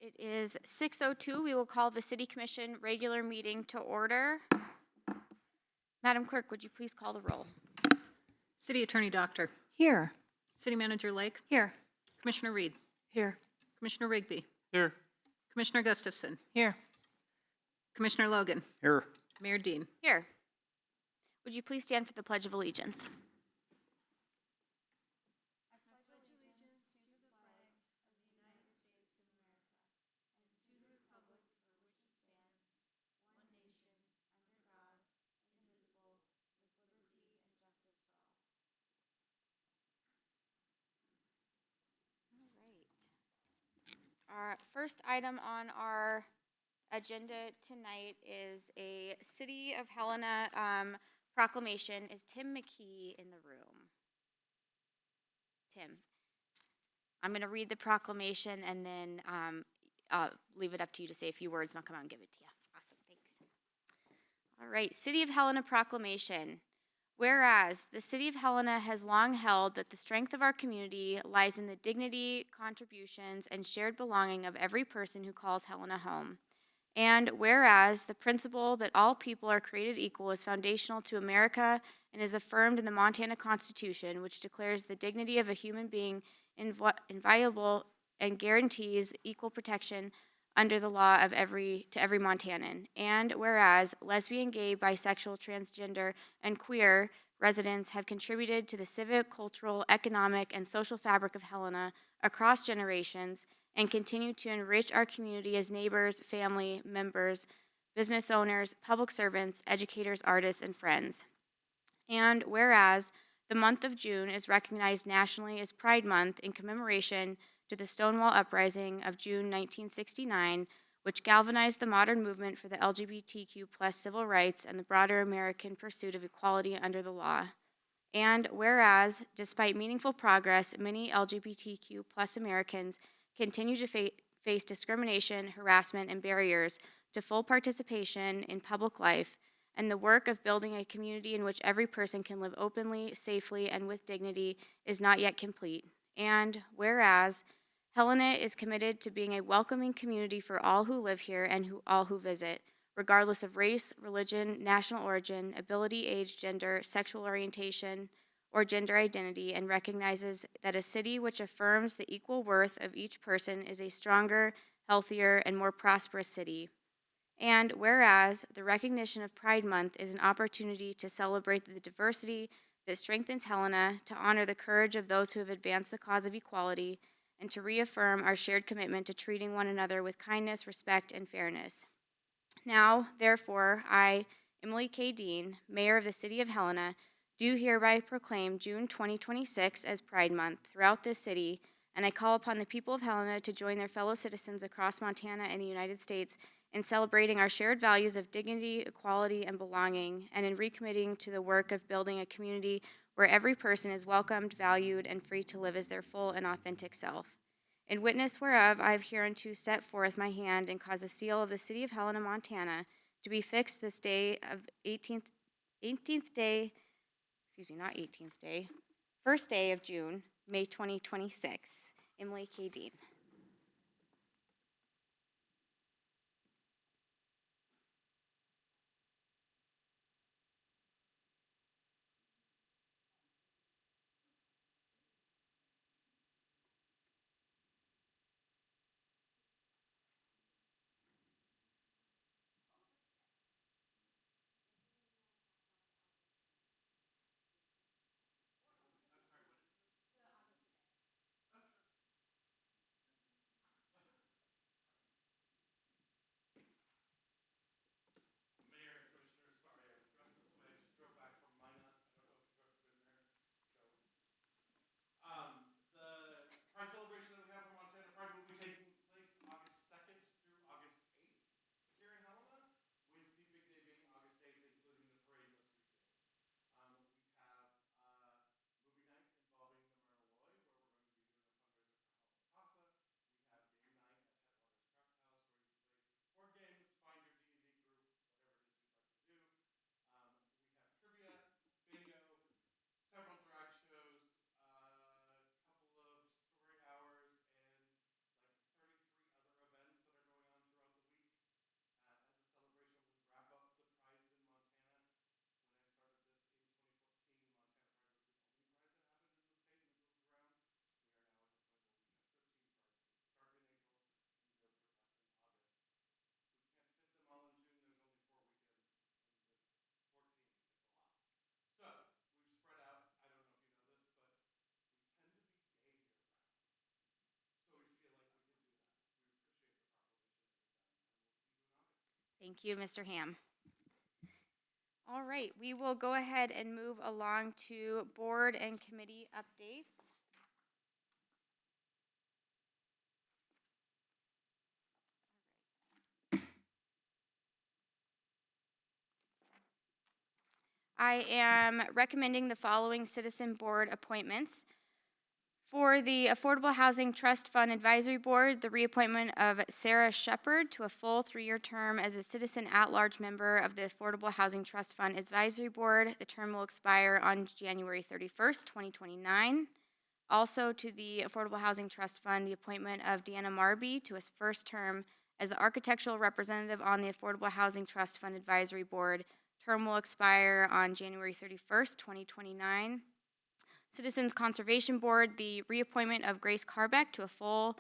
right, it is 6:02. We will call the City Commission regular meeting to order. Madam Clerk, would you please call the roll? City Attorney Doctor. Here. City Manager Lake. Here. Commissioner Reed. Here. Commissioner Rigby. Here. Commissioner Gustafson. Here. Commissioner Logan. Here. Mayor Dean. Here. Would you please stand for the Pledge of Allegiance? Our first item on our agenda tonight is a City of Helena proclamation. Is Tim McKee in the room? Tim. I'm going to read the proclamation and then leave it up to you to say a few words and I'll come out and give it to you. Awesome, thanks. All right, City of Helena proclamation. Whereas the City of Helena has long held that the strength of our community lies in the dignity, contributions, and shared belonging of every person who calls Helena home. And whereas the principle that all people are created equal is foundational to America and is affirmed in the Montana Constitution, which declares the dignity of a human being inviolable and guarantees equal protection under the law to every Montanan. And whereas lesbian, gay, bisexual, transgender, and queer residents have contributed to the civic, cultural, economic, and social fabric of Helena across generations and continue to enrich our community as neighbors, family members, business owners, public servants, educators, artists, and friends. And whereas the month of June is recognized nationally as Pride Month in commemoration to the Stonewall Uprising of June 1969, which galvanized the modern movement for the LGBTQ+ civil rights and the broader American pursuit of equality under the law. And whereas, despite meaningful progress, many LGBTQ+ Americans continue to face discrimination, harassment, and barriers to full participation in public life, and the work of building a community in which every person can live openly, safely, and with dignity is not yet complete. And whereas Helena is committed to being a welcoming community for all who live here and all who visit, regardless of race, religion, national origin, ability, age, gender, sexual orientation, or gender identity, and recognizes that a city which affirms the equal worth of each person is a stronger, healthier, and more prosperous city. And whereas the recognition of Pride Month is an opportunity to celebrate the diversity that strengthens Helena, to honor the courage of those who have advanced the cause of equality, and to reaffirm our shared commitment to treating one another with kindness, respect, and fairness. Now, therefore, I, Emily K. Dean, Mayor of the City of Helena, do hereby proclaim June 2026 as Pride Month throughout this city, and I call upon the people of Helena to join their fellow citizens across Montana and the United States in celebrating our shared values of dignity, equality, and belonging, and in recommitting to the work of building a community where every person is welcomed, valued, and free to live as their full and authentic self. In witness whereof I have hereunto set forth my hand and caused the seal of the City of Helena, Montana, to be fixed this day of 18th day, not 18th day, first day of June, May 2026. Emily K. Dean. Thank you, Mr. Ham. All right, we will go ahead and move along to board and committee updates. I am recommending the following citizen board appointments. For the Affordable Housing Trust Fund Advisory Board, the reappointment of Sarah Shepard to a full 3-year term as a citizen at-large member of the Affordable Housing Trust Fund Advisory Board. The term will expire on January 31st, 2029. Also to the Affordable Housing Trust Fund, the appointment of Deanna Marby to his first term as the architectural representative on the Affordable Housing Trust Fund Advisory Board. Term will expire on January 31st, 2029. Citizens Conservation Board, the reappointment of Grace Carbeck to a full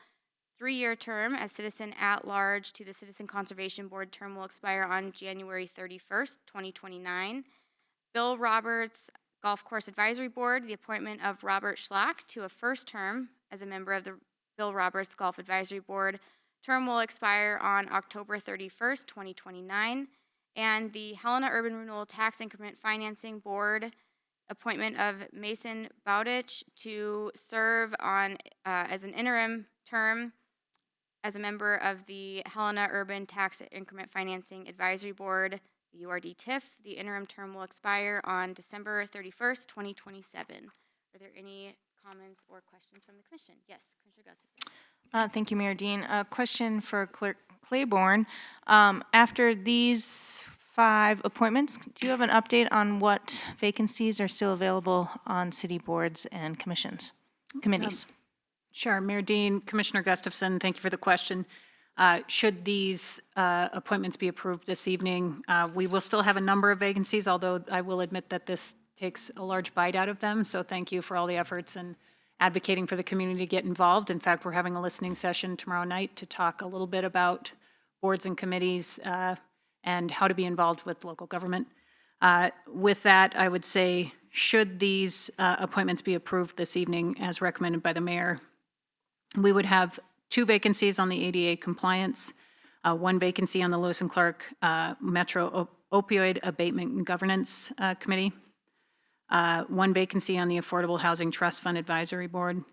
3-year term as citizen at large to the Citizen Conservation Board. Term will expire on January 31st, 2029. Bill Roberts Golf Course Advisory Board, the appointment of Robert Schlack to a first term as a member of the Bill Roberts Golf Advisory Board. Term will expire on October 31st, 2029. And the Helena Urban Renewal Tax Increment Financing Board, appointment of Mason Bowditch to serve on as an interim term as a member of the Helena Urban Tax Increment Financing Advisory Board, the URD TIF. The interim term will expire on December 31st, 2027. Are there any comments or questions from the commission? Yes, Commissioner Gustafson. Thank you, Mayor Dean. A question for Clerk Claiborne. After these 5 appointments, do you have an update on what vacancies are still available on city boards and commissions, committees? Sure. Mayor Dean, Commissioner Gustafson, thank you for the question. Should these appointments be approved this evening, we will still have a number of vacancies, although I will admit that this takes a large bite out of them. So thank you for all the efforts and advocating for the community to get involved. In fact, we're having a listening session tomorrow night to talk a little bit about boards and committees and how to be involved with local government. With that, I would say, should these appointments be approved this evening as recommended by the mayor, we would have 2 vacancies on the ADA compliance, 1 vacancy on the Lewis and Clark Metro Opioid Abatement and Governance Committee, 1 vacancy on the Affordable Housing Trust Fund Advisory Board,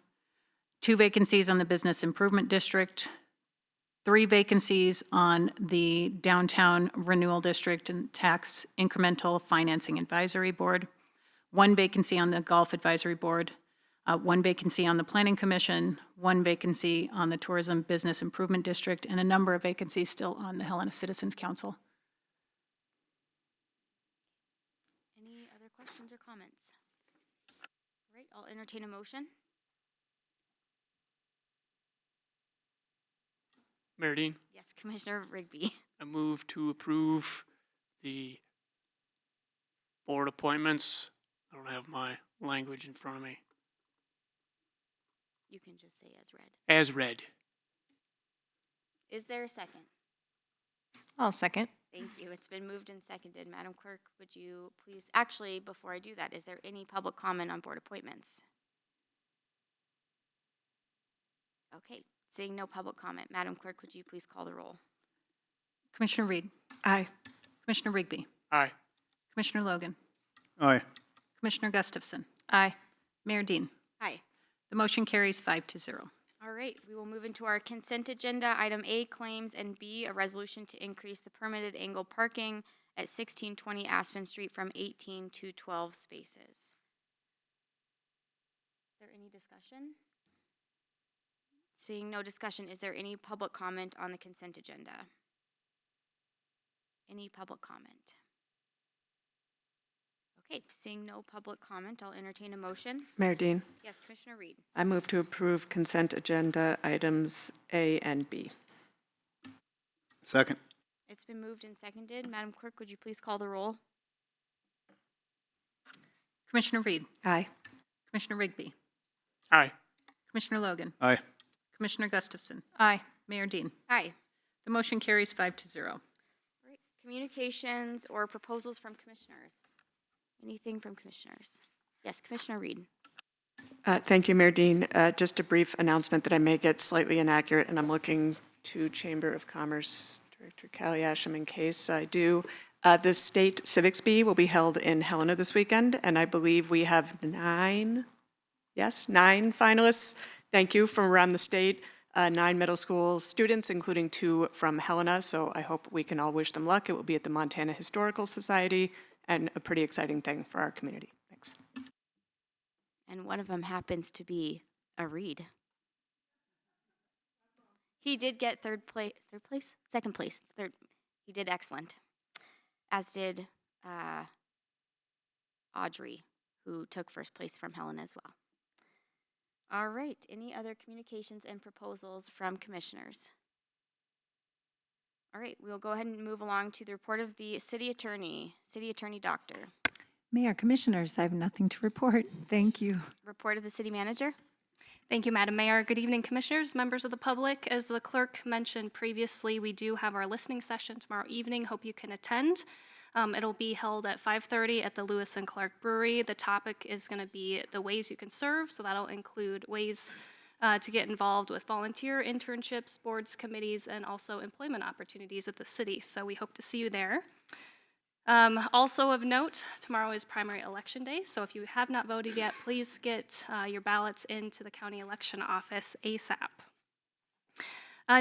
2 vacancies on the Business Improvement District, 3 vacancies on the Downtown Renewal District and Tax Incremental Financing Advisory Board, 1 vacancy on the Golf Advisory Board, 1 vacancy on the Planning Commission, 1 vacancy on the Tourism Business Improvement District, and a number of vacancies still on the Helena Citizens Council. Any other questions or comments? All right, I'll entertain a motion. Mayor Dean, Yes, Commissioner Rigby. I move to approve the board appointments. I don't have my language in front of me. You can just say as read. As read. Is there a second? I'll second. Thank you. It's been moved and seconded. Madam Clerk, would you please, actually, before I do that, is there any public comment on board appointments? Okay, seeing no public comment, Madam Clerk, would you please call the roll? Commissioner Reed, Aye. Commissioner Rigby, Aye. Commissioner Logan, Aye. Commissioner Gustafson, Aye. Mayor Dean. Aye. The motion carries 5-0. All right, we will move into our consent agenda. Item A, claims, and B, a resolution to increase the permitted angle parking at 1620 Aspen Street from 18 to 12 spaces. Is there any discussion? Seeing no discussion, is there any public comment on the consent agenda? Any public comment? Okay, seeing no public comment, I'll entertain a motion. Mayor Dean, Yes, Commissioner Reed. I move to approve consent agenda items A and B. Second. It's been moved and seconded. Madam Clerk, would you please call the roll? Commissioner Reed, Aye. Commissioner Rigby, Aye. Commissioner Logan, Aye. Commissioner Gustafson, Aye. Mayor Dean. Aye. The motion carries 5-0. All right, communications or proposals from commissioners? Anything from commissioners? Yes, Commissioner Reed. Thank you, Mayor Dean. Just a brief announcement that I may get slightly inaccurate, and I'm looking to Chamber of Commerce Director Cagliasham, in case I do. The State Civics Bee will be held in Helena this weekend, and I believe we have 9 finalists. Thank you, from around the state. 9 middle school students, including 2 from Helena, so I hope we can all wish them luck. It will be at the Montana Historical Society, and a pretty exciting thing for our community. Thanks. And one of them happens to be a Reed. He did get second place, third. He did excellent, as did Audrey, who took first place from Helena as well. All right, any other communications and proposals from commissioners? All right, we'll go ahead and move along to the report of the city attorney doctor. Mayor, Commissioners, I have nothing to report. Thank you. Report of the city manager. Thank you, Madam Mayor. Good evening, Commissioners, members of the public. As the clerk mentioned previously, we do have our listening session tomorrow evening. Hope you can attend. It'll be held at 5:30 at the Lewis and Clark Brewery. The topic is going to be the ways you can serve, so that'll include ways to get involved with volunteer internships, boards, committees, and also employment opportunities at the city. So we hope to see you there. Also of note, tomorrow is primary election day, so if you have not voted yet, please get your ballots into the county election office ASAP.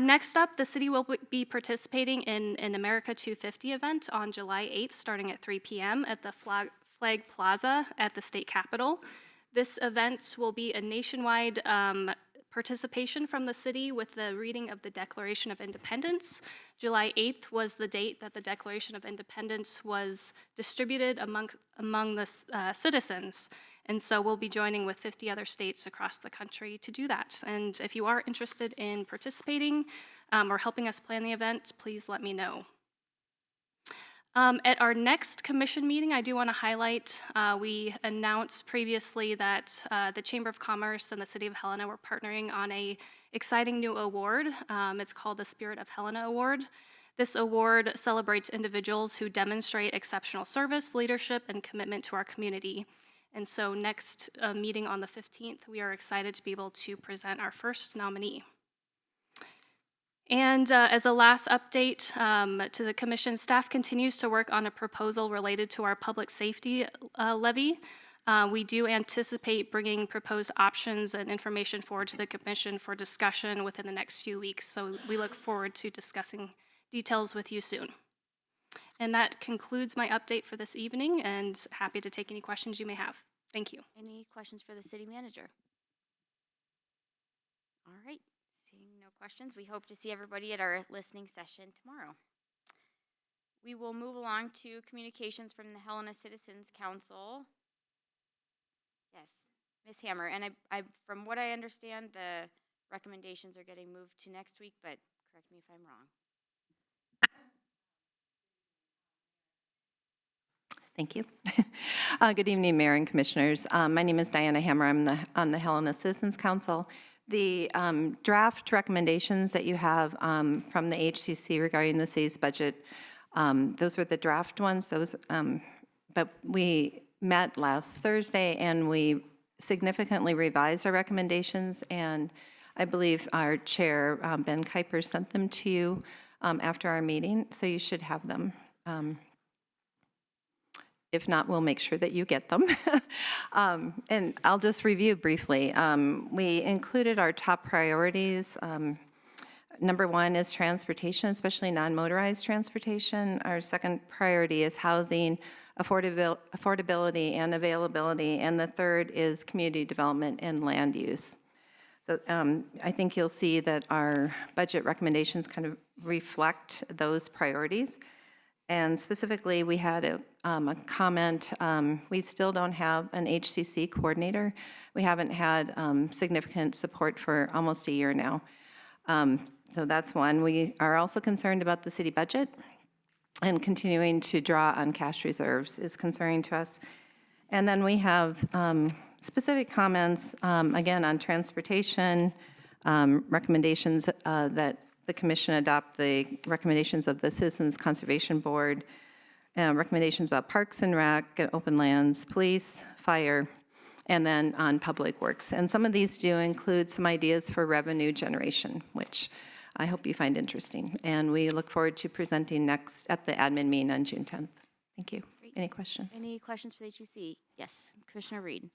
Next up, the city will be participating in an America 250 event on July 8th, starting at 3 p.m. at the Flag Plaza at the state capitol. This event will be a nationwide participation from the city with the reading of the Declaration of Independence. July 8th was the date that the Declaration of Independence was distributed among the citizens. And so we'll be joining with 50 other states across the country to do that. And if you are interested in participating or helping us plan the event, please let me know. At our next commission meeting, I do want to highlight, we announced previously that the Chamber of Commerce and the City of Helena were partnering on a exciting new award. It's called the Spirit of Helena Award. This award celebrates individuals who demonstrate exceptional service, leadership, and commitment to our community. And so next meeting on the 15th, we are excited to be able to present our first nominee. And as a last update to the commission, staff continues to work on a proposal related to our public safety levy. We do anticipate bringing proposed options and information forward to the commission for discussion within the next few weeks. So we look forward to discussing details with you soon. And that concludes my update for this evening, and happy to take any questions you may have. Thank you. Any questions for the city manager? All right, seeing no questions, we hope to see everybody at our listening session tomorrow. We will move along to communications from the Helena Citizens Council. Yes, Ms. Hammer, and I from what I understand, the recommendations are getting moved to next week, but correct me if I'm wrong. Thank you. Good evening, Mayor and Commissioners. My name is Diana Hammer. I'm on the Helena Citizens Council. The draft recommendations that you have from the HCC regarding the city's budget, those were the draft ones. But we met last Thursday and we significantly revised our recommendations, and I believe our chair, Ben Kuiper, sent them to you after our meeting, so you should have them. If not, we'll make sure that you get them. And I'll just review briefly. We included our top priorities. Number 1 is transportation, especially non-motorized transportation. Our second priority is housing, affordability and availability. And the third is community development and land use. So I think you'll see that our budget recommendations kind of reflect those priorities. And specifically, we had a comment, we still don't have an HCC coordinator. We haven't had significant support for almost a year now. So that's one. We are also concerned about the city budget, and continuing to draw on cash reserves is concerning to us. And then we have specific comments, again, on transportation, recommendations that the commission adopt the recommendations of the Citizens Conservation Board, recommendations about Parks and Rec, open lands, police, fire, and then on public works. And some of these do include some ideas for revenue generation, which I hope you find interesting. And we look forward to presenting next at the admin meeting on June 10th. Thank you. Any questions? Any questions for the HCC? Yes, Commissioner Reed.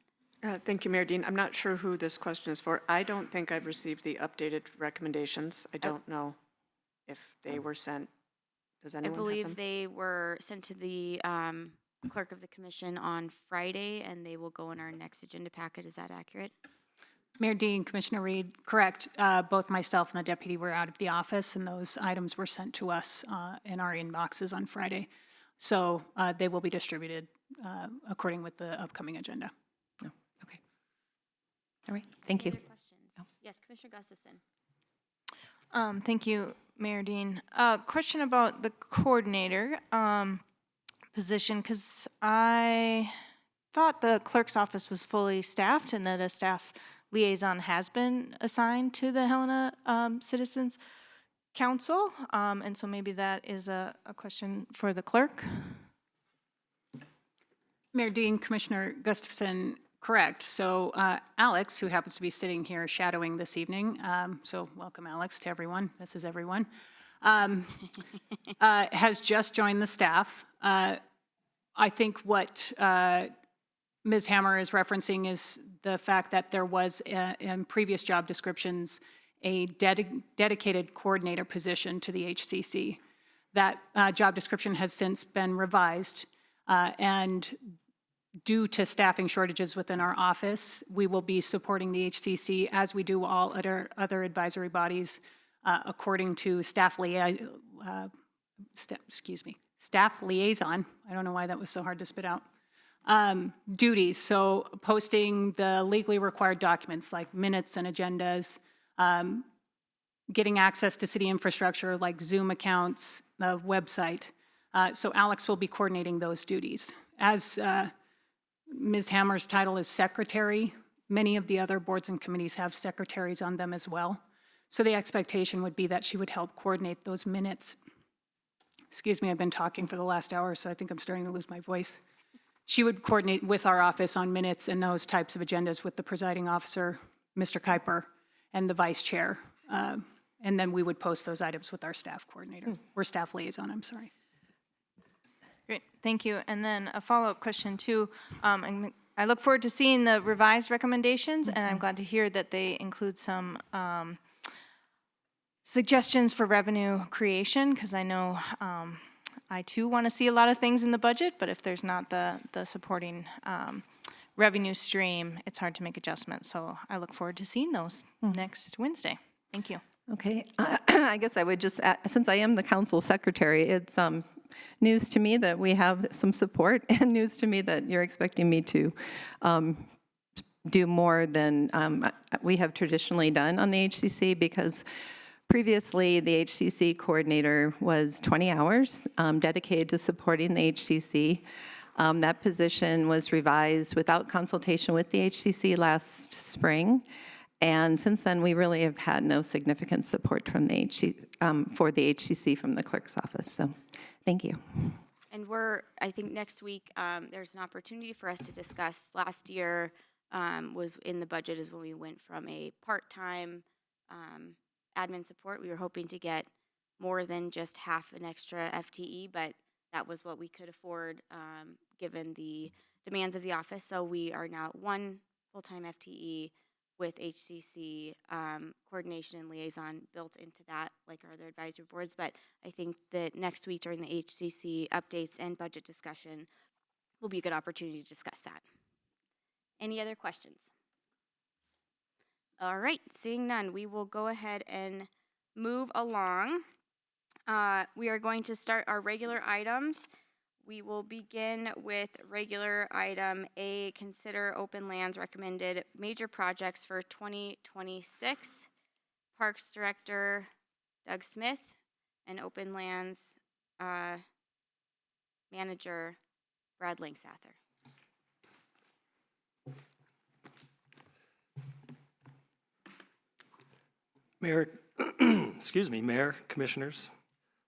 Thank you, Mayor Dean. I'm not sure who this question is for. I don't think I've received the updated recommendations. I don't know if they were sent. Does I anyone have believe them? they were sent to the clerk of the commission on Friday, and they will go in our next agenda packet. Is that accurate? Mayor Dean, Commissioner Reed, correct. Both myself and the deputy were out of the office, and those items were sent to us in our inboxes on Friday. So they will be distributed according with the upcoming agenda. No. Okay. All right. Thank you. Any other questions? Yes, Commissioner Gustafson. Thank you, Mayor Dean. Question about the coordinator position, because I thought the clerk's office was fully staffed and that a staff liaison has been assigned to the Helena Citizens Council. And so maybe that is a question for the clerk. Mayor Dean, Commissioner Gustafson, correct. So Alex, who happens to be sitting here shadowing this evening, so welcome Alex to everyone, this is everyone, has just joined the staff. I think what Ms. Hammer is referencing is the fact that there was in previous job descriptions a dedicated coordinator position to the HCC. That job description has since been revised, and due to staffing shortages within our office, we will be supporting the HCC as we do all other advisory bodies according to staff liaison. I don't know why that was so hard to spit out. Duties, so posting the legally required documents like minutes and agendas, getting access to city infrastructure like Zoom accounts, the website. So Alex will be coordinating those duties. As Ms. Hammer's title is secretary, many of the other boards and committees have secretaries on them as well. So the expectation would be that she would help coordinate those minutes. Excuse me, I've been talking for the last hour, so I think I'm starting to lose my voice. She would coordinate with our office on minutes and those types of agendas with the presiding officer, Mr. Kuiper, and the vice chair. And then we would post those items with our staff coordinator, or staff liaison, I'm sorry. Great, thank you. And then a follow-up question too. I look forward to seeing the revised recommendations, and I'm glad to hear that they include some suggestions for revenue creation, because I know I too want to see a lot of things in the budget, but if there's not the supporting revenue stream, it's hard to make adjustments. So I look forward to seeing those next Wednesday. Thank you. Okay. I guess I would just add, since I am the council secretary, it's news to me that we have some support, and news to me that you're expecting me to do more than we have traditionally done on the HCC, because previously the HCC coordinator was 20 hours dedicated to supporting the HCC. That position was revised without consultation with the HCC last spring. And since then, we really have had no significant support from the for the HCC from the clerk's office. So thank you. And I think next week, there's an opportunity for us to discuss. Last year was in the budget is when we went from a part-time admin support. We were hoping to get more than just half an extra FTE, but that was what we could afford given the demands of the office. So we are now one full-time FTE with HCC coordination and liaison built into that, like our other advisory boards. But I think that next week during the HCC updates and budget discussion will be a good opportunity to discuss that. Any other questions? All right, seeing none, we will go ahead and move along. We are going to start our regular items. We will begin with regular item A, consider open lands recommended major projects for 2026. Parks Director Doug Smith and Open Lands Manager Brad Linksather. Mayor, excuse me, Mayor, Commissioners.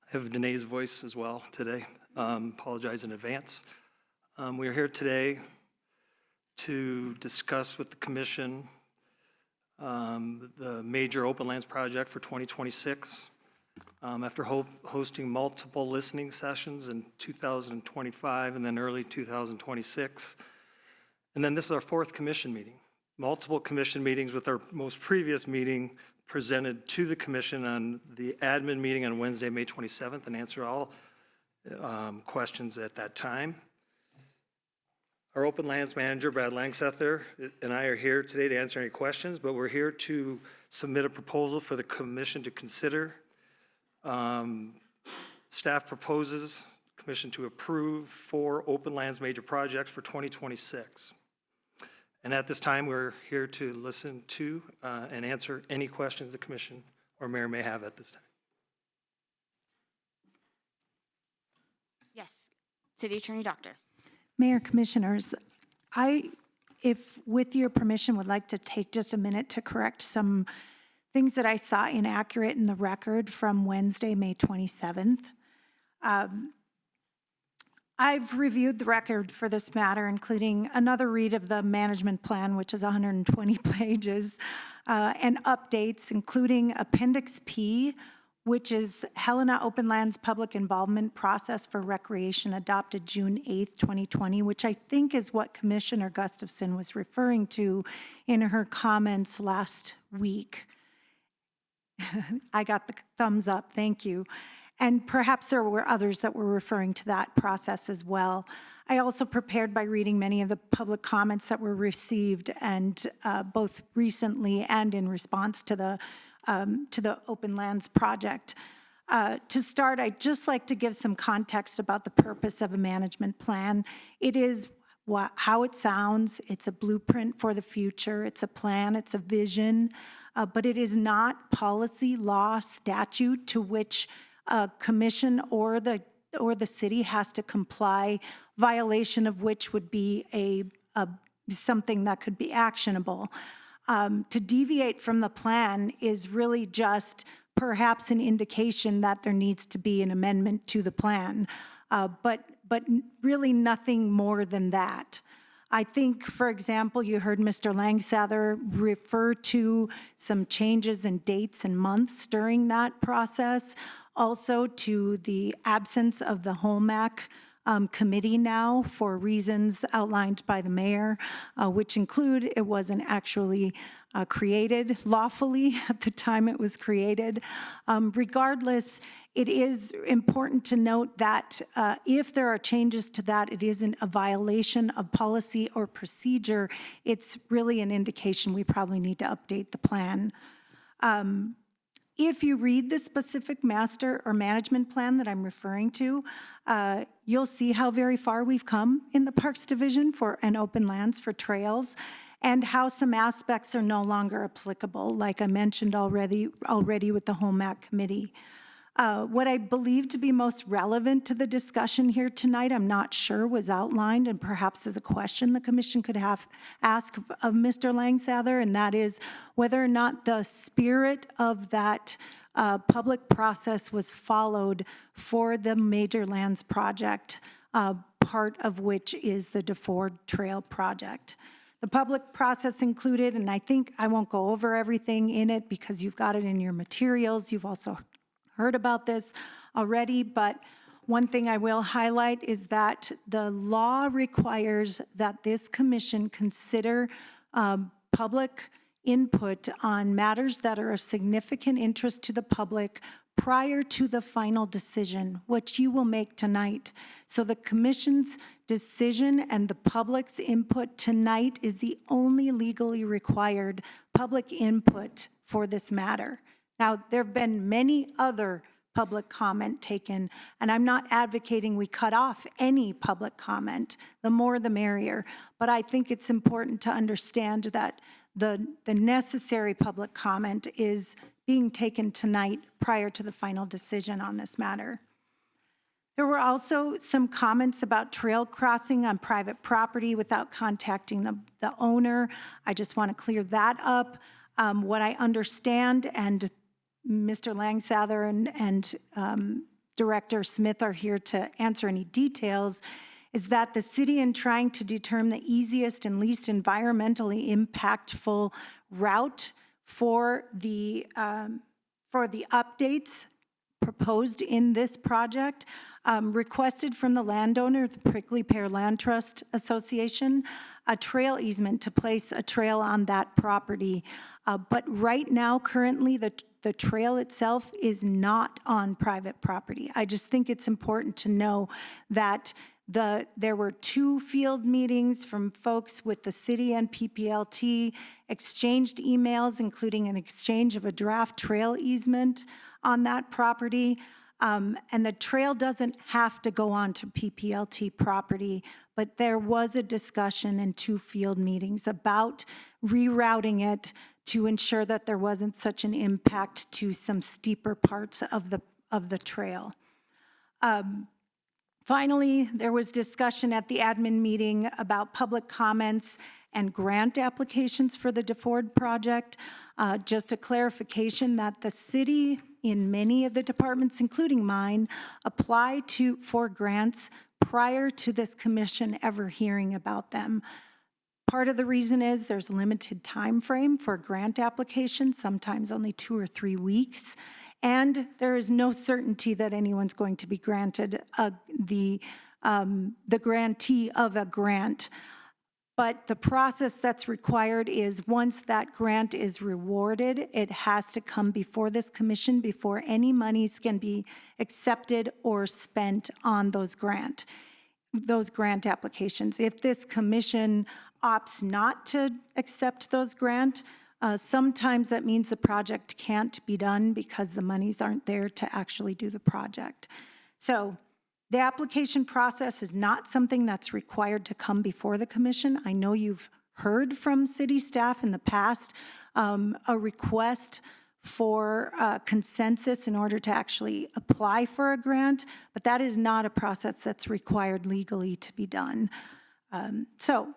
I have Danae's voice as well today. Apologize in advance. We are here today to discuss with the Commission the major open lands project for 2026. After hosting multiple listening sessions in 2025 and then early 2026. And then this is our fourth commission meeting. Multiple commission meetings with our most previous meeting presented to the commission on the admin meeting on Wednesday, May 27th, and answered all questions at that time. Our open lands manager, Brad Langsether, and I are here today to answer any questions, but we're here to submit a proposal for the commission to consider. Staff proposes the commission to approve 4 open lands major projects for 2026. And at this time, we're here to listen to and answer any questions the commission or mayor may have at this time. Yes, City Attorney Doctor. Mayor, Commissioners, if with your permission, would like to take just a minute to correct some things that I saw inaccurate in the record from Wednesday, May 27th. I've reviewed the record for this matter, including another read of the management plan, which is 120 pages, and updates, including Appendix P, which is Helena Open Lands Public Involvement Process for Recreation, adopted June 8th, 2020, which I think is what Commissioner Gustafson was referring to in her comments last week. I got the thumbs up, thank you. And perhaps there were others that were referring to that process as well. I also prepared by reading many of the public comments that were received, and both recently and in response to the Open Lands Project. To start, I'd just like to give some context about the purpose of a management plan. It is how it sounds. It's a blueprint for the future. It's a plan. It's a vision. But it is not policy, law, statute to which a commission or the city has to comply, violation of which would be something that could be actionable. To deviate from the plan is really just perhaps an indication that there needs to be an amendment to the plan, but really nothing more than that. I think, for example, you heard Mr. Langsether refer to some changes in dates and months during that process, also to the absence of the HOMAC committee now for reasons outlined by the mayor, which include it wasn't actually created lawfully at the time it was created. Regardless, it is important to note that if there are changes to that, it isn't a violation of policy or procedure. It's really an indication we probably need to update the plan. If you read the specific master or management plan that I'm referring to, you'll see how very far we've come in the Parks Division for and open lands for trails, and how some aspects are no longer applicable, like I mentioned already with the HOMAC committee. What I believe to be most relevant to the discussion here tonight, I'm not sure was outlined, and perhaps as a question the commission could ask of Mr. Langsether, and that is whether or not the spirit of that public process was followed for the Major Lands Project, part of which is the DeFord Trail Project. The public process included, and I think I won't go over everything in it because you've got it in your materials, you've also heard about this already, but one thing I will highlight is that the law requires that this commission consider public input on matters that are of significant interest to the public prior to the final decision, which you will make tonight. So the commission's decision and the public's input tonight is the only legally required public input for this matter. Now, there have been many other public comment taken, and I'm not advocating we cut off any public comment. The more the merrier. But I think it's important to understand that the necessary public comment is being taken tonight prior to the final decision on this matter. There were also some comments about trail crossing on private property without contacting the owner. I just want to clear that up. What I understand, and Mr. Langsether and Director Smith are here to answer any details, is that the city, in trying to determine the easiest and least environmentally impactful route for the updates proposed in this project, requested from the landowner, the Prickly Pear Land Trust Association, a trail easement to place a trail on that property. But right now, currently, the trail itself is not on private property. I just think it's important to know that there were 2 field meetings from folks with the city and PPLT, exchanged emails, including an exchange of a draft trail easement on that property. And the trail doesn't have to go on to PPLT property, but there was a discussion in 2 field meetings about rerouting it to ensure that there wasn't such an impact to some steeper parts of the trail. Finally, there was discussion at the admin meeting about public comments and grant applications for the DeFord project. Just a clarification that the city, in many of the departments, including mine, apply for grants prior to this commission ever hearing about them. Part of the reason is there's a limited time frame for grant applications, sometimes only 2 or 3 weeks, and there is no certainty that anyone's going to be granted the grantee of a grant. But the process that's required is once that grant is rewarded, it has to come before this commission before any monies can be accepted or spent on those grant applications. If this commission opts not to accept those grant, sometimes that means the project can't be done because the monies aren't there to actually do the project. So the application process is not something that's required to come before the commission. I know you've heard from city staff in the past a request for consensus in order to actually apply for a grant, but that is not a process that's required legally to be done. So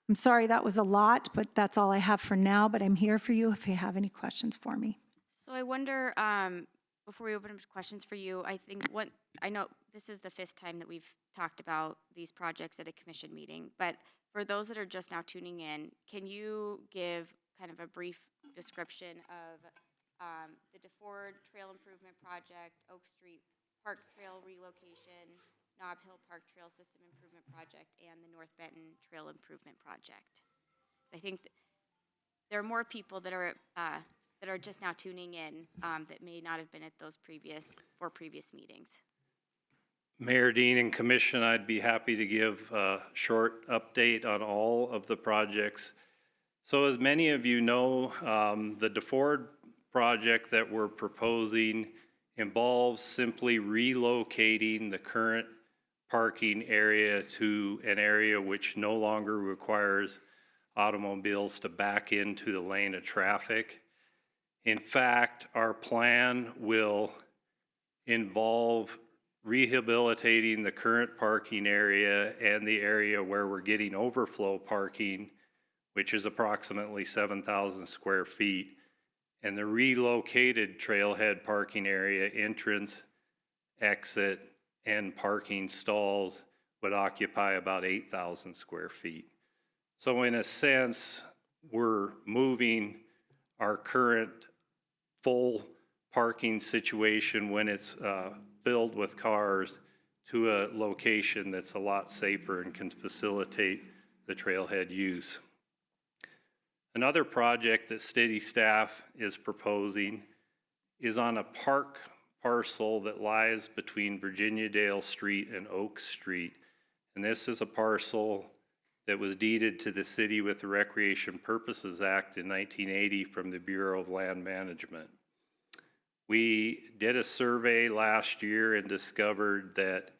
I'm sorry that was a lot, but that's all I have for now, but I'm here for you if you have any questions for me. So I wonder, before we open up to questions for you, I know this is the 5th time that we've talked about these projects at a commission meeting, but for those that are just now tuning in, can you give kind of a brief description of the DeFord Trail Improvement Project, Oak Street Park Trail Relocation, Nob Hill Park Trail System Improvement Project, and the North Benton Trail Improvement Project? I think there are more people that are just now tuning in that may not have been at those previous meetings. Mayor Dean and Commission, I'd be happy to give a short update on all of the projects. So as many of you know, the DeFord project that we're proposing involves simply relocating the current parking area to an area which no longer requires automobiles to back into the lane of traffic. In fact, our plan will involve rehabilitating the current parking area and the area where we're getting overflow parking, which is approximately 7,000 square feet, and the relocated trailhead parking area entrance, exit, and parking stalls would occupy about 8,000 square feet. So in a sense, we're moving our current full parking situation when it's filled with cars to a location that's a lot safer and can facilitate the trailhead use. Another project that city staff is proposing is on a park parcel that lies between Virginia Dale Street and Oak Street. And this is a parcel that was deeded to the city with the Recreation Purposes Act in 1980 from the Bureau of Land Management. We did a survey last year and discovered that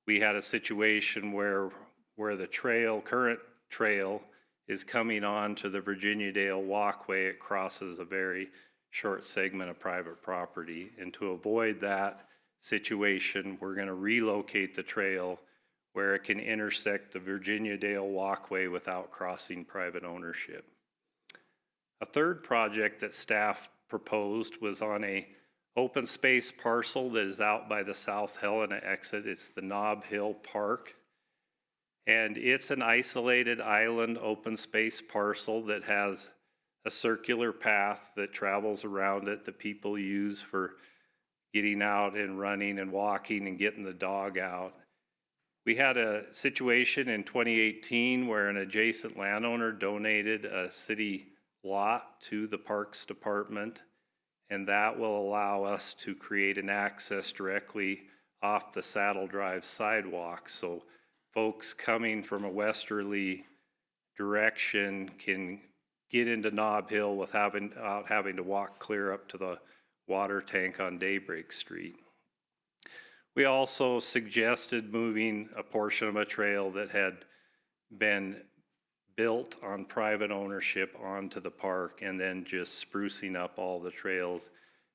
we had a situation where the current trail is coming on to the Virginia Dale Walkway. It crosses a very short segment of private property. And to avoid that situation, we're going to relocate the trail where it can intersect the Virginia Dale Walkway without crossing private ownership. A third project that staff proposed was on a open space parcel that is out by the South Helena exit. It's the Nob Hill Park. And it's an isolated island open space parcel that has a circular path that travels around it that people use for getting out and running and walking and getting the dog out. We had a situation in 2018 where an adjacent landowner donated a city lot to the Parks Department, and that will allow us to create an access directly off the Saddle Drive sidewalk. So folks coming from a westerly direction can get into Nob Hill without having to walk clear up to the water tank on Daybreak Street. We also suggested moving a portion of a trail that had been built on private ownership onto the park and then just sprucing up all the trails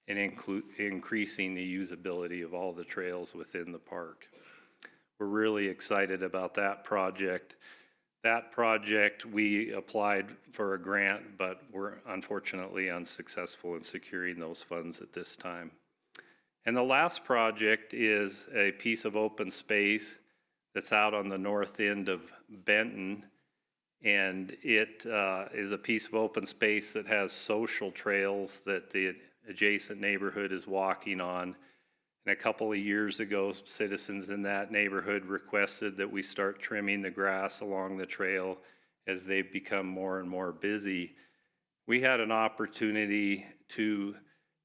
and increasing the usability of all the trails within the park. We're really excited about that project. That project, we applied for a grant, but we're unfortunately unsuccessful in securing those funds at this time. And the last project is a piece of open space that's out on the north end of Benton. And it is a piece of open space that has social trails that the adjacent neighborhood is walking on. And a couple of years ago, citizens in that neighborhood requested that we start trimming the grass along the trail as they've become more and more busy. We had an opportunity to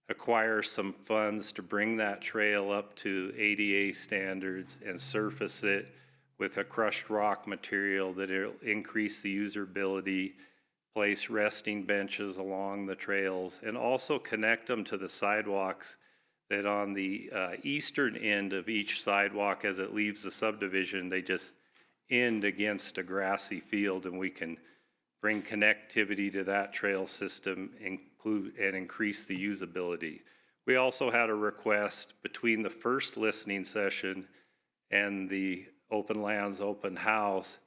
acquire some funds to bring that trail up to ADA standards and surface it with a crushed rock material that will increase the usability, place resting benches along the trails, and also connect them to the sidewalks that on the eastern end of each sidewalk as it leaves the subdivision, they just end against a grassy field, and we can bring connectivity to that trail system and increase the usability. We also had a request between the first listening session and the Open Lands Open House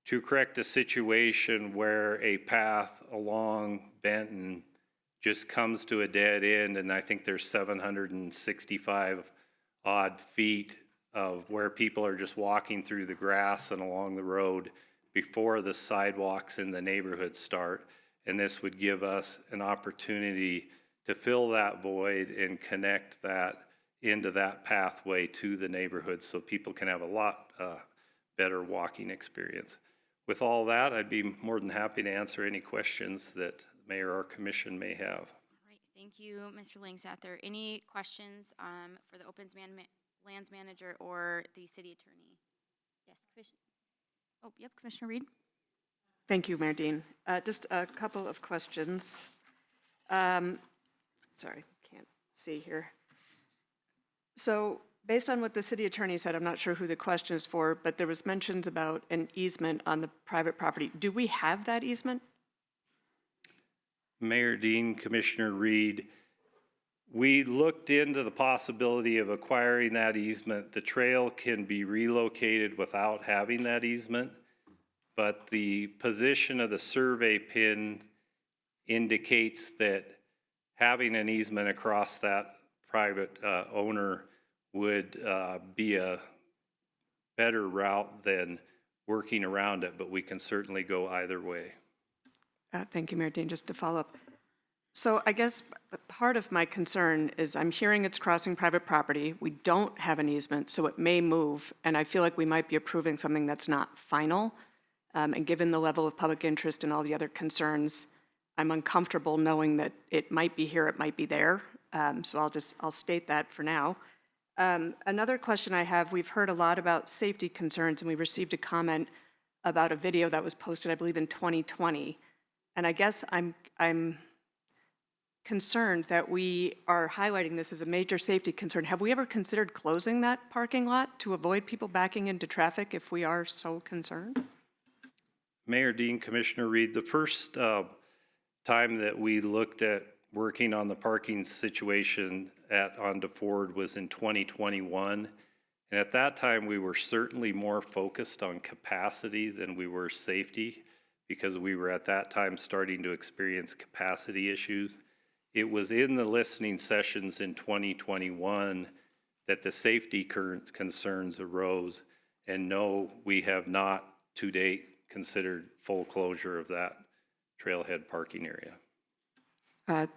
to correct a situation where a path along Benton just comes to a dead end, and I think there's 765 odd feet of where people are just walking through the grass and along the road before the sidewalks in the neighborhood start. And this would give us an opportunity to fill that void and connect that into that pathway to the neighborhood so people can have a lot better walking experience. With all that, I'd be more than happy to answer any questions that Mayor or Commission may have. All right, thank you, Mr. Langsather. Any questions for the Lands Manager or the City Attorney? Yes, Commissioner. Oh, yep, Commissioner Reed. Thank you, Mayor Dean. Just a couple of questions. Sorry, can't see here. So based on what the city attorney said, I'm not sure who the question is for, but there was mentions about an easement on the private property. Do we have that easement? Mayor Dean, Commissioner Reed, we looked into the possibility of acquiring that easement. The trail can be relocated without having that easement, but the position of the survey pin indicates that having an easement across that private owner would be a better route than working around it, but we can certainly go either way. Thank you, Mayor Dean. Just to follow up. So I guess part of my concern is I'm hearing it's crossing private property. We don't have an easement, so it may move, and I feel like we might be approving something that's not final. And given the level of public interest and all the other concerns, I'm uncomfortable knowing that it might be here, it might be there. So I'll state that for now. Another question I have, we've heard a lot about safety concerns, and we received a comment about a video that was posted, I believe, in 2020. And I guess I'm concerned that we are highlighting this as a major safety concern. Have we ever considered closing that parking lot to avoid people backing into traffic if we are so concerned? Mayor Dean, Commissioner Reed, the first time that we looked at working on the parking situation on DeFord was in 2021. And at that time, we were certainly more focused on capacity than we were safety, because we were at that time starting to experience capacity issues. It was in the listening sessions in 2021 that the safety concerns arose. And no, we have not to date considered full closure of that trailhead parking area.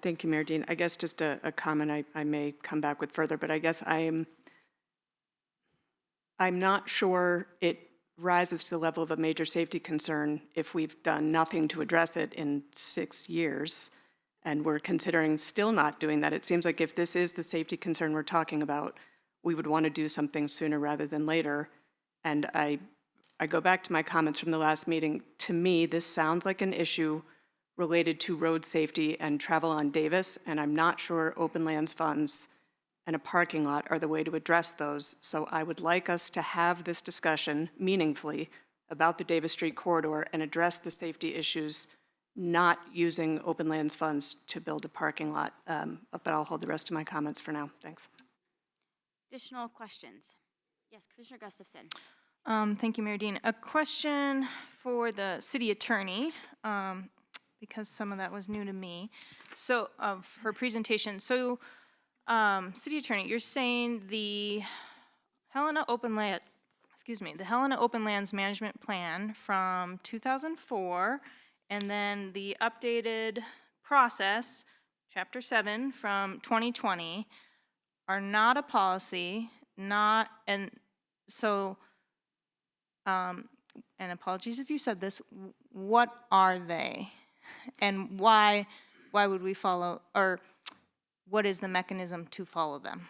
Thank you, Mayor Dean. I guess just a comment I may come back with further, but I guess I'm not sure it rises to the level of a major safety concern if we've done nothing to address it in 6 years, and we're considering still not doing that. It seems like if this is the safety concern we're talking about, we would want to do something sooner rather than later. And I go back to my comments from the last meeting. To me, this sounds like an issue related to road safety and travel on Davis, and I'm not sure open lands funds and a parking lot are the way to address those. So I would like us to have this discussion meaningfully about the Davis Street corridor and address the safety issues, not using open lands funds to build a parking lot. But I'll hold the rest of my comments for now. Thanks. Additional questions? Yes, Commissioner Gustafson. Thank you, Mayor Dean. A question for the city attorney, because some of that was new to me, so, of her presentation. So, city attorney, you're saying the Helena Open Lands Management Plan from 2004, and then the updated process, Chapter 7 from 2020, are not a policy, and so, and apologies if you said this, what are they? And why would we follow, or what is the mechanism to follow them?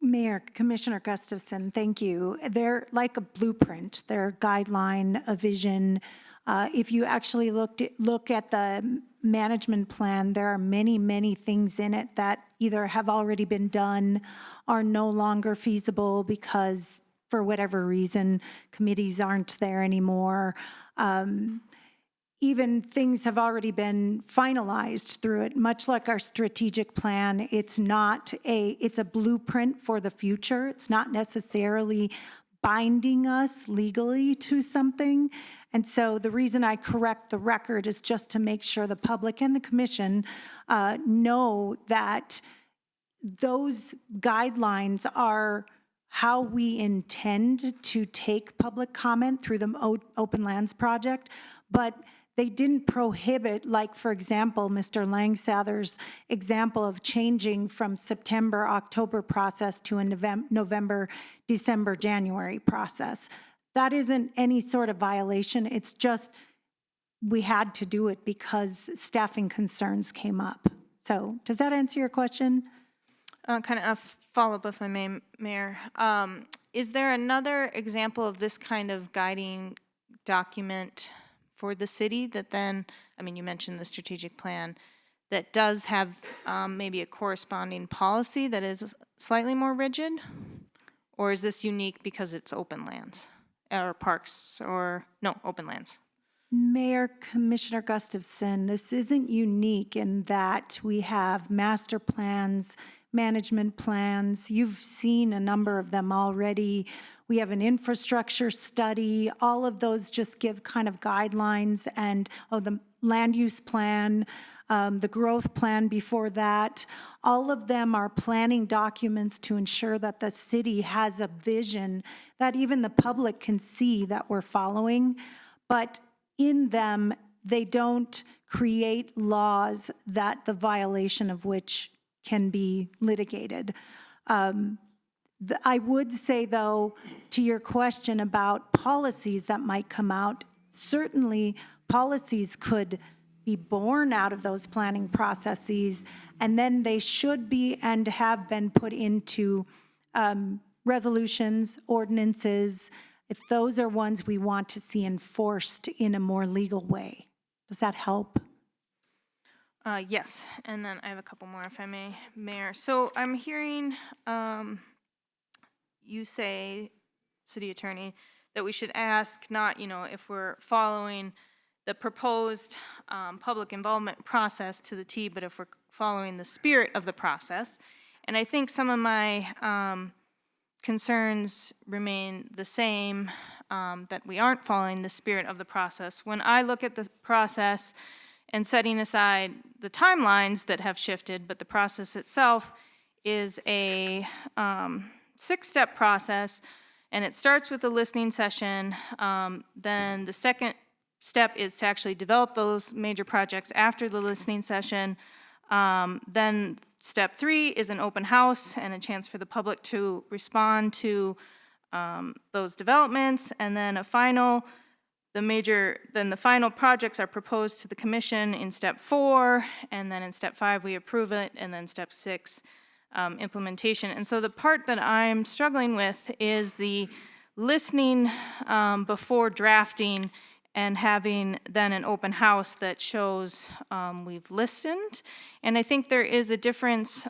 Mayor, Commissioner Gustafson, thank you. They're like a blueprint. They're a guideline, a vision. If you actually look at the management plan, there are many, many things in it that either have already been done, are no longer feasible because for whatever reason, committees aren't there anymore. Even things have already been finalized through it, much like our strategic plan. It's a blueprint for the future. It's not necessarily binding us legally to something. And so the reason I correct the record is just to make sure the public and the commission know that those guidelines are how we intend to take public comment through the Open Lands Project, but they didn't prohibit, like, for example, Mr. Langsather's example of changing from September, October process to a November, December, January process. That isn't any sort of violation. It's just we had to do it because staffing concerns came up. So does that answer your question? Kind of a follow-up, if I may, Mayor. Is there another example of this kind of guiding document for the city that then, I mean, you mentioned the strategic plan, that does have maybe a corresponding policy that is slightly more rigid? Or is this unique because it's open lands or parks or, no, open lands? Mayor, Commissioner Gustafson, this isn't unique in that we have master plans, management plans. You've seen a number of them already. We have an infrastructure study. All of those just give kind of guidelines, and the land use plan, the growth plan before that. All of them are planning documents to ensure that the city has a vision that even the public can see that we're following. But in them, they don't create laws that the violation of which can be litigated. I would say, though, to your question about policies that might come out, certainly policies could be born out of those planning processes, and then they should be and have been put into resolutions, ordinances, if those are ones we want to see enforced in a more legal way. Does that help? Yes, and then I have a couple more, if I may, Mayor. So I'm hearing you say, City Attorney, that we should ask not, if we're following the proposed public involvement process to the T, but if we're following the spirit of the process. And I think some of my concerns remain the same, that we aren't following the spirit of the process. When I look at the process, and setting aside the timelines that have shifted, but the process itself is a 6-step process, and it starts with the listening session. Then the second step is to actually develop those major projects after the listening session. Then step 3 is an open house and a chance for the public to respond to those developments. And then the final projects are proposed to the commission in step 4, and then in step 5, we approve it, and then step 6, implementation. And so the part that I'm struggling with is the listening before drafting and having then an open house that shows we've listened. And I think there is a difference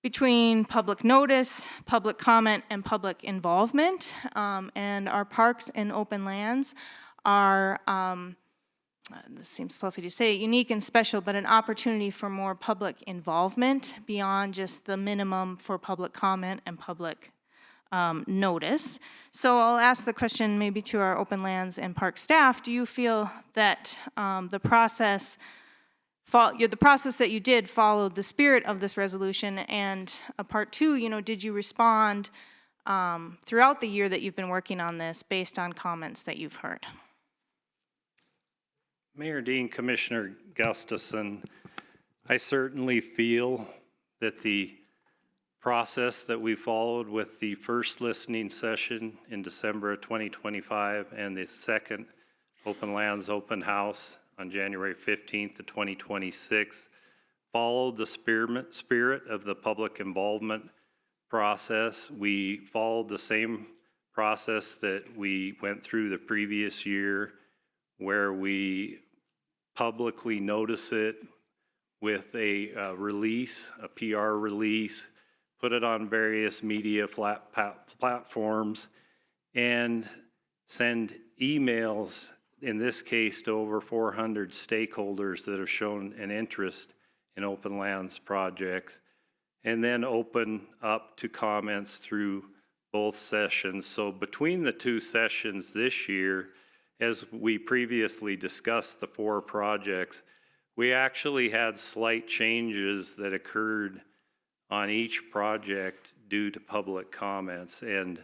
between public notice, public comment, and public involvement. And our parks and open lands are, this seems fluffy to say, unique and special, but an opportunity for more public involvement beyond just the minimum for public comment and public notice. So I'll ask the question maybe to our open lands and park staff. Do you feel that the process that you did followed the spirit of this resolution? And part 2, did you respond throughout the year that you've been working on this based on comments that you've heard? Mayor Dean, Commissioner Gustafson, I certainly feel that the process that we followed with the first listening session in December of 2025 and the second Open Lands Open House on January 15th of 2026 followed the spirit of the public involvement process. We followed the same process that we went through the previous year, where we publicly notice it with a release, a PR release, put it on various media platforms, and send emails, in this case, to over 400 stakeholders that have shown an interest in open lands projects, and then open up to comments through both sessions. So between the 2 sessions this year, as we previously discussed the 4 projects, we actually had slight changes that occurred on each project due to public comments, and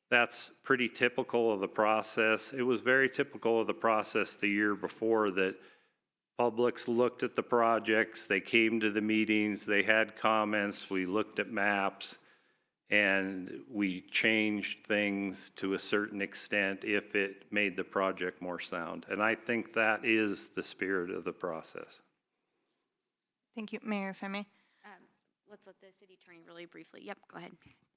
that's pretty typical of the process. It was very typical of the process the year before, that publics looked at the projects, they came to the meetings, they had comments, we looked at maps, and we changed things to a certain extent if it made the project more sound. And I think that is the spirit of the process. Thank you, Mayor, if I may. Let's let the city attorney really briefly. Yep, go ahead.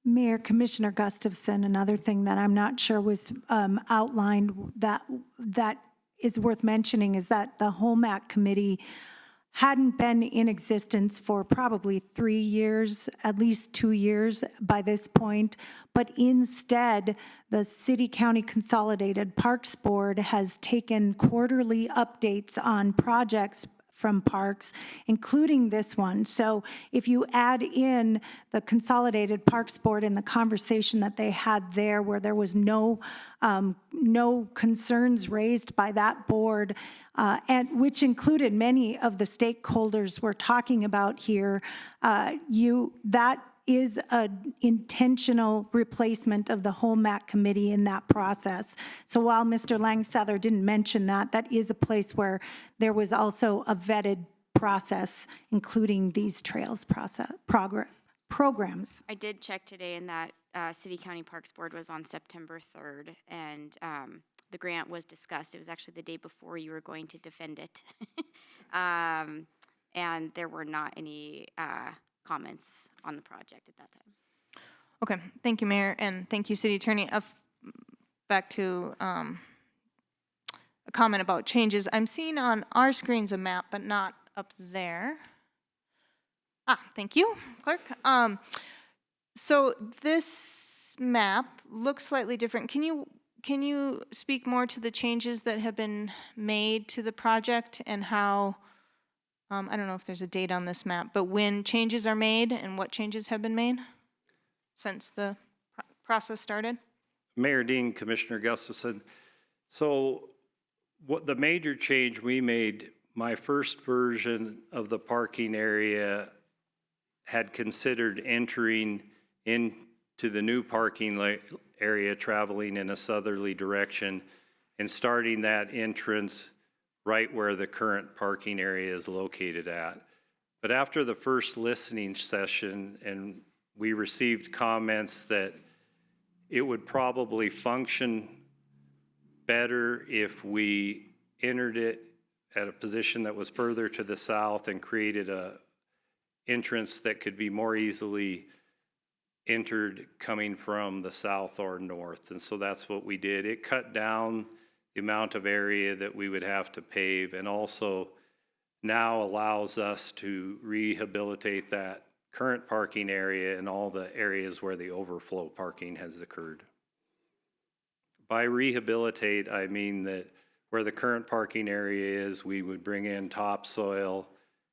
Mayor, Commissioner Gustafson, another thing that I'm not sure was outlined that is worth mentioning is that the HOMAC committee hadn't been in existence for probably 3 years, at least 2 years by this point, but instead the City County Consolidated Parks Board has taken quarterly updates on projects from parks, including this one. So if you add in the Consolidated Parks Board and the conversation that they had there, where there was no concerns raised by that board, and which included many of the stakeholders we're talking about here, that is an intentional replacement of the HOMAC committee in that process. So while Mr. Langsather didn't mention that, that is a place where there was also a vetted process, including these trails programs. I did check today, and that City County Parks Board was on September 3rd, and the grant was discussed. It was actually the day before you were going to defend it. And there were not any comments on the project at that time. Okay, thank you, Mayor, and thank you, City Attorney. Back to a comment about changes. I'm seeing on our screens a map, but not up there. Thank you, Clerk. So this map looks slightly different. Can you speak more to the changes that have been made to the project and how, I don't know if there's a date on this map, but when changes are made and what changes have been made since the process started? Mayor Dean, Commissioner Gustafson. So what the major change we made, my first version of the parking area had considered entering into the new parking area traveling in a southerly direction and starting that entrance right where the current parking area is located at. But after the first listening session, and we received comments that it would probably function better if we entered it at a position that was further to the south and created a entrance that could be more easily entered coming from the south or north. And so that's what we did. It cut down the amount of area that we would have to pave, and also now allows us to rehabilitate that current parking area and all the areas where the overflow parking has occurred. By rehabilitate, I mean that where the current parking area is, we would bring in topsoil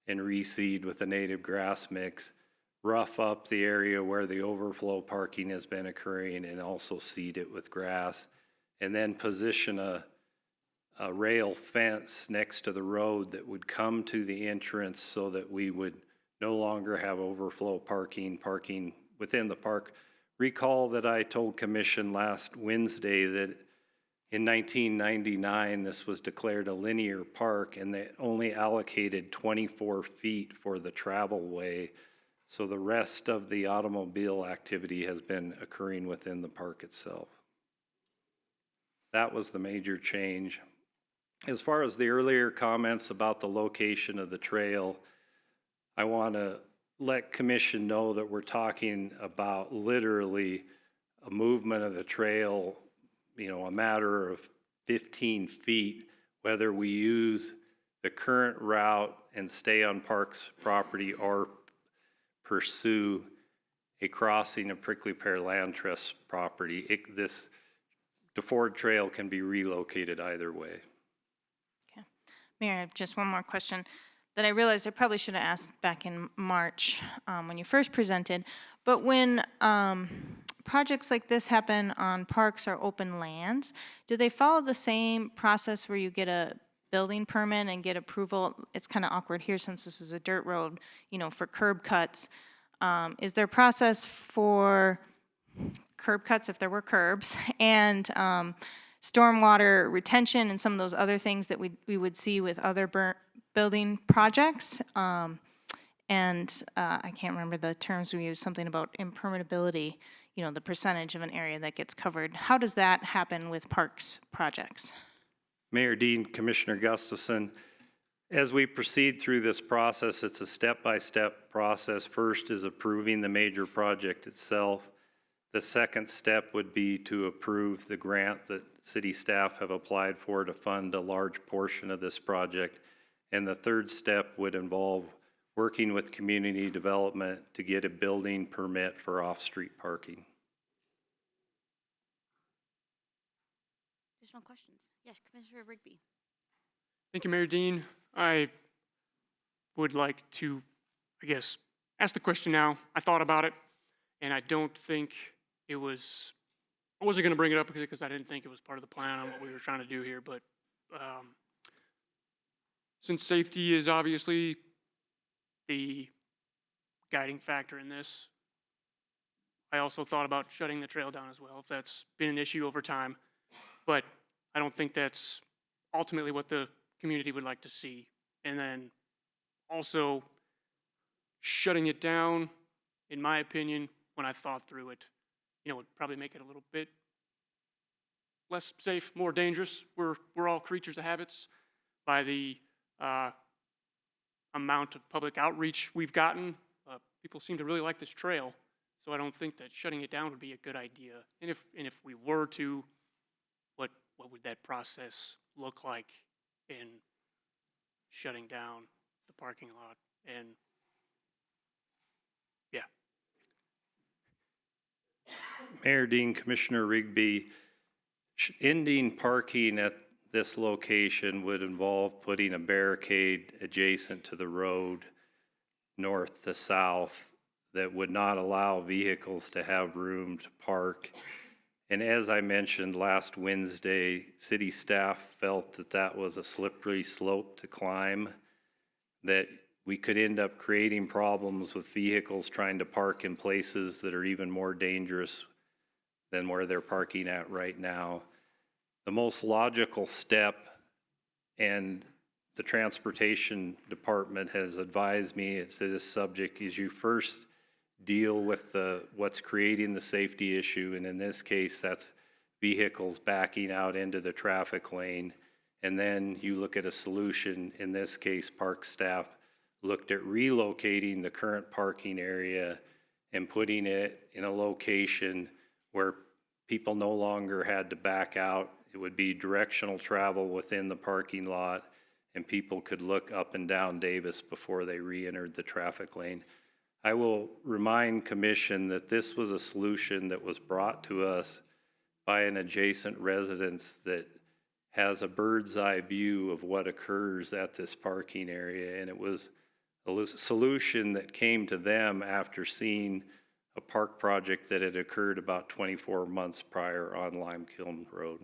and reseed with a native grass mix, rough up the area where the overflow parking has been occurring, and also seed it with grass, and then position a rail fence next to the road that would come to the entrance so that we would no longer have overflow parking within the park. Recall that I told Commission last Wednesday that in 1999, this was declared a linear park, and they only allocated 24 feet for the travel way. So the rest of the automobile activity has been occurring within the park itself. That was the major change. As far as the earlier comments about the location of the trail, I want to let Commission know that we're talking about literally a movement of the trail, a matter of 15 feet, whether we use the current route and stay on Parks property or pursue a crossing of Prickly Pear Land Trust property. This DeFord Trail can be relocated either way. Okay. Mayor, I have just one more question that I realized I probably should have asked back in March when you first presented. But when projects like this happen on parks or open lands, do they follow the same process where you get a building permit and get approval? It's kind of awkward here since this is a dirt road, for curb cuts. Is there a process for curb cuts if there were curbs and stormwater retention and some of those other things that we would see with other building projects? And I can't remember the terms we used, something about impermeability, the percentage of an area that gets covered. How does that happen with parks projects? Mayor Dean, Commissioner Gustafson, as we proceed through this process, it's a step-by-step process. First is approving the major project itself. The second step would be to approve the grant that city staff have applied for to fund a large portion of this project. And the third step would involve working with community development to get a building permit for off-street parking. Additional questions? Yes, Commissioner Rigby. Thank you, Mayor Dean. I would like to, ask the question now. I thought about it, and I don't think I wasn't going to bring it up because I didn't think it was part of the plan on what we were trying to do here, but since safety is obviously the guiding factor in this, I also thought about shutting the trail down as well, if that's been an issue over time. But I don't think that's ultimately what the community would like to see. And then also shutting it down, in my opinion, when I thought through it, would probably make it a little bit less safe, more dangerous. We're all creatures of habits. By the amount of public outreach we've gotten, people seem to really like this trail. So I don't think that shutting it down would be a good idea. And if we were to, what would that process look like in shutting down the parking lot? And yeah. Mayor Dean, Commissioner Rigby, ending parking at this location would involve putting a barricade adjacent to the road north to south that would not allow vehicles to have room to park. And as I mentioned last Wednesday, city staff felt that that was a slippery slope to climb, that we could end up creating problems with vehicles trying to park in places that are even more dangerous than where they're parking at right now. the most logical step, and the Transportation Department has advised me as to this subject, is you first deal with what's creating the safety issue, and in this case, that's vehicles backing out into the traffic lane, and then you look at a solution. In this case, park staff looked at relocating the current parking area and putting it in a location where people no longer had to back out. It would be directional travel within the parking lot, and people could look up and down Davis before they re-entered the traffic lane. I will remind Commission that this was a solution that was brought to us by an adjacent residence that has a bird's eye view of what occurs at this parking area, and it was a solution that came to them after seeing a park project that had occurred about 24 months prior on Lime Kiln Road.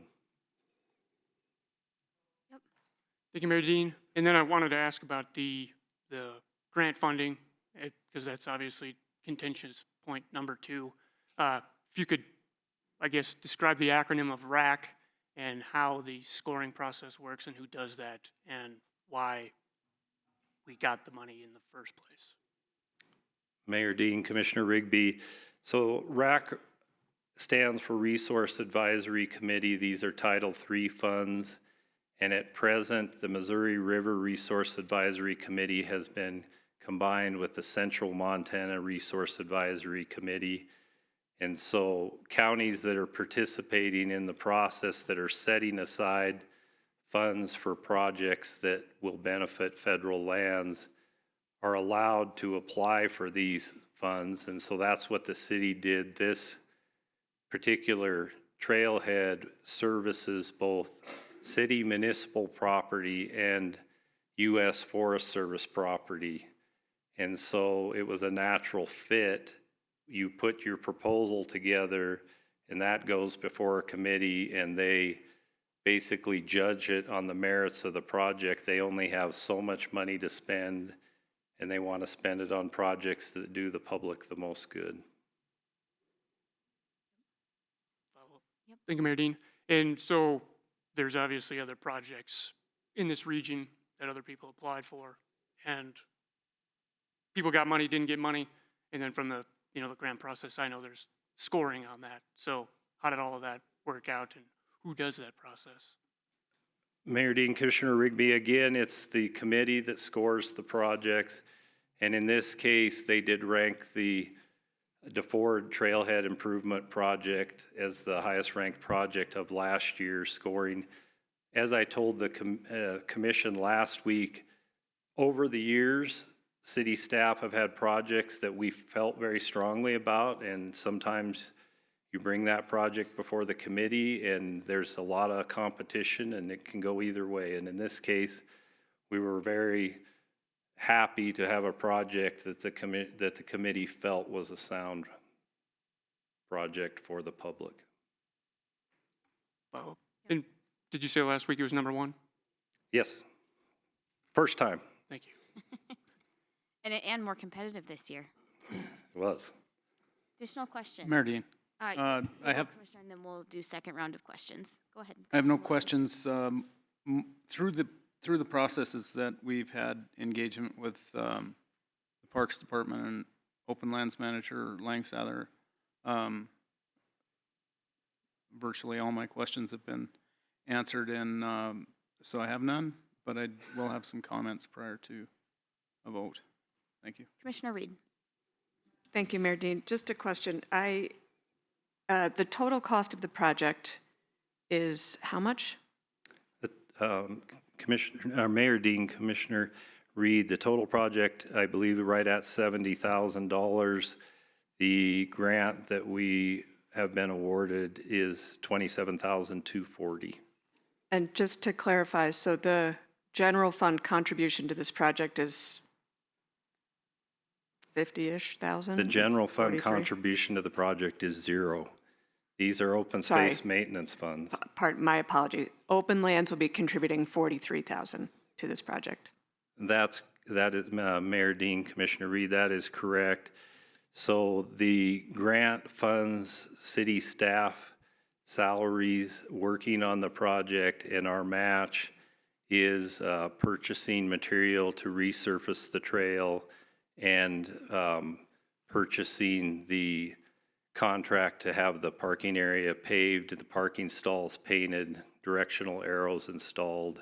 Thank you, Mayor Dean. And then I wanted to ask about the grant funding, because that's obviously contentious point number 2. If you could, I guess, describe the acronym of RAC and how the scoring process works and who does that and why we got the money in the first place. Mayor Dean, Commissioner Rigby. So RAC stands for Resource Advisory Committee. These are Title III funds. And at present, the Missouri River Resource Advisory Committee has been combined with the Central Montana Resource Advisory Committee. And so counties that are participating in the process, that are setting aside funds for projects that will benefit federal lands, are allowed to apply for these funds. And so that's what the city did. This particular trailhead services both city municipal property and U.S. Forest Service property. And so it was a natural fit. You put your proposal together, and that goes before a committee, and they basically judge it on the merits of the project. They only have so much money to spend, and they want to spend it on projects that do the public the most good. Thank you, Mayor Dean. And so there's obviously other projects in this region that other people applied for, and people got money, didn't get money, and then from the the grant process, I know there's scoring on that. So how did all of that work out, and who does that process? Mayor Dean, Commissioner Rigby, again, it's the committee that scores the projects, and in this case, they did rank the DeFord Trailhead Improvement Project as the highest ranked project of last year's scoring. As I told the commission last week, over the years, city staff have had projects that we felt very strongly about, and sometimes you bring that project before the committee and there's a lot of competition and it can go either way. And in this case, we were very happy to have a project that the committee felt was a sound project for the public. Wow. And did you say last week it was number 1? Yes. First time. Thank you. And more competitive this year. It was. Additional questions? Mayor Dean, I have- Commissioner, and then we'll do second round of questions. Go ahead. I have no questions. Through the processes that we've had engagement with the Parks Department and Open Lands Manager Langsather, virtually all my questions have been answered, and so I have none, but I will have some comments prior to a vote. Thank you. Commissioner Reed. Thank you, Mayor Dean. Just a question. The total cost of the project is how much? Mayor Dean, Commissioner Reed, the total project, I believe, right at $70,000. The grant that we have been awarded is $27,240. And just to clarify, so the general fund contribution to this project is 50-ish thousand? The general fund 43? contribution to the project is zero. These are open space maintenance funds. My apology. Open Lands will be contributing 43,000 to this project. That is, Mayor Dean, Commissioner Reed, that is correct. So the grant funds city staff salaries working on the project, and our match is purchasing material to resurface the trail and purchasing the contract to have the parking area paved, the parking stalls painted, directional arrows installed.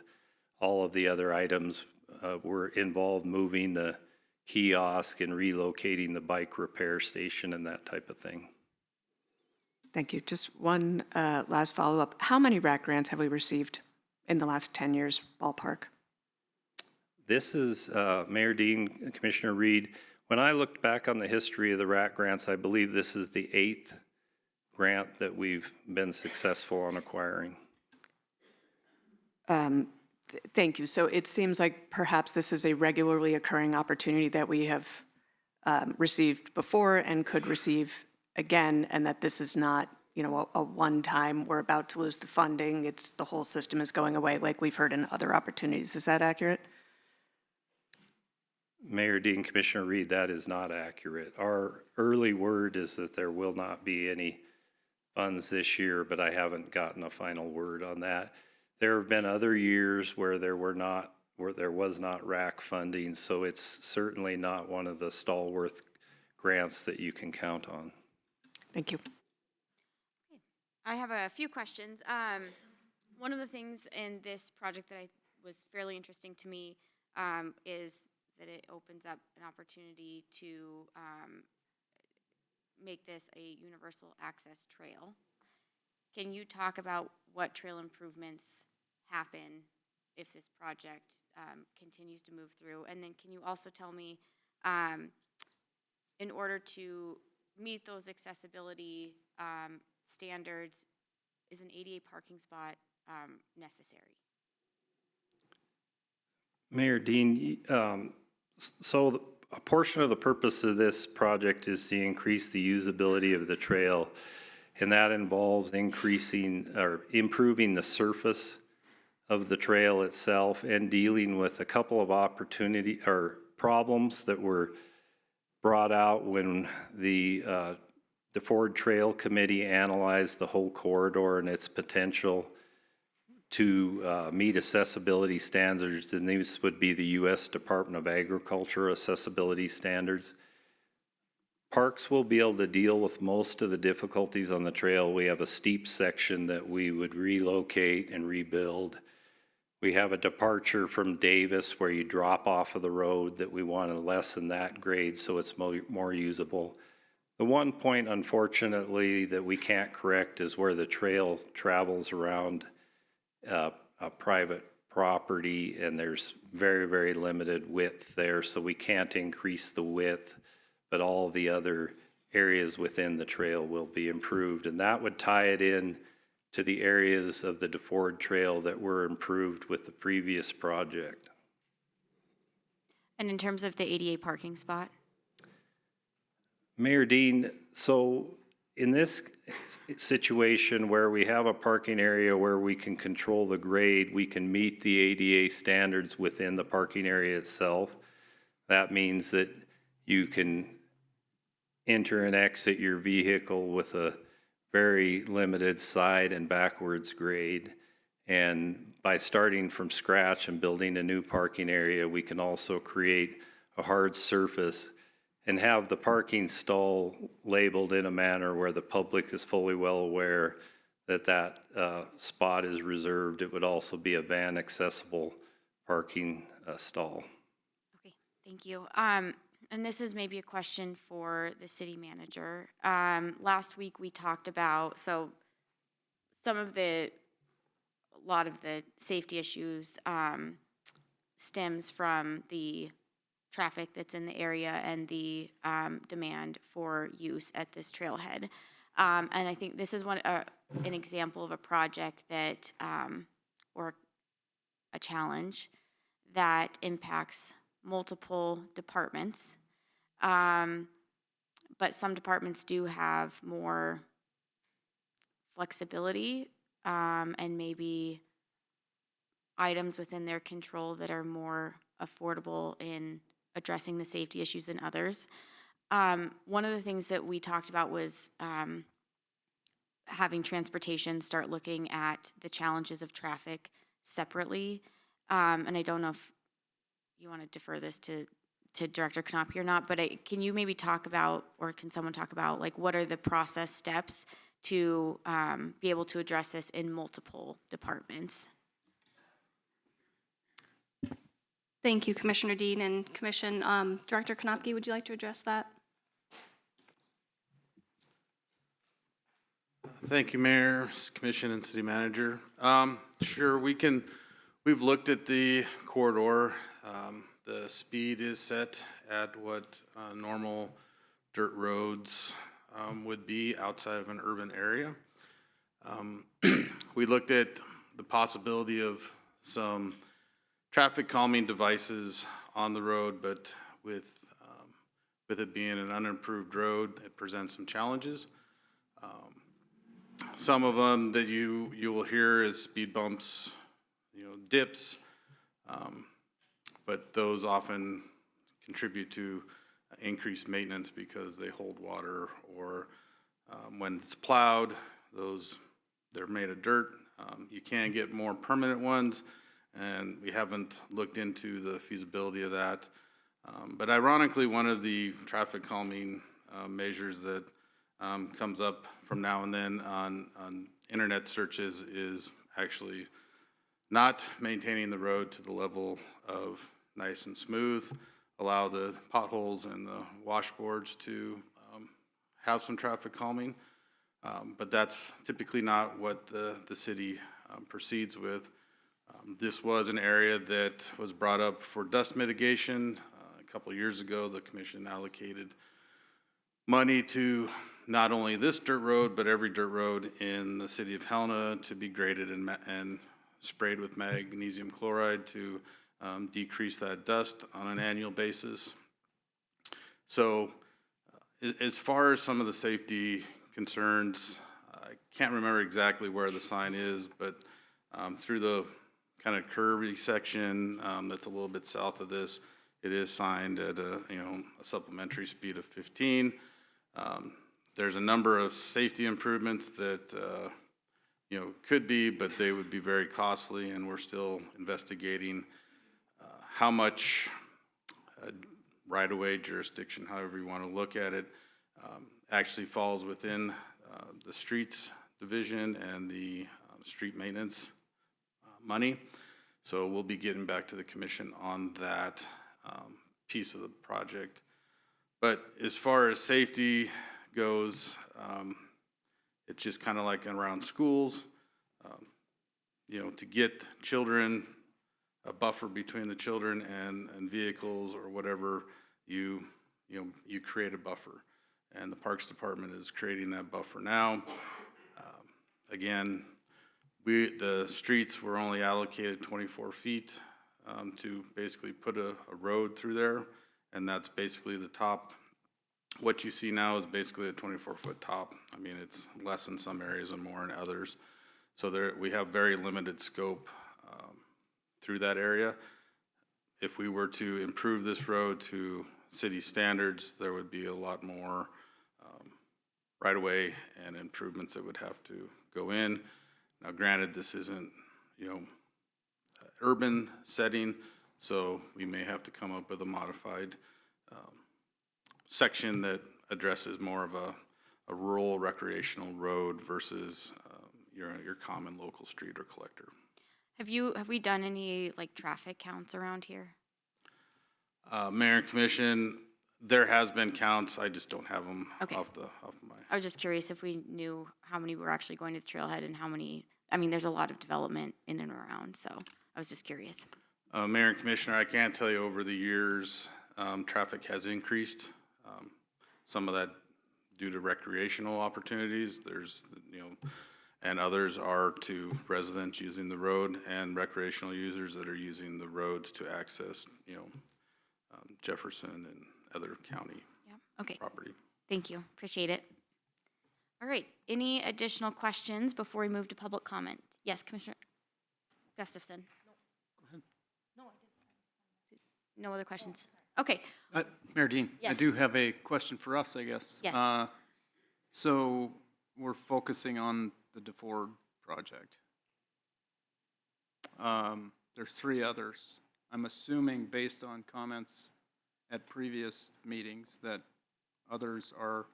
All of the other items were involved moving the kiosk and relocating the bike repair station and that type of thing. Thank you. Just one last follow-up. How many RAC grants have we received in the last 10 years, ballpark? This is, Mayor Dean, Commissioner Reed, when I looked back on the history of the RAC grants, I believe this is the 8th grant that we've been successful on acquiring. Thank you. So it seems like perhaps this is a regularly occurring opportunity that we have received before and could receive again, and that this is not, you know, a one-time, we're about to lose the funding, it's the whole system is going away, like we've heard in other opportunities. Is that accurate? Mayor Dean, Commissioner Reed, that is not accurate. Our early word is that there will not be any funds this year, but I haven't gotten a final word on that. There have been other years where there was not RAC funding, so it's certainly not one of the stalwart grants that you can count on. Thank you. I have a few questions. One of the things in this project that was fairly interesting to me is that it opens up an opportunity to make this a universal access trail. Can you talk about what trail improvements happen if this project continues to move through? And then can you also tell me, in order to meet those accessibility standards, is an ADA parking spot necessary? Mayor Dean, so a portion of the purpose of this project is to increase the usability of the trail, and that involves increasing or improving the surface of the trail itself and dealing with a couple of opportunity or problems that were brought out when the Ford Trail Committee analyzed the whole corridor and its potential to meet accessibility standards, and these would be the U.S. Department of Agriculture accessibility standards. Parks will be able to deal with most of the difficulties on the trail. We have a steep section that we would relocate and rebuild. We have a departure from Davis where you drop off of the road that we want to lessen that grade so it's more usable. The one point, unfortunately, that we can't correct is where the trail travels around a private property, and there's very, very limited width there, so we can't increase the width, but all the other areas within the trail will be improved, and that would tie it in to the areas of the DeFord Trail that were improved with the previous project. And in terms of the ADA parking spot? Mayor Dean, so in this situation where we have a parking area where we can control the grade, we can meet the ADA standards within the parking area itself. That means that you can enter and exit your vehicle with a very limited side and backwards grade. And by starting from scratch and building a new parking area, we can also create a hard surface and have the parking stall labeled in a manner where the public is fully well aware that that spot is reserved. It would also be a van accessible parking stall. Okay, thank you. And this is maybe a question for the city manager. Last week we talked about, so a lot of the safety issues stems from the traffic that's in the area and the demand for use at this trailhead. And I think this is an example of a project that, or a challenge that impacts multiple departments. But some departments do have more flexibility and maybe items within their control that are more affordable in addressing the safety issues than others. One of the things that we talked about was having transportation start looking at the challenges of traffic separately. And I don't know if you want to defer this to Director Knopke or not, but can you maybe talk about, or can someone talk about, like, what are the process steps to be able to address this in multiple departments? Thank you, Commissioner Dean and Commission. Director Knopke, would you like to address that? Thank you, Mayor, Commission, and City Manager. Sure, we've looked at the corridor. The speed is set at what normal dirt roads would be outside of an urban area. We looked at the possibility of some traffic calming devices on the road, but with it being an unimproved road, it presents some challenges. Some of them that you will hear is speed bumps, dips, but those often contribute to increased maintenance because they hold water, or when it's plowed, they're made of dirt. You can get more permanent ones, and we haven't looked into the feasibility of that. But ironically, one of the traffic calming measures that comes up from now and then on internet searches is actually not maintaining the road to the level of nice and smooth, allow the potholes and the washboards to have some traffic calming. But that's typically not what the city proceeds with. This was an area that was brought up for dust mitigation. A couple of years ago, the commission allocated money to not only this dirt road, but every dirt road in the city of Helena to be graded and sprayed with magnesium chloride to decrease that dust on an annual basis. So as far as some of the safety concerns, I can't remember exactly where the sign is, but through the kind of curvy section that's a little bit south of this, it is signed at a supplementary speed of 15. There's a number of safety improvements that could be, but they would be very costly, and we're still investigating how much right-of-way jurisdiction, however you want to look at it, actually falls within the streets division and the street maintenance money. So we'll be getting back to the commission on that piece of the project. But as far as safety goes, it's just kind of like around schools, to get children, a buffer between the children and vehicles or whatever, you create a buffer. And the Parks Department is creating that buffer now. Again, the streets were only allocated 24 feet to basically put a road through there, and that's basically the top. What you see now is basically a 24-foot top. I mean, it's less in some areas and more in others. So we have very limited scope through that area. If we were to improve this road to city standards, there would be a lot more right-of-way and improvements that would have to go in. Now, granted, this isn't, urban setting, so we may have to come up with a modified section that addresses more of a rural recreational road versus your common local street or collector. Have we done any traffic counts around here? Mayor and Commission, there has been counts. I just don't have them Okay. off my. I was just curious if we knew how many were actually going to the trailhead and how many. I mean, there's a lot of development in and around, so I was just curious. Mayor and Commissioner, I can tell you over the years, traffic has increased. Some of that due to recreational opportunities. There's, and others are to residents using the road and recreational users that are using the roads to access, Jefferson and other county Okay. property. Thank you. Appreciate it. All right. Any additional questions before we move to public comment? Yes, Commissioner Gustafson. No. Go ahead. No, I didn't. No other questions? Okay. Mayor Dean, I Yes. do have a question for us, I guess. Yes. So we're focusing on the DeFord project. There's 3 others. I'm assuming, based on comments at previous meetings, that others are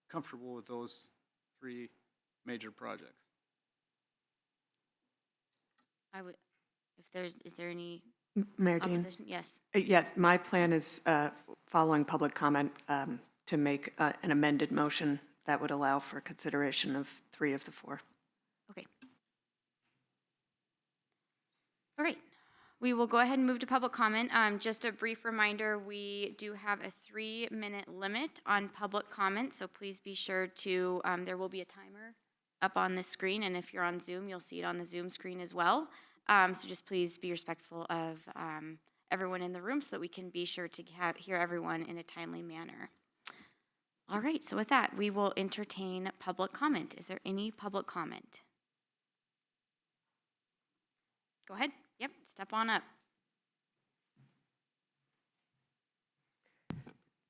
comfortable with those 3 major projects. I would, is there any Mayor Dean? opposition? Yes. Yes, my plan is, following public comment, to make an amended motion that would allow for consideration of 3 of the 4. Okay. All right. We will go ahead and move to public comment. Just a brief reminder, we do have a 3-minute limit on public comment, so please be sure to, there will be a timer up on the screen, and if you're on Zoom, you'll see it on the Zoom screen as well. So just please be respectful of everyone in the room so that we can be sure to hear everyone in a timely manner. All right, so with that, we will entertain public comment. Is there any public comment? Go ahead. Yep, step on up.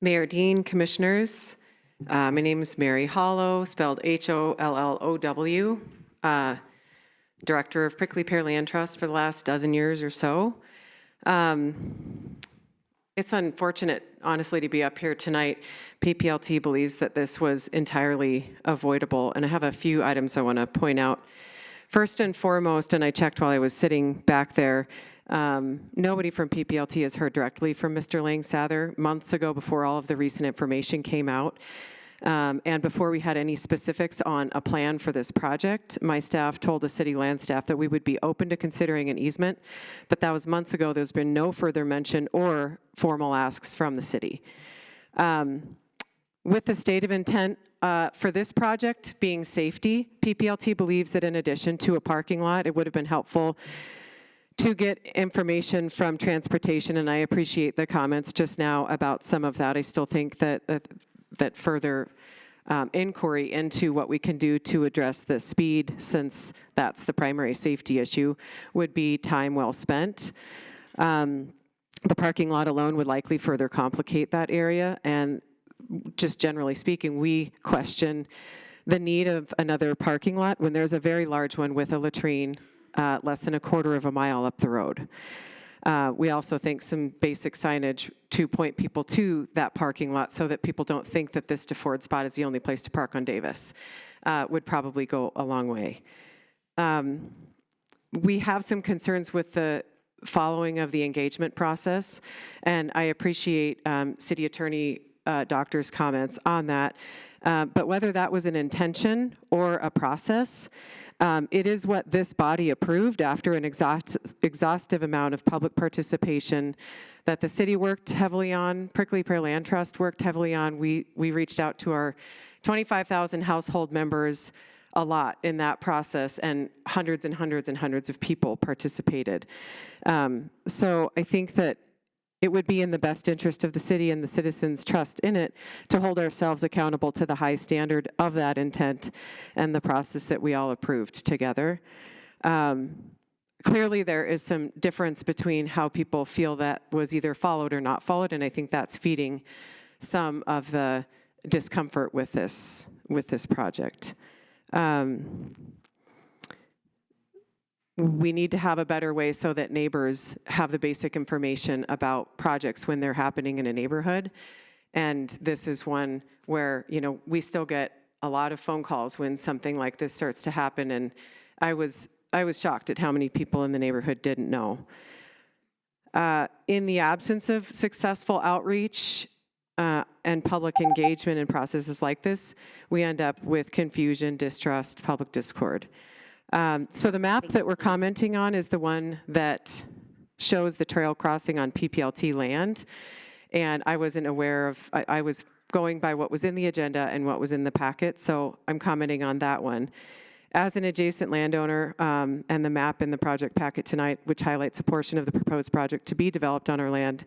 Mayor Dean, Commissioners, my name is Mary Hollow, spelled Hollow, Director of Prickly Pear Land Trust for the last dozen years or so. It's unfortunate, honestly, to be up here tonight. PPLT believes that this was entirely avoidable, and I have a few items I want to point out. First and foremost, and I checked while I was sitting back there, nobody from PPLT has heard directly from Mr. Langsather months ago before all of the recent information came out. And before we had any specifics on a plan for this project, my staff told the city land staff that we would be open to considering an easement, but that was months ago. There's been no further mention or formal asks from the city. With the state of intent for this project being safety, PPLT believes that in addition to a parking lot, it would have been helpful to get information from transportation, and I appreciate the comments just now about some of that. I still think that that further inquiry into what we can do to address the speed, since that's the primary safety issue, would be time well spent. The parking lot alone would likely further complicate that area, and just generally speaking, we question the need of another parking lot when there's a very large one with a latrine less than a quarter of a mile up the road. We also think some basic signage to point people to that parking lot so that people don't think that this DeFord spot is the only place to park on Davis would probably go a long way. We have some concerns with the following of the engagement process, and I appreciate City Attorney Doctor's comments on that. But whether that was an intention or a process, it is what this body approved after an exhaustive amount of public participation that the city worked heavily on, Prickly Pear Land Trust worked heavily on. We reached out to our 25,000 household members a lot in that process, and hundreds and hundreds and hundreds of people participated. So I think that it would be in the best interest of the city and the citizens' trust in it to hold ourselves accountable to the high standard of that intent and the process that we all approved together. Clearly, there is some difference between how people feel that was either followed or not followed, and I think that's feeding some of the discomfort with this project. We need to have a better way so that neighbors have the basic information about projects when they're happening in a neighborhood. And this is one where, you know, we still get a lot of phone calls when something like this starts to happen. And I was shocked at how many people in the neighborhood didn't know. In the absence of successful outreach and public engagement in processes like this, we end up with confusion, distrust, public discord. So the map that we're commenting on is the one that shows the trail crossing on PPLT land. And I wasn't aware of, I was going by what was in the agenda and what was in the packet, so I'm commenting on that one. As an adjacent landowner, and the map in the project packet tonight, which highlights a portion of the proposed project to be developed on our land,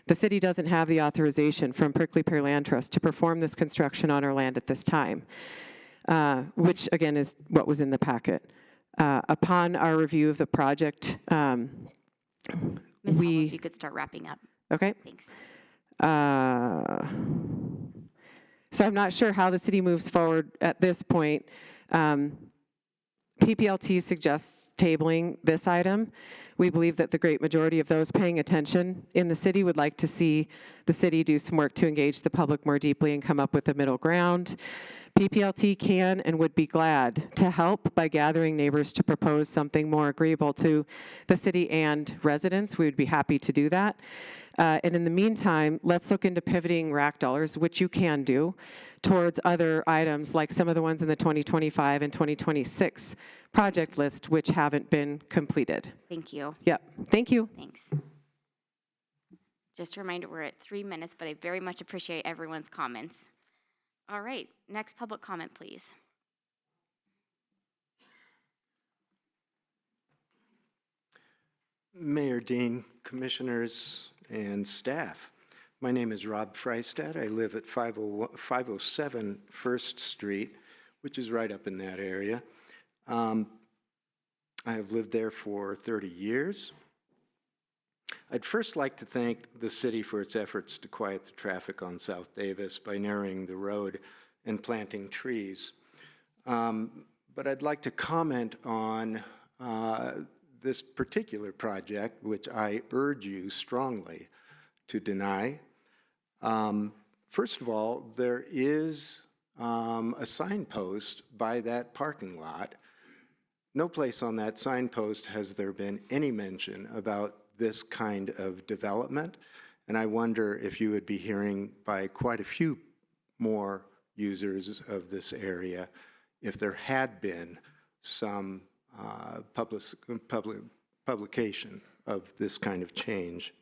the city doesn't have the authorization from Prickly Pear Land Trust to perform this construction on our land at this time, which again is what was in the packet. Upon our review of the project, Ms. Hall, if you could start wrapping up. Okay. Thanks. So I'm not sure how the city moves forward at this point. PPLT suggests tabling this item. We believe that the great majority of those paying attention in the city would like to see the city do some work to engage the public more deeply and come up with a middle ground. PPLT can and would be glad to help by gathering neighbors to propose something more agreeable to the city and residents. We would be happy to do that. And in the meantime, let's look into pivoting RAC dollars, which you can do, towards other items like some of the ones in the 2025 and 2026 project list, which haven't been completed. Thank you. Yep, thank you. Thanks. Just a reminder, we're at 3 minutes, but I very much appreciate everyone's comments. All right, next public comment, please. Mayor Dean, commissioners, and staff. My name is Rob Freistad. I live at 507 First Street, which is right up in that area. I have lived there for 30 years. I'd first like to thank the city for its efforts to quiet the traffic on South Davis by narrowing the road and planting trees. But I'd like to comment on this particular project, which I urge you strongly to deny. First of all, there is a signpost by that parking lot. No place on that signpost has there been any mention about this kind of development, and I wonder if you would be hearing by quite a few more users of this area if there had been some publication of this kind of change.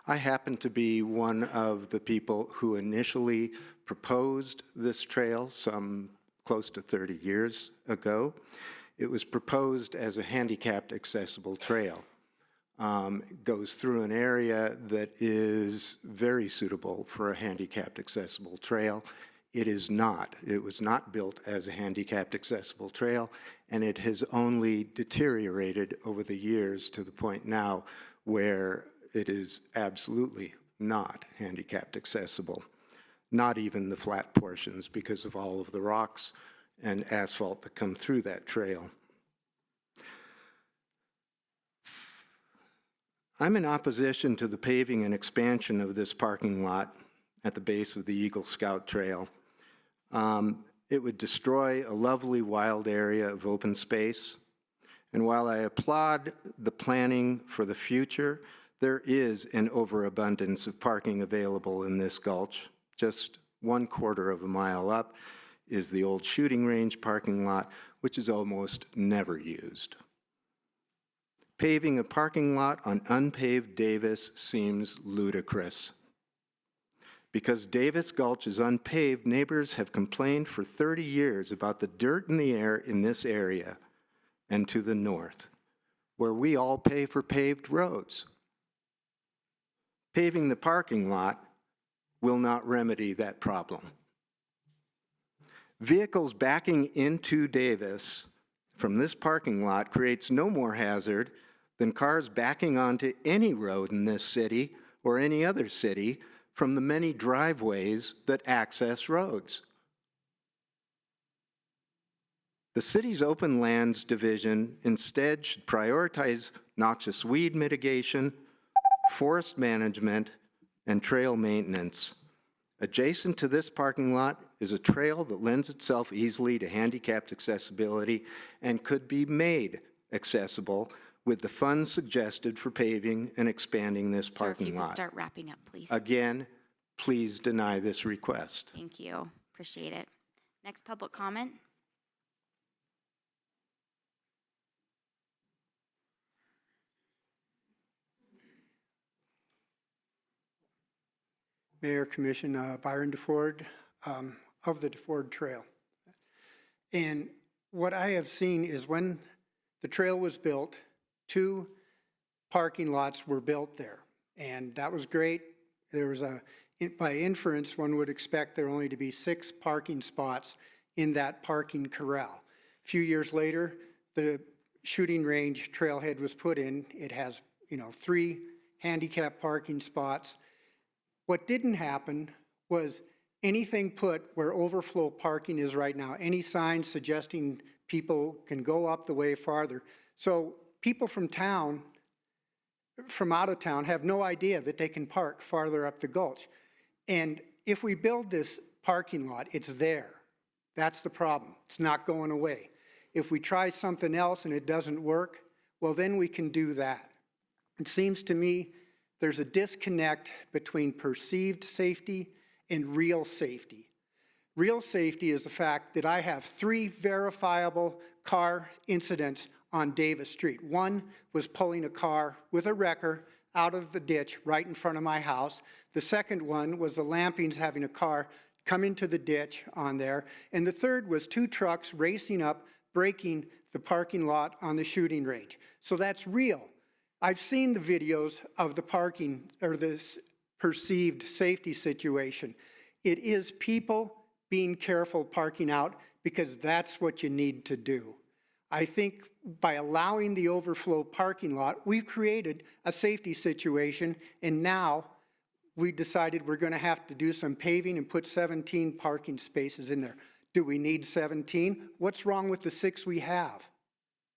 I happen to be one of the people who initially proposed this trail some close to 30 years ago. It was proposed as a handicapped accessible trail. It goes through an area that is very suitable for a handicapped accessible trail. It is not. It was not built as a handicapped accessible trail, and it has only deteriorated over the years to the point now where it is absolutely not handicapped accessible, not even the flat portions because of all of the rocks and asphalt that come through that trail. I'm in opposition to the paving and expansion of this parking lot at the base of the Eagle Scout Trail. It would destroy a lovely wild area of open space. And while I applaud the planning for the future, there is an overabundance of parking available in this gulch. Just 1/4 of a mile up is the old shooting range parking lot, which is almost never used. Paving a parking lot on unpaved Davis seems ludicrous. Because Davis Gulch is unpaved, neighbors have complained for 30 years about the dirt in the air in this area and to the north, where we all pay for paved roads. Paving the parking lot will not remedy that problem. Vehicles backing into Davis from this parking lot creates no more hazard than cars backing onto any road in this city or any other city from the many driveways that access roads. The city's Open Lands Division instead should prioritize noxious weed mitigation, forest management, and trail maintenance. Adjacent to this parking lot is a trail that lends itself easily to handicapped accessibility and could be made accessible with the funds suggested for paving and expanding this Sir, if parking you could lot. start wrapping up, please. Again, please deny this request. Thank you. Appreciate it. Next public comment. Mayor, Commission, Byron DeFord of the DeFord Trail. And what I have seen is when the trail was built, 2 parking lots were built there. And that was great. There was by inference, one would expect there only to be 6 parking spots in that parking corral. A few years later, the shooting range trailhead was put in. It has, 3 handicap parking spots. What didn't happen was anything put where overflow parking is right now, any signs suggesting people can go up the way farther. So people from town, from out of town, have no idea that they can park farther up the gulch. And if we build this parking lot, it's there. That's the problem. It's not going away. If we try something else and it doesn't work, well, then we can do that. It seems to me there's a disconnect between perceived safety and real safety. Real safety is the fact that I have 3 verifiable car incidents on Davis Street. One was pulling a car with a wrecker out of the ditch right in front of my house. The second one was the Lampings having a car come into the ditch on there. And the third was 2 trucks racing up, breaking the parking lot on the shooting range. So that's real. I've seen the videos of the parking or this perceived safety situation. It is people being careful parking out because that's what you need to do. I think by allowing the overflow parking lot, we've created a safety situation, and now we decided we're going to have to do some paving and put 17 parking spaces in there. Do we need 17? What's wrong with the 6 we have?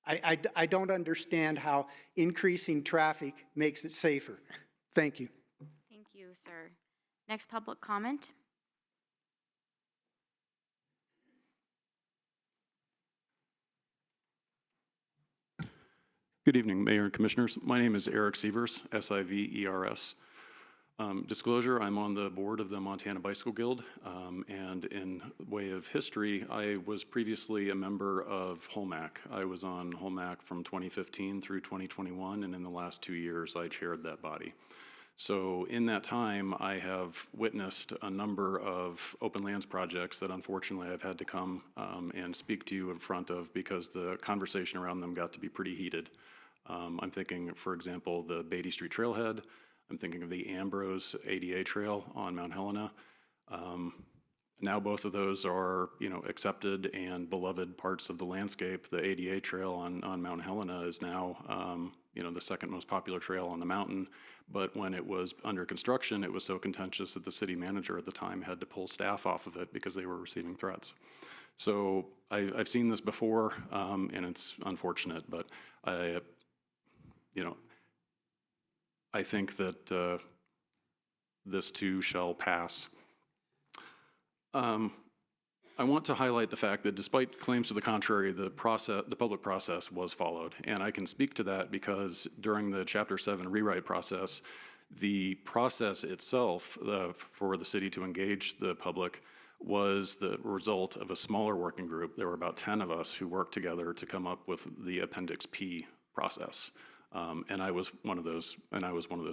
I don't understand how increasing traffic makes it safer. Thank you. Thank you, sir. Next public comment. Good evening, Mayor and Commissioners. My name is Eric Sievers, S-I-V-E-R-S. Disclosure, I'm on the board of the Montana Bicycle Guild, and in way of history, I was previously a member of HOLMAC. I was on HOLMAC from 2015 through 2021, and in the last 2 years, I chaired that body. So in that time, I have witnessed a number of open lands projects that unfortunately I've had to come and speak to you in front of because the conversation around them got to be pretty heated. I'm thinking, for example, the Beatty Street Trailhead. I'm thinking of the Ambrose ADA Trail on Mount Helena. Now both of those are, accepted and beloved parts of the landscape. The ADA Trail on Mount Helena is now, the second most popular trail on the mountain. But when it was under construction, it was so contentious that the city manager at the time had to pull staff off of it because they were receiving threats. So I've seen this before, and it's unfortunate, but I think that this too shall pass. I want to highlight the fact that despite claims to the contrary, the public process was followed. And I can speak to that because during the Chapter 7 rewrite process, the process itself for the city to engage the public was the result of a smaller working group. There were about 10 of us who worked together to come up with the Appendix P process. And I was one of those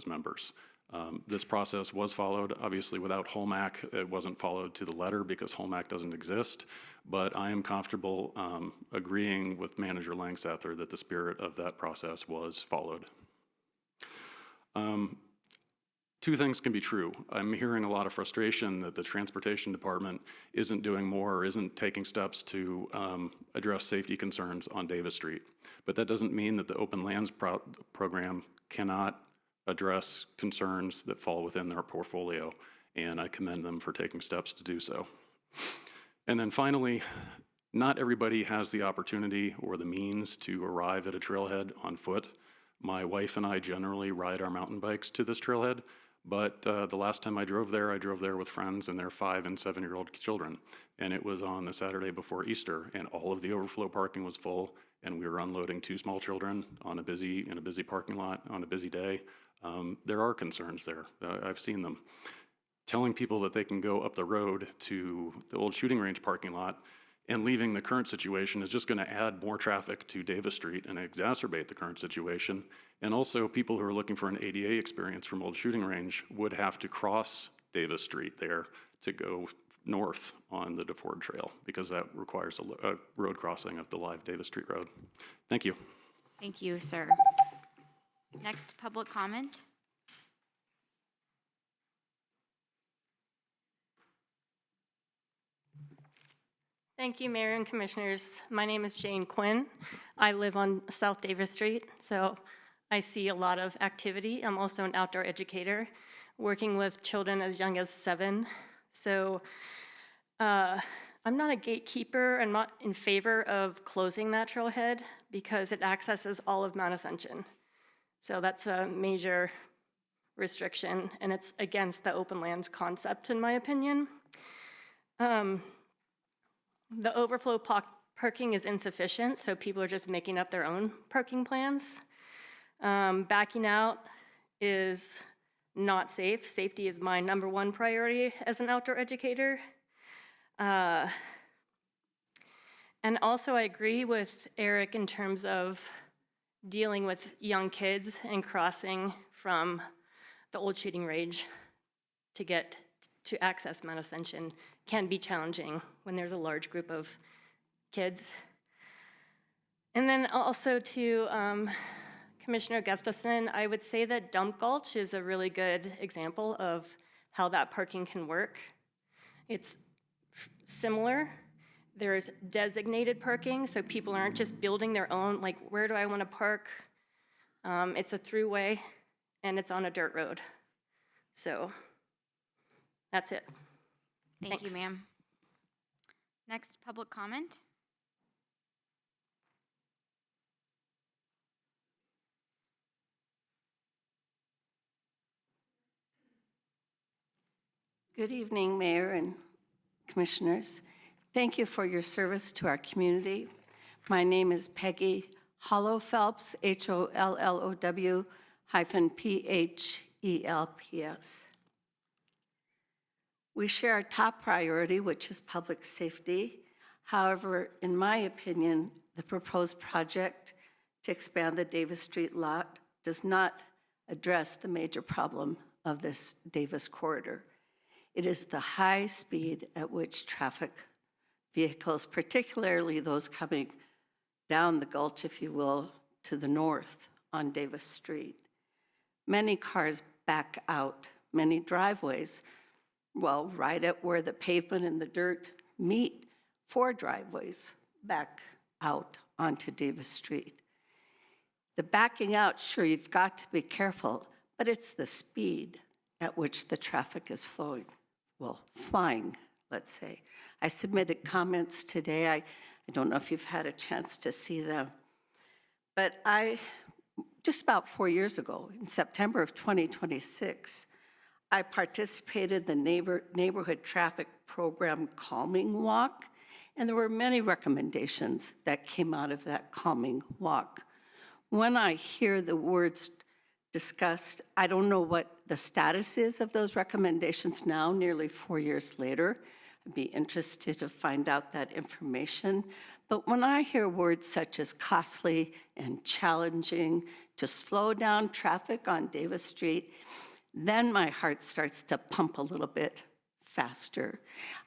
members. This process was followed. Obviously, without HOLMAC, it wasn't followed to the letter because HOLMAC doesn't exist. But I am comfortable agreeing with Manager Langsether that the spirit of that process was followed. 2 things can be true. I'm hearing a lot of frustration that the Transportation Department isn't doing more or isn't taking steps to address safety concerns on Davis Street. But that doesn't mean that the Open Lands program cannot address concerns that fall within their portfolio, and I commend them for taking steps to do so. And then finally, not everybody has the opportunity or the means to arrive at a trailhead on foot. My wife and I generally ride our mountain bikes to this trailhead, but the last time I drove there with friends and their 5- and 7-year-old children, and it was on the Saturday before Easter, and all of the overflow parking was full, and we were unloading 2 small children in a busy parking lot on a busy day. There are concerns there. I've seen them. Telling people that they can go up the road to the old shooting range parking lot and leaving the current situation is just going to add more traffic to Davis Street and exacerbate the current situation. And also, people who are looking for an ADA experience from old shooting range would have to cross Davis Street there to go north on the DeFord Trail because that requires a road crossing of the live Davis Street Road. Thank you. Thank you, sir. Next public comment. Thank you, Mayor and Commissioners. My name is Jane Quinn. I live on South Davis Street, so I see a lot of activity. I'm also an outdoor educator, working with children as young as 7. So I'm not a gatekeeper. I'm not in favor of closing that trailhead because it accesses all of Mount Ascension. So that's a major restriction, and it's against the open lands concept, in my opinion. The overflow parking is insufficient, so people are just making up their own parking plans. Backing out is not safe. Safety is my #1 priority as an outdoor educator. And also I agree with Eric in terms of dealing with young kids and crossing from the old shooting range to access Mount Ascension can be challenging when there's a large group of kids. And then also to Commissioner Gustafson, I would say that Dump Gulch is a really good example of how that parking can work. It's similar. There's designated parking, so people aren't just building their own, like, where do I want to park? It's a throughway, and it's on a dirt road. So that's it. Thank you, Thanks. ma'am. Next, public comment. Good evening, Mayor and Commissioners. Thank you for your service to our community. My name is Peggy Hollow Phelps, HOLLOW-PHELPS. We share our top priority, which is public safety. However, in my opinion, the proposed project to expand the Davis Street lot does not address the major problem of this Davis corridor. It is the high speed at which traffic vehicles, particularly those coming down the gulch, if you will, to the north on Davis Street. Many cars back out, many driveways, well, right at where the pavement and the dirt meet, 4 driveways back out onto Davis Street. The backing out, sure, you've got to be careful, but it's the speed at which the traffic is flowing. Well, flying, let's say. I submitted comments today. I don't know if you've had a chance to see them. But just about 4 years ago, in September of 2026, I participated in the Neighborhood Traffic Program Calming Walk, and there were many recommendations that came out of that calming walk. When I hear the words discussed, I don't know what the status is of those recommendations now, nearly 4 years later. I'd be interested to find out that information. But when I hear words such as costly and challenging to slow down traffic on Davis Street, then my heart starts to pump a little bit faster.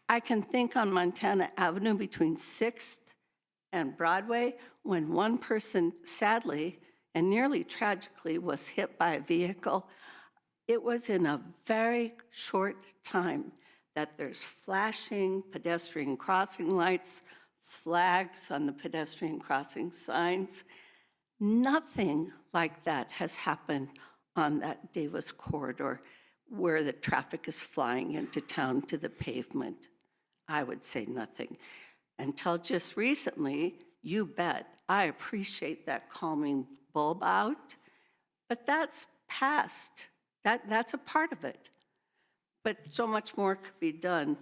I can think on Montana Avenue between 6th and Broadway when one person sadly and nearly tragically was hit by a vehicle. It was in a very short time that there's flashing pedestrian crossing lights, flags on the pedestrian crossing signs. Nothing like that has happened on that Davis corridor where the traffic is flying into town to the pavement. I would say nothing. Until just recently, you bet, I appreciate that calming bulb out, but that's past. That's a part of it. But so much more could be done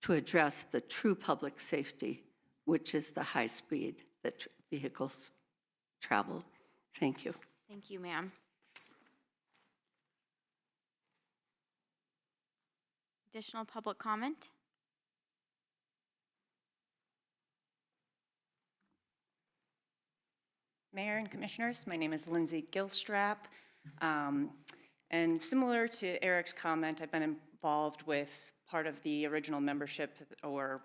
to address the true public safety, which is the high speed that vehicles travel. Thank you. Thank you, ma'am. Additional public comment? Mayor and Commissioners, my name is Lindsay Gilstrap. And similar to Eric's comment, I've been involved with part of the original membership or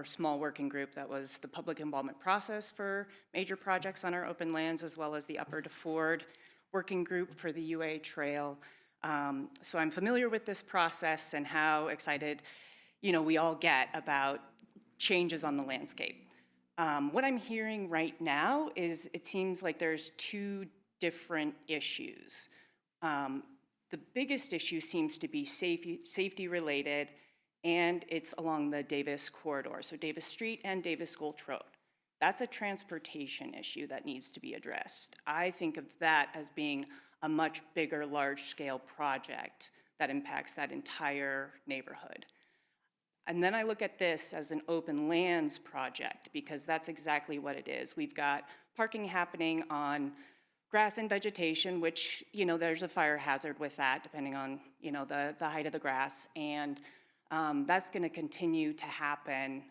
small working group that was the public involvement process for major projects on our open lands, as well as the Upper DeFord working group for the UA Trail. So I'm familiar with this process and how excited, we all get about changes on the landscape. What I'm hearing right now is it seems like there's 2 different issues. The biggest issue seems to be safety related and it's along the Davis corridor, so Davis Street and Davis Gulch Road. That's a transportation issue that needs to be addressed. I think of that as being a much bigger, large-scale project that impacts that entire neighborhood. And then I look at this as an open lands project, because that's exactly what it is. We've got parking happening on grass and vegetation, which, you know, there's a fire hazard with that, depending on, you know, the height of the grass. And that's gonna continue to happen.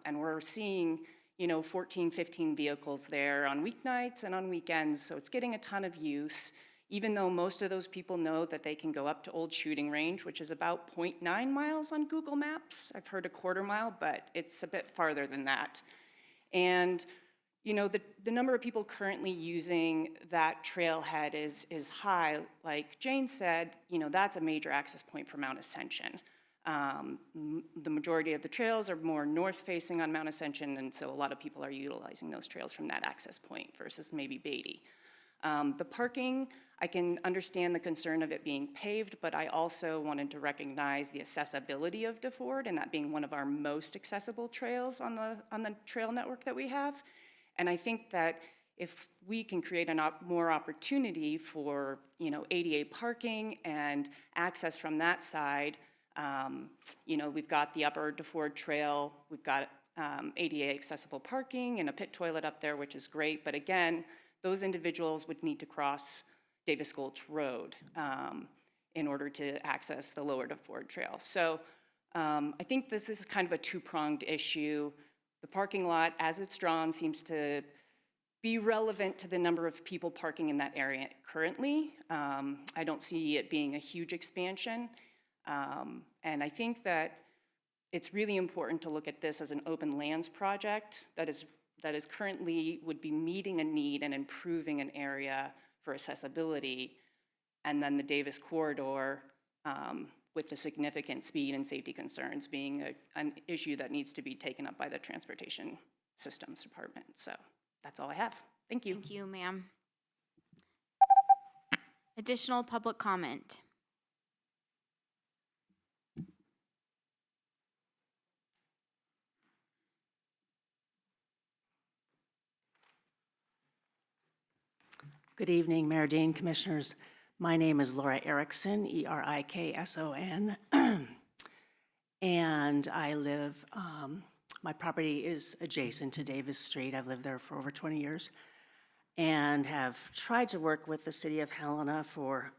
And we're seeing, you know, 14, 15 vehicles there on weeknights and on weekends, so it's getting a ton of use, even though most of those people know that they can go up to Old Shooting Range, which is about 0.9 miles on Google Maps. I've heard a quarter mile, but it's a bit farther than that. And, you know, the number of people currently using that trailhead is high. Like Jane said, you know, that's a major access point for Mount Ascension. The majority of the trails are more north-facing on Mount Ascension, and so a lot of people are utilizing those trails from that access point versus maybe Beatty. The parking, I can understand the concern of it being paved, but I also wanted to recognize the accessibility of DeFord, and that being one of our most accessible trails on the trail network that we have. And I think that if we can create more opportunity for, you know, ADA parking and access from that side, you know, we've got the upper DeFord Trail, we've got ADA accessible parking and a pit toilet up there, which is great. But again, those individuals would need to cross Davis Gulch Road in order to access the lower DeFord Trail. So I think this is kind of a two-pronged issue. The parking lot, as it's drawn, seems to be relevant to the number of people parking in that area currently. I don't see it being a huge expansion. And I think that it's really important to look at this as an open lands project that is currently would be meeting a need and improving an area for accessibility. And then the Davis corridor with the significant speed and safety concerns being an issue that needs to be taken up by the Transportation Systems Department. So that's all I have. Thank you. Thank you, ma'am. Additional public comment. Good evening, Mayor Dean, Commissioners. My name is Laura Erickson, E-R-I-K-S-O-N, and I live, my property is adjacent to Davis Street. I've lived there for over 20 years and have tried to work with the City of Helena for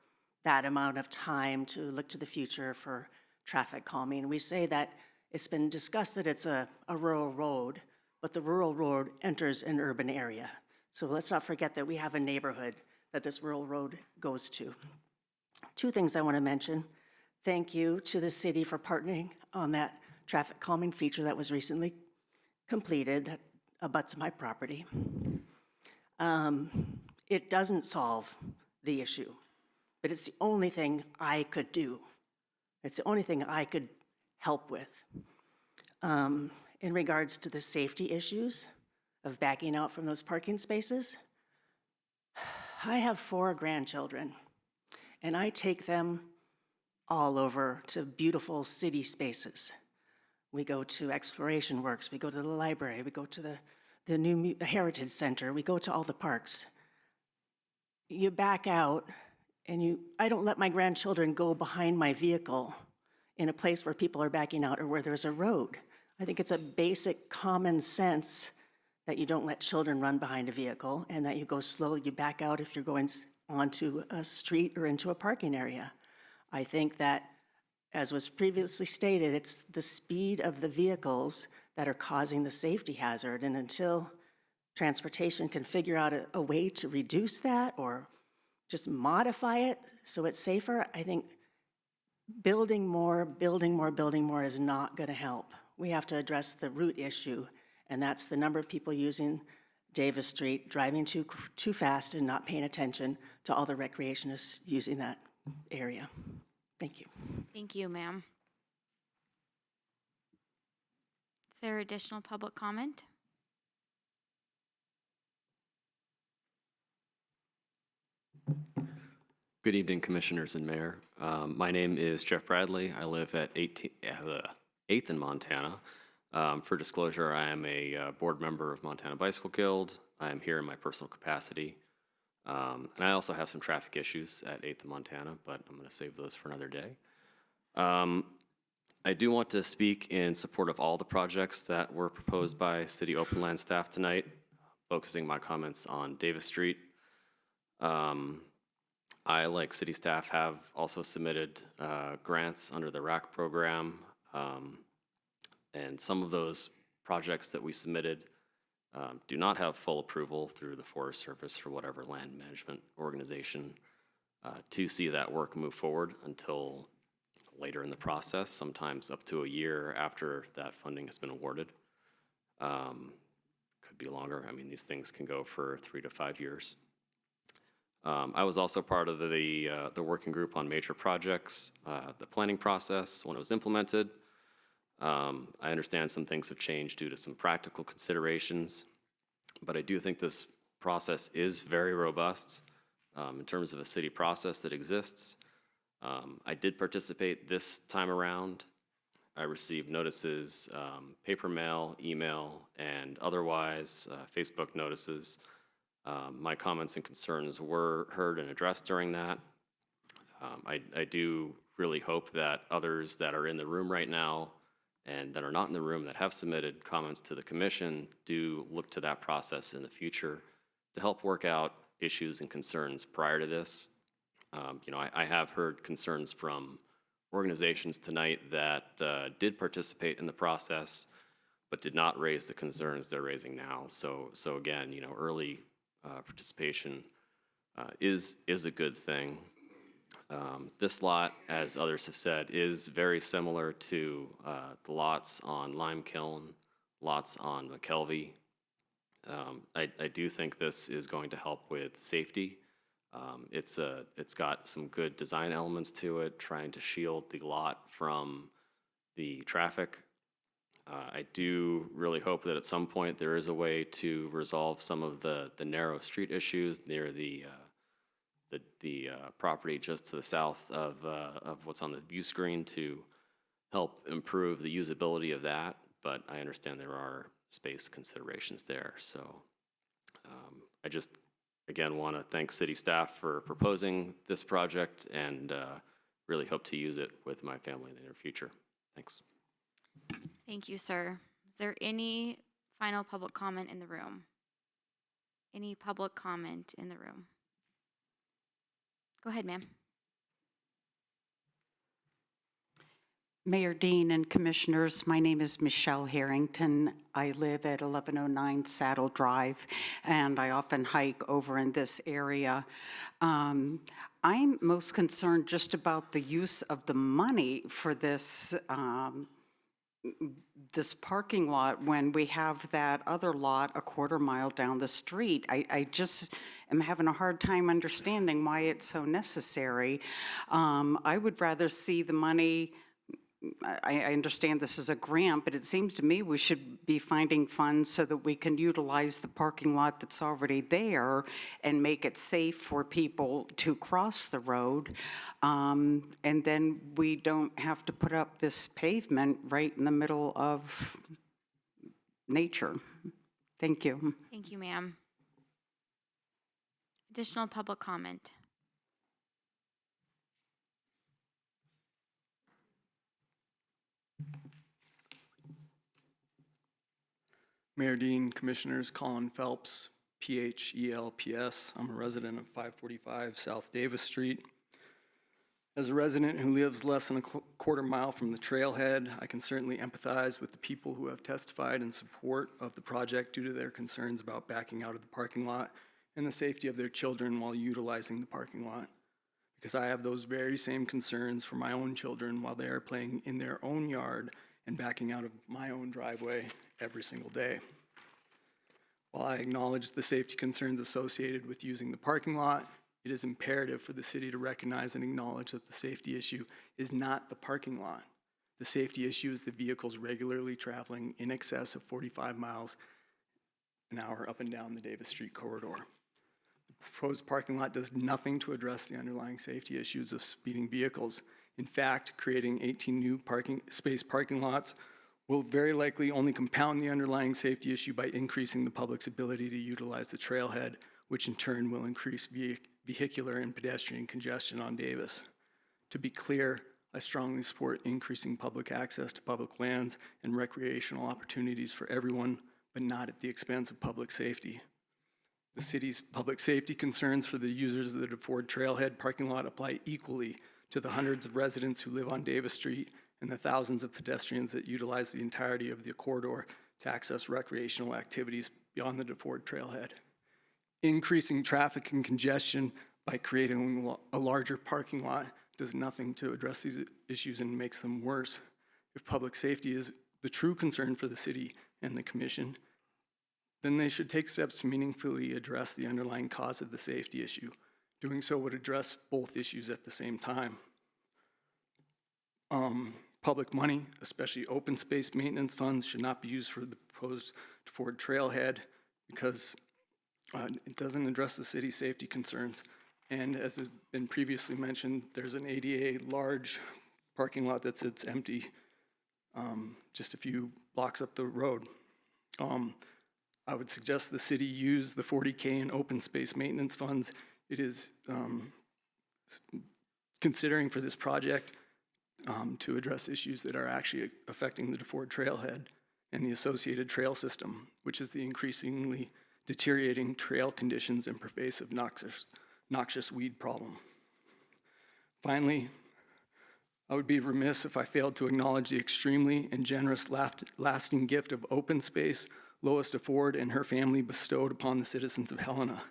that amount of time to look to the future for traffic calming. We say that it's been discussed that it's a rural road, but the rural road enters an urban area. So let's not forget that we have a neighborhood that this rural road goes to. Two things I want to mention. Thank you to the city for partnering on that traffic calming feature that was recently completed that abuts my property. It doesn't solve the issue, but it's the only thing I could do. It's the only thing I could help with. In regards to the safety issues of backing out from those parking spaces, I have 4 grandchildren, and I take them all over to beautiful city spaces. We go to Exploration Works, we go to the library, we go to the new Heritage Center, we go to all the parks. You back out, and I don't let my grandchildren go behind my vehicle in a place where people are backing out or where there's a road. I think it's a basic common sense that you don't let children run behind a vehicle and that you go slowly, you back out if you're going onto a street or into a parking area. I think that, as was previously stated, it's the speed of the vehicles that are causing the safety hazard, and until transportation can figure out a way to reduce that or just modify it so it's safer, I think building more is not gonna help. We have to address the root issue, and that's the number of people using Davis Street, driving too fast and not paying attention to all the recreationists using that area. Thank you. Thank you, ma'am. Is there additional public comment? Good evening, Commissioners and Mayor. My name is Jeff Bradley. I live at 8th in Montana. For disclosure, I am a board member of Montana Bicycle Guild. I am here in my personal capacity. And I also have some traffic issues at 8th in Montana, but I'm going to save those for another day. I do want to speak in support of all the projects that were proposed by City Open Land staff tonight, focusing my comments on Davis Street. I, like city staff, have also submitted grants under the RAC program, and some of those projects that we submitted do not have full approval through the Forest Service or whatever land management organization to see that work move forward until later in the process, sometimes up to a year after that funding has been awarded. Could be longer. I mean, these things can go for 3 to 5 years. I was also part of the working group on major projects, the planning process when it was implemented. I understand some things have changed due to some practical considerations, but I do think this process is very robust in terms of a city process that exists. I did participate this time around. I received notices, paper mail, email, and otherwise Facebook notices. My comments and concerns were heard and addressed during that. I do really hope that others that are in the room right now and that are not in the room that have submitted comments to the commission do look to that process in the future to help work out issues and concerns prior to this. I have heard concerns from organizations tonight that did participate in the process but did not raise the concerns they're raising now. So again, early participation is a good thing. This lot, as others have said, is very similar to the lots on Lime Kiln, lots on McKelvey. I do think this is going to help with safety. It's got some good design elements to it, trying to shield the lot from the traffic. I do really hope that at some point there is a way to resolve some of the narrow street issues near the property just to the south of what's on the view screen to help improve the usability of that, but I understand there are space considerations there. So I just, again, want to thank city staff for proposing this project and really hope to use it with my family in the near future. Thanks. Thank you, sir. Is there any final public comment in the room? Any public comment in the room? Go ahead, ma'am. Mayor Dean and Commissioners, my name is Michelle Harrington. I live at 1109 Saddle Drive, and I often hike over in this area. I'm most concerned just about the use of the money for this this parking lot when we have that other lot a quarter mile down the street. I just am having a hard time understanding why it's so necessary. I would rather see the money. I understand this is a grant, but it seems to me we should be finding funds so that we can utilize the parking lot that's already there and make it safe for people to cross the road. And then we don't have to put up this pavement right in the middle of nature. Thank you. Thank you, ma'am. Additional public comment. Mayor Dean, Commissioners, Colin Phelps, PHELPS. I'm a resident of 545 South Davis Street. As a resident who lives less than a quarter mile from the trailhead, I can certainly empathize with the people who have testified in support of the project due to their concerns about backing out of the parking lot and the safety of their children while utilizing the parking lot. Because I have those very same concerns for my own children while they are playing in their own yard and backing out of my own driveway every single day. While I acknowledge the safety concerns associated with using the parking lot, it is imperative for the city to recognize and acknowledge that the safety issue is not the parking lot. The safety issue is the vehicles regularly traveling in excess of 45 miles an hour up and down the Davis Street corridor. The proposed parking lot does nothing to address the underlying safety issues of speeding vehicles. In fact, creating 18 new parking lots will very likely only compound the underlying safety issue by increasing the public's ability to utilize the trailhead, which in turn will increase vehicular and pedestrian congestion on Davis. To be clear, I strongly support increasing public access to public lands and recreational opportunities for everyone, but not at the expense of public safety. The city's public safety concerns for the users of the DeFord Trailhead parking lot apply equally to the hundreds of residents who live on Davis Street and the thousands of pedestrians that utilize the entirety of the corridor to access recreational activities beyond the DeFord Trailhead. Increasing traffic and congestion by creating a larger parking lot does nothing to address these issues and makes them worse. If public safety is the true concern for the city and the commission, then they should take steps to meaningfully address the underlying cause of the safety issue. Doing so would address both issues at the same time. Public money, especially open space maintenance funds, should not be used for the proposed Ford Trailhead because it doesn't address the city's safety concerns. And as has been previously mentioned, there's an ADA large parking lot that sits empty just a few blocks up the road. I would suggest the city use the $40K in open space maintenance funds it is considering for this project to address issues that are actually affecting the DeFord Trailhead and the associated trail system, which is the increasingly deteriorating trail conditions and pervasive noxious weed problem. Finally, I would be remiss if I failed to acknowledge the extremely and generous lasting gift of open space Lois DeFord and her family bestowed upon the citizens of Helena,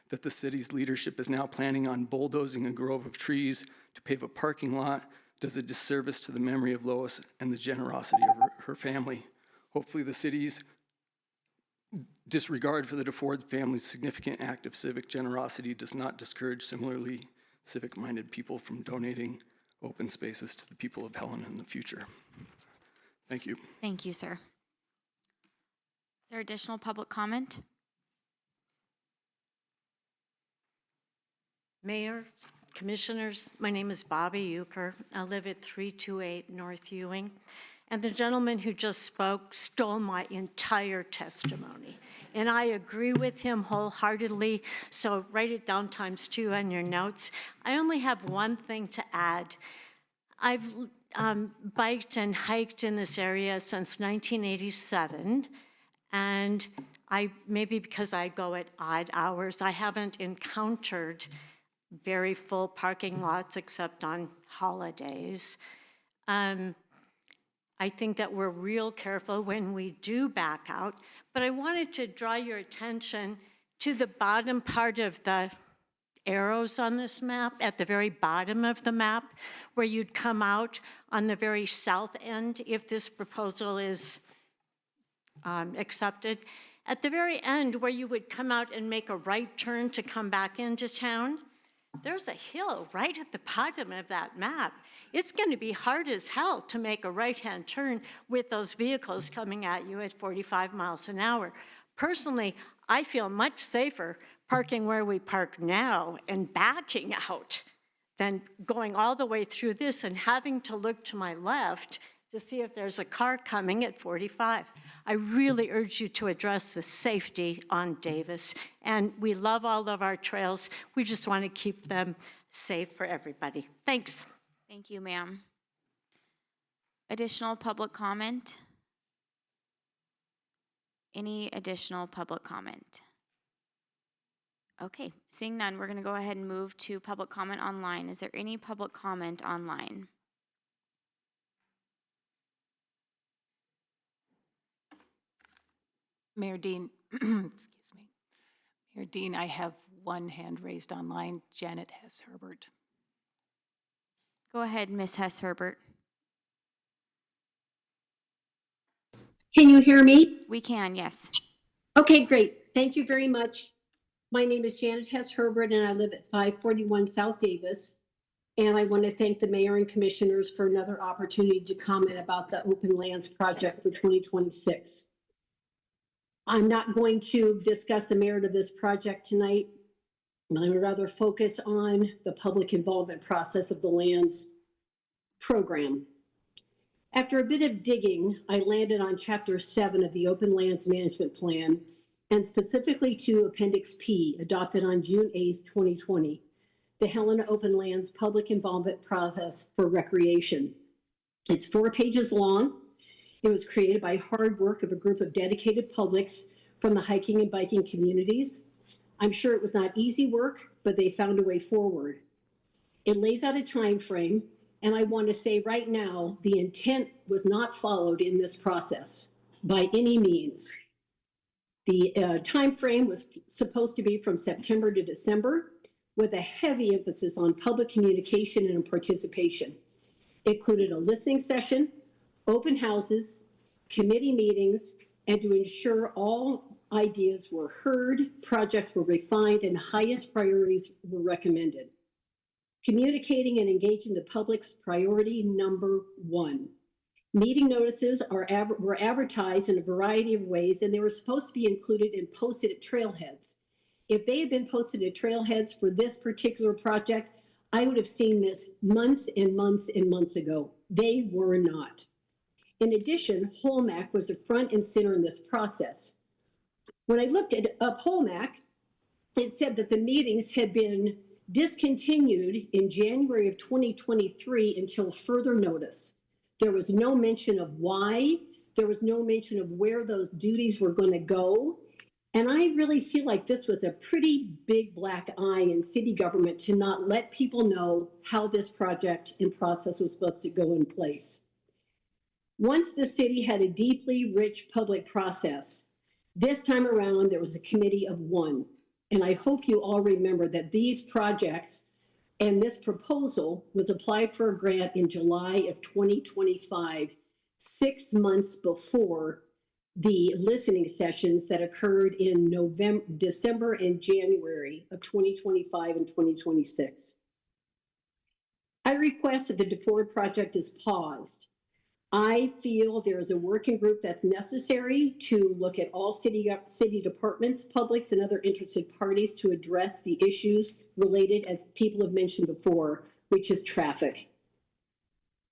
that the city's leadership is now planning on bulldozing a grove of trees to pave a parking lot does a disservice to the memory of Lois and the generosity of her family. Hopefully the city's disregard for the DeFord family's significant act of civic generosity does not discourage similarly civic-minded people from donating open spaces to the people of Helena in the future. Thank you. Thank you, sir. Is there additional public comment? Mayor, commissioners, my name is Bobby Euchre. I live at 328 North Ewing. And the gentleman who just spoke stole my entire testimony. And I agree with him wholeheartedly, so write it down ×2 on your notes. I only have one thing to add. I've biked and hiked in this area since 1987, and maybe because I go at odd hours, I haven't encountered very full parking lots except on holidays. I think that we're real careful when we do back out, but I wanted to draw your attention to the bottom part of the arrows on this map, at the very bottom of the map, where you'd come out on the very south end if this proposal is accepted. At the very end, where you would come out and make a right turn to come back into town, there's a hill right at the bottom of that map. It's going to be hard as hell to make a right-hand turn with those vehicles coming at you at 45 miles an hour. Personally, I feel much safer parking where we park now and backing out than going all the way through this and having to look to my left to see if there's a car coming at 45. I really urge you to address the safety on Davis. And we love all of our trails. We just want to keep them safe for everybody. Thanks. Thank you, ma'am. Additional public comment? Any additional public comment? Okay, seeing none, we're going to go ahead and move to public comment online. Is there any public comment online? Mayor Dean, excuse me. Mayor Dean, I have one hand raised online. Janet Hess-Herbert. Go ahead, Ms. Hess-Herbert. Can you hear me? We can, yes. Okay, great. Thank you very much. My name is Janet Hess-Herbert, and I live at 541 South Davis. And I want to thank the mayor and commissioners for another opportunity to comment about the Open Lands Project for 2026. I'm not going to discuss the merit of this project tonight, but I would rather focus on the public involvement process of the lands program. After a bit of digging, I landed on Chapter 7 of the Open Lands Management Plan, and specifically to Appendix P, adopted on June 8, 2020, the Helena Open Lands Public Involvement Process for Recreation. It's 4 pages long. It was created by hard work of a group of dedicated publics from the hiking and biking communities. I'm sure it was not easy work, but they found a way forward. It lays out a time frame, and I want to say right now, the intent was not followed in this process by any means. The time frame was supposed to be from September to December, with a heavy emphasis on public communication and participation. It included a listening session, open houses, committee meetings, and to ensure all ideas were heard, projects were refined, and highest priorities were recommended. Communicating and engaging the public's priority number 1. Meeting notices were advertised in a variety of ways, and they were supposed to be included and posted at trailheads. If they had been posted at trailheads for this particular project, I would have seen this months and months and months ago. They were not. In addition, Holmac was the front and center in this process. When I looked up Holmac, it said that the meetings had been discontinued in January of 2023 until further notice. There was no mention of why. There was no mention of where those duties were going to go. And I really feel like this was a pretty big black eye in city government to not let people know how this project and process was supposed to go in place. Once the city had a deeply rich public process, this time around there was a committee of 1. And I hope you all remember that these projects and this proposal was applied for a grant in July of 2025, 6 months before the listening sessions that occurred in December and January of 2025 and 2026. I request that the DeFord project is paused. I feel there is a working group that's necessary to look at all city departments, publics, and other interested parties to address the issues related, as people have mentioned before, which is traffic.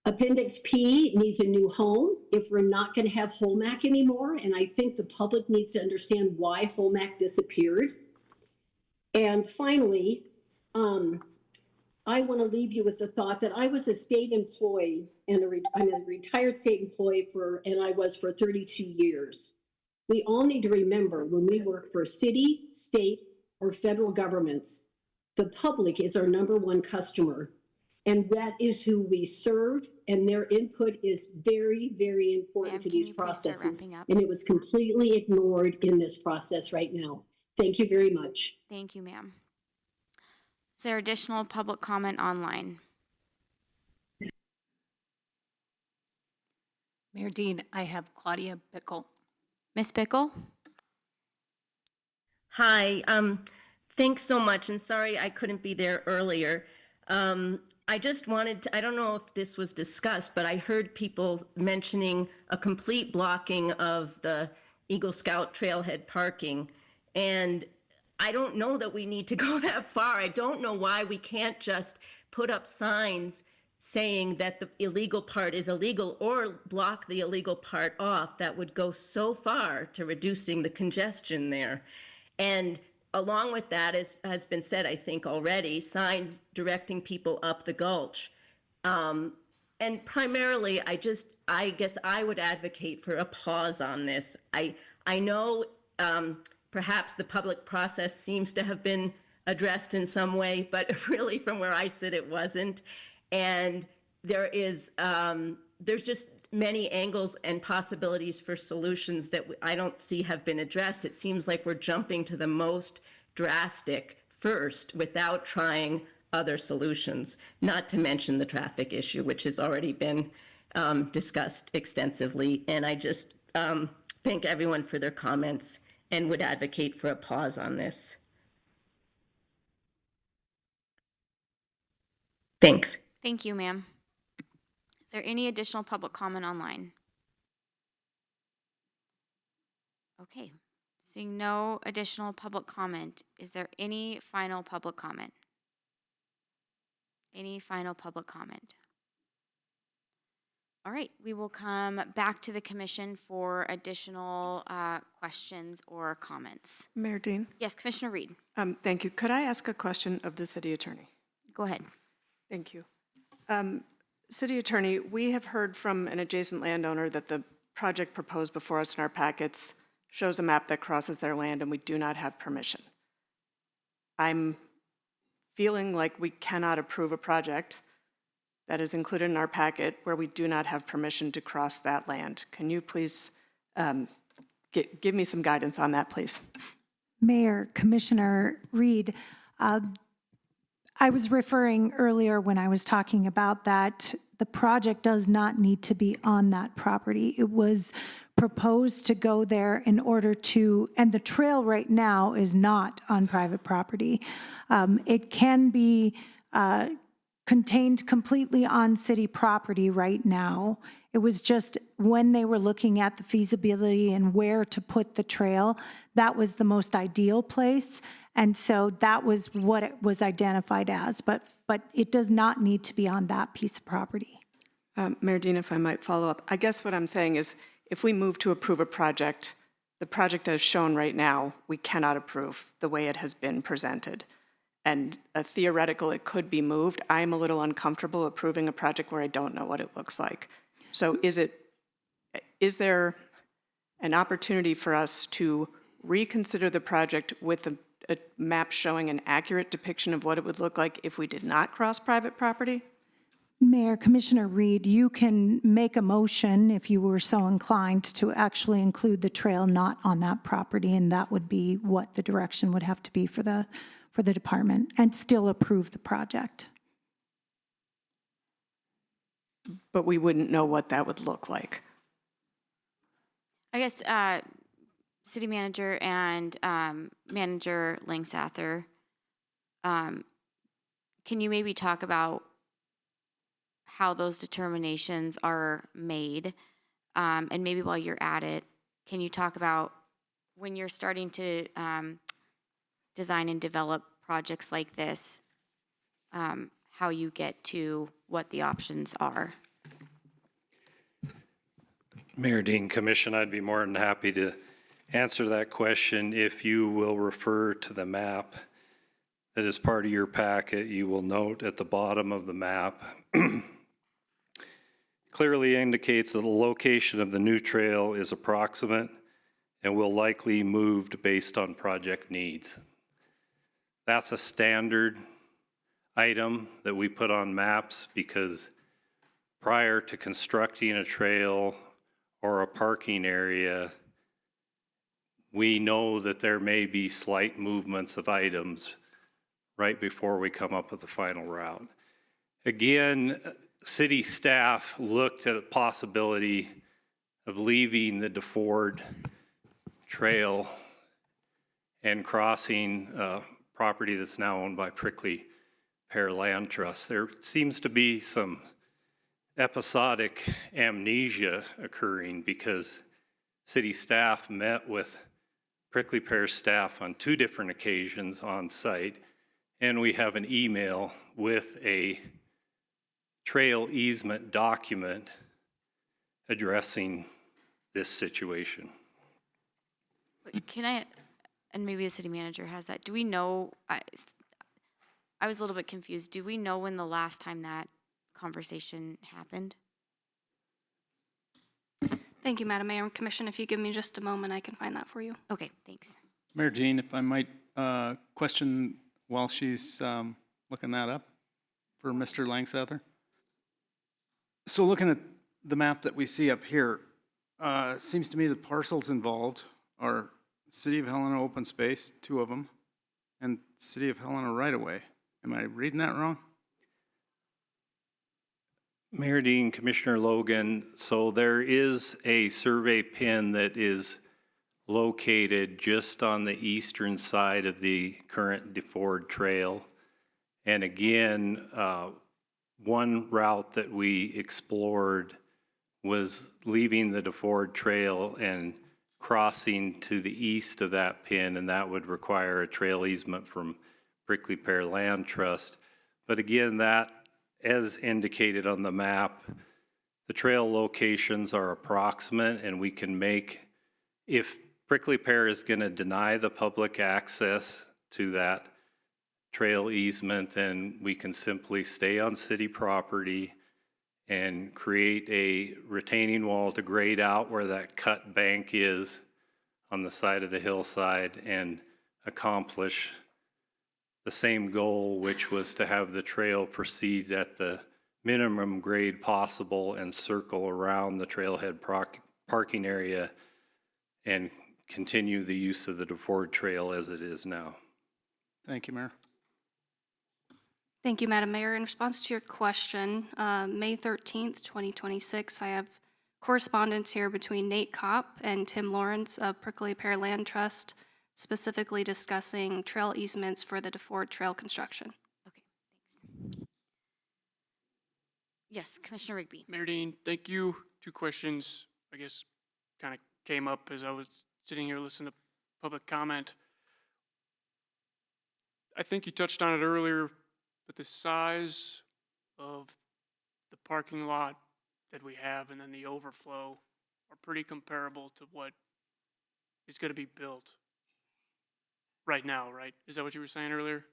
Appendix P needs a new home if we're not going to have Holmac anymore, and I think the public needs to understand why Holmac disappeared. And finally, I want to leave you with the thought that I was a state employee, and I'm a retired state employee and I was for 32 years. We all need to remember when we work for city, state, or federal governments, the public is our #1 customer. And that is who we serve, and their input is very, very important for these processes. And it was completely ignored in this process right now. Thank you very much. Thank you, ma'am. Is there additional public comment online? Mayor Dean, I have Claudia Bickle. Ms. Bickle? Hi, thanks so much, and sorry I couldn't be there earlier. I just wanted to, I don't know if this was discussed, but I heard people mentioning a complete blocking of the Eagle Scout trailhead parking. And I don't know that we need to go that far. I don't know why we can't just put up signs saying that the illegal part is illegal or block the illegal part off. That would go so far to reducing the congestion there. And along with that, as has been said, I think already, signs directing people up the gulch. And primarily, I guess I would advocate for a pause on this. I know perhaps the public process seems to have been addressed in some way, but really from where I sit, it wasn't. And there's just many angles and possibilities for solutions that I don't see have been addressed. It seems like we're jumping to the most drastic first without trying other solutions, not to mention the traffic issue, which has already been discussed extensively. And I just thank everyone for their comments and would advocate for a pause on this. Thanks. Thank you, ma'am. Is there any additional public comment online? Okay, seeing no additional public comment, is there any final public comment? Any final public comment? All right, we will come back to the commission for additional questions or comments. Mayor Dean? Yes, Commissioner Reed. Thank you. Could I ask a question of the city attorney? Go ahead. Thank you. City Attorney, we have heard from an adjacent landowner that the project proposed before us in our packets shows a map that crosses their land and we do not have permission. I'm feeling like we cannot approve a project that is included in our packet where we do not have permission to cross that land. Can you please give me some guidance on that, please? Mayor, Commissioner Reed, I was referring earlier when I was talking about that the project does not need to be on that property. It was proposed to go there in order to, and the trail right now is not on private property. It can be contained completely on city property right now. It was just when they were looking at the feasibility and where to put the trail, that was the most ideal place. And so that was what it was identified as, but it does not need to be on that piece of property. Mayor Dean, if I might follow up, I guess what I'm saying is if we move to approve a project, the project as shown right now, we cannot approve the way it has been presented. And theoretical, it could be moved. I'm a little uncomfortable approving a project where I don't know what it looks like. So is there an opportunity for us to reconsider the project with a map showing an accurate depiction of what it would look like if we did not cross private property? Mayor, Commissioner Reed, you can make a motion if you were so inclined to actually include the trail not on that property, and that would be what the direction would have to be for the department, and still approve the project. But we wouldn't know what that would look like. I guess City Manager and Manager Langsather, can you maybe talk about how those determinations are made? And maybe while you're at it, can you talk about when you're starting to design and develop projects like this, how you get to what the options are? Mayor Dean, Commission, I'd be more than happy to answer that question. If you will refer to the map that is part of your packet, you will note at the bottom of the map clearly indicates that the location of the new trail is approximate and will likely be moved based on project needs. That's a standard item that we put on maps because prior to constructing a trail or a parking area, we know that there may be slight movements of items right before we come up with the final route. Again, city staff looked at a possibility of leaving the DeFord Trail and crossing property that's now owned by Prickly Pear Land Trust. There seems to be some episodic amnesia occurring because city staff met with Prickly Pear staff on 2 different occasions on site, and we have an email with a trail easement document addressing this situation. Can I, and maybe the city manager has that, do we know, I was a little bit confused. Do we know when the last time that conversation happened? Thank you, Madam Mayor and Commission. If you give me just a moment, I can find that for you. Okay, thanks. Mayor Dean, if I might question while she's looking that up for Mr. Langsather. So looking at the map that we see up here, seems to me the parcels involved are City of Helena open space, 2 of them, and City of Helena right-of-way. Am I reading that wrong? Mayor Dean, Commissioner Logan, so there is a survey pin that is located just on the eastern side of the current DeFord Trail. And again, one route that we explored was leaving the DeFord Trail and crossing to the east of that pin, and that would require a trail easement from Prickly Pear Land Trust. But again, that, as indicated on the map, the trail locations are approximate, and we can make, if Prickly Pear is going to deny the public access to that trail easement, then we can simply stay on city property and create a retaining wall to grade out where that cut bank is on the side of the hillside and accomplish the same goal, which was to have the trail proceed at the minimum grade possible and circle around the trailhead parking area and continue the use of the DeFord Trail as it is now. Thank you, Mayor. Thank you, Madam Mayor. In response to your question, May 13th, 2026, I have correspondence here between Nate Kopp and Tim Lawrence of Prickly Pear Land Trust, specifically discussing trail easements for the DeFord Trail construction. Okay, thanks. Yes, Commissioner Rigby. Mayor Dean, thank you. 2 questions, I guess, kind of came up as I was sitting here listening to public comment. I think you touched on it earlier, but the size of the parking lot that we have and then the overflow are pretty comparable to what is going to be built right now, right? Is that what you were saying earlier?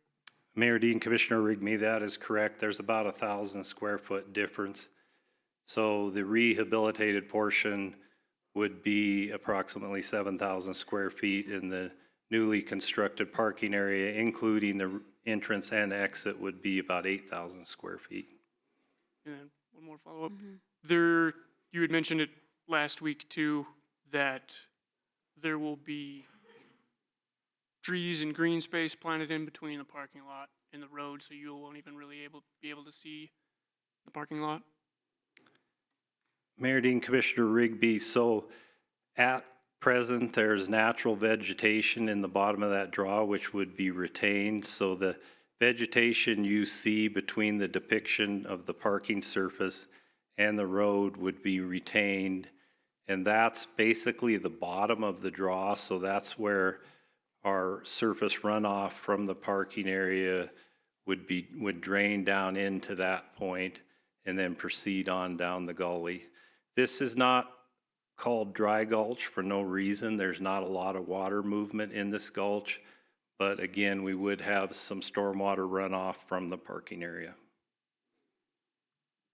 Mayor Dean, Commissioner Rigby, that is correct. There's about 1,000 square foot difference. So the rehabilitated portion would be approximately 7,000 square feet, and the newly constructed parking area, including the entrance and exit, would be about 8,000 square feet. And then one more follow-up. There, you had mentioned it last week too, that there will be trees and green space planted in between the parking lot and the road, so you won't even really be able to see the parking lot? Mayor Dean, Commissioner Rigby, so at present, there's natural vegetation in the bottom of that draw, which would be retained. So the vegetation you see between the depiction of the parking surface and the road would be retained. And that's basically the bottom of the draw. So that's where our surface runoff from the parking area would drain down into that point and then proceed on down the gully. This is not called Dry Gulch for no reason. There's not a lot of water movement in this gulch, but again, we would have some stormwater runoff from the parking area.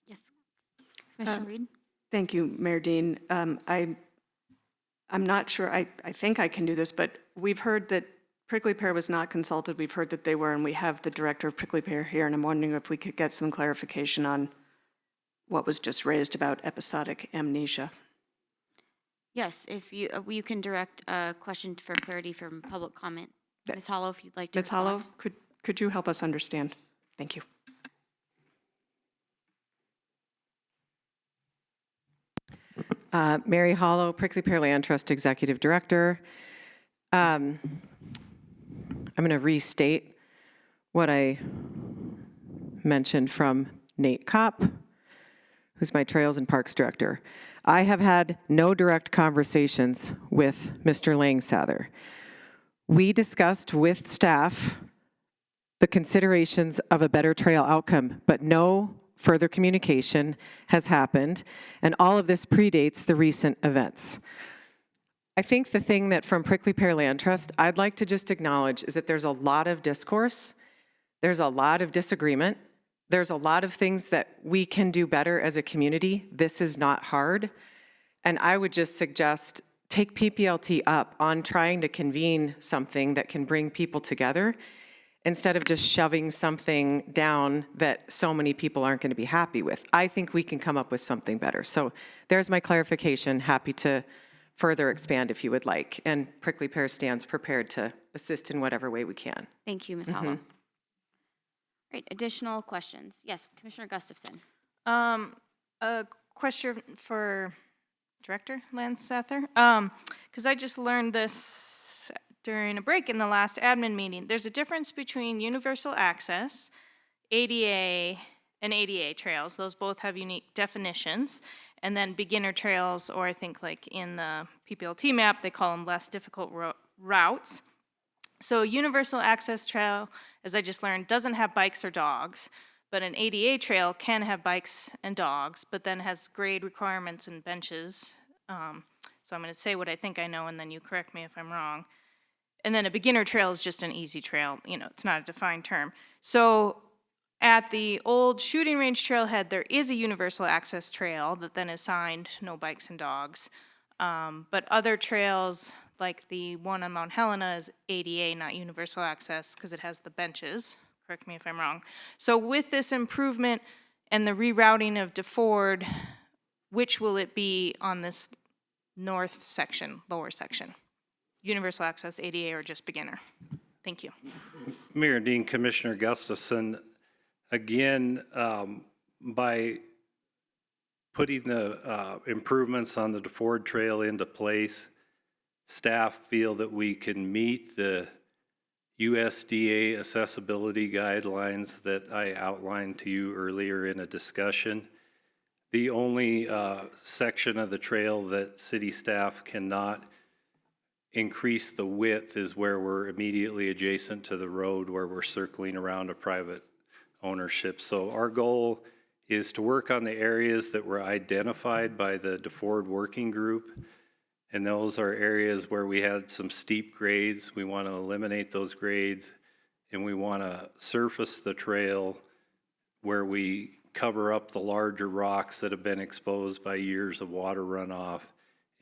Yes, Commissioner Reed. Thank you, Mayor Dean. I'm not sure, I think I can do this, but we've heard that Prickly Pear was not consulted. We've heard that they were, and we have the director of Prickly Pear here, and I'm wondering if we could get some clarification on what was just raised about episodic amnesia. Yes, if you can direct a question for clarity from public comment. Ms. Hollow, if you'd like to Ms. Hollow, respond. could you help us understand? Thank you. Mary Hollow, Prickly Pear Land Trust Executive Director. I'm going to restate what I mentioned from Nate Kopp, who's my Trails and Parks Director. I have had no direct conversations with Mr. Langsather. We discussed with staff the considerations of a better trail outcome, but no further communication has happened, and all of this predates the recent events. I think the thing that from Prickly Pear Land Trust I'd like to just acknowledge is that there's a lot of discourse, there's a lot of disagreement, there's a lot of things that we can do better as a community. This is not hard, and I would just suggest take PPLT up on trying to convene something that can bring people together instead of just shoving something down that so many people aren't going to be happy with. I think we can come up with something better. So there's my clarification. Happy to further expand if you would like. And Prickly Pear stands prepared to assist in whatever way we can. Thank you, Ms. Hollow. All right, additional questions? Yes, Commissioner Gustafson. A question for Director Langsather, because I just learned this during a break in the last admin meeting. There's a difference between universal access, ADA, and ADA trails. Those both have unique definitions. And then beginner trails, or I think like in the PPLT map, they call them less difficult routes. So universal access trail, as I just learned, doesn't have bikes or dogs, But an ADA trail can have bikes and dogs, but then has grade requirements and benches. So I'm going to say what I think I know, and then you correct me if I'm wrong. And then a beginner trail is just an easy trail. You know, it's not a defined term. So at the old shooting range trailhead, there is a universal access trail that then is signed no bikes and dogs. But other trails, like the one on Mount Helena, is ADA, not universal access, because it has the benches. Correct me if I'm wrong. So with this improvement and the rerouting of DeFord, which will it be on this north section, lower section? Universal access, ADA, or just beginner? Thank you. Mayor Dean, Commissioner Gustafson, again, by putting the improvements on the DeFord Trail into place, staff feel that we can meet the USDA accessibility guidelines that I outlined to you earlier in a discussion. The only section of the trail that city staff cannot increase the width is where we're immediately adjacent to the road, where we're circling around a private ownership. So our goal is to work on the areas that were identified by the DeFord Working Group. And those are areas where we had some steep grades. We want to eliminate those grades, and we want to surface the trail where we cover up the larger rocks that have been exposed by years of water runoff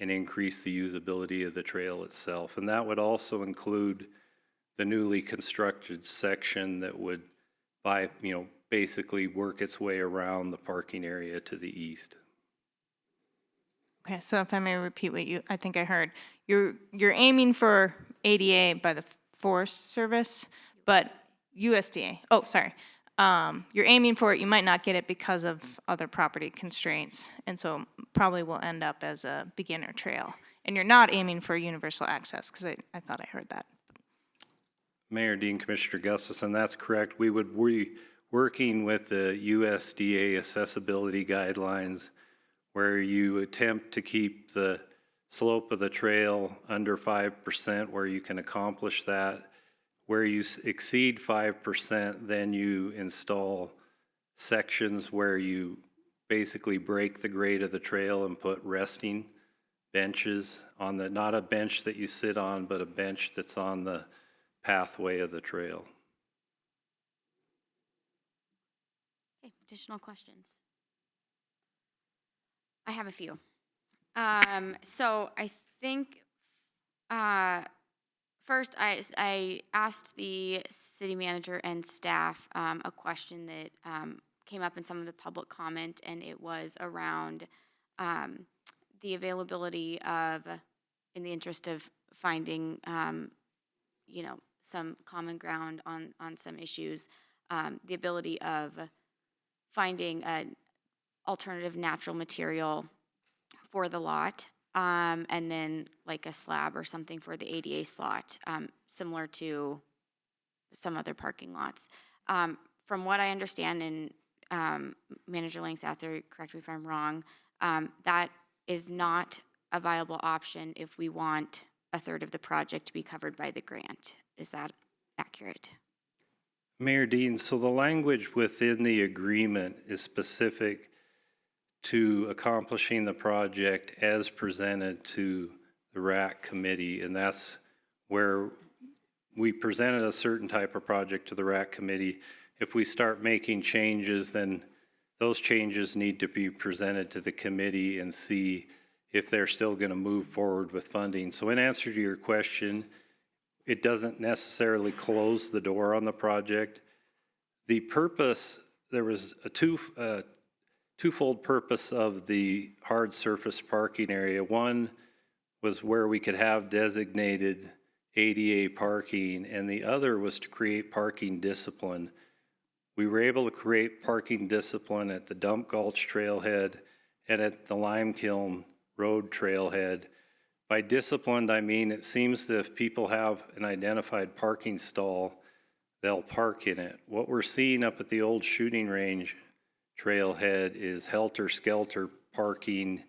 and increase the usability of the trail itself. And that would also include the newly constructed section that would basically work its way around the parking area to the east. Okay, so if I may repeat what I think I heard, you're aiming for ADA by the Forest Service, but USDA. Oh, sorry. You're aiming for it. You might not get it because of other property constraints, and so probably will end up as a beginner trail. And you're not aiming for universal access, because I thought I heard that. Mayor Dean, Commissioner Gustafson, that's correct. We would be working with the USDA accessibility guidelines, where you attempt to keep the slope of the trail under 5%, where you can accomplish that. Where you exceed 5%, then you install sections where you basically break the grade of the trail and put resting benches on the, not a bench that you sit on, but a bench that's on the pathway of the trail. Okay, additional questions? I have a few. So I think first I asked the city manager and staff a question that came up in some of the public comment, and it was around the availability of, in the interest of finding, some common ground on some issues, the ability of finding an alternative natural material for the lot, and then like a slab or something for the ADA slot, similar to some other parking lots. From what I understand, and Manager Langsather, correct me if I'm wrong, that is not a viable option if we want a third of the project to be covered by the grant. Is that accurate? Mayor Dean, so the language within the agreement is specific to accomplishing the project as presented to the RAC committee, and that's where we presented a certain type of project to the RAC committee. If we start making changes, then those changes need to be presented to the committee and see if they're still going to move forward with funding. So in answer to your question, it doesn't necessarily close the door on the project. The purpose, there was a twofold purpose of the hard surface parking area. One was where we could have designated ADA parking, and the other was to create parking discipline. We were able to create parking discipline at the Dump Gulch trailhead and at the Lime Kiln Road trailhead. By disciplined, I mean it seems that if people have an identified parking stall, they'll park in it. What we're seeing up at the old shooting range trailhead is helter-skelter parking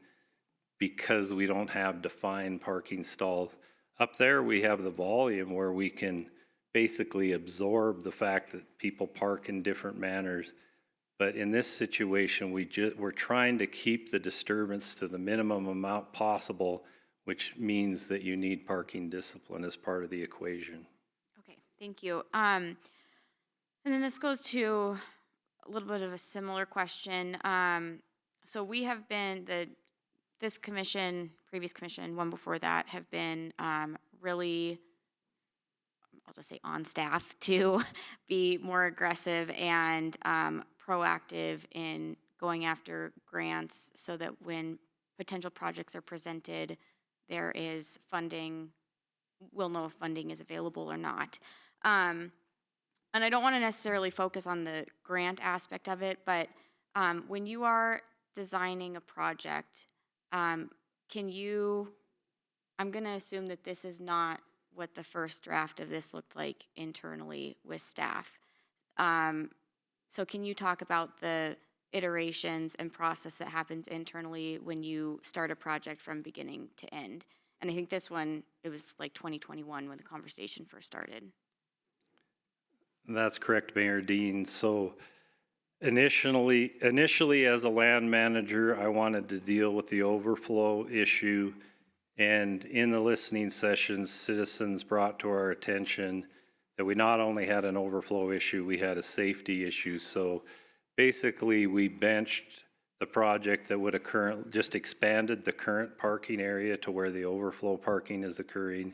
because we don't have defined parking stalls. Up there we have the volume where we can basically absorb the fact that people park in different manners. But in this situation, we're trying to keep the disturbance to the minimum amount possible, which means that you need parking discipline as part of the equation. Okay, thank you. And then this goes to a little bit of a similar question. So we have been, this commission, previous commission, one before that, have been really, I'll just say on staff to be more aggressive and proactive in going after grants so that when potential projects are presented, there is funding, we'll know if funding is available or not. And I don't want to necessarily focus on the grant aspect of it, but when you are designing a project, can you, I'm going to assume that this is not what the first draft of this looked like internally with staff. So can you talk about the iterations and process that happens internally when you start a project from beginning to end? And I think this one, it was like 2021 when the conversation first started. That's correct, Mayor Dean. So initially as a land manager, I wanted to deal with the overflow issue. And in the listening sessions, citizens brought to our attention that we not only had an overflow issue, we had a safety issue. So basically we benched the project that would occur, just expanded the current parking area to where the overflow parking is occurring.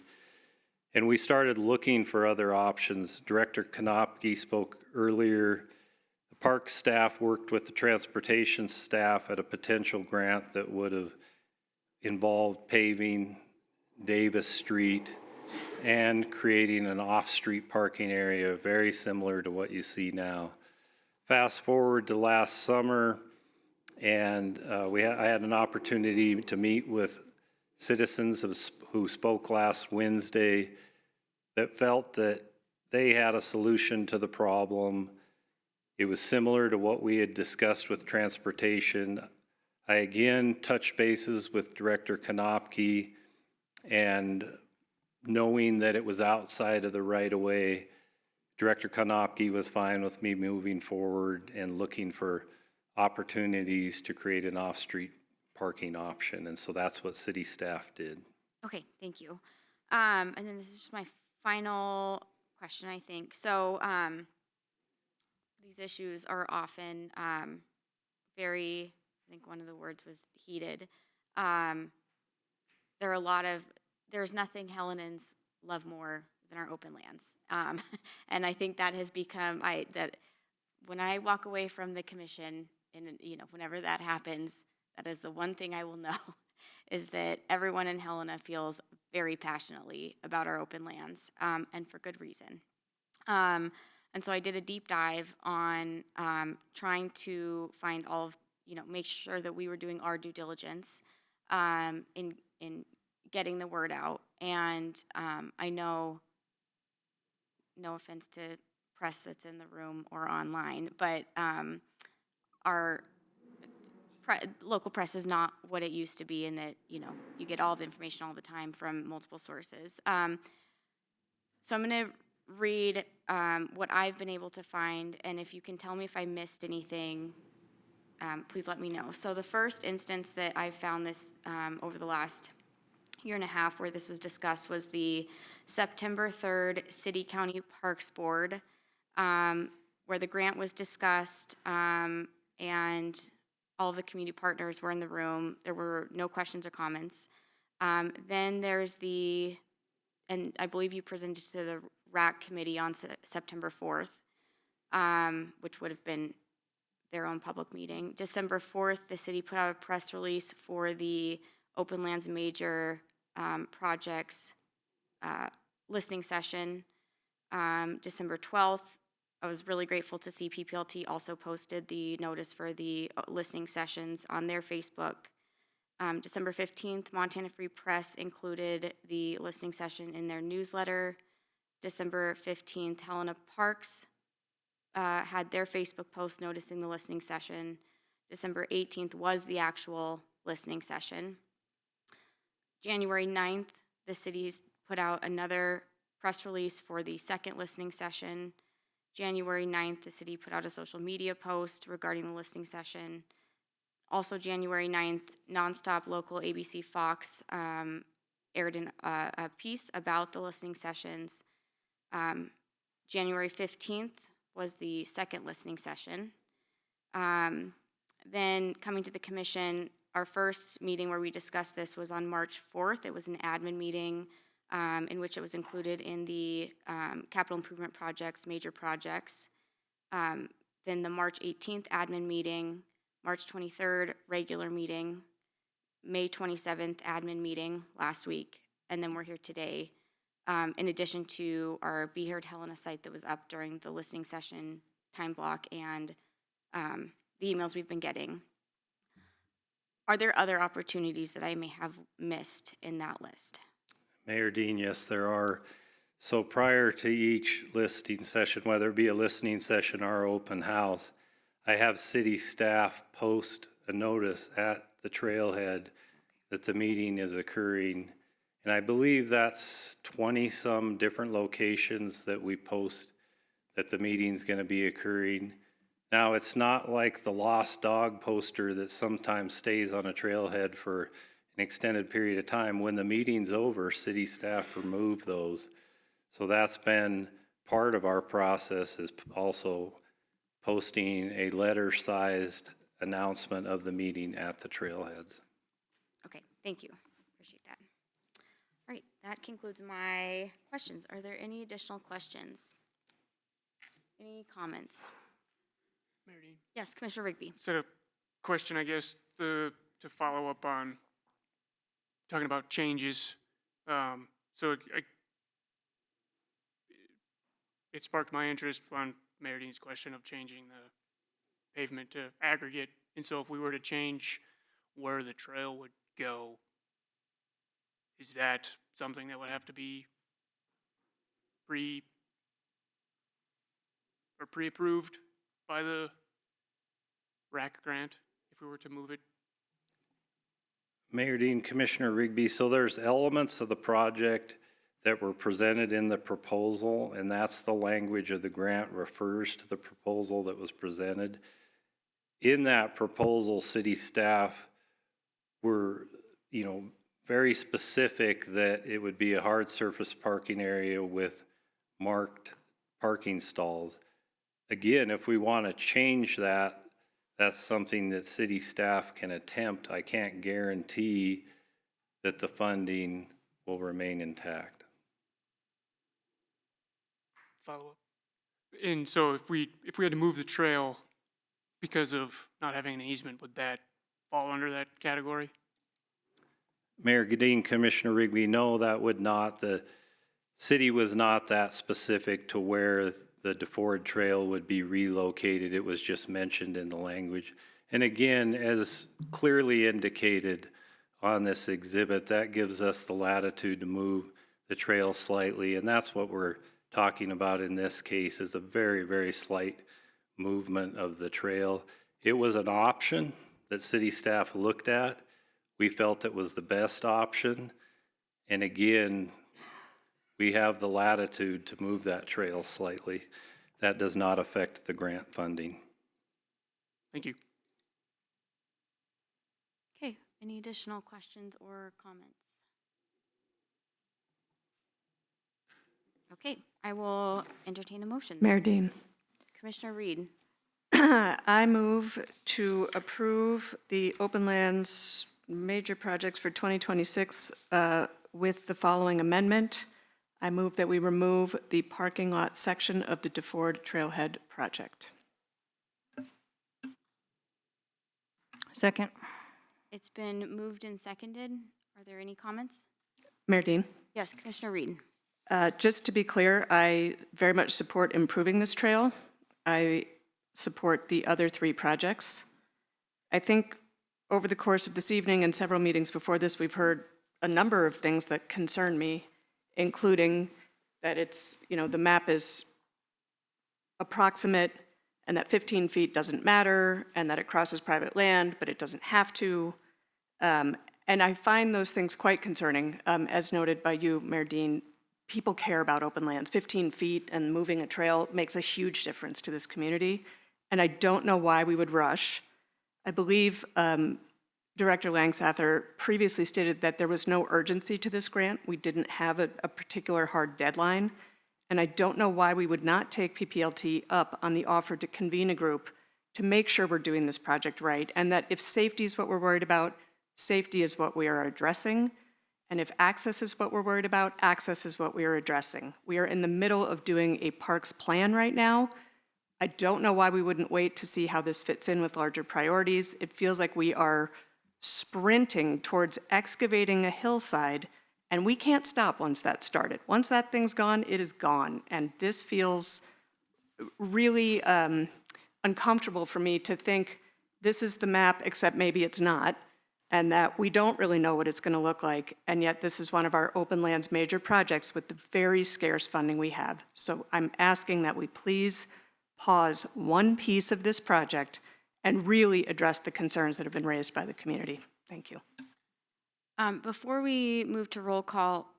And we started looking for other options. Director Konopke spoke earlier. The park staff worked with the transportation staff at a potential grant that would have involved paving Davis Street and creating an off-street parking area very similar to what you see now. Fast forward to last summer, and I had an opportunity to meet with citizens who spoke last Wednesday that felt that they had a solution to the problem. It was similar to what we had discussed with transportation. I again touched bases with Director Konopke, and knowing that it was outside of the right-of-way, Director Konopke was fine with me moving forward and looking for opportunities to create an off-street parking option. And so that's what city staff did. Okay, thank you. And then this is just my final question, I think. So these issues are often very, I think one of the words was heated. There are a lot of, there's nothing Helenans love more than our open lands. And I think that has become, that when I walk away from the commission, and whenever that happens, that is the one thing I will know, is that everyone in Helena feels very passionately about our open lands, and for good reason. And so I did a deep dive on trying to find all of, make sure that we were doing our due diligence in getting the word out. And I know, no offense to press that's in the room or online, but our local press is not what it used to be, in that, you get all the information all the time from multiple sources. So I'm going to read what I've been able to find, and if you can tell me if I missed anything, please let me know. So the first instance that I found this over the last year and a half where this was discussed was the September 3rd City County Parks Board, where the grant was discussed, and all of the community partners were in the room. There were no questions or comments. Then there's and I believe you presented to the RAC committee on September 4th, which would have been their own public meeting. December 4th, the city put out a press release for the Open Lands Major Projects listening session. December 12th, I was really grateful to see PPLT also posted the notice for the listening sessions on their Facebook. December 15th, Montana Free Press included the listening session in their newsletter. December 15th, Helena Parks had their Facebook post noticing the listening session. December 18th was the actual listening session. January 9th, the city's put out another press release for the second listening session. January 9th, the city put out a social media post regarding the listening session. Also, January 9th, Nonstop Local ABC Fox aired a piece about the listening sessions. January 15th was the second listening session. Then coming to the commission, our first meeting where we discussed this was on March 4th. It was an admin meeting in which it was included in the capital improvement projects, major projects. Then the March 18th admin meeting, March 23rd regular meeting, May 27th admin meeting last week, and then we're here today. In addition to our Be Heard Helena site that was up during the listening session time block and the emails we've been getting. Are there other opportunities that I may have missed in that list? Mayor Dean, yes, there are. So prior to each listening session, whether it be a listening session or open house, I have city staff post a notice at the trailhead that the meeting is occurring. And I believe that's 20-some different locations that we post that the meeting's going to be occurring. Now, it's not like the lost dog poster that sometimes stays on a trailhead for an extended period of time. When the meeting's over, city staff remove those. So that's been part of our process, is also posting a letter-sized announcement of the meeting at the trailheads. Okay, thank you. Appreciate that. All right, that concludes my questions. Are there any additional questions? Any comments? Mayor Dean? Yes, Commissioner Rigby. So a question, I guess, to follow up on talking about changes. It sparked my interest on Mayor Dean's question of changing the pavement to aggregate. And so if we were to change where the trail would go, is that something that would have to be pre-approved by the RAC grant if we were to move it? Mayor Dean, Commissioner Rigby, so there's elements of the project that were presented in the proposal, and that's the language of the grant refers to the proposal that was presented. In that proposal, city staff were, very specific that it would be a hard surface parking area with marked parking stalls. Again, if we want to change that, that's something that city staff can attempt. I can't guarantee that the funding will remain intact. Follow up. And so if we had to move the trail because of not having an easement, would that fall under that category? Mayor Dean, Commissioner Rigby, no, that would not. The city was not that specific to where the DeFord Trail would be relocated. It was just mentioned in the language. And again, as clearly indicated on this exhibit, that gives us the latitude to move the trail slightly. And that's what we're talking about in this case, is a very, very slight movement of the trail. It was an option that city staff looked at. We felt it was the best option. And again, we have the latitude to move that trail slightly. That does not affect the grant funding. Thank you. Okay, any additional questions or comments? Okay, I will entertain a motion. Mayor Dean. Commissioner Reed. I move to approve the open lands major projects for 2026 with the following amendment. I move that we remove the parking lot section of the DeFord Trailhead project. Second. It's been moved and seconded. Are there any comments? Mayor Dean. Yes, Commissioner Reed. Just to be clear, I very much support improving this trail. I support the other three projects. I think over the course of this evening and several meetings before this, we've heard a number of things that concern me, including that it's, the map is approximate and that 15 feet doesn't matter and that it crosses private land, but it doesn't have to. And I find those things quite concerning, as noted by you, Mayor Dean. people care about open lands. 15 feet and moving a trail makes a huge difference to this community, and I don't know why we would rush. I believe Director Langsather previously stated that there was no urgency to this grant. We didn't have a particular hard deadline, and I don't know why we would not take PPLT up on the offer to convene a group to make sure we're doing this project right, and that if safety is what we're worried about, safety is what we are addressing, and if access is what we're worried about, access is what we are addressing. We are in the middle of doing a parks plan right now. I don't know why we wouldn't wait to see how this fits in with larger priorities. It feels like we are sprinting towards excavating a hillside, and we can't stop once that's started. Once that thing's gone, it is gone, and this feels really uncomfortable for me to think this is the map, except maybe it's not, and that we don't really know what it's going to look like, and yet this is one of our open lands major projects with the very scarce funding we have. So I'm asking that we please pause one piece of this project and really address the concerns that have been raised by the community. Thank you. Before we move to roll call,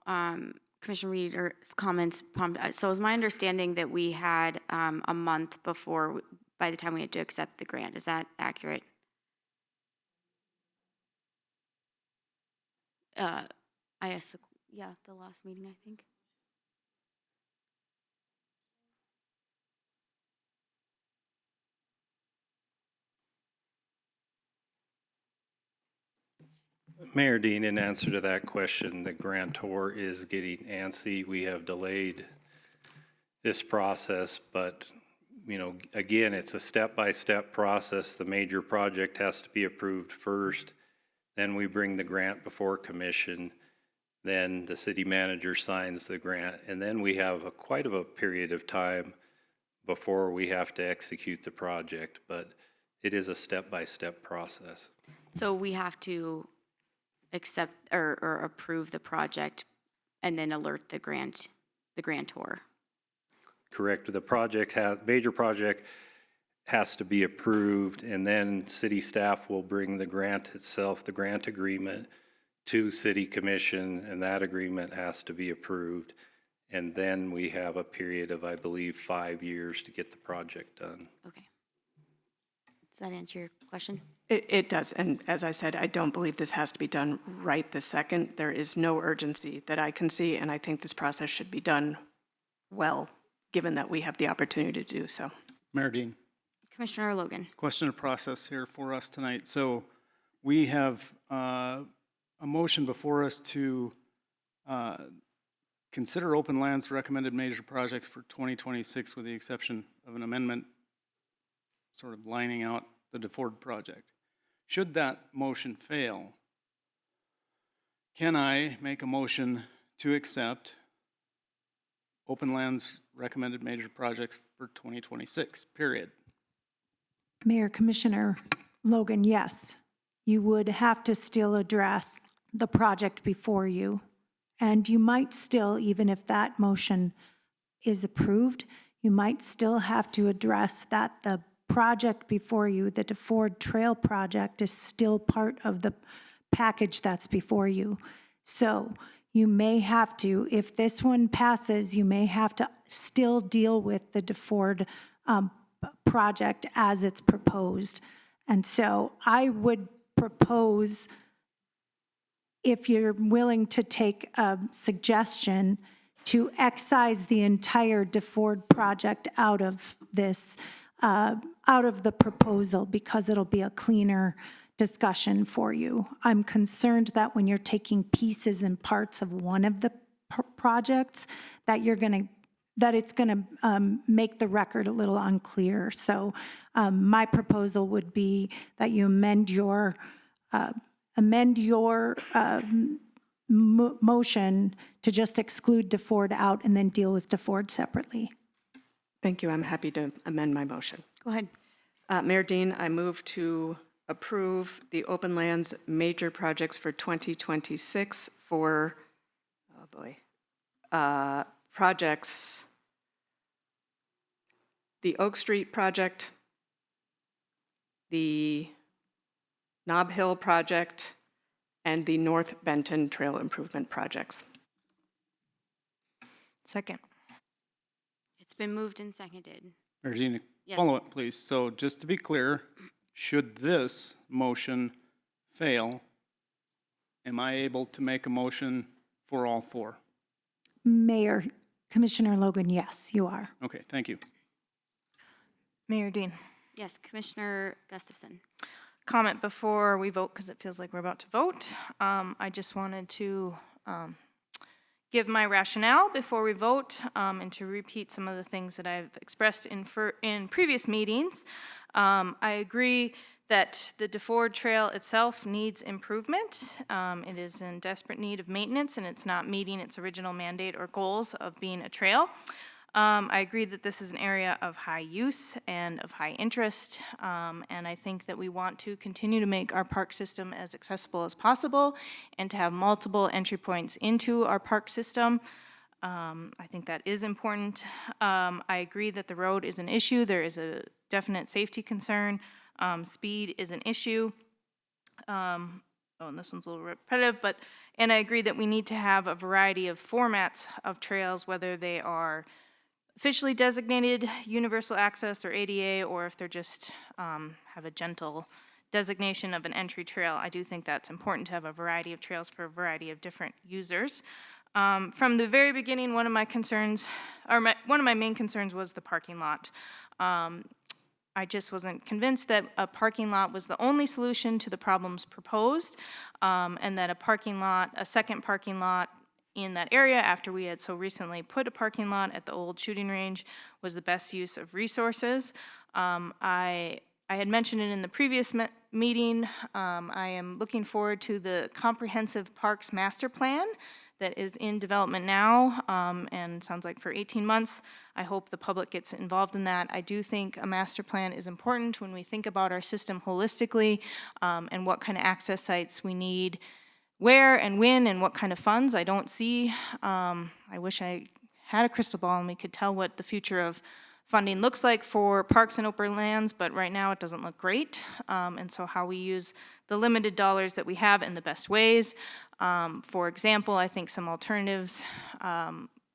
Commissioner Reeder's comments prompted. So it was my understanding that we had a month before, by the time we had to accept the grant. Is that accurate? I asked, the last meeting, I think. Mayor Dean, in answer to that question, the grantor is getting antsy. We have delayed this process, but, you know, again, it's a step-by-step process. The major project has to be approved first. Then we bring the grant before commission. Then the city manager signs the grant. And then we have quite a period of time before we have to execute the project. But it is a step-by-step process. So we have to accept or approve the project and then alert the grantor. Correct. The major project has to be approved, and then city staff will bring the grant itself, the grant agreement, to city commission, and that agreement has to be approved. And then we have a period of, I believe, 5 years to get the project done. Okay. Does that answer your question? It does, and as I said, I don't believe this has to be done right this second. There is no urgency that I can see, and I think this process should be done well, given that we have the opportunity to do so. Mayor Dean. Commissioner Logan. Question of process here for us tonight. So we have a motion before us to consider open lands recommended major projects for 2026 with the exception of an amendment sort of lining out the DeFord project. Should that motion fail, can I make a motion to accept open lands recommended major projects for 2026, period? Mayor Commissioner Logan, yes. You would have to still address the project before you. And you might still, even if that motion is approved, you might still have to address that the project before you, the DeFord Trail project, is still part of the package that's before you. So you may have to, if this one passes, you may have to still deal with the DeFord project as it's proposed. And so I would propose, if you're willing to take a suggestion, to excise the entire DeFord project out of this, out of the proposal, because it'll be a cleaner discussion for you. I'm concerned that when you're taking pieces and parts of one of the projects, that it's gonna make the record a little unclear. So my proposal would be that you amend your motion to just exclude DeFord out and then deal with DeFord separately. Thank you. I'm happy to amend my motion. Go ahead. Mayor Dean, I move to approve the open lands major projects for 2026 for, projects, the Oak Street project, the Nob Hill project, and the North Benton Trail Improvement projects. Second. It's been moved and seconded. Mayor Dean, Yes. follow up, please. So just to be clear, should this motion fail, am I able to make a motion for all four? Mayor, Commissioner Logan, yes, you are. Okay, thank you. Mayor Dean. Yes, Commissioner Gustafson. Comment before we vote, because it feels like we're about to vote. I just wanted to give my rationale before we vote, and to repeat some of the things that I've expressed in previous meetings. I agree that the DeFord Trail itself needs improvement. It is in desperate need of maintenance, and it's not meeting its original mandate or goals of being a trail. I agree that this is an area of high use and of high interest, and I think that we want to continue to make our park system as accessible as possible and to have multiple entry points into our park system. I think that is important. I agree that the road is an issue. There is a definite safety concern. Speed is an issue. And this one's a little repetitive, and I agree that we need to have a variety of formats of trails, whether they are officially designated universal access or ADA, or if they're just have a gentle designation of an entry trail. I do think that's important to have a variety of trails for a variety of different users. From the very beginning, one of my main concerns was the parking lot. I just wasn't convinced that a parking lot was the only solution to the problems proposed, and that a second parking lot in that area, after we had so recently put a parking lot at the old shooting range, was the best use of resources. I had mentioned it in the previous meeting. I am looking forward to the comprehensive parks master plan that is in development now, and sounds like for 18 months. I hope the public gets involved in that. I do think a master plan is important when we think about our system holistically, and what kind of access sites we need, where and when and what kind of funds. I don't see, I wish I had a crystal ball and we could tell what the future of funding looks like for parks and open lands, but right now it doesn't look great. And so how we use the limited dollars that we have in the best ways. For example, I think some alternatives,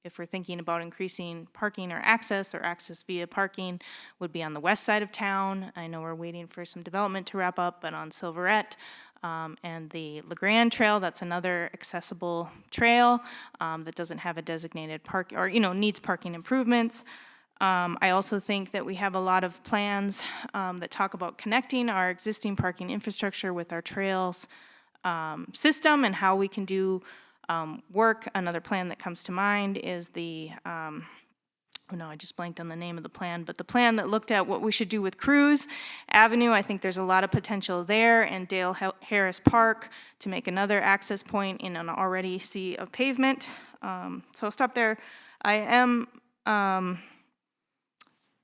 if we're thinking about increasing parking or access via parking, would be on the west side of town. I know we're waiting for some development to wrap up, but on Silverette, and the LeGrand Trail, that's another accessible trail that doesn't have a designated park, or needs parking improvements. I also think that we have a lot of plans that talk about connecting our existing parking infrastructure with our trails system and how we can do work. Another plan that comes to mind is the I just blanked on the name of the plan, but the plan that looked at what we should do with Cruz Avenue. I think there's a lot of potential there, and Dale Harris Park to make another access point in an already sea of pavement. So I'll stop there.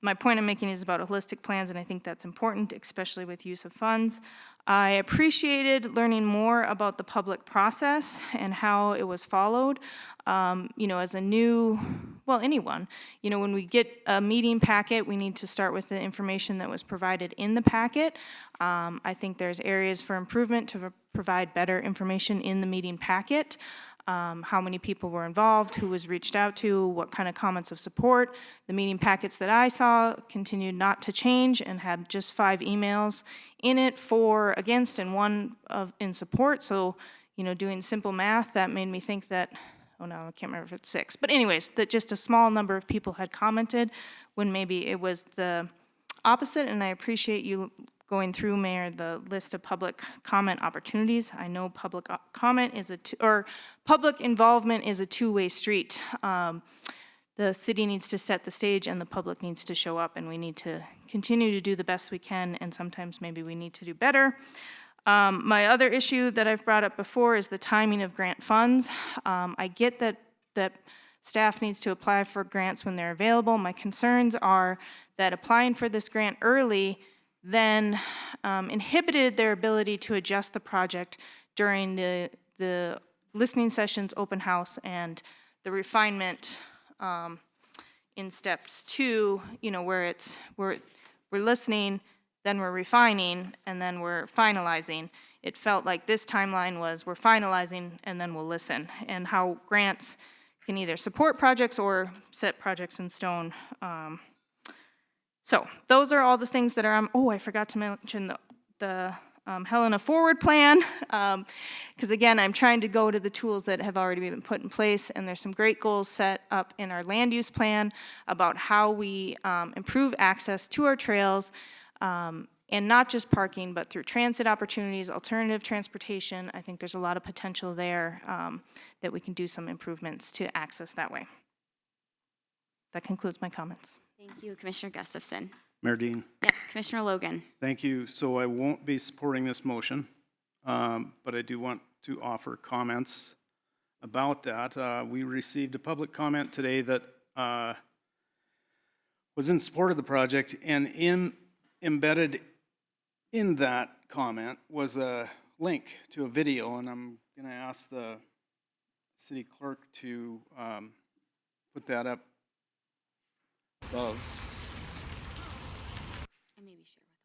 My point I'm making is about holistic plans, and I think that's important, especially with use of funds. I appreciated learning more about the public process and how it was followed. As a new, anyone, when we get a meeting packet, we need to start with the information that was provided in the packet. I think there's areas for improvement to provide better information in the meeting packet. How many people were involved, who was reached out to, what kind of comments of support. The meeting packets that I saw continued not to change and had just 5 emails in it, 4 against and 1 in support. So, doing simple math, that made me think that, I can't remember if it's 6. But anyways, that just a small number of people had commented when maybe it was the opposite, and I appreciate you going through, Mayor, the list of public comment opportunities. I know public comment is public involvement is a two-way street. The city needs to set the stage and the public needs to show up, and we need to continue to do the best we can, and sometimes maybe we need to do better. My other issue that I've brought up before is the timing of grant funds. I get that staff needs to apply for grants when they're available. My concerns are that applying for this grant early then inhibited their ability to adjust the project during the listening sessions, open house, and the refinement in steps 2, where we're listening, then we're refining, and then we're finalizing. It felt like this timeline was we're finalizing and then we'll listen, and how grants can either support projects or set projects in stone. So those are all the things that are, I forgot to mention the Helena Forward Plan, because again, I'm trying to go to the tools that have already been put in place, and there's some great goals set up in our land use plan about how we improve access to our trails, and not just parking, but through transit opportunities, alternative transportation. I think there's a lot of potential there that we can do some improvements to access that way. That concludes my comments. Thank you, Commissioner Gustafson. Mayor Dean. Yes, Commissioner Logan. Thank you. So I won't be supporting this motion, but I do want to offer comments about that. We received a public comment today that was in support of the project, and embedded in that comment was a link to a video, and I'm going to ask the city clerk to put that up above. And maybe share with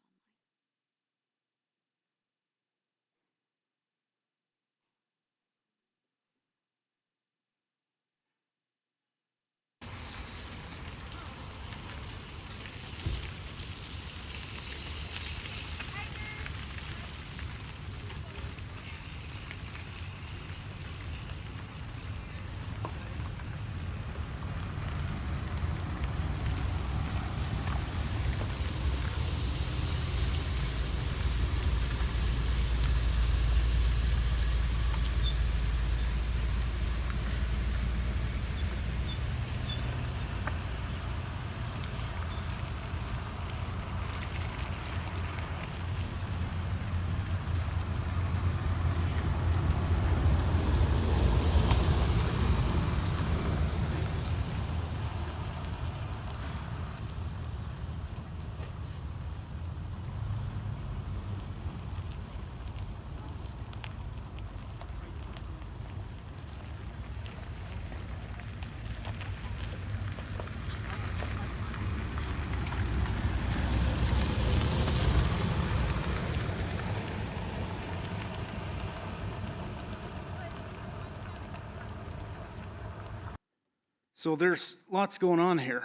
So there's lots going on here.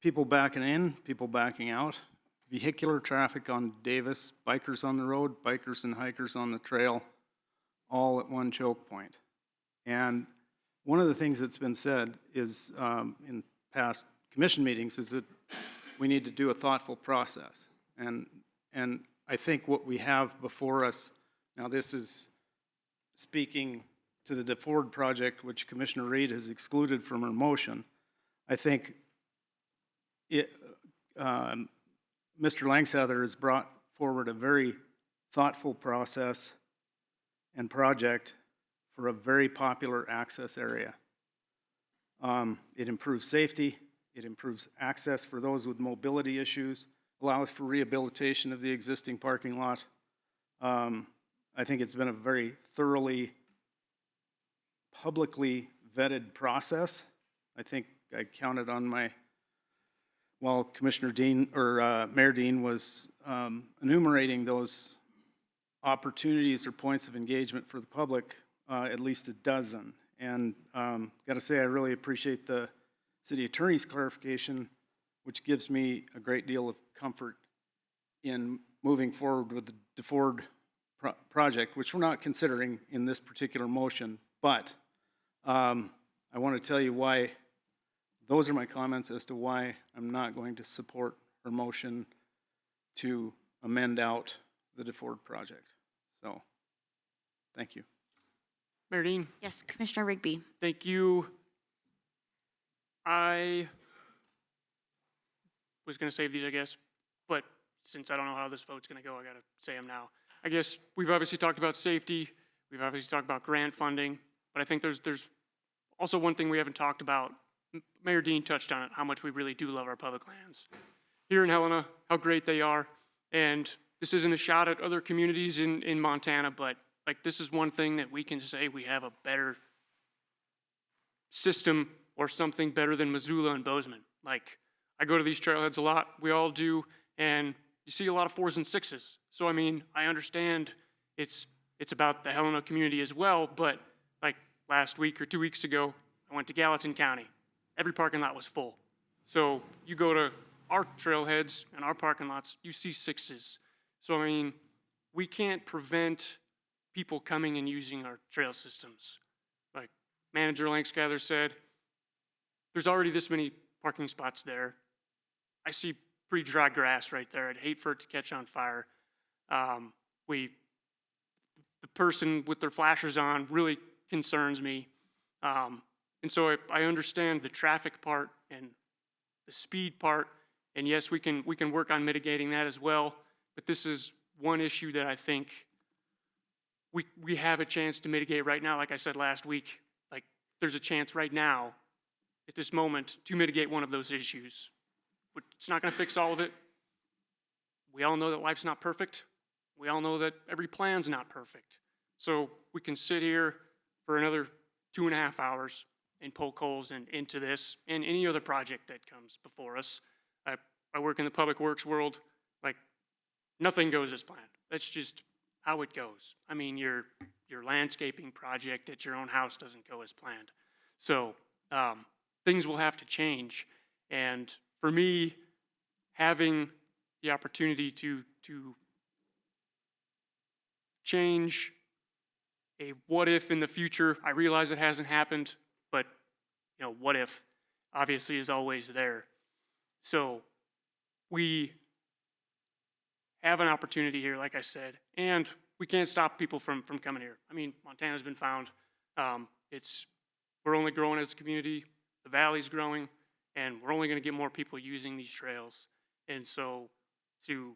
People backing in, people backing out, vehicular traffic on Davis, bikers on the road, bikers and hikers on the trail, all at one choke point. And one of the things that's been said is, in past commission meetings, is that we need to do a thoughtful process. And I think what we have before us, now this is speaking to the DeFord project, which Commissioner Reed has excluded from her motion. I think Mr. Langsather has brought forward a very thoughtful process and project for a very popular access area. It improves safety, it improves access for those with mobility issues, allows for rehabilitation of the existing parking lot. I think it's been a very thoroughly, publicly vetted process. I think I counted on while Commissioner Dean, or Mayor Dean was enumerating those opportunities or points of engagement for the public, at least a dozen. And got to say, I really appreciate the city attorney's clarification, which gives me a great deal of comfort in moving forward with the DeFord project, which we're not considering in this particular motion. But I want to tell you why. Those are my comments as to why I'm not going to support her motion to amend out the DeFord project. So, thank you. Mayor Dean. Yes, Commissioner Rigby. Thank you. I was going to save these, I guess, but since I don't know how this vote's going to go, I got to say them now. I guess we've obviously talked about safety. We've obviously talked about grant funding, but I think there's also one thing we haven't talked about. Mayor Dean touched on it, how much we really do love our public lands. Here in Helena, how great they are. And this isn't a shot at other communities in Montana, but like this is one thing that we can say we have a better system or something better than Missoula and Bozeman. Like I go to these trailheads a lot, we all do, and you see a lot of 4s and 6s. So I mean, I understand it's about the Helena community as well, but like last week or 2 weeks ago, I went to Gallatin County. Every parking lot was full. So you go to our trailheads and our parking lots, you see sixes. So, I mean, we can't prevent people coming and using our trail systems. Like Manager Lanksgather said, there's already this many parking spots there. I see pretty dry grass right there. I'd hate for it to catch on fire. The person with their flashers on really concerns me. And so I understand the traffic part and the speed part, and yes, we can work on mitigating that as well, but this is one issue that I think we have a chance to mitigate right now. Like I said last week, like there's a chance right now, at this moment, to mitigate one of those issues. But it's not gonna fix all of it. We all know that life's not perfect. We all know that every plan's not perfect. So we can sit here for another 2.5 hours and poke holes into this and any other project that comes before us. I work in the public works world. Like, nothing goes as planned. That's just how it goes. I mean, your landscaping project at your own house doesn't go as planned. So things will have to change. And for me, having the opportunity to change a what if in the future, I realize it hasn't happened, but you know, what if obviously is always there. So we have an opportunity here, like I said, and we can't stop people from coming here. I mean, Montana's been found. We're only growing as a community. The valley's growing, and we're only going to get more people using these trails. And so to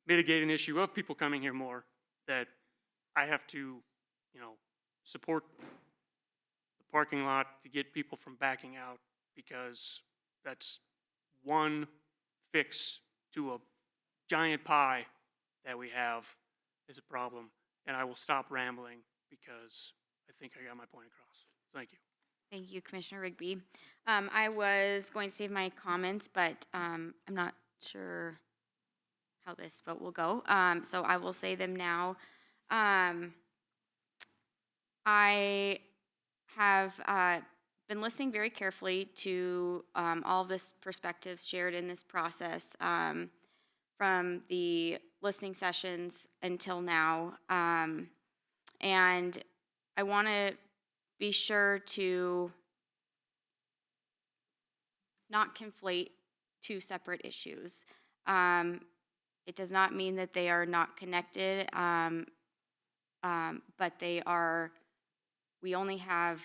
mitigate an issue of people coming here more, that I have to, you know, support the parking lot to get people from backing out, because that's one fix to a giant pie that we have is a problem. And I will stop rambling because I think I got my point across. Thank you. Thank you, Commissioner Rigby. I was going to save my comments, but I'm not sure how this vote will go. So I will say them now. I have been listening very carefully to all of this perspectives shared in this process from the listening sessions until now. And I want to be sure to not conflate two separate issues. It does not mean that they are not connected, but they are, we have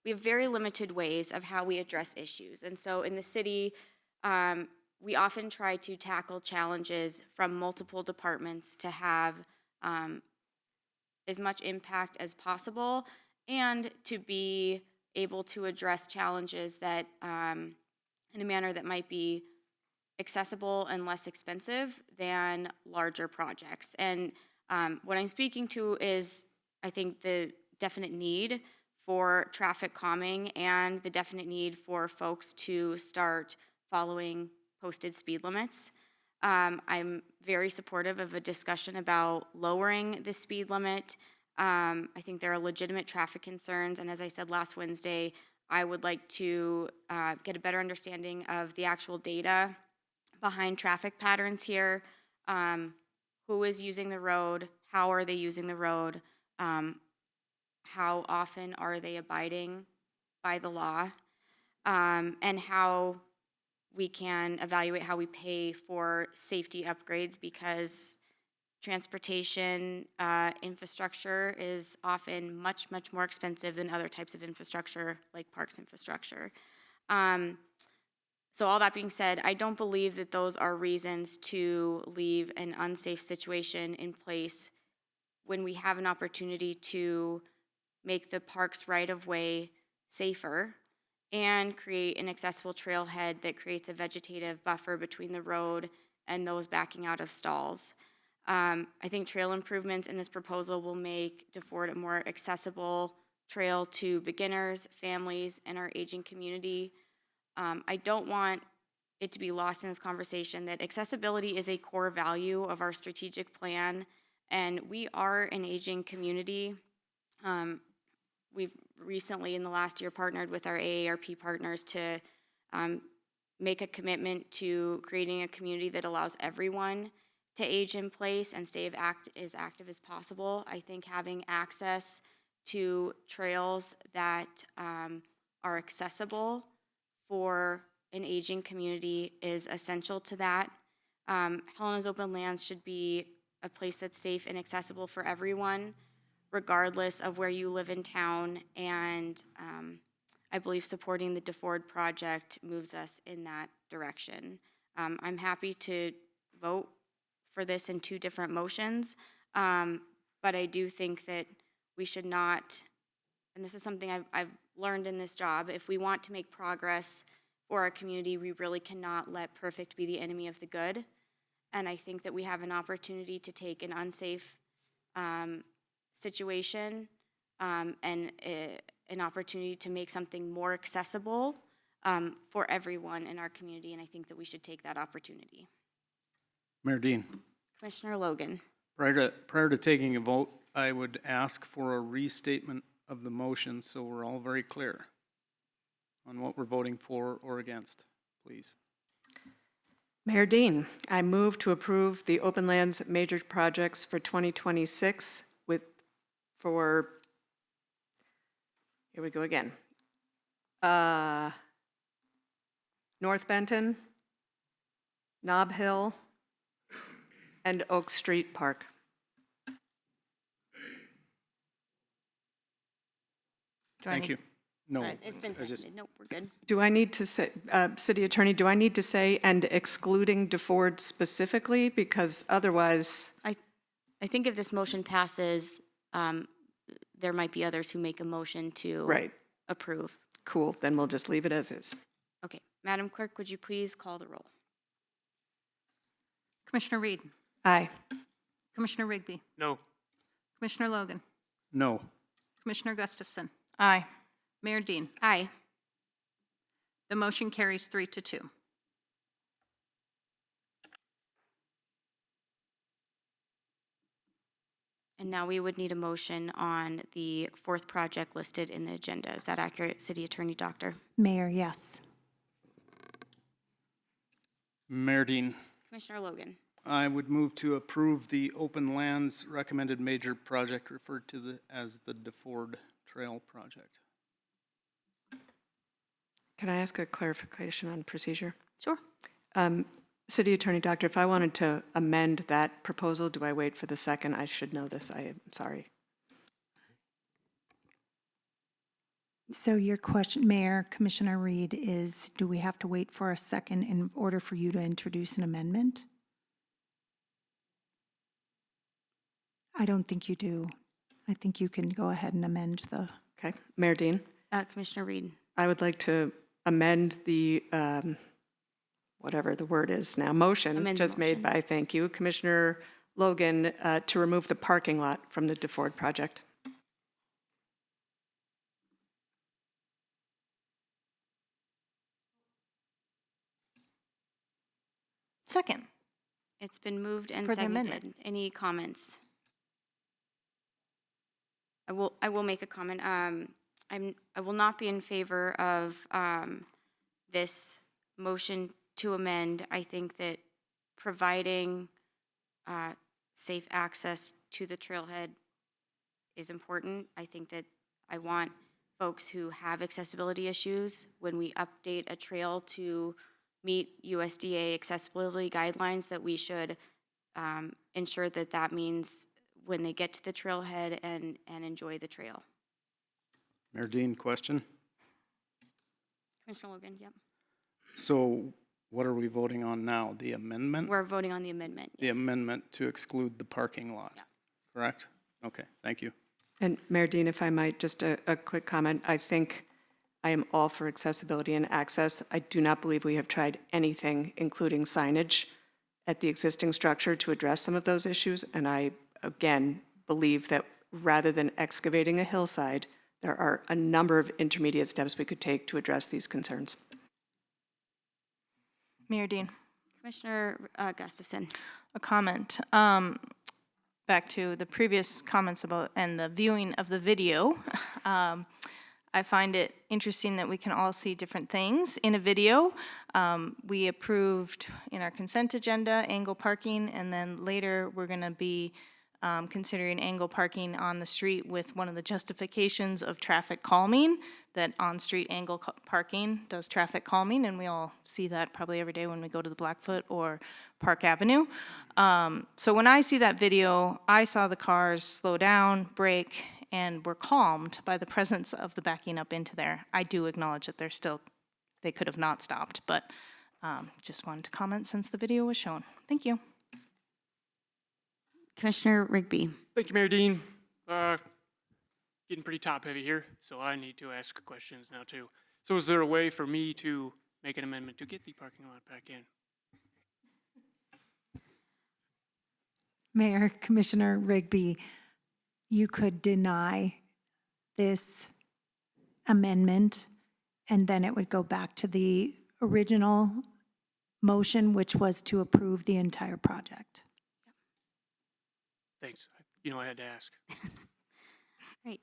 very limited ways of how we address issues. And so in the city, we often try to tackle challenges from multiple departments to have as much impact as possible and to be able to address challenges that in a manner that might be accessible and less expensive than larger projects. And what I'm speaking to is, I think, the definite need for traffic calming and the definite need for folks to start following posted speed limits. I'm very supportive of a discussion about lowering the speed limit. I think there are legitimate traffic concerns, and as I said last Wednesday, I would like to get a better understanding of the actual data behind traffic patterns here. Who is using the road? How are they using the road? How often are they abiding by the law? And how we can evaluate how we pay for safety upgrades, because transportation infrastructure is often much, much more expensive than other types of infrastructure, like parks infrastructure. So all that being said, I don't believe that those are reasons to leave an unsafe situation in place when we have an opportunity to make the park's right-of-way safer and create an accessible trailhead that creates a vegetative buffer between the road and those backing out of stalls. I think trail improvements in this proposal will make DeFord a more accessible trail to beginners, families, and our aging community. I don't want it to be lost in this conversation that accessibility is a core value of our strategic plan, and we are an aging community. we've recently in the last year partnered with our AARP partners to make a commitment to creating a community that allows everyone to age in place and stay as active as possible. I think having access to trails that are accessible for an aging community is essential to that. Helena's Open Lands should be a place that's safe and accessible for everyone, regardless of where you live in town, and I believe supporting the DeFord project moves us in that direction. I'm happy to vote for this in 2 different motions, but I do think that we should not, and this is something I've learned in this job, if we want to make progress for our community, we really cannot let perfect be the enemy of the good. And I think that we have an opportunity to take an unsafe situation and an opportunity to make something more accessible for everyone in our community, and I think that we should take that opportunity. Mayor Dean, Commissioner Logan. prior to taking a vote, I would ask for a restatement of the motion so we're all very clear on what we're voting for or against, please. Mayor Dean, I move to approve the open lands major projects for 2026 here we go again. North Benton, Nob Hill, and Oak Street Park. Thank you. No. It's been I just- seconded. Nope, we're good. Do I need to say, City Attorney, do I need to say, and excluding DeFord specifically? Because otherwise, I think if this motion passes, there might be others who make a motion to right, approve. cool, then we'll just leave it as is. Okay, Madam Clerk, would you please call the roll? Commissioner Reed, Aye. Commissioner Rigby, No. Commissioner Logan, No. Commissioner Gustafson, Aye. Mayor Dean. Aye. The motion carries 3-2. And now we would need a motion on the 4th project listed in the agenda. Is that accurate, City Attorney Doctor? Mayor, yes. Mayor Dean, Commissioner Logan. I would move to approve the open lands recommended major project referred to as the DeFord Trail Project. Can I ask a clarification on procedure? Sure. City Attorney Doctor, if I wanted to amend that proposal, do I wait for the second? I should know this, I am sorry. So your question, Mayor, Commissioner Reed, is do we have to wait for a second in order for you to introduce an amendment? I don't think you do. I think you can go ahead and amend the. Okay, Mayor Dean? Commissioner Reed. I would like to amend the, whatever the word is now, motion Amend the just made motion. by, thank you, Commissioner Logan, to remove the parking lot from the DeFord project. Second. It's been moved and For the amendment. seconded. Any comments? I will make a comment. I will not be in favor of this motion to amend. I think that providing safe access to the trailhead is important. I think that I want folks who have accessibility issues, when we update a trail to meet USDA accessibility guidelines, that we should ensure that that means when they get to the trailhead and enjoy the trail. Mayor Dean, question? Commissioner Logan, yep. So what are we voting on now? The amendment? We're voting on the amendment. The amendment to exclude the parking lot, Yeah. correct? Okay, thank you. And Mayor Dean, if I might, just a quick comment. I think I am all for accessibility and access. I do not believe we have tried anything, including signage, at the existing structure to address some of those issues. And I, again, believe that rather than excavating a hillside, there are a number of intermediate steps we could take to address these concerns. Mayor Dean, Commissioner Gustafson. a comment. back to the previous comments about, and the viewing of the video, I find it interesting that we can all see different things in a video. We approved in our consent agenda angle parking, and then later we're gonna be considering angle parking on the street with one of the justifications of traffic calming, that on-street angle parking does traffic calming, and we all see that probably every day when we go to the Blackfoot or Park Avenue. So when I see that video, I saw the cars slow down, brake, and were calmed by the presence of the backing up into there. I do acknowledge that they could have not stopped, but just wanted to comment since the video was shown. Thank you. Commissioner Rigby. Thank you, Mayor Dean. Getting pretty top-heavy here, so I need to ask questions now, too. So is there a way for me to make an amendment to get the parking lot back in? Mayor, Commissioner Rigby, you could deny this amendment, and then it would go back to the original motion, which was to approve the entire project. Thanks. You know I had to ask. Great.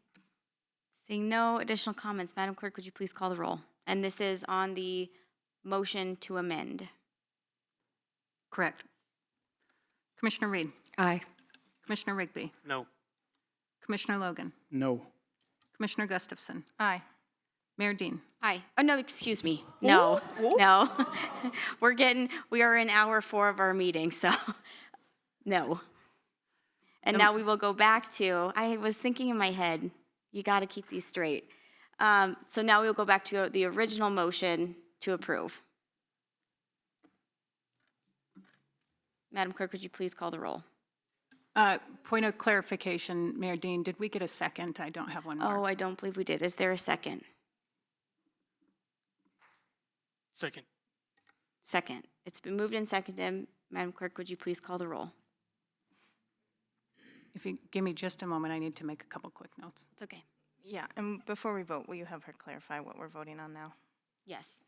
Seeing no additional comments, Madam Clerk, would you please call the roll? And this is on the motion to amend. Correct. Commissioner Reed? Aye. Commissioner Rigby? No. Commissioner Logan? No. Commissioner Gustafson? Aye. Mayor Dean? Aye. Oh, no, excuse me. No, no. We are in hour 4 of our meeting, so no. And now we will go back to, I was thinking in my head, you got to keep these straight. So now we'll go back to the original motion to approve. Madam Clerk, would you please call the roll? Point of clarification, Mayor Dean, did we get a second? I don't have one marked. Oh, I don't believe we did. Is there a second? Second. Second. It's been moved and seconded. Madam Clerk, would you please call the roll? If you give me just a moment, I need to make a couple quick notes. It's okay. Yeah, and before we vote, will you have her clarify what we're voting on now? Yes.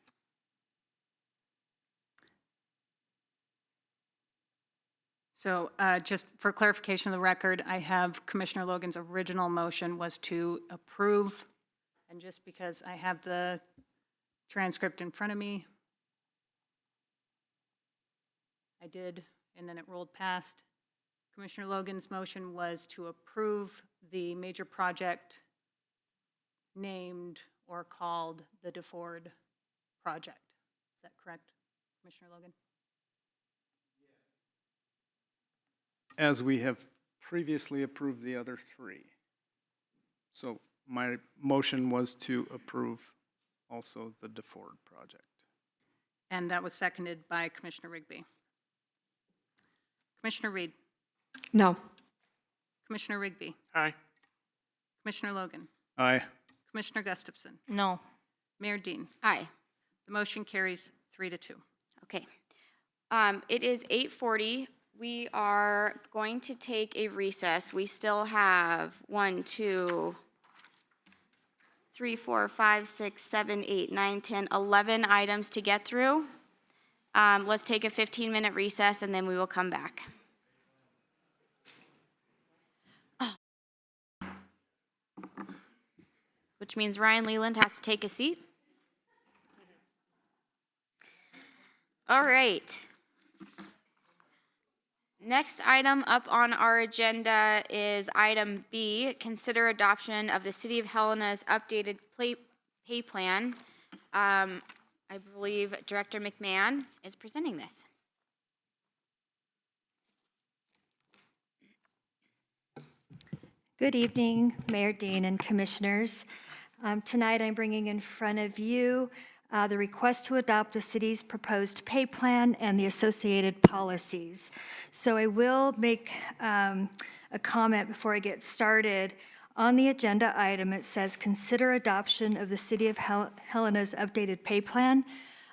So just for clarification of the record, I have Commissioner Logan's original motion was to approve, and just because I have the transcript in front of me, I did, and then it rolled past. Commissioner Logan's motion was to approve the major project named or called the DeFord project. Is that correct, Commissioner Logan? As we have previously approved the other 3. So my motion was to approve also the DeFord project. And that was seconded by Commissioner Rigby. Commissioner Reed? No. Commissioner Rigby? Aye. Commissioner Logan? Aye. Commissioner Gustafson? No. Mayor Dean? Aye. The motion carries 3-2. Okay. It is 8:40. We are going to take a recess. We still have 1, 2, 3, 4, 5, 6, 7, 8, 9, 10, 11 items to get through. Let's take a 15-minute recess and then we will come back. Which means Ryan Leland has to take a seat. All right. Next item up on our agenda is item B, consider adoption of the City of Helena's updated pay plan. I believe Director McMahon is presenting this. Good evening, Mayor Dean and Commissioners. Tonight I'm bringing in front of you the request to adopt the city's proposed pay plan and the associated policies. So I will make a comment before I get started. On the agenda item, it says, consider adoption of the City of Helena's updated pay plan.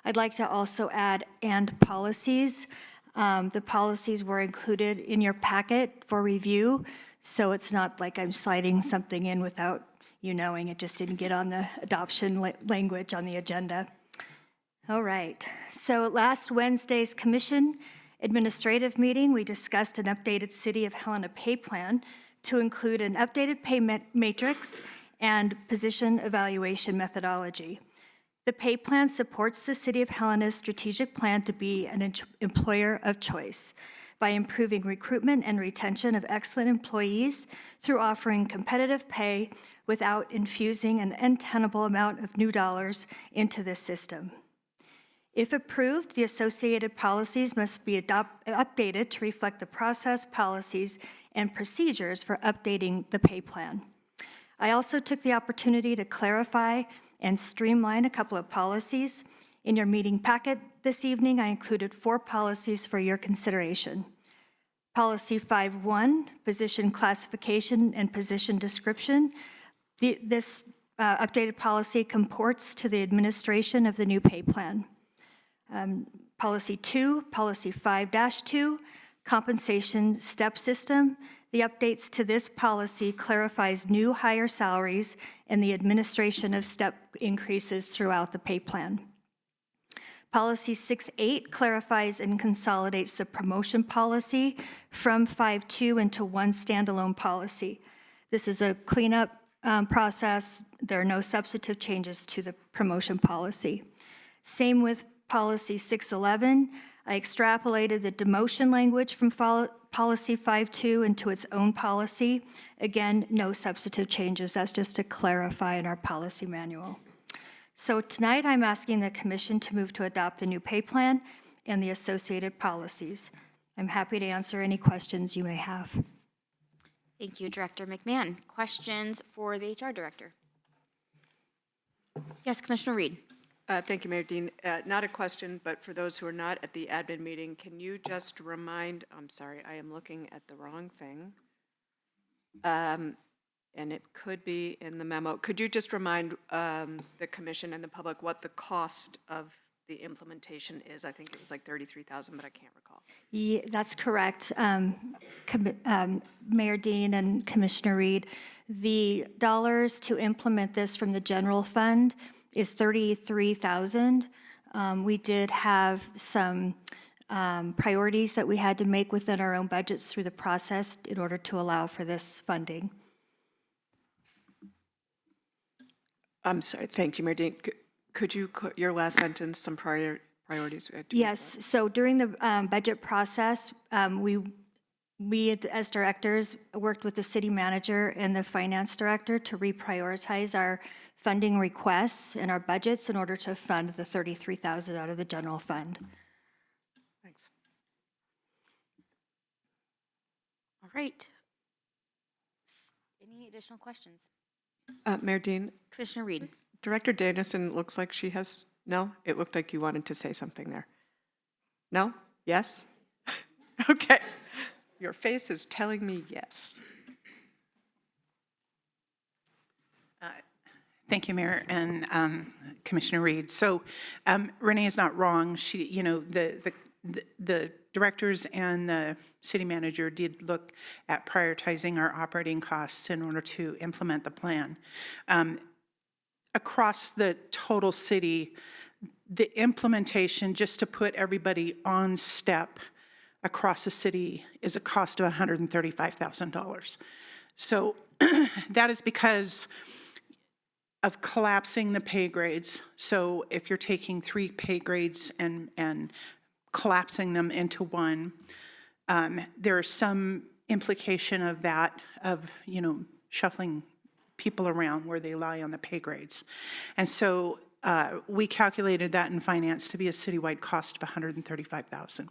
I'd like to also add and policies. The policies were included in your packet for review, so it's not like I'm sliding something in without you knowing. It just didn't get on the adoption language on the agenda. All right, so at last Wednesday's commission Administrative meeting, we discussed an updated City of Helena pay plan to include an updated pay matrix and position evaluation methodology. The pay plan supports the City of Helena's strategic plan to be an employer of choice by improving recruitment and retention of excellent employees through offering competitive pay without infusing an untenable amount of new dollars into the system. If approved, the associated policies must be updated to reflect the process, policies, and procedures for updating the pay plan. I also took the opportunity to clarify and streamline a couple of policies. In your meeting packet this evening, I included 4 policies for your consideration. Policy 5.1, position classification and position description. This updated policy comports to the administration of the new pay plan. Policy 2, Policy 5-2, compensation step system. The updates to this policy clarifies new higher salaries and the administration of step increases throughout the pay plan. Policy 6.8 clarifies and consolidates the promotion policy from 5.2 into one standalone policy. This is a cleanup process. There are no substantive changes to the promotion policy. Same with Policy 6.11. I extrapolated the demotion language from Policy 5.2 into its own policy. Again, no substantive changes. That's just to clarify in our policy manual. So tonight, I'm asking the Commission to move to adopt the new pay plan and the associated policies. I'm happy to answer any questions you may have. Thank you, Director McMahon. Questions for the HR Director? Yes, Commissioner Reed. Thank you, Mayor Dean. Not a question, but for those who are not at the admin meeting, can you just remind, I'm sorry, I am looking at the wrong thing. And it could be in the memo. Could you just remind the commission and the public what the cost of the implementation is? I think it was like $33,000, but I can't recall. Yeah, that's correct. Mayor Dean and Commissioner Reed, the dollars to implement this from the general fund is $33,000. We did have some priorities that we had to make within our own budgets through the process in order to allow for this funding. I'm sorry, thank you, Mayor Dean. Could you, your last sentence, some priorities? Yes, so during the budget process, we as directors worked with the city manager and the finance director to reprioritize our funding requests and our budgets in order to fund the $33,000 out of the general fund. Thanks. All right. Any additional questions? Mayor Dean? Commissioner Reed. Director Danielson looks like she has, no? It looked like you wanted to say something there. No? Yes? Okay. Your face is telling me yes. Thank you, Mayor and Commissioner Reed. So Renee is not wrong. She, you know, the directors and the city manager did look at prioritizing our operating costs in order to implement the plan. Across the total city, the implementation, just to put everybody on step across the city, is a cost of $135,000. So that is because of collapsing the pay grades. So if you're taking 3 pay grades and collapsing them into one, there is some implication of that, of, you know, shuffling people around where they lie on the pay grades. And so we calculated that in finance to be a citywide cost of $135,000.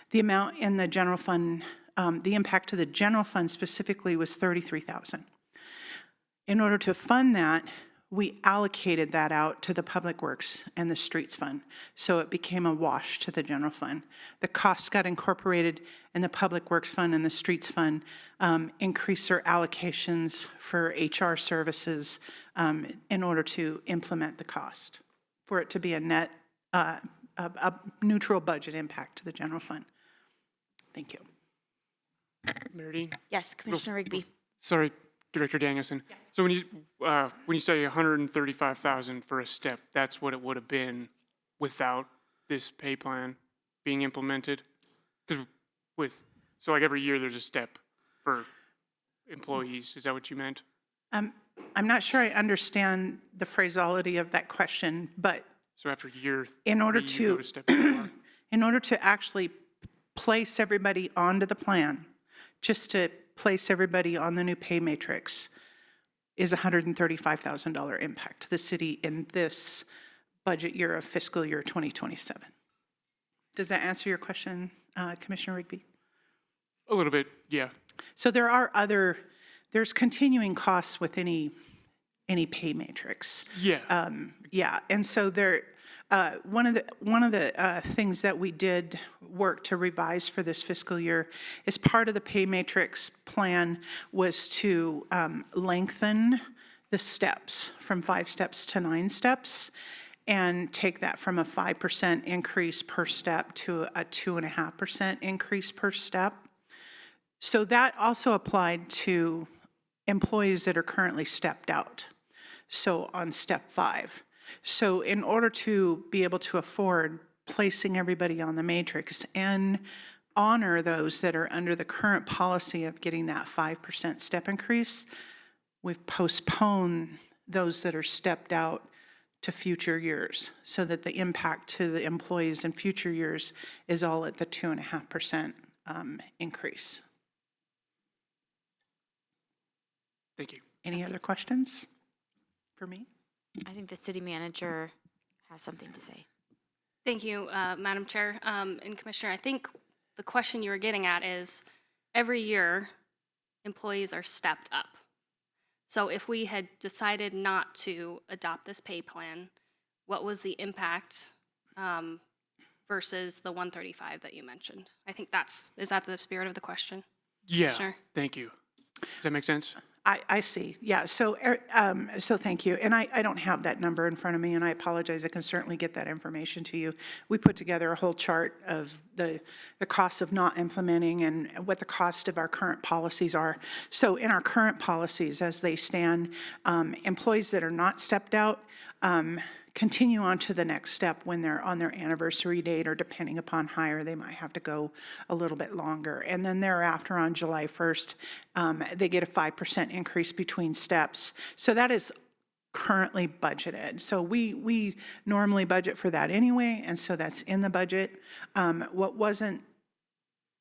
The amount in the general fund, the impact to the general fund specifically was $33,000. In order to fund that, we allocated that out to the Public Works and the Streets Fund, so it became a wash to the general fund. The costs got incorporated in the Public Works Fund and the Streets Fund, increased their allocations for HR services in order to implement the cost, for it to be a net, a neutral budget impact to the general fund. Thank you. Mayor Dean? Yes, Commissioner Rigby. Sorry, Director Danielson. Yeah. So when you say $135,000 for a step, that's what it would have been without this pay plan being implemented? Because so like every year there's a step for employees. Is that what you meant? I'm not sure I understand the phraseology of that question, but So after year in order three, you go to, step 4? in order to actually place everybody onto the plan, just to place everybody on the new pay matrix, is $135,000 impact to the city in this budget year of fiscal year 2027. Does that answer your question, Commissioner Rigby? A little bit, yeah. So there's continuing costs with any pay matrix. Yeah. Yeah, and so one of the things that we did work to revise for this fiscal year as part of the pay matrix plan was to lengthen the steps from 5 steps to 9 steps and take that from a 5% increase per step to a 2.5% increase per step. So that also applied to employees that are currently stepped out, so on step 5. So in order to be able to afford placing everybody on the matrix and honor those that are under the current policy of getting that 5% step increase, we've postponed those that are stepped out to future years so that the impact to the employees in future years is all at the 2.5% increase. Thank you. Any other questions for me? I think the city manager has something to say. Thank you, Madam Chair and Commissioner. I think the question you were getting at is every year employees are stepped up. So if we had decided not to adopt this pay plan, what was the impact versus the 135 that you mentioned? I think is that the spirit of the question? Yeah. Sure. Thank you. Does that make sense? I see, yeah, so thank you. And I don't have that number in front of me, and I apologize, I can certainly get that information to you. We put together a whole chart of the cost of not implementing and what the cost of our current policies are. So in our current policies, as they stand, employees that are not stepped out continue on to the next step when they're on their anniversary date, or depending upon hire, they might have to go a little bit longer. And then thereafter, on July 1st, they get a 5% increase between steps. So that is currently budgeted. So we normally budget for that anyway, and so that's in the budget. What wasn't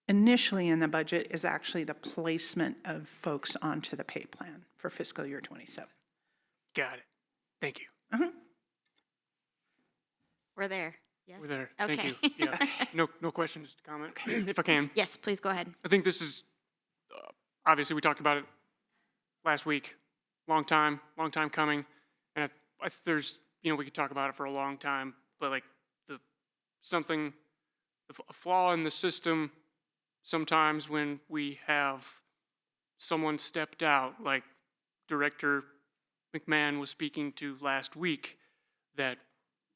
initially in the budget is actually the placement of folks onto the pay plan for fiscal year 27. Got it. Thank you. We're there. Yes. We're there. Okay. Thank you. Yeah. No questions to comment, if I can. Yes, please go ahead. I think this is, obviously we talked about it last week. Long time coming. And there's, we could talk about it for a long time, but like a flaw in the system sometimes when we have someone stepped out, like Director McMahon was speaking to last week, that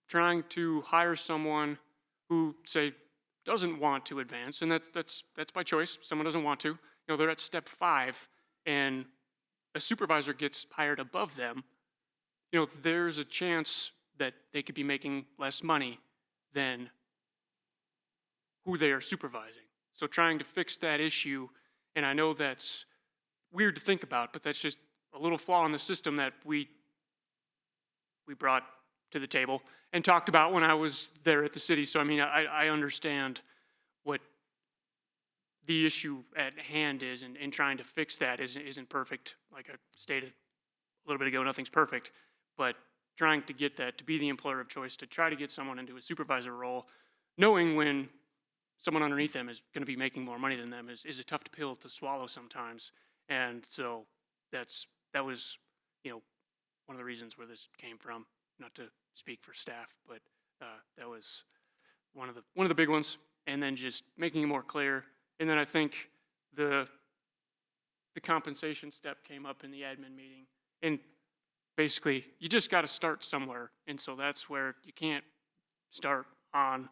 trying to hire someone who, say, doesn't want to advance, and that's by choice. Someone doesn't want to. They're at step 5, and a supervisor gets hired above them. There's a chance that they could be making less money than who they are supervising. So trying to fix that issue, and I know that's weird to think about, but that's just a little flaw in the system that we brought to the table and talked about when I was there at the city. So, I understand what the issue at hand is, and trying to fix that isn't perfect. Like I stated a little bit ago, nothing's perfect, but trying to get that to be the employer of choice, to try to get someone into a supervisor role, knowing when someone underneath them is going to be making more money than them is a tough pill to swallow sometimes. And so that was, one of the reasons where this came from. Not to speak for staff, but that was one of the big ones. And then just making it more clear. And then I think the compensation step came up in the admin meeting. And basically, you just got to start somewhere. And so that's where you can't start on,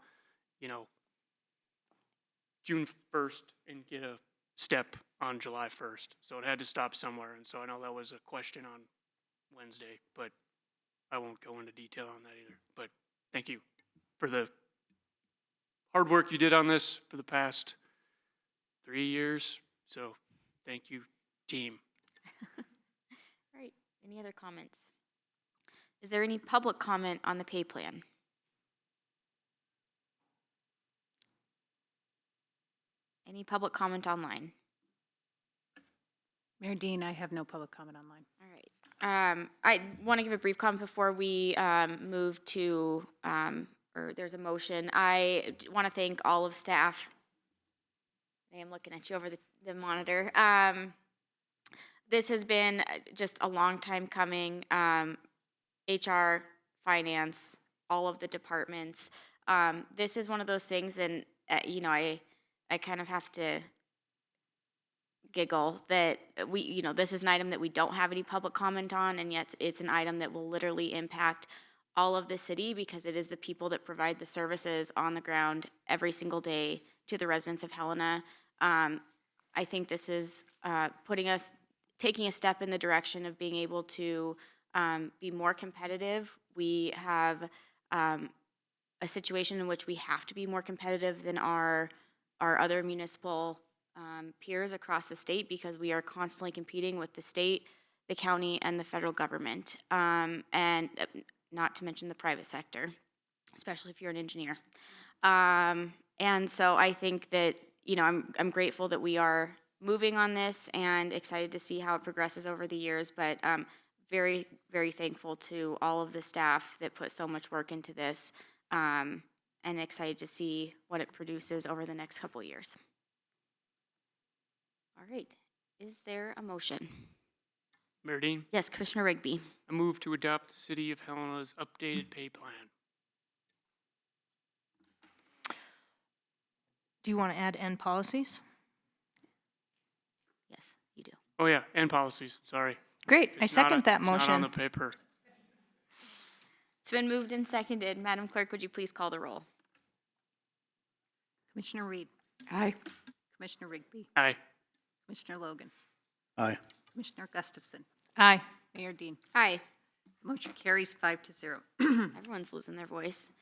June 1st and get a step on July 1st. So it had to stop somewhere. And so I know that was a question on Wednesday, but I won't go into detail on that either. But thank you for the hard work you did on this for the past 3 years. So thank you, team. All right, any other comments? Is there any public comment on the pay plan? Any public comment online? Mayor Dean, I have no public comment online. All right. I want to give a brief comment before we move to, or there's a motion. I want to thank all of staff. I am looking at you over the monitor. This has been just a long time coming. HR, finance, all of the departments. This is one of those things, and I kind of have to giggle that this is an item that we don't have any public comment on, and yet it's an item that will literally impact all of the city because it is the people that provide the services on the ground every single day to the residents of Helena. I think this is taking a step in the direction of being able to be more competitive. We have a situation in which we have to be more competitive than our other municipal peers across the state because we are constantly competing with the state, the county, and the federal government, and not to mention the private sector, especially if you're an engineer. And so I think that, I'm grateful that we are moving on this and excited to see how it progresses over the years, but very, very thankful to all of the staff that put so much work into this, and excited to see what it produces over the next couple of years. All right, is there a motion? Mayor Dean, Yes, Commissioner Rigby. I move to adopt the City of Helena's updated pay plan. Do you want to add end policies? Yes, you do. Oh yeah, and policies, sorry. Great, I It's not second that It's not on motion. the paper. It's been moved and seconded. Madam Clerk, would you please call the roll? Commissioner Reed, Aye. Commissioner Rigby, Aye. Commissioner Logan, Aye. Commissioner Gustafson, Aye. Mayor Dean. Aye. Motion carries 5-0. Everyone's losing their voice.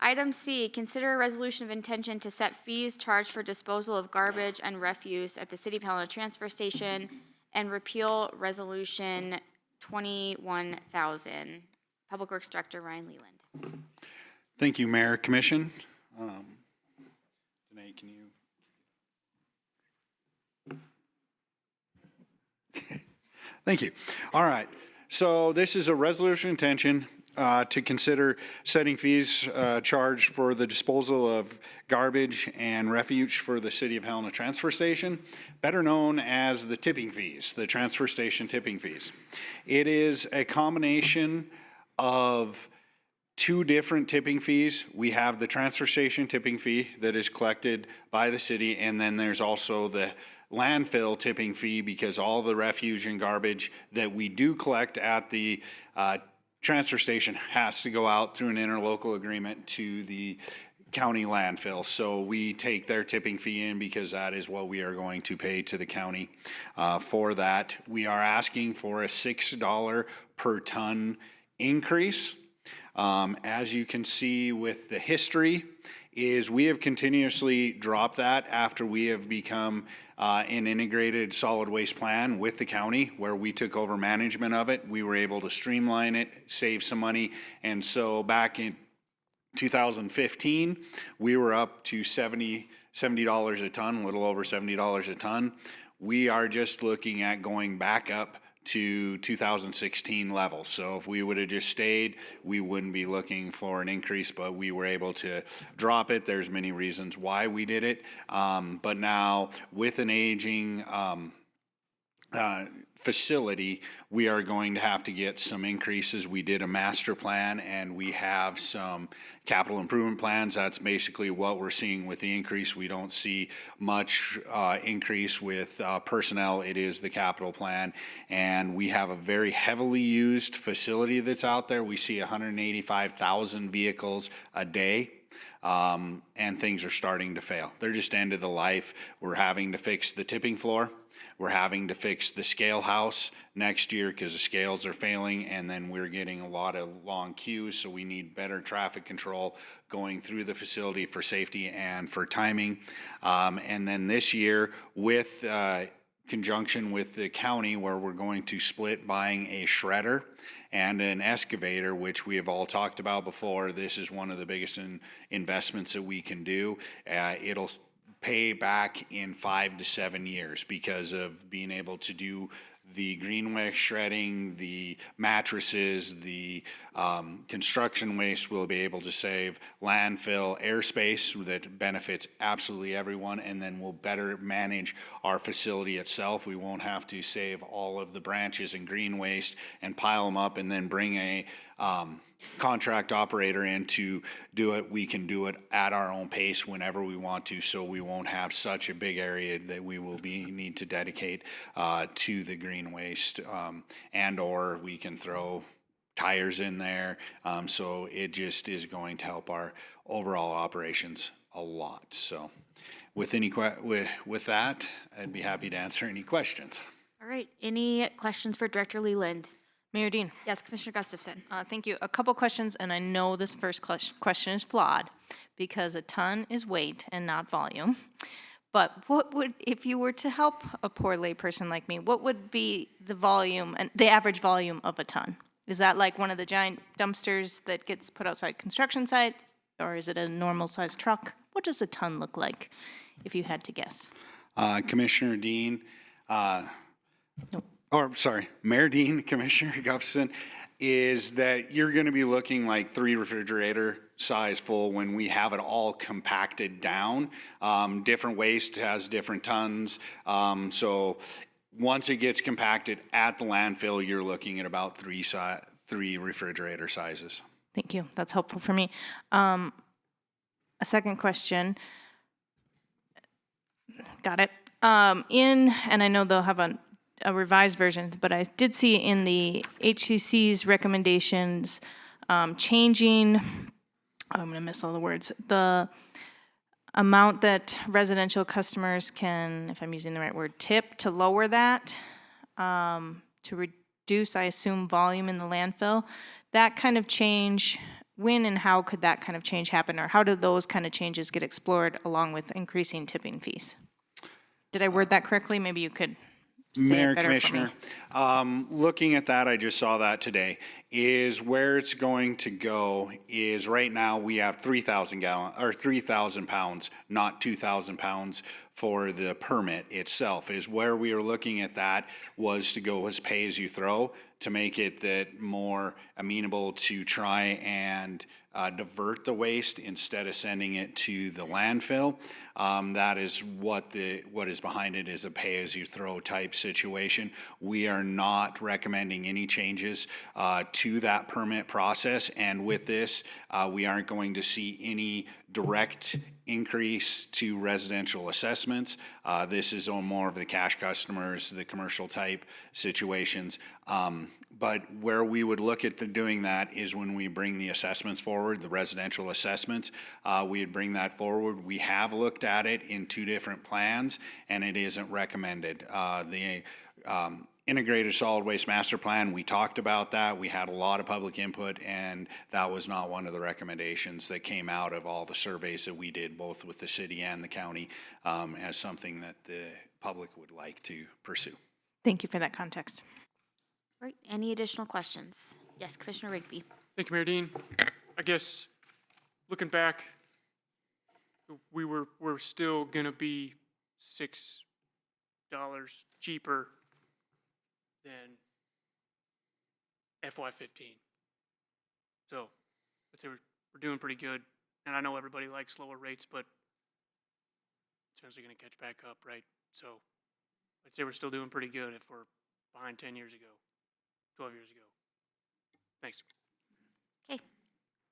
Item C, consider a resolution of intention to set fees charged for disposal of garbage and refuse at the City of Helena Transfer Station and repeal Resolution 21,000. Public Works Director Ryan Leland. Thank you, Mayor, Commission. Danae, can you? Thank you. All right. So this is a resolution intention to consider setting fees charged for the disposal of garbage and refuge for the City of Helena Transfer Station, better known as the tipping fees, the transfer station tipping fees. It is a combination of two different tipping fees. We have the transfer station tipping fee that is collected by the city, and then there's also the landfill tipping fee because all the refuge and garbage that we do collect at the transfer station has to go out through an interlocal agreement to the county landfill. So we take their tipping fee in because that is what we are going to pay to the county for that. We are asking for a $6 per ton increase. As you can see with the history, is we have continuously dropped that after we have become an integrated solid waste plan with the county where we took over management of it. We were able to streamline it, save some money. And so back in 2015, we were up to $70 a ton, a little over $70 a ton. We are just looking at going back up to 2016 levels. So if we would have just stayed, we wouldn't be looking for an increase, but we were able to drop it. There's many reasons why we did it. But now with an aging facility, we are going to have to get some increases. We did a master plan and we have some capital improvement plans. That's basically what we're seeing with the increase. We don't see much increase with personnel. It is the capital plan. And we have a very heavily used facility that's out there. We see 185,000 vehicles a day. And things are starting to fail. They're just end of the life. We're having to fix the tipping floor. We're having to fix the scale house next year because the scales are failing, and then we're getting a lot of long queues, so we need better traffic control going through the facility for safety and for timing. And then this year, with conjunction with the county, where we're going to split buying a shredder and an excavator, which we have all talked about before. This is one of the biggest investments that we can do. It'll pay back in 5 to 7 years because of being able to do the green waste shredding, the mattresses, the construction waste. We'll be able to save landfill airspace that benefits absolutely everyone, and then we'll better manage our facility itself. We won't have to save all of the branches and green waste and pile them up and then bring a contract operator in to do it. We can do it at our own pace whenever we want to, so we won't have such a big area that we will need to dedicate to the green waste, and or we can throw tires in there. So it just is going to help our overall operations a lot. So with that, I'd be happy to answer any questions. All right, any questions for Director Leland? Mayor Dean. Yes, Commissioner Gustafson. Thank you. A couple questions, and I know this first question is flawed because a ton is weight and not volume. But what would, if you were to help a poor layperson like me, what would be the volume and the average volume of a ton? Is that like one of the giant dumpsters that gets put outside construction sites, or is it a normal sized truck? What does a ton look like, if you had to guess? Commissioner Dean, Mayor Dean, Commissioner Gustafson, is that you're going to be looking like 3 refrigerator size full when we have it all compacted down. Different waste has different tons. So once it gets compacted at the landfill, you're looking at about 3 refrigerator sizes. Thank you. That's helpful for me. A second question. Got it. And I know they'll have a revised version, but I did see in the HCC's recommendations changing, I'm going to miss all the words, the amount that residential customers can, if I'm using the right word, tip, to lower that, to reduce, I assume, volume in the landfill. That kind of change, when and how could that kind of change happen, or how do those kind of changes get explored along with increasing tipping fees? Did I word that correctly? Maybe you could say Mayor, it better Commissioner, for me. looking at that, I just saw that today, is where it's going to go is right now we have 3,000 pounds, not 2,000 pounds for the permit itself. Is where we are looking at that was to go as pay as you throw to make it that more amenable to try and divert the waste instead of sending it to the landfill. That is what is behind it, is a pay-as-you-throw type situation. We are not recommending any changes to that permit process, and with this, we aren't going to see any direct increase to residential assessments. This is on more of the cash customers, the commercial type situations. But where we would look at doing that is when we bring the assessments forward, the residential assessments, we would bring that forward. We have looked at it in 2 different plans, and it isn't recommended. The Integrated Solid Waste Master Plan, we talked about that. We had a lot of public input, and that was not one of the recommendations that came out of all the surveys that we did, both with the city and the county, as something that the public would like to pursue. Thank you for that context. Right, any additional questions? Yes, Commissioner Rigby. Thank you, Mayor Dean. I guess, looking back, we're still gonna be $6 cheaper than FY15. So, I'd say we're doing pretty good. And I know everybody likes lower rates, but it's eventually gonna catch back up, right? So, I'd say we're still doing pretty good if we're behind 10 years ago. 12 years ago. Thanks. Okay,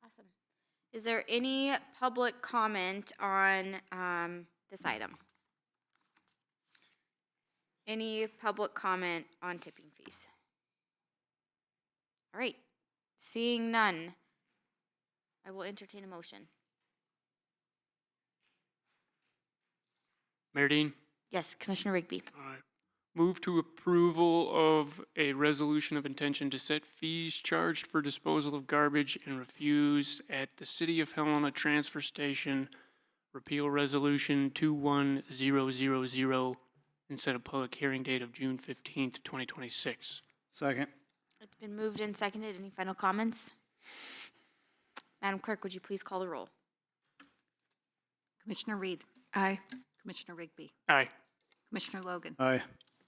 awesome. Is there any public comment on this item? Any public comment on tipping fees? All right, seeing none, I will entertain a motion. Mayor Dean? Yes, Commissioner Rigby. All right. Move to approval of a resolution of intention to set fees charged for disposal of garbage and refuse at the City of Helena Transfer Station. Repeal Resolution 21000 and set a public hearing date of June 15th, 2026. Second. It's been moved and seconded. Any final comments? Madam Clerk, would you please call the roll? Commissioner Reed. Aye. Commissioner Rigby. Aye. Commissioner Logan. Aye.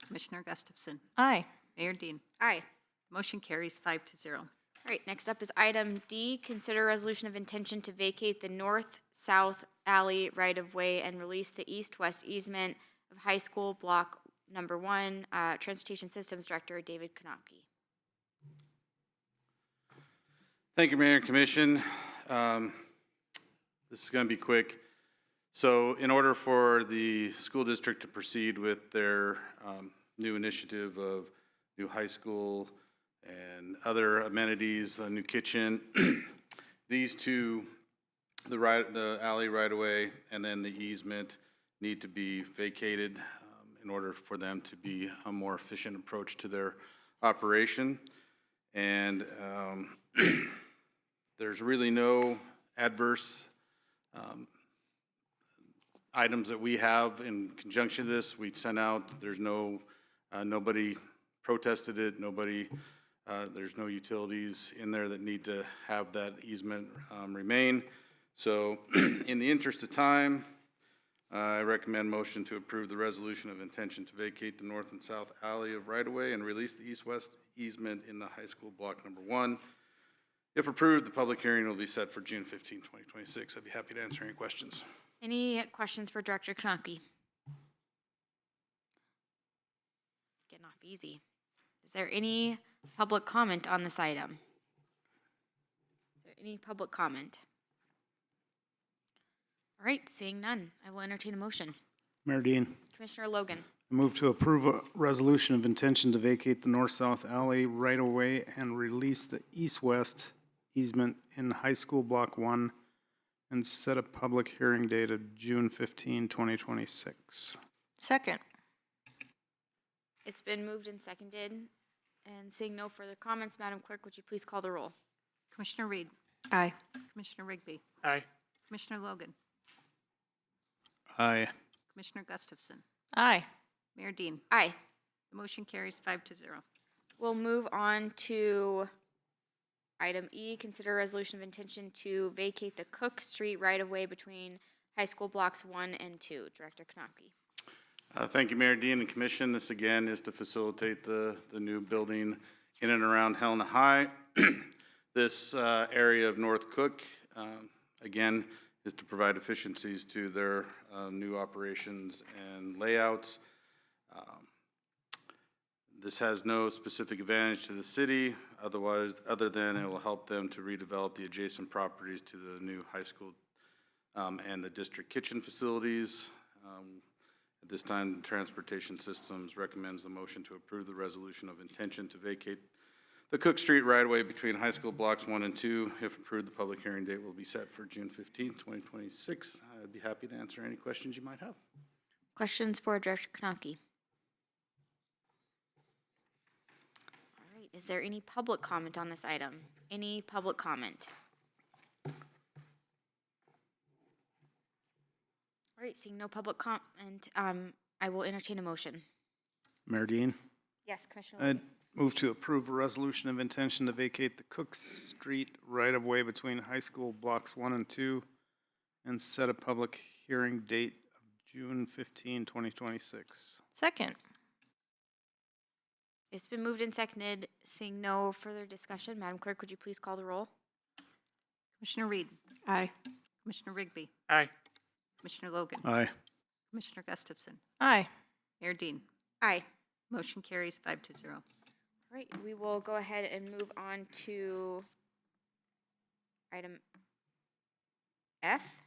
Commissioner Gustafson. Aye. Mayor Dean. Aye. Motion carries 5-0. All right, next up is item D, consider resolution of intention to vacate the north-south alley right-of-way and release the east-west easement of High School Block Number 1, Transportation Systems Director David Konopke. Thank you, Mayor and Commission. This is going to be quick. So in order for the school district to proceed with their new initiative of new high school and other amenities, a new kitchen, these two, the alley right away and then the easement need to be vacated in order for them to be a more efficient approach to their operation. And there's really no adverse items that we have in conjunction to this. We sent out, there's no, nobody protested it, nobody, there's no utilities in there that need to have that easement remain. So in the interest of time, I recommend motion to approve the resolution of intention to vacate the north and south alley of right-of-way and release the east-west easement in the high school block number 1. If approved, the public hearing will be set for June 15, 2026. I'd be happy to answer any questions. Any questions for Director Konopke? Getting off easy. Is there any public comment on this item? Is there any public comment? All right, seeing none, I will entertain a motion. Mayor Dean. Commissioner Logan. I move to approve a resolution of intention to vacate the north-south alley right-of-way and release the east-west easement in High School Block 1 and set a public hearing date of June 15, 2026. Second. It's been moved and seconded, and seeing no further comments, Madam Clerk, would you please call the roll? Commissioner Reed. Aye. Commissioner Rigby. Aye. Commissioner Logan. Aye. Commissioner Gustafson. Aye. Mayor Dean. Aye. The motion carries 5-0. We'll move on to item E, consider a resolution of intention to vacate the Cook Street right-of-way between High School Blocks 1 and 2. Director Konopke. Thank you, Mayor Dean and Commission. This again is to facilitate the new building in and around Helena High. This area of North Cook, again, is to provide efficiencies to their new operations and layouts. This has no specific advantage to the city, other than it will help them to redevelop the adjacent properties to the new high school and the district kitchen facilities. At this time, Transportation Systems recommends the motion to approve the resolution of intention to vacate the Cook Street right-of-way between High School Blocks 1 and 2. If approved, the public hearing date will be set for June 15th, 2026. I'd be happy to answer any questions you might have. Questions for Director Konopke? All right, is there any public comment on this item? Any public comment? All right, seeing no public comment, I will entertain a motion. Mayor Dean. Yes, Commissioner I Logan. move to approve a resolution of intention to vacate the Cook Street right-of-way between High School Blocks 1 and 2 and set a public hearing date of June 15, 2026. Second. It's been moved and seconded. Seeing no further discussion, Madam Clerk, would you please call the roll? Commissioner Reed. Aye. Commissioner Rigby. Aye. Commissioner Logan. Aye. Commissioner Gustafson. Aye. Mayor Dean. Aye. Motion carries 5-0. All right, we will go ahead and move on to item F.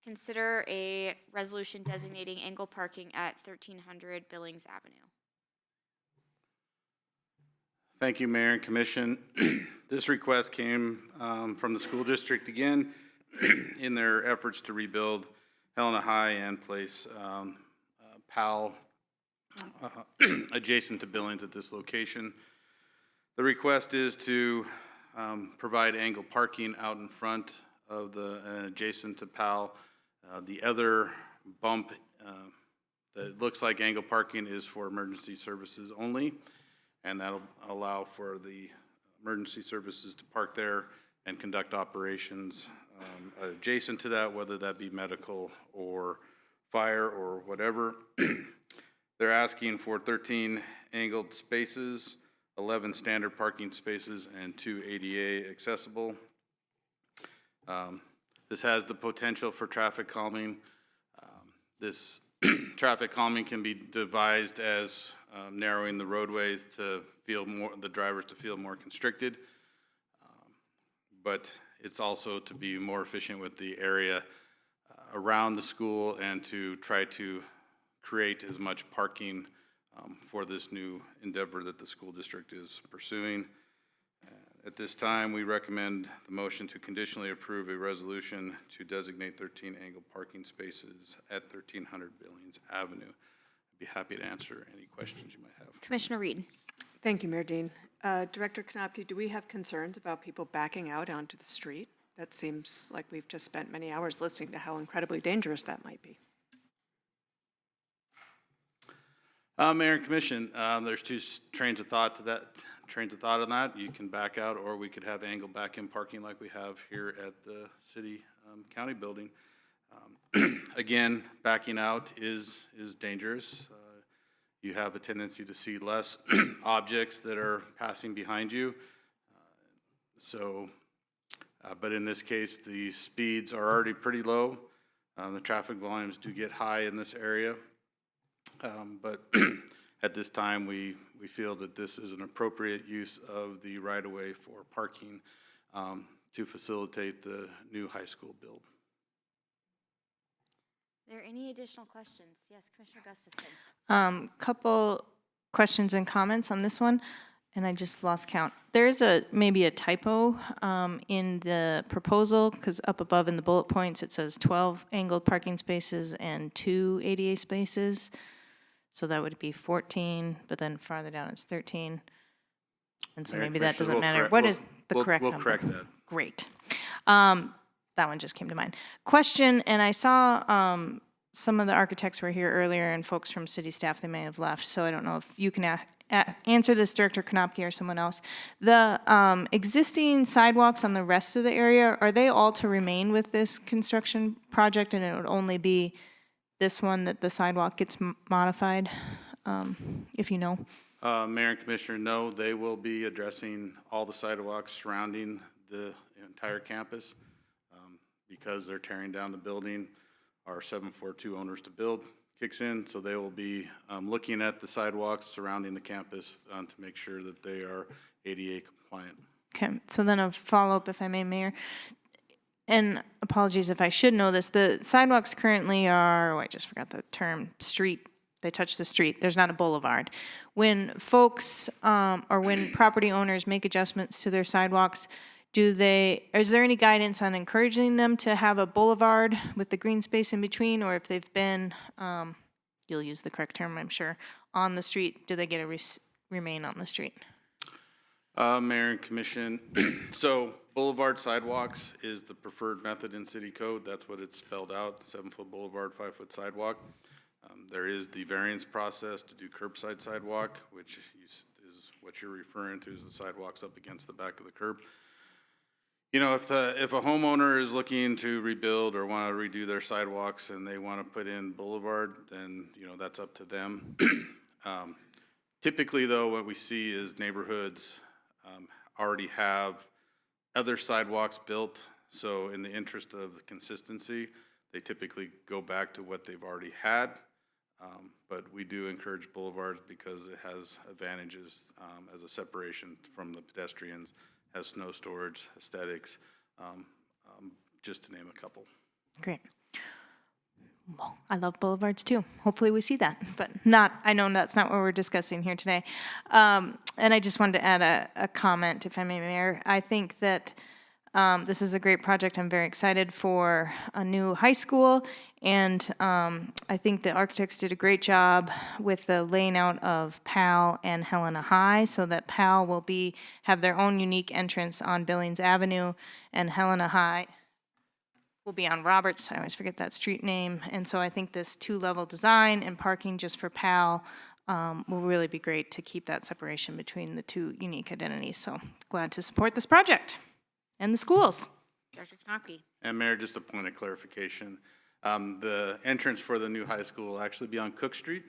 Consider a resolution designating angle parking at 1300 Billings Avenue. Thank you, Mayor and Commission. This request came from the school district again in their efforts to rebuild Helena High and place PAL adjacent to Billings at this location. The request is to provide angled parking out in front of and adjacent to PAL. The other bump that looks like angled parking is for emergency services only, and that'll allow for the emergency services to park there and conduct operations adjacent to that, whether that be medical or fire or whatever. They're asking for 13 angled spaces, 11 standard parking spaces, and 2 ADA accessible. This has the potential for traffic calming. This traffic calming can be devised as narrowing the roadways to feel more, the drivers to feel more constricted. But it's also to be more efficient with the area around the school and to try to create as much parking for this new endeavor that the school district is pursuing. At this time, we recommend the motion to conditionally approve a resolution to designate 13 angled parking spaces at 1300 Billings Avenue. I'd be happy to answer any questions you might have. Commissioner Reed. Thank you, Mayor Dean. Director Konopky, do we have concerns about people backing out onto the street? That seems like we've just spent many hours listening to how incredibly dangerous that might be. Mayor and Commission, there's two trains of thought on that. You can back out, or we could have angled back-in parking like we have here at the city county building. Again, backing out is dangerous. You have a tendency to see less objects that are passing behind you. But in this case, the speeds are already pretty low. The traffic volumes do get high in this area. But at this time, we feel that this is an appropriate use of the right-of-way for parking to facilitate the new high school build. Are there any additional questions? Yes, Commissioner Gustafson. Couple questions and comments on this one, and I just lost count. There's maybe a typo in the proposal, because up above in the bullet points, it says 12 angled parking spaces and 2 ADA spaces. So that would be 14, but then farther down it's 13. And so Mayor maybe that Commissioner, doesn't matter. What is the correct number? We'll correct that. Great. That one just came to mind. Question, and I saw some of the architects were here earlier and folks from city staff, they may have left, so I don't know if you can answer this, Director Konopky or someone else. The existing sidewalks on the rest of the area, are they all to remain with this construction project, and it would only be this one that the sidewalk gets modified, if you know? Mayor and Commissioner, no, they will be addressing all the sidewalks surrounding the entire campus. Because they're tearing down the building, our 742 owners to build kicks in, so they will be looking at the sidewalks surrounding the campus to make sure that they are ADA compliant. Okay, so then a follow-up, if I may, Mayor. And apologies if I should know this, the sidewalks currently are, oh, I just forgot the term, street, they touch the street, there's not a boulevard. When folks, or when property owners make adjustments to their sidewalks, is there any guidance on encouraging them to have a boulevard with the green space in between, or if they've been, you'll use the correct term, I'm sure, on the street, do they get to remain on the street? Mayor and Commission, so boulevard sidewalks is the preferred method in city code. That's what it's spelled out, 7-foot boulevard, 5-foot sidewalk. There is the variance process to do curbside sidewalk, which is what you're referring to, is the sidewalks up against the back of the curb. You know, if a homeowner is looking to rebuild or want to redo their sidewalks and they want to put in boulevard, then, you know, that's up to them. Typically, though, what we see is neighborhoods already have other sidewalks built, so in the interest of consistency, they typically go back to what they've already had. But we do encourage boulevards because it has advantages as a separation from the pedestrians, has snow storage, aesthetics, just to name a couple. Great. Well, I love boulevards too. Hopefully we see that, but I know that's not what we're discussing here today. And I just wanted to add a comment, if I may, Mayor. I think that This is a great project. I'm very excited for a new high school, and I think the architects did a great job with the laying out of Powell and Helena High, so that Powell will have their own unique entrance on Billings Avenue, and Helena High will be on Roberts. I always forget that street name. And so I think this 2-level design and parking just for Powell will really be great to keep that separation between the two unique identities. So glad to support this project and the schools. Dr. Knopke. And Mayor, just a point of clarification. The entrance for the new high school will actually be on Cook Street.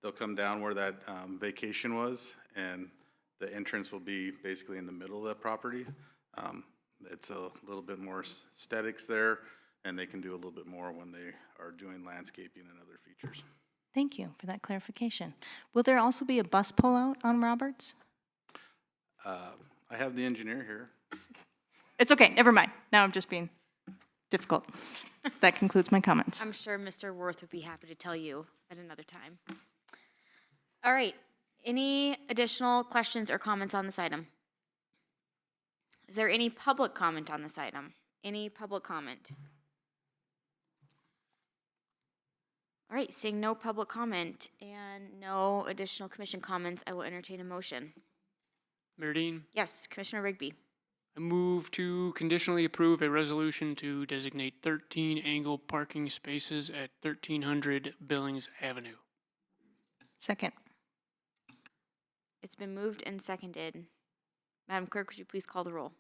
They'll come down where that vacation was, and the entrance will be basically in the middle of that property. It's a little bit more aesthetics there, and they can do a little bit more when they are doing landscaping and other features. Thank you for that clarification. Will there also be a bus pullout on Roberts? I have the engineer here. It's okay, never mind. Now I'm just being difficult. That concludes my comments. I'm sure Mr. Worth would be happy to tell you at another time. All right, any additional questions or comments on this item? Is there any public comment on this item? Any public comment? All right, seeing no public comment and no additional commission comments, I will entertain a motion. Mayor Dean, Yes, Commissioner Rigby. I move to conditionally approve a resolution to designate 13 angle parking spaces at 1300 Billings Avenue. Second. It's been moved and seconded. Madam Clerk, would you please call the roll?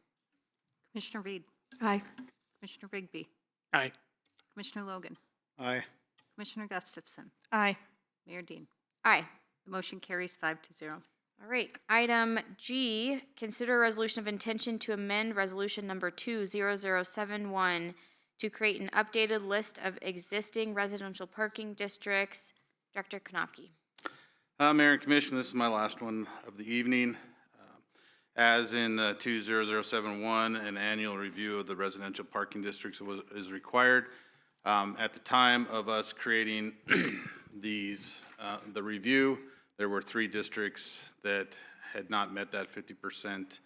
Commissioner Reed. Aye. Commissioner Rigby. Aye. Commissioner Logan. Aye. Commissioner Gustafson. Aye. Mayor Dean. Aye. The motion carries 5-0. All right, item G, consider a resolution of intention to amend resolution number 20071 to create an updated list of existing residential parking districts. Director Knopke. Mayor and Commission, this is my last one of the evening. As in 20071, an annual review of the residential parking districts is required. At the time of us creating the review, there were 3 districts that had not met that 50%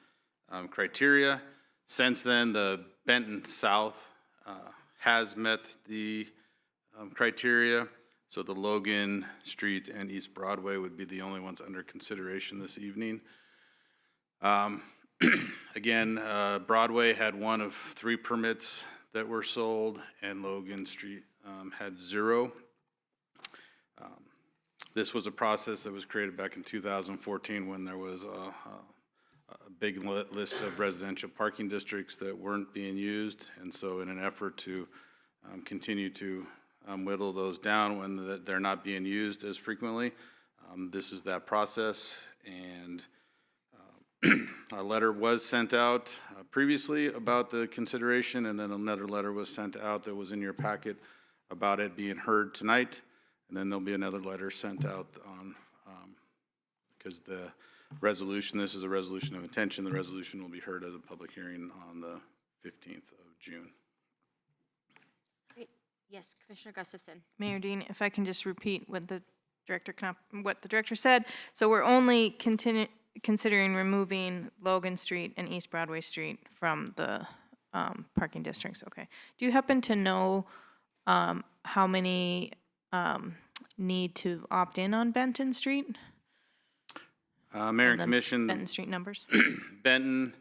criteria. Since then, the Benton South has met the criteria. So the Logan Street and East Broadway would be the only ones under consideration this evening. Again, Broadway had 1 of 3 permits that were sold, and Logan Street had 0. This was a process that was created back in 2014 when there was a big list of residential parking districts that weren't being used. And so in an effort to continue to whittle those down when they're not being used as frequently, this is that process. And a letter was sent out previously about the consideration, and then another letter was sent out that was in your packet about it being heard tonight. And then there'll be another letter sent out on, because the resolution, this is a resolution of intention, the resolution will be heard at a public hearing on the 15th of June. Great. Yes, Commissioner Gustafson. Mayor Dean, if I can just repeat what the director said. So we're only considering removing Logan Street and East Broadway Street from the parking districts. Okay. Do you happen to know how many need to opt in on Benton Street? Mayor and Commission. Benton Street numbers? Benton,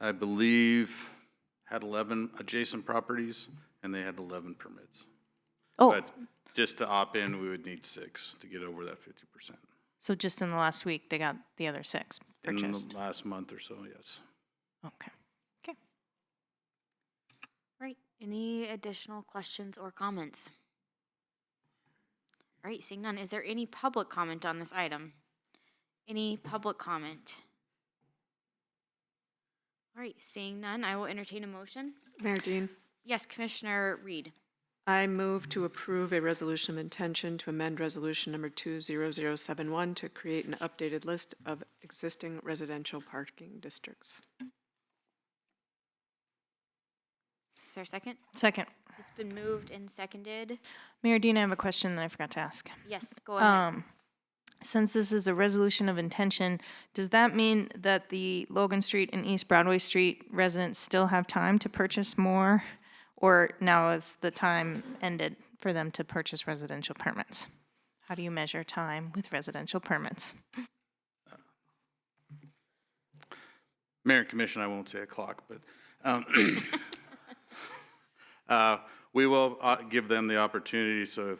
I believe, had 11 adjacent properties, and they had 11 permits. Oh. But just to opt in, we would need 6 to get over that 50%. So just in the last week, they got the other 6 purchased? In the last month or so, yes. Okay. Right, any additional questions or comments? All right, seeing none, is there any public comment on this item? Any public comment? All right, seeing none, I will entertain a motion. Mayor Dean, Yes, Commissioner Reed. I move to approve a resolution of intention to amend resolution number 20071 to create an updated list of existing residential parking districts. Is there a second? Second. It's been moved and seconded. Mayor Dean, I have a question that I forgot to ask. Yes, go ahead. since this is a resolution of intention, does that mean that the Logan Street and East Broadway Street residents still have time to purchase more? Or now is the time ended for them to purchase residential permits? How do you measure time with residential permits? Mayor and Commission, I won't say a clock, but we will give them the opportunity, so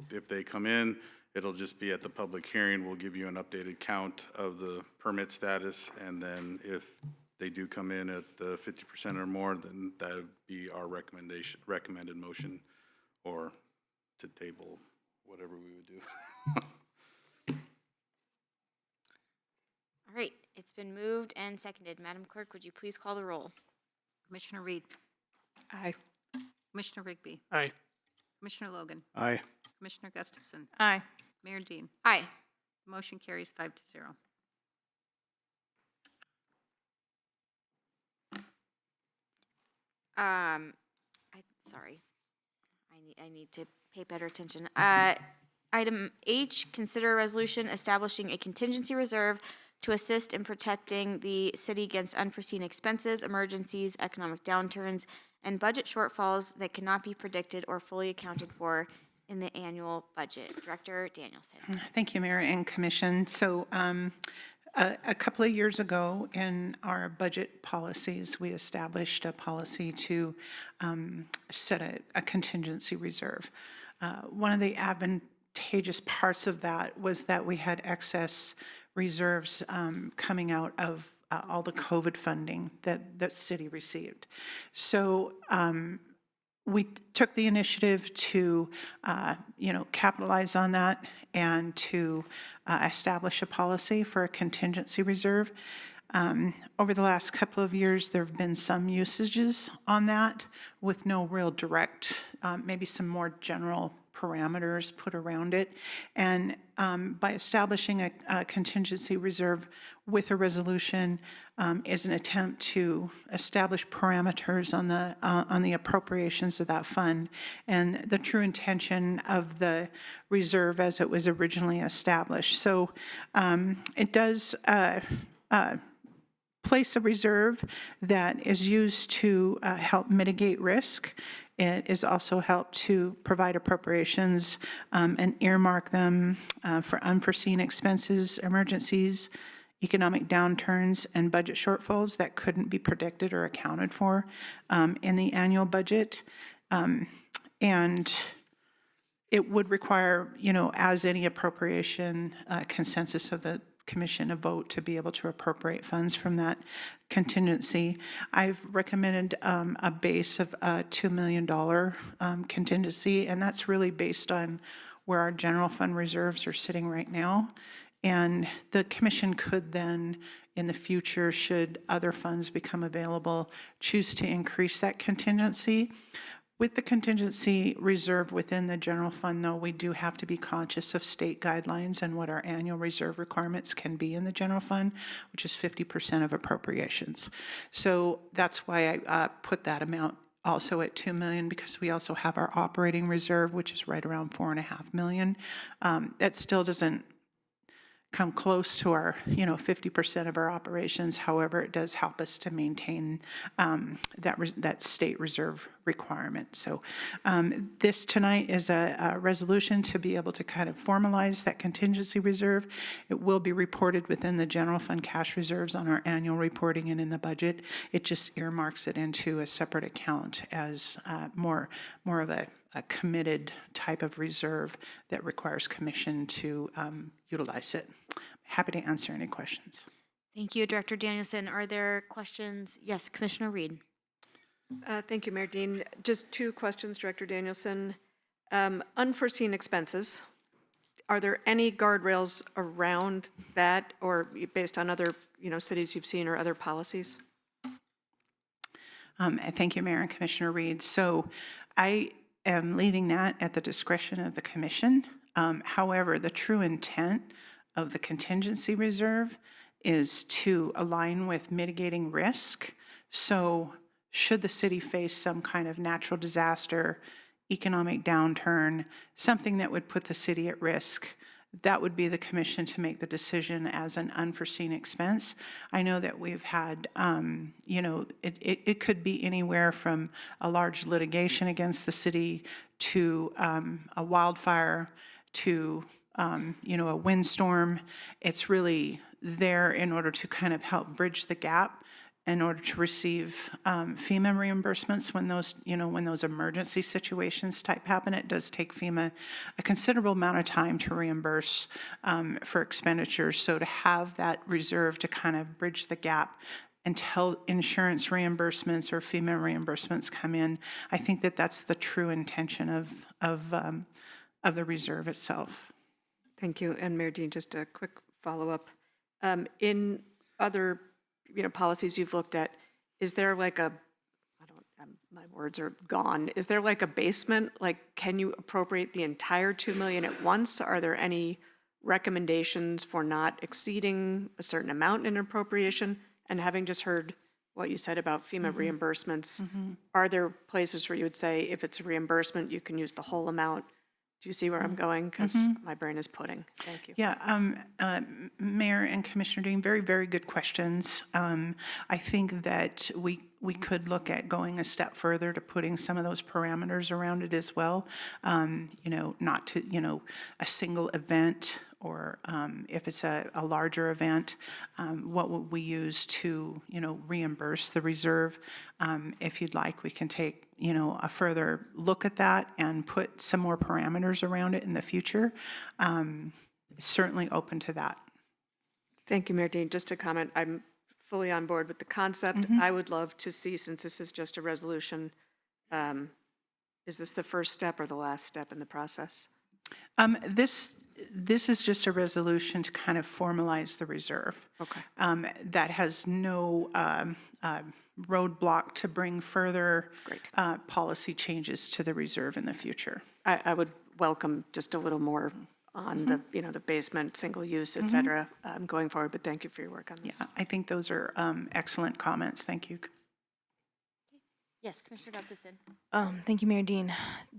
if they come in, it'll just be at the public hearing. We'll give you an updated count of the permit status, and then if they do come in at 50% or more, then that would be our recommended motion, or to table, whatever we would do. All right, it's been moved and seconded. Madam Clerk, would you please call the roll? Commissioner Reed. Aye. Commissioner Rigby. Aye. Commissioner Logan. Aye. Commissioner Gustafson. Aye. Mayor Dean. Aye. Motion carries 5-0. Sorry. I need to pay better attention. Item H, consider a resolution establishing a contingency reserve to assist in protecting the city against unforeseen expenses, emergencies, economic downturns, and budget shortfalls that cannot be predicted or fully accounted for in the annual budget. Director Danielson. Thank you, Mayor and Commission. So a couple of years ago in our budget policies, we established a policy to set a contingency reserve. One of the advantageous parts of that was that we had excess reserves coming out of all the COVID funding that the city received. So we took the initiative to, capitalize on that and to establish a policy for a contingency reserve. Over the last couple of years, there have been some usages on that with no real direct, maybe some more general parameters put around it. And by establishing a contingency reserve with a resolution is an attempt to establish parameters on the appropriations of that fund and the true intention of the reserve as it was originally established. So it does place a reserve that is used to help mitigate risk. It is also helped to provide appropriations and earmark them for unforeseen expenses, emergencies, economic downturns, and budget shortfalls that couldn't be predicted or accounted for in the annual budget. And it would require, as any appropriation, consensus of the Commission, a vote to be able to appropriate funds from that contingency. I've recommended a base of a $2 million contingency, and that's really based on where our general fund reserves are sitting right now. And the Commission could then, in the future, should other funds become available, choose to increase that contingency. With the contingency reserve within the general fund, though, we do have to be conscious of state guidelines and what our annual reserve requirements can be in the general fund, which is 50% of appropriations. So that's why I put that amount also at $2 million, because we also have our operating reserve, which is right around $4.5 million. That still doesn't come close to our, 50% of our operations. However, it does help us to maintain that state reserve requirement. So this tonight is a resolution to be able to kind of formalize that contingency reserve. It will be reported within the general fund cash reserves on our annual reporting and in the budget. It just earmarks it into a separate account as more of a committed type of reserve that requires Commission to utilize it. Happy to answer any questions. Thank you, Director Danielson. Are there questions? Yes, Commissioner Reed. Thank you, Mayor Dean. Just two questions, Director Danielson. Unforeseen expenses. Are there any guardrails around that, or based on other, cities you've seen or other policies? Thank you, Mayor and Commissioner Reed. So I am leaving that at the discretion of the Commission. However, the true intent of the contingency reserve is to align with mitigating risk. So should the city face some kind of natural disaster, economic downturn, something that would put the city at risk, that would be the commission to make the decision as an unforeseen expense. I know that we've had, you know, it could be anywhere from a large litigation against the city to a wildfire to, you know, a windstorm. It's really there in order to kind of help bridge the gap in order to receive FEMA reimbursements when those, you know, when those emergency situations type happen. It does take FEMA a considerable amount of time to reimburse for expenditures. So to have that reserve to kind of bridge the gap until insurance reimbursements or FEMA reimbursements come in, I think that that's the true intention of the reserve itself. Thank you. And Mayor Dean, just a quick follow-up. In other, you know, policies you've looked at, is there like a, my words are gone, is there like a basement? Like, can you appropriate the entire 2 million at once? Are there any recommendations for not exceeding a certain amount in appropriation? And having just heard what you said about FEMA reimbursements, are there places where you would say if it's a reimbursement, you can use the whole amount? Do you see where I'm going? Because my brain is pudding. Thank you. Yeah, Mayor and Commissioner Dean, very, very good questions. I think that we could look at going a step further to putting some of those parameters around it as well. You know, not to, you know, a single event, or if it's a larger event, what would we use to, you know, reimburse the reserve? If you'd like, we can take, you know, a further look at that and put some more parameters around it in the future. Certainly open to that. Thank you, Mayor Dean. Just to comment, I'm fully on board with the concept. I would love to see, since this is just a resolution, is this the first step or the last step in the process? This is just a resolution to kind of formalize the reserve. Okay. That has no roadblock to bring further policy changes to the reserve in the future. I would welcome just a little more on the, you know, the basement, single use, et cetera, going forward, but thank you for your work on this. Yeah, I think those are excellent comments. Thank you. Yes, Commissioner Gustafson. Thank you, Mayor Dean.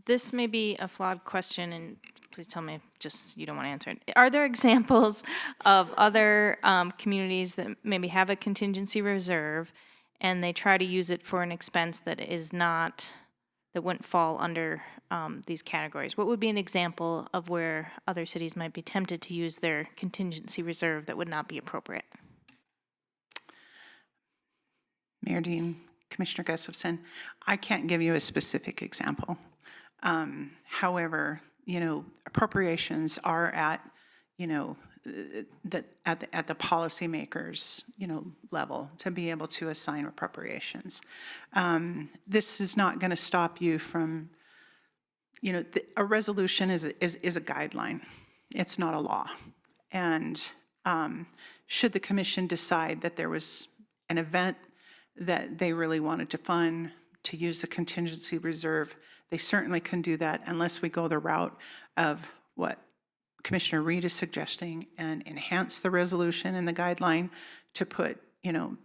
This may be a flawed question, and please tell me if just you don't want to answer it. Are there examples of other communities that maybe have a contingency reserve and they try to use it for an expense that is not, that wouldn't fall under these categories? What would be an example of where other cities might be tempted to use their contingency reserve that would not be appropriate? Mayor Dean, Commissioner Gustafson, I can't give you a specific example. However, you know, appropriations are at, you know, at the policymakers, you know, level to be able to assign appropriations. This is not going to stop you from, you know, a resolution is a guideline. It's not a law. And should the commission decide that there was an event that they really wanted to fund, to use the contingency reserve, they certainly can do that unless we go the route of what Commissioner Reed is suggesting and enhance the resolution and the guideline to put, you know,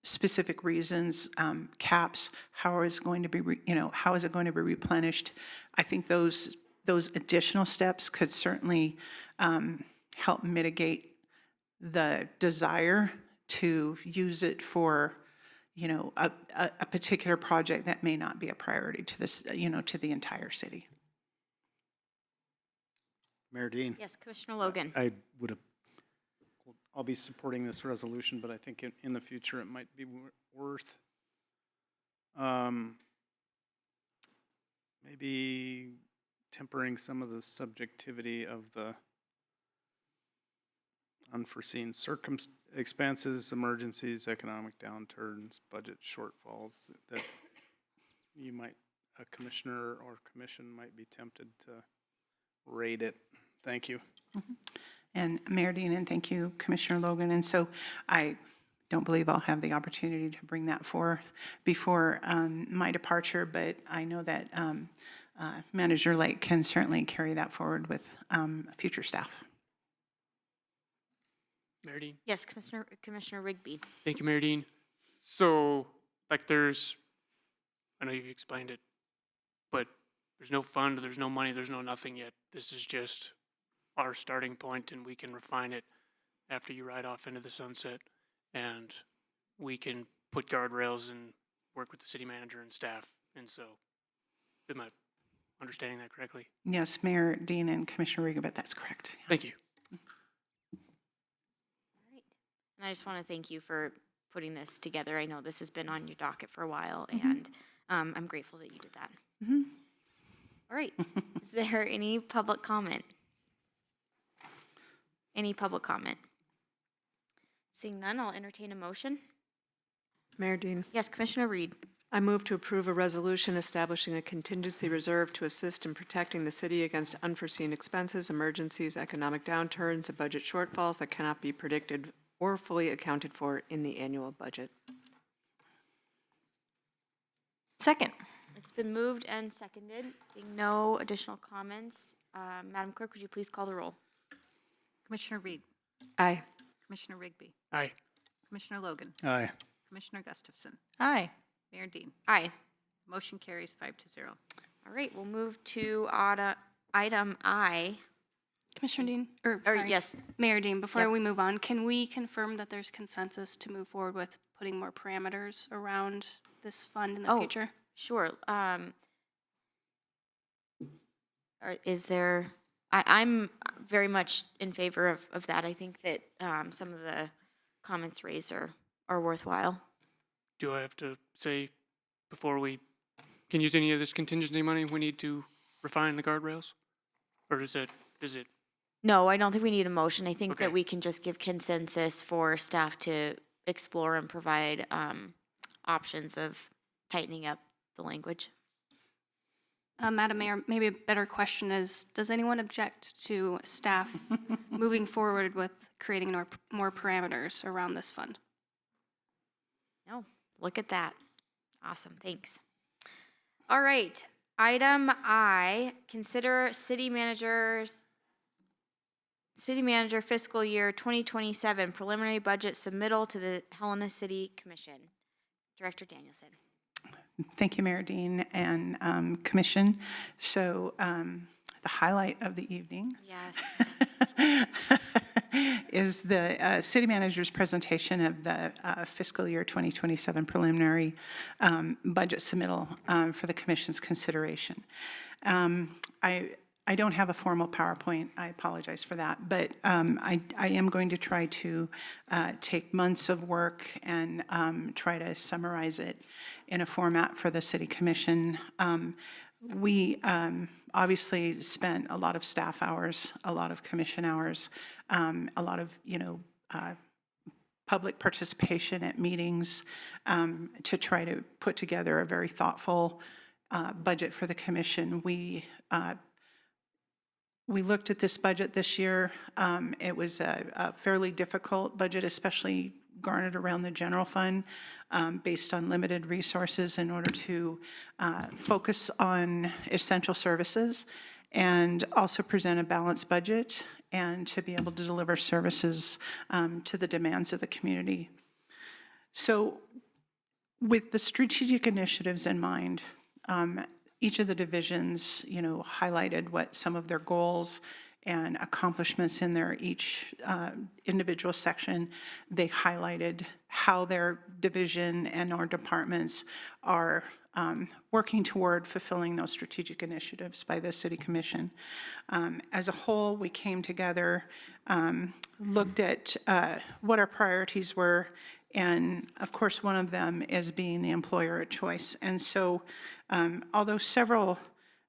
specific reasons, caps, how is it going to be, how is it going to be replenished? I think those additional steps could certainly help mitigate the desire to use it for, you know, a particular project that may not be a priority to this, you know, to the entire city. Mayor Dean. Yes, Commissioner Logan. I'll be supporting this resolution, but I think in the future it might be worth maybe tempering some of the subjectivity of the unforeseen expenses, emergencies, economic downturns, budget shortfalls that you might, a commissioner or commission might be tempted to rate it. Thank you. And Mayor Dean, and thank you, Commissioner Logan. And so I don't believe I'll have the opportunity to bring that forth before my departure, but I know that Manager Lake can certainly carry that forward with future staff. Mayor Dean. Yes, Commissioner Rigby. Thank you, Mayor Dean. So, like, I know you've explained it, but there's no fund, there's no money, there's no nothing yet. This is just our starting point, and we can refine it after you ride off into the sunset. And we can put guardrails and work with the city manager and staff. And so, am I understanding that correctly? Yes, Mayor Dean and Commissioner Rigobert, that's correct. Thank you. And I just want to thank you for putting this together. I know this has been on your docket for a while, and I'm grateful that you did that. All right. Is there any public comment? Any public comment? Seeing none, I'll entertain a motion. Mayor Dean. Yes, Commissioner Reed. I move to approve a resolution establishing a contingency reserve to assist in protecting the city against unforeseen expenses, emergencies, economic downturns, and budget shortfalls that cannot be predicted or fully accounted for in the annual budget. Second. It's been moved and seconded. Seeing no additional comments, Madam Clerk, would you please call the roll? Commissioner Reed. Aye. Commissioner Rigby. Aye. Commissioner Logan. Aye. Commissioner Gustafson. Aye. Mayor Dean. Aye. Motion carries 5-0. All right, we'll move to item I. Commissioner Dean, or sorry, yes, Mayor Dean, before Yep. we move on, can we confirm that there's consensus to move forward with putting more parameters around this fund in the future? Sure. Is there, I'm very much in favor of that. I think that some of the comments raised are worthwhile. Do I have to say, before we can use any of this contingency money, we need to refine the guardrails? Or is it? No, I don't think we need a motion. I think Okay. that we can just give consensus for staff to explore and provide options of tightening up the language. Madam Mayor, maybe a better question is, does anyone object to staff moving forward with creating more parameters around this fund? No, look at that. Awesome, thanks. All right, item I, consider city manager fiscal year 2027 preliminary budget submittal to the Helena City Commission. Director Danielson. Thank you, Mayor Dean and Commission. So the highlight of the evening Yes. is the city manager's presentation of the fiscal year 2027 preliminary budget submittal for the commission's consideration. I don't have a formal PowerPoint. I apologize for that, but I am going to try to take months of work and try to summarize it in a format for the city commission. We obviously spent a lot of staff hours, a lot of commission hours, a lot of, public participation at meetings to try to put together a very thoughtful budget for the commission. We looked at this budget this year. It was a fairly difficult budget, especially garnered around the general fund, based on limited resources in order to focus on essential services and also present a balanced budget and to be able to deliver services to the demands of the community. So with the strategic initiatives in mind, each of the divisions, highlighted what some of their goals and accomplishments in their each individual section. They highlighted how their division and our departments are working toward fulfilling those strategic initiatives by the City Commission. As a whole, we came together, looked at what our priorities were, and of course, one of them is being the employer of choice. And so, although several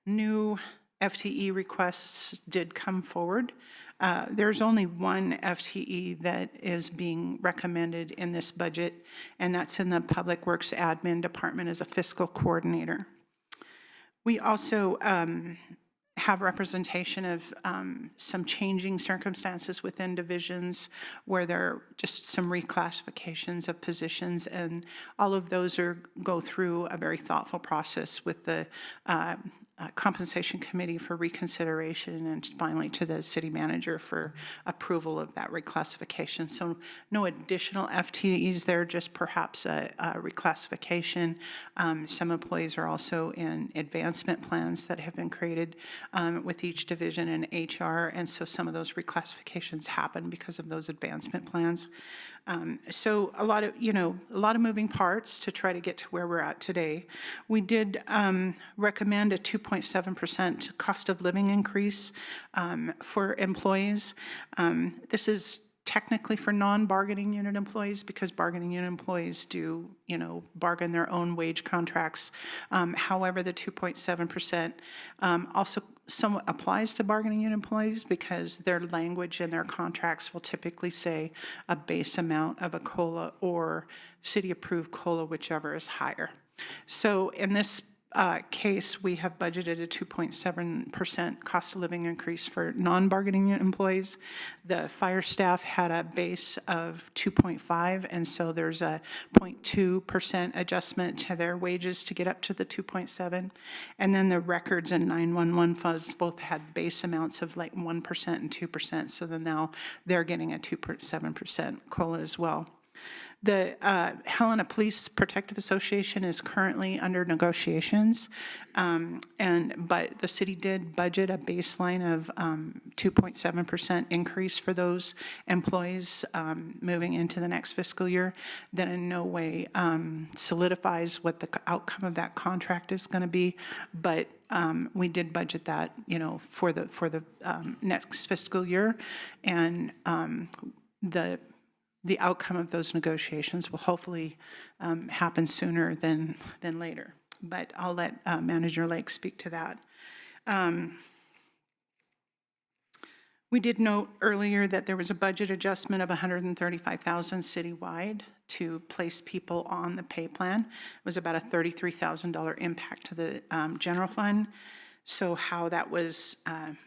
new FTE requests did come forward, there's only one FTE that is being recommended in this budget, and that's in the Public Works Admin Department as a fiscal coordinator. We also have representation of some changing circumstances within divisions where there are just some reclassifications of positions, and all of those go through a very thoughtful process with the Compensation Committee for reconsideration, and finally to the city manager for approval of that reclassification. So no additional FTEs there, just perhaps a reclassification. Some employees are also in advancement plans that have been created with each division in HR, and so some of those reclassifications happen because of those advancement plans. So a lot of moving parts to try to get to where we're at today. We did recommend a 2.7% cost of living increase for employees. This is technically for non-bargaining unit employees, because bargaining unit employees do, bargain their own wage contracts. However, the 2.7% also somewhat applies to bargaining unit employees, because their language in their contracts will typically say a base amount of a COLA or city-approved COLA, whichever is higher. So in this case, we have budgeted a 2.7% cost of living increase for non-bargaining unit employees. The fire staff had a base of 2.5, and so there's a 0.2% adjustment to their wages to get up to the 2.7. And then the records and 911 funds both had base amounts of like 1% and 2%, so then now they're getting a 2.7% COLA as well. The Helena Police Protective Association is currently under negotiations, but the city did budget a baseline of 2.7% increase for those employees moving into the next fiscal year. That in no way solidifies what the outcome of that contract is going to be, but we did budget that, for the next fiscal year, and the outcome of those negotiations will hopefully happen sooner than later. But I'll let Manager Lake speak to that. We did note earlier that there was a budget adjustment of $135,000 citywide to place people on the pay plan. It was about a $33,000 impact to the general fund. So how that was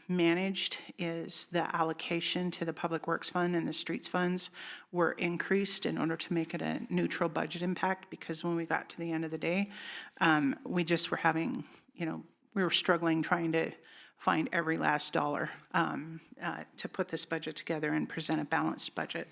managed is the allocation to the Public Works Fund and the Streets Funds were increased in order to make it a neutral budget impact, because when we got to the end of the day, we just were having, we were struggling trying to find every last dollar to put this budget together and present a balanced budget.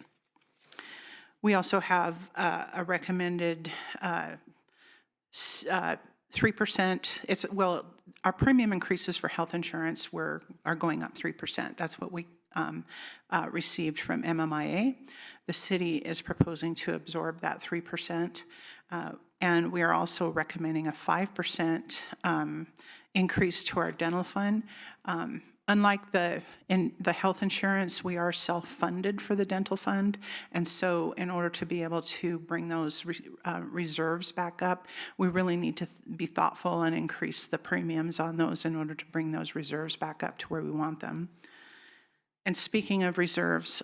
We also have a recommended 3%. Our premium increases for health insurance are going up 3%. That's what we received from MMIA. The city is proposing to absorb that 3%. And we are also recommending a 5% increase to our dental fund. Unlike in the health insurance, we are self-funded for the dental fund, and so in order to be able to bring those reserves back up, we really need to be thoughtful and increase the premiums on those in order to bring those reserves back up to where we want them. And speaking of reserves,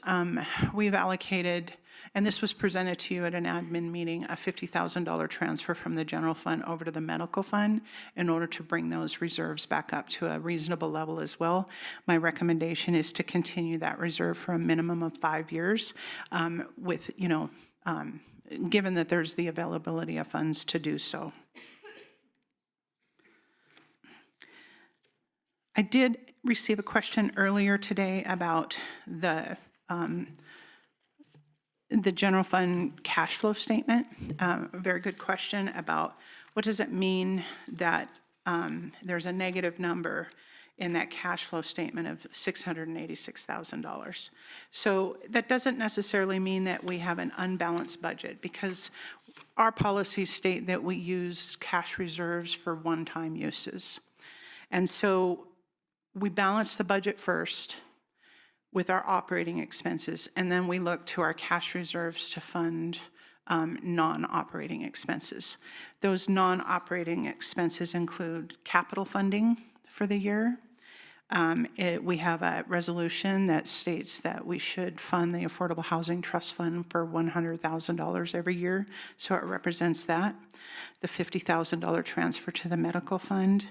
we've allocated, and this was presented to you at an admin meeting, a $50,000 transfer from the general fund over to the medical fund in order to bring those reserves back up to a reasonable level as well. My recommendation is to continue that reserve for a minimum of 5 years with, given that there's the availability of funds to do so. I did receive a question earlier today about the general fund cash flow statement. A very good question about what does it mean that there's a negative number in that cash flow statement of $686,000. So that doesn't necessarily mean that we have an unbalanced budget, because our policies state that we use cash reserves for one-time uses. And so we balance the budget first with our operating expenses, and then we look to our cash reserves to fund non-operating expenses. Those non-operating expenses include capital funding for the year. We have a resolution that states that we should fund the Affordable Housing Trust Fund for $100,000 every year, so it represents that. The $50,000 transfer to the medical fund.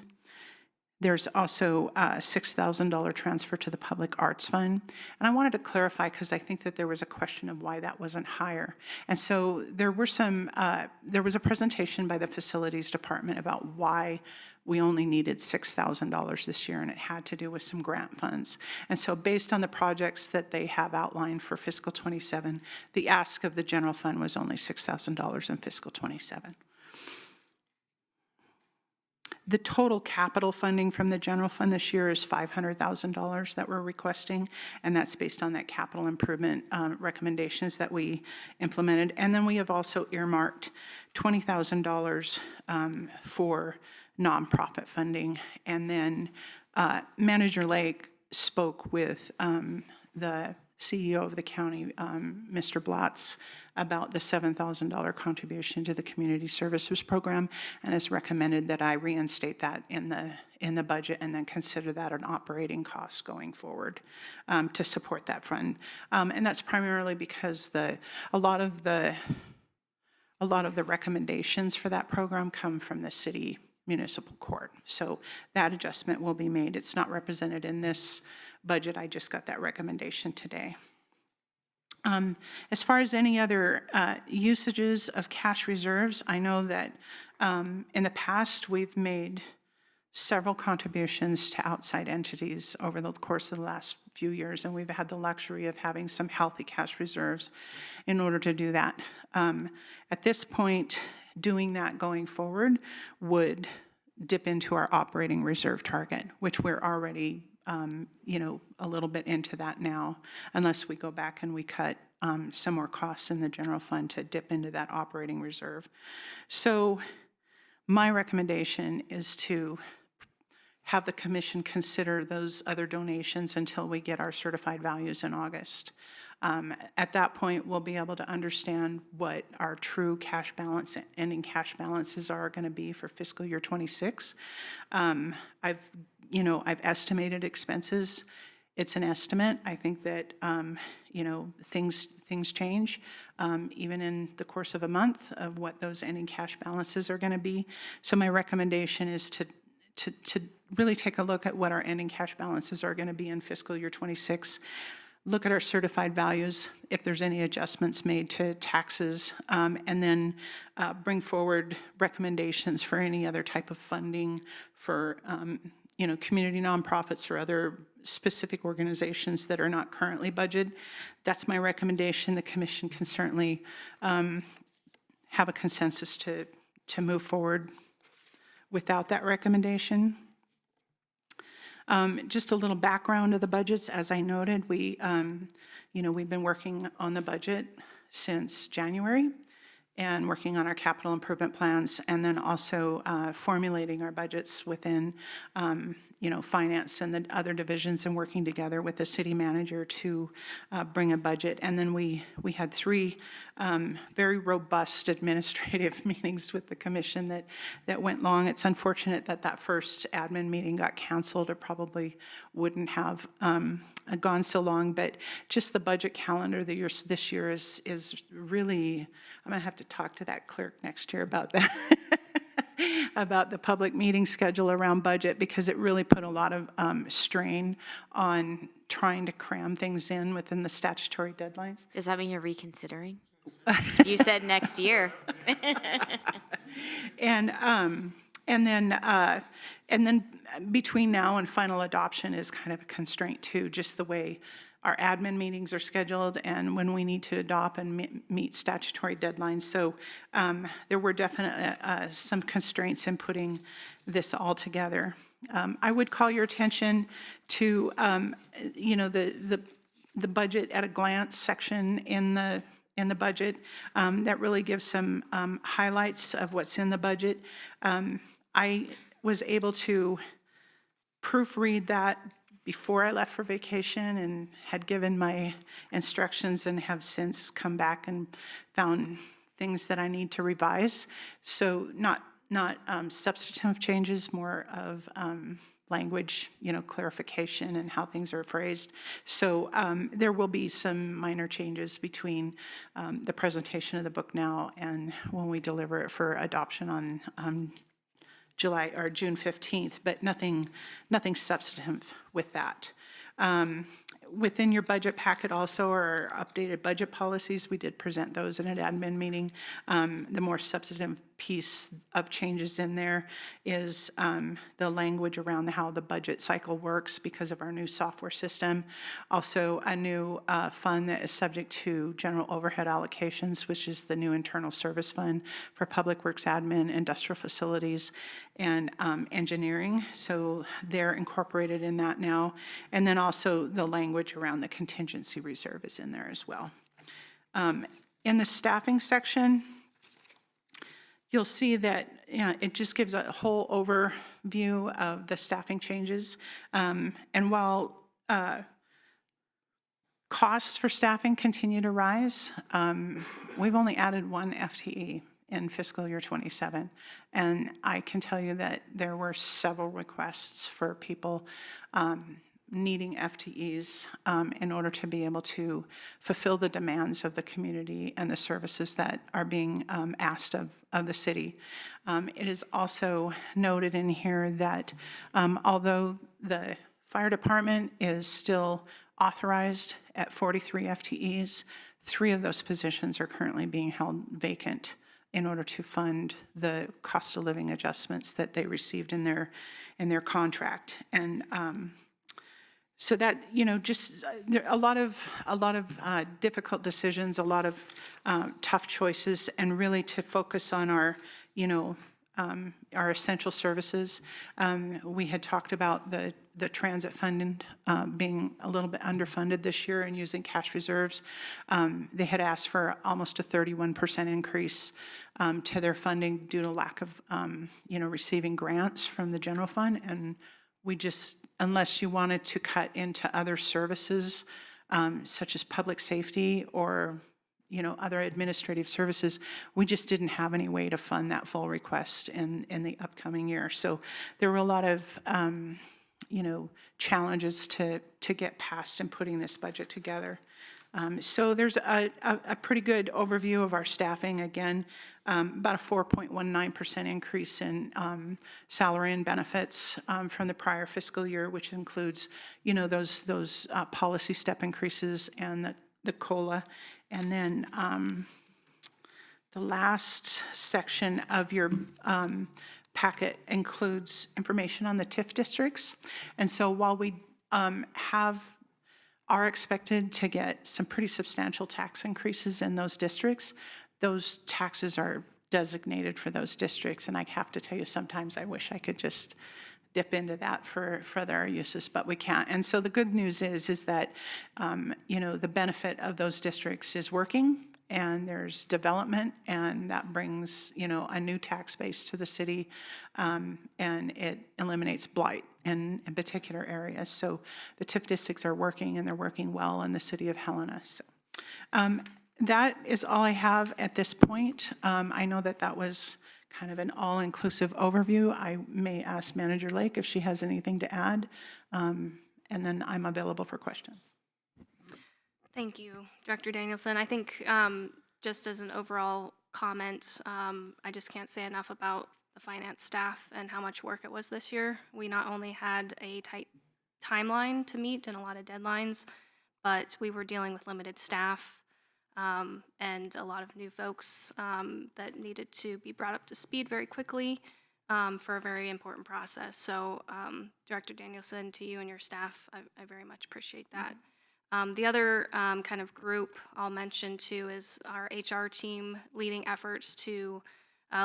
There's also a $6,000 transfer to the Public Arts Fund. And I wanted to clarify because I think that there was a question of why that wasn't higher. And so there was a presentation by the Facilities Department about why we only needed $6,000 this year, and it had to do with some grant funds. And so based on the projects that they have outlined for fiscal '27, the ask of the general fund was only $6,000 in fiscal '27. The total capital funding from the general fund this year is $500,000 that we're requesting, and that's based on that capital improvement recommendations that we implemented. And then we have also earmarked $20,000 for nonprofit funding. And then Manager Lake spoke with the CEO of the county, Mr. Blatz, about the $7,000 contribution to the community services program, and has recommended that I reinstate that in the budget and then consider that an operating cost going forward to support that fund. And that's primarily because a lot of the recommendations for that program come from the city municipal court. So that adjustment will be made. It's not represented in this budget. I just got that recommendation today. As far as any other usages of cash reserves, I know that in the past we've made several contributions to outside entities over the course of the last few years, and we've had the luxury of having some healthy cash reserves in order to do that. At this point, doing that going forward would dip into our operating reserve target, which we're already a little bit into that now, unless we go back and we cut some more costs in the general fund to dip into that operating reserve. So my recommendation is to have the commission consider those other donations until we get our certified values in August. At that point, we'll be able to understand what our true cash balance, ending cash balances are going to be for fiscal year '26. I've estimated expenses. It's an estimate. I think that things change even in the course of a month of what those ending cash balances are going to be. So my recommendation is to really take a look at what our ending cash balances are going to be in fiscal year '26. Look at our certified values, if there's any adjustments made to taxes, and then bring forward recommendations for any other type of funding for community nonprofits or other specific organizations that are not currently budgeted. That's my recommendation. The commission can certainly have a consensus to move forward without that recommendation. Just a little background of the budgets. As I noted, we've been working on the budget since January and working on our capital improvement plans, and then also formulating our budgets within finance and the other divisions, and working together with the city manager to bring a budget. And then we had 3 very robust administrative meetings with the commission that went long. It's unfortunate that first admin meeting got canceled. It probably wouldn't have gone so long, but just the budget calendar this year is really, I'm gonna have to talk to that clerk next year about that. About the public meeting schedule around budget, because it really put a lot of strain on trying to cram things in within the statutory deadlines. Does that mean you're reconsidering? You said next year. And then between now and final adoption is kind of a constraint too, just the way our admin meetings are scheduled and when we need to adopt and meet statutory deadlines. So there were definitely some constraints in putting this all together. I would call your attention to, the budget at a glance section in the budget that really gives some highlights of what's in the budget. I was able to proofread that before I left for vacation and had given my instructions, and have since come back and found things that I need to revise. So not substantive changes, more of language, clarification and how things are phrased. So there will be some minor changes between the presentation of the book now and when we deliver it for adoption on July or June 15th, but nothing substantive with that. Within your budget packet also are updated budget policies. We did present those in an admin meeting. The more substantive piece of changes in there is the language around how the budget cycle works because of our new software system. Also, a new fund that is subject to general overhead allocations, which is the new internal service fund for Public Works Admin, Industrial Facilities, and Engineering. So they're incorporated in that now. And then also the language around the contingency reserve is in there as well. In the staffing section, you'll see that it just gives a whole overview of the staffing changes. And while costs for staffing continue to rise, we've only added 1 FTE in fiscal year 27. And I can tell you that there were several requests for people needing FTEs in order to be able to fulfill the demands of the community and the services that are being asked of the city. It is also noted in here that although the fire department is still authorized at 43 FTEs, 3 of those positions are currently being held vacant in order to fund the cost of living adjustments that they received in their contract. And so that, just there a lot of difficult decisions, a lot of tough choices, and really to focus on our essential services. We had talked about the transit funding being a little bit underfunded this year and using cash reserves. They had asked for almost a 31% increase to their funding due to lack of, receiving grants from the general fund. And we just, unless you wanted to cut into other services, such as public safety or other administrative services, we just didn't have any way to fund that full request in the upcoming year. So there were a lot of, challenges to get past in putting this budget together. So there's a pretty good overview of our staffing. Again, about a 4.19% increase in salary and benefits from the prior fiscal year, which includes, those policy step increases and the COLA. And then the last section of your packet includes information on the TIF districts. And so while we are expected to get some pretty substantial tax increases in those districts, those taxes are designated for those districts. And I have to tell you, sometimes I wish I could just dip into that for their uses, but we can't. And so the good news is that, the benefit of those districts is working, and there's development, and that brings, a new tax base to the city, and it eliminates blight in particular areas. So the TIF districts are working, and they're working well in the city of Helena. So that is all I have at this point. I know that was kind of an all-inclusive overview. I may ask Manager Lake if she has anything to add, and then I'm available for questions. Thank you, Director Danielson. I think just as an overall comment, I just can't say enough about the finance staff and how much work it was this year. We not only had a tight timeline to meet and a lot of deadlines, but we were dealing with limited staff and a lot of new folks that needed to be brought up to speed very quickly for a very important process. So Director Danielson, to you and your staff, I very much appreciate that. The other kind of group I'll mention too is our HR team leading efforts to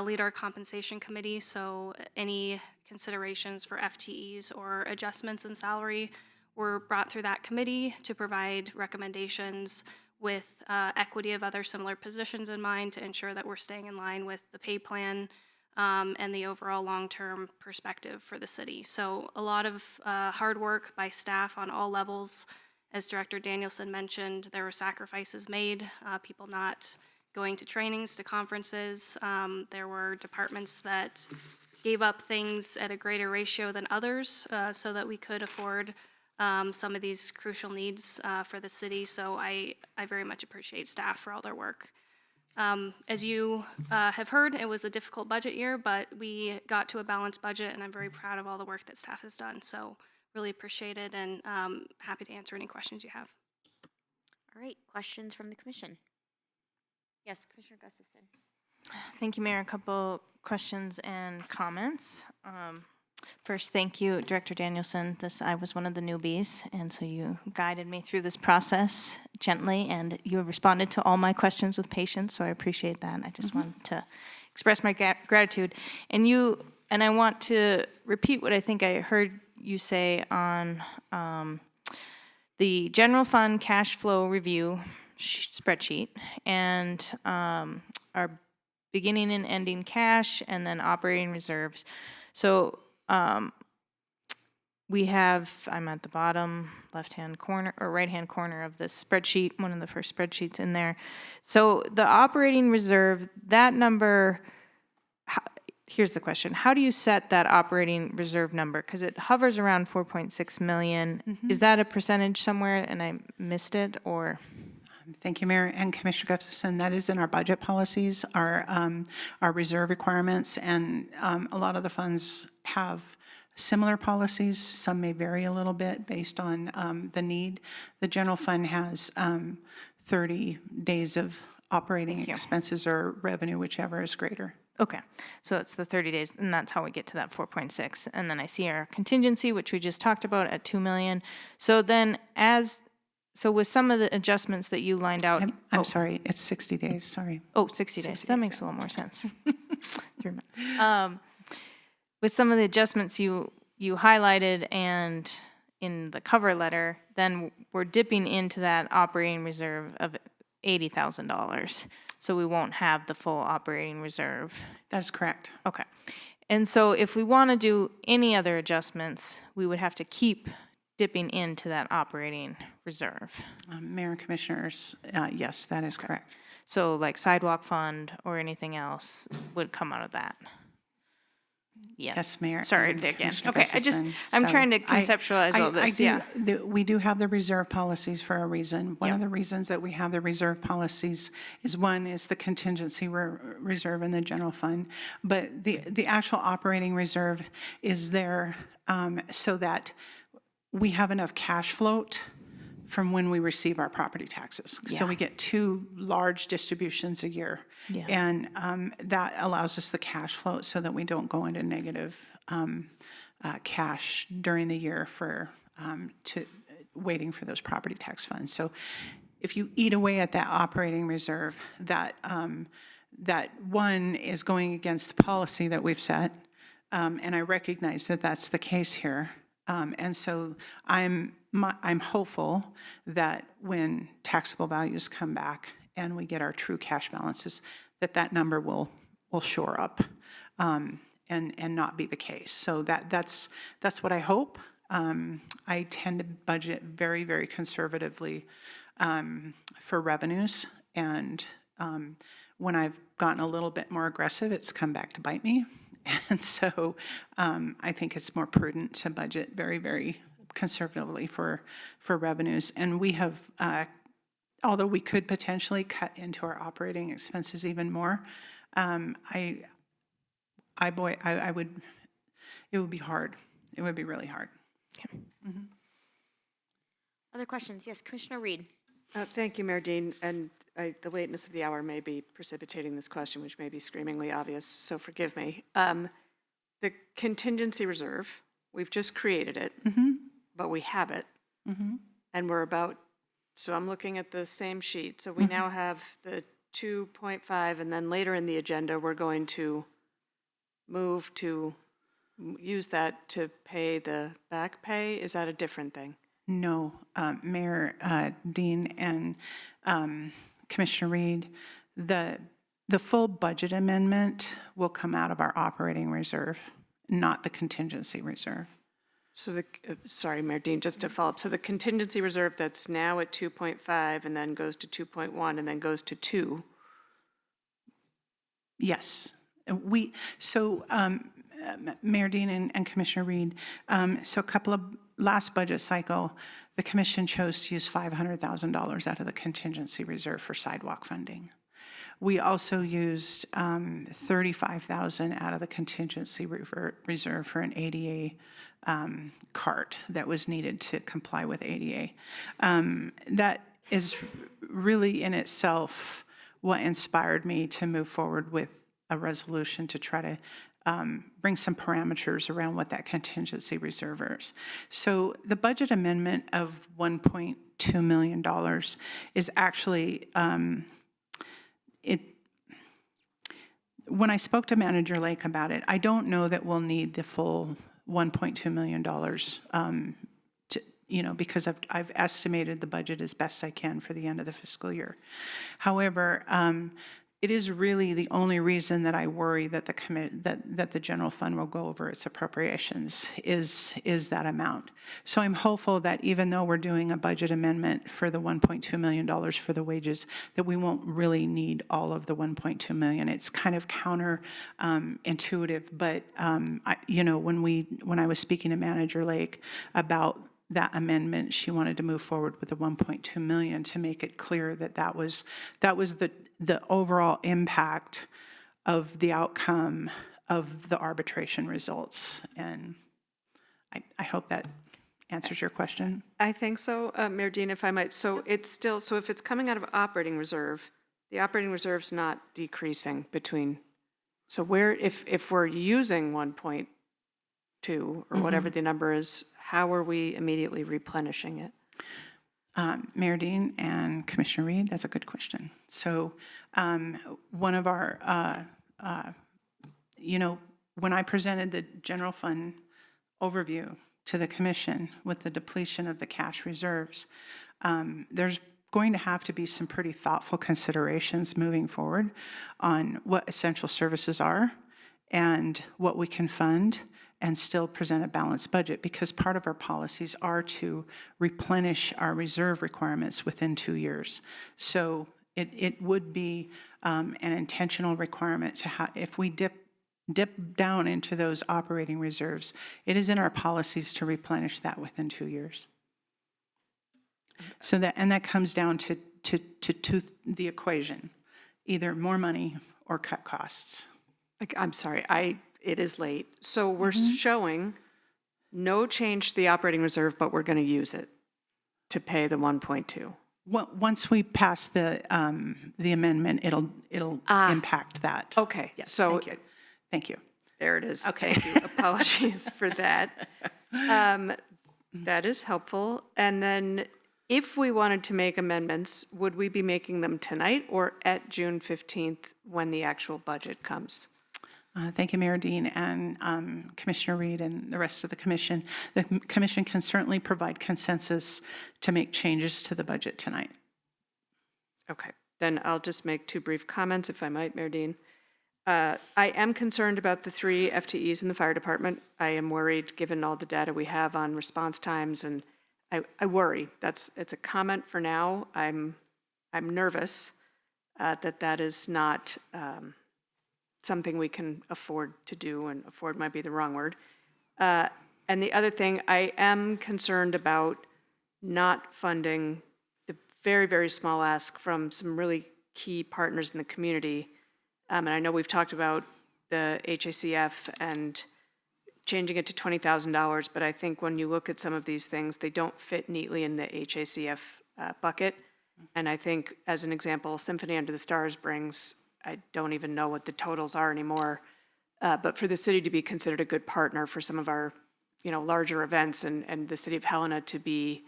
lead our compensation committee. So any considerations for FTEs or adjustments in salary were brought through that committee to provide recommendations with equity of other similar positions in mind to ensure that we're staying in line with the pay plan and the overall long-term perspective for the city. So a lot of hard work by staff on all levels. As Director Danielson mentioned, there were sacrifices made, people not going to trainings, to conferences. There were departments that gave up things at a greater ratio than others so that we could afford some of these crucial needs for the city. So I very much appreciate staff for all their work. As you have heard, it was a difficult budget year, but we got to a balanced budget, and I'm very proud of all the work that staff has done. So really appreciate it, and happy to answer any questions you have. All right, questions from the commission? Yes, Commissioner Gustafson. Thank you, Mayor. A couple questions and comments. First, thank you, Director Danielson. I was one of the newbies, and so you guided me through this process gently, and you have responded to all my questions with patience, so I appreciate that. I just wanted to express my gratitude. And I want to repeat what I think I heard you say on the general fund cash flow review spreadsheet, and our beginning and ending cash, and then operating reserves. So we have, I'm at the bottom left-hand corner or right-hand corner of this spreadsheet, one of the first spreadsheets in there. So the operating reserve, that number, here's the question. How do you set that operating reserve number? Because it hovers around 4.6 million. Is that a percentage somewhere and I missed it, or? Thank you, Mayor and Commissioner Gustafson. That is in our budget policies, our reserve requirements, and a lot of the funds have similar policies. Some may vary a little bit based on the need. The general fund has 30 days of operating expenses or revenue, whichever is greater. Okay, so it's the 30 days, and that's how we get to that 4.6. And then I see our contingency, which we just talked about, at 2 million. So then so with some of the adjustments that you lined out. I'm sorry, it's 60 days, sorry. Oh, 60 days. That makes a little more sense. 3 months. With some of the adjustments you highlighted and in the cover letter, then we're dipping into that operating reserve of $80,000. So we won't have the full operating reserve. That's correct. Okay. And so if we want to do any other adjustments, we would have to keep dipping into that operating reserve. Mayor and Commissioners, yes, that is correct. So like sidewalk fund or anything else would come out of that? Yes, Mayor. Sorry, and again. Commissioner Okay, Gustafson. I'm So trying to conceptualize all this, yeah. We do have the reserve policies for a reason. One of the reasons that we have the reserve policies is, one is the contingency reserve in the general fund, but the actual operating reserve is there so that we have enough cash float from when we receive our property taxes. So we get 2 large distributions a year. Yeah. And that allows us the cash flow so that we don't go into negative cash during the year for waiting for those property tax funds. So if you eat away at that operating reserve, that one is going against the policy that we've set, and I recognize that that's the case here. And so I'm hopeful that when taxable values come back and we get our true cash balances, that number will shore up and not be the case. So that's what I hope. I tend to budget very, very conservatively for revenues, and when I've gotten a little bit more aggressive, it's come back to bite me. And so I think it's more prudent to budget very, very conservatively for revenues. And we have, although we could potentially cut into our operating expenses even more, it would be hard. It would be really hard. Okay. Other questions? Yes, Commissioner Reed. Thank you, Mayor Dean. And the lateness of the hour may be precipitating this question, which may be screamingly obvious, so forgive me. The contingency reserve, we've just created it, but we have it. And we're about, so I'm looking at the same sheet. So we now have the 2.5, and then later in the agenda, we're going to move to use that to pay the back pay. Is that a different thing? No, Mayor Dean and Commissioner Reed, the full budget amendment will come out of our operating reserve, not the contingency reserve. So sorry, Mayor Dean, just to follow up. So the contingency reserve that's now at 2.5 and then goes to 2.1 and then goes to 2. Yes. Mayor Dean and Commissioner Reed, so a couple of last budget cycle, the commission chose to use $500,000 out of the contingency reserve for sidewalk funding. We also used 35,000 out of the contingency reserve for an ADA cart that was needed to comply with ADA. That is really in itself what inspired me to move forward with a resolution to try to bring some parameters around what that contingency reserve is. So the budget amendment of $1.2 million is actually, when I spoke to Manager Lake about it, I don't know that we'll need the full $1.2 million because I've estimated the budget as best I can for the end of the fiscal year. However, it is really the only reason that I worry that that the general fund will go over its appropriations is that amount. So I'm hopeful that even though we're doing a budget amendment for the $1.2 million for the wages, that we won't really need all of the $1.2 million. It's kind of counter intuitive, but when I was speaking to Manager Lake about that amendment, she wanted to move forward with the 1.2 million to make it clear that that was the overall impact of the outcome of the arbitration results. And I hope that answers your question. I think so, Mayor Dean, if I might. So it's still, so if it's coming out of operating reserve, the operating reserve's not decreasing between, so where, if we're using 1.2 or whatever the number is, how are we immediately replenishing it? Mayor Dean and Commissioner Reed, that's a good question. So one of our, when I presented the general fund overview to the commission with the depletion of the cash reserves, there's going to have to be some pretty thoughtful considerations moving forward on what essential services are and what we can fund and still present a balanced budget, because part of our policies are to replenish our reserve requirements within 2 years. So it would be an intentional requirement to have, if we dip down into those operating reserves, it is in our policies to replenish that within 2 years. So that comes down to the equation, either more money or cut costs. I'm sorry, it is late. So we're showing no change to the operating reserve, but we're going to use it to pay the 1.2. Once we pass the amendment, it'll impact that. Okay. Yes, So thank you. There it is. Okay. Thank you. Apologies for that. That is helpful. And then if we wanted to make amendments, would we be making them tonight or at June 15th when the actual budget comes? Thank you, Mayor Dean and Commissioner Reed and the rest of the commission. The commission can certainly provide consensus to make changes to the budget tonight. Okay, then I'll just make 2 brief comments, if I might, Mayor Dean. I am concerned about the 3 FTEs in the fire department. I am worried, given all the data we have on response times, and I worry. It's a comment for now. I'm nervous that is not something we can afford to do, and afford might be the wrong word. And the other thing, I am concerned about not funding the very, very small ask from some really key partners in the community. And I know we've talked about the HACF and changing it to $20,000, but I think when you look at some of these things, they don't fit neatly in the HACF bucket. And I think, as an example, Symphony Under the Stars brings, I don't even know what the totals are anymore, but for the city to be considered a good partner for some of our, larger events, and the city of Helena to be,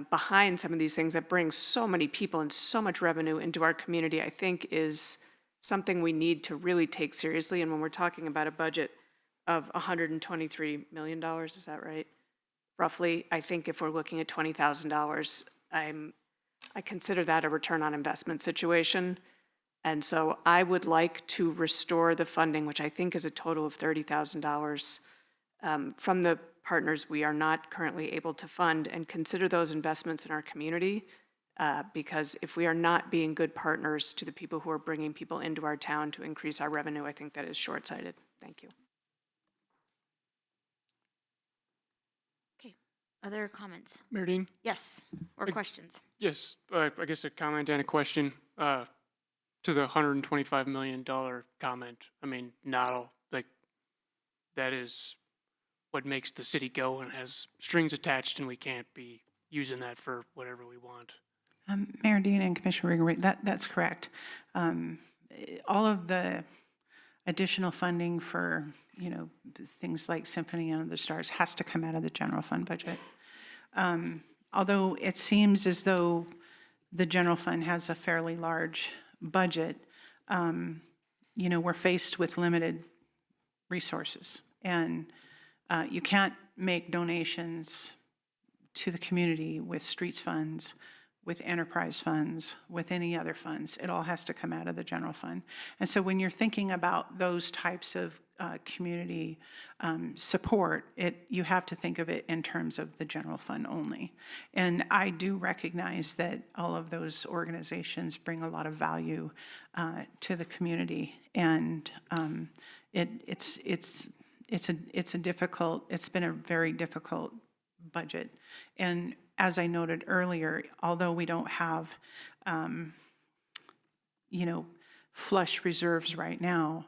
behind some of these things that bring so many people and so much revenue into our community, I think is something we need to really take seriously. And when we're talking about a budget of $123 million, is that right? Roughly, I think if we're looking at $20,000, I consider that a return on investment situation. And so I would like to restore the funding, which I think is a total of $30,000 from the partners we are not currently able to fund, and consider those investments in our community. Because if we are not being good partners to the people who are bringing people into our town to increase our revenue, I think that is short-sighted. Thank you. Other comments? Mayor Dean? Yes, or questions? Yes, I guess a comment and a question to the $125 million comment. I mean, not all, like, that is what makes the city go and has strings attached, and we can't be using that for whatever we want. Mayor Dean and Commissioner Regan, that's correct. All of the additional funding for, things like Symphony Under the Stars has to come out of the general fund budget. Although it seems as though the general fund has a fairly large budget, we're faced with limited resources. And you can't make donations to the community with streets funds, with enterprise funds, with any other funds. It all has to come out of the general fund. And so when you're thinking about those types of community support, you have to think of it in terms of the general fund only. And I do recognize that all of those organizations bring a lot of value to the community. And it's been a very difficult budget. And as I noted earlier, although we don't have, flush reserves right now,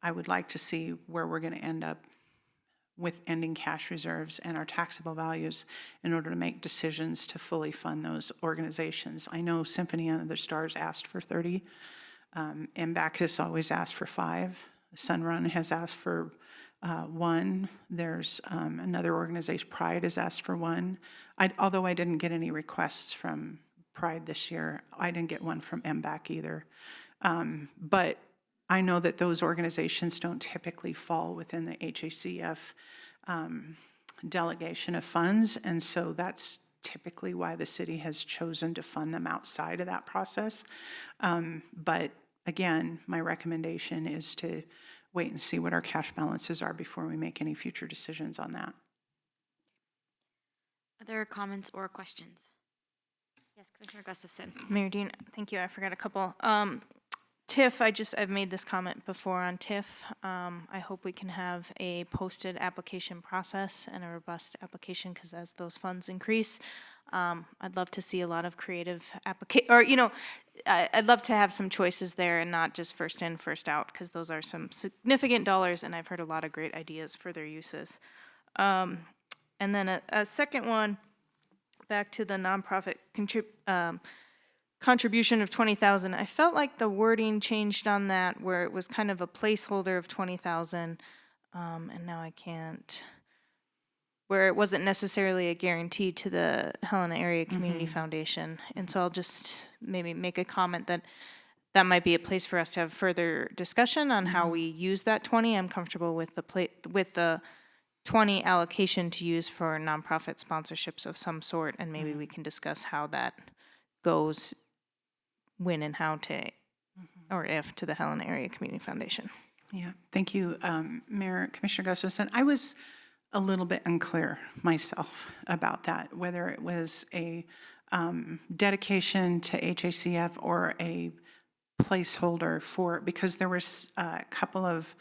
I would like to see where we're going to end up with ending cash reserves and our taxable values in order to make decisions to fully fund those organizations. I know Symphony Under the Stars asked for 30. MBAC has always asked for 5. Sunrun has asked for 1. There's another organization, Pride, has asked for 1. Although I didn't get any requests from Pride this year, I didn't get one from MBAC either. But I know that those organizations don't typically fall within the HACF delegation of funds, and so that's typically why the city has chosen to fund them outside of that process. But again, my recommendation is to wait and see what our cash balances are before we make any future decisions on that. Other comments or questions? Yes, Commissioner Gustafson. Mayor Dean, thank you. I forgot a couple. TIF, I've made this comment before on TIF. I hope we can have a posted application process and a robust application, because as those funds increase, I'd love to see a lot of creative I'd love to have some choices there and not just first in, first out, because those are some significant dollars, and I've heard a lot of great ideas for their uses. And then a second one, back to the nonprofit contribution of $20,000. I felt like the wording changed on that, where it was kind of a placeholder of $20,000, and now I can't, where it wasn't necessarily a guarantee to the Helena Area Community Foundation. And so I'll just maybe make a comment that that might be a place for us to have further discussion on how we use that 20. I'm comfortable with the 20 allocation to use for nonprofit sponsorships of some sort, and maybe we can discuss how that goes, when and how to, or if, to the Helena Area Community Foundation. Yeah, thank you, Mayor, Commissioner Gustafson. I was a little bit unclear myself about that, whether it was a dedication to HACF or a placeholder for, because there was a couple of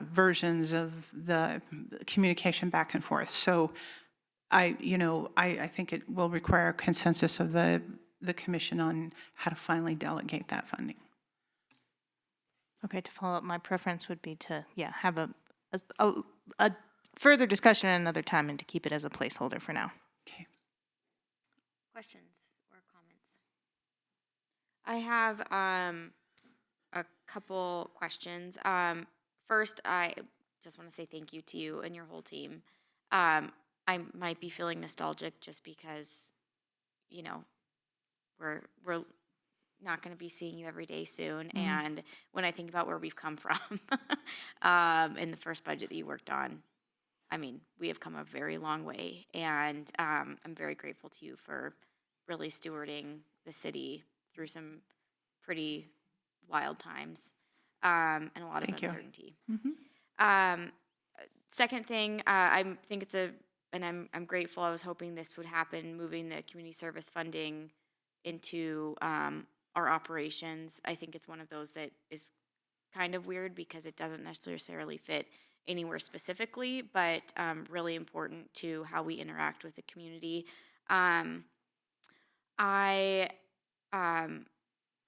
versions of the communication back and forth. So I think it will require a consensus of the commission on how to finally delegate that funding. Okay, to follow up, my preference would be to, have a further discussion at another time and to keep it as a placeholder for now. Okay. Questions or comments? I have a couple questions. First, I just want to say thank you to you and your whole team. I might be feeling nostalgic just because, we're not going to be seeing you every day soon. And when I think about where we've come from in the first budget that you worked on, I mean, we have come a very long way. And I'm very grateful to you for really stewarding the city through some pretty wild times and a lot of uncertainty. Second thing, I think it's and I'm grateful. I was hoping this would happen, moving the community service funding into our operations. I think it's one of those that is kind of weird because it doesn't necessarily fit anywhere specifically, but really important to how we interact with the community. I'm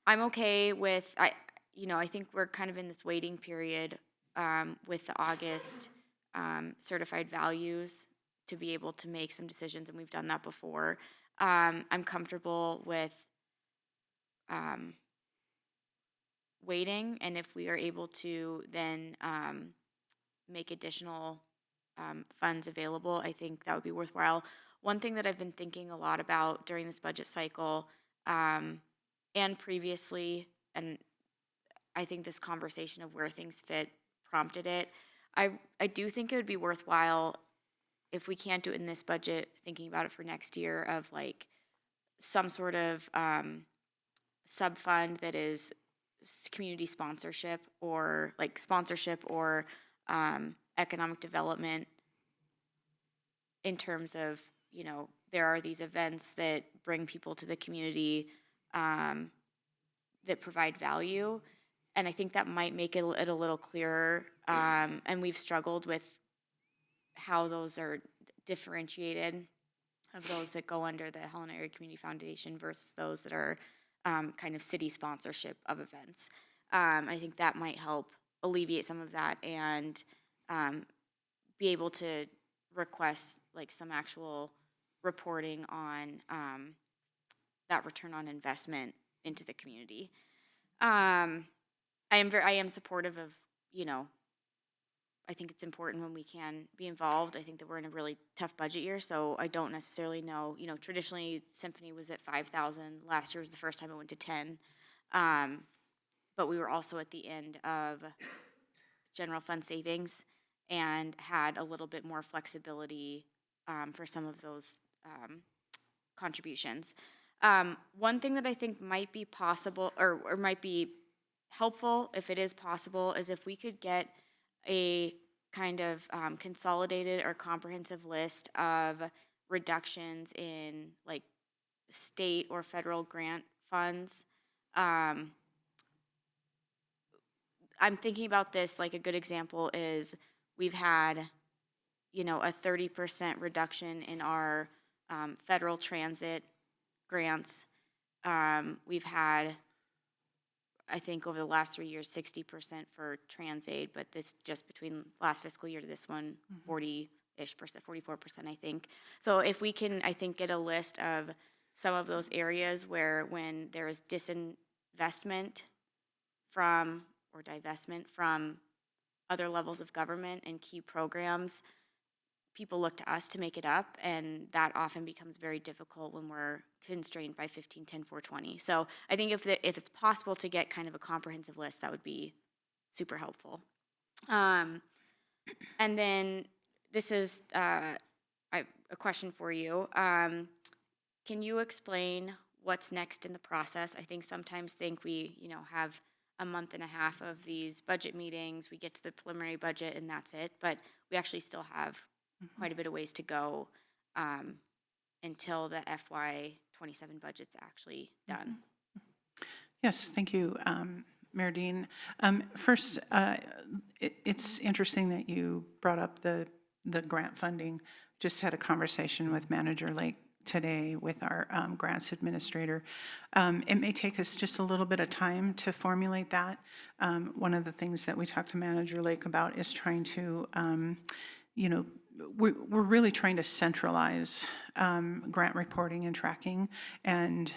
okay with, I think we're kind of in this waiting period with the August certified values to be able to make some decisions, and we've done that before. I'm comfortable with waiting, and if we are able to then make additional funds available, I think that would be worthwhile. One thing that I've been thinking a lot about during this budget cycle and previously, and I think this conversation of where things fit prompted it, I do think it would be worthwhile, if we can't do it in this budget, thinking about it for next year, of like some sort of sub-fund that is community sponsorship or economic development, in terms of, there are these events that bring people to the community that provide value. And I think that might make it a little clearer. And we've struggled with how those are differentiated, of those that go under the Helena Area Community Foundation versus those that are kind of city sponsorship of events. I think that might help alleviate some of that and be able to request like some actual reporting on that return on investment into the community. I am supportive of, I think it's important when we can be involved. I think that we're in a really tough budget year, so I don't necessarily know, traditionally Symphony was at 5,000. Last year was the first time it went to 10. But we were also at the end of general fund savings and had a little bit more flexibility for some of those contributions. One thing that I think might be possible or might be helpful, if it is possible, is if we could get a kind of consolidated or comprehensive list of reductions in like state or federal grant funds. I'm thinking about this, like a good example is we've had, a 30% reduction in our federal transit grants. We've had, I think over the last 3 years, 60% for TransAid, but this just between last fiscal year to this one, 40-ish percent, 44%, I think. So if we can, I think, get a list of some of those areas where when there is disinvestment from or divestment from other levels of government and key programs, people look to us to make it up, and that often becomes very difficult when we're constrained by 1510 420. So I think if it's possible to get kind of a comprehensive list, that would be super helpful. And then this is a question for you. Can you explain what's next in the process? I think sometimes we have a month and a half of these budget meetings. We get to the preliminary budget and that's it, but we actually still have quite a bit of ways to go until the FY27 budget's actually done. Yes, thank you, Mayor Dean. First, it's interesting that you brought up the grant funding. Just had a conversation with Manager Lake today with our grants administrator. It may take us just a little bit of time to formulate that. One of the things that we talked to Manager Lake about is trying to, we're really trying to centralize grant reporting and tracking, and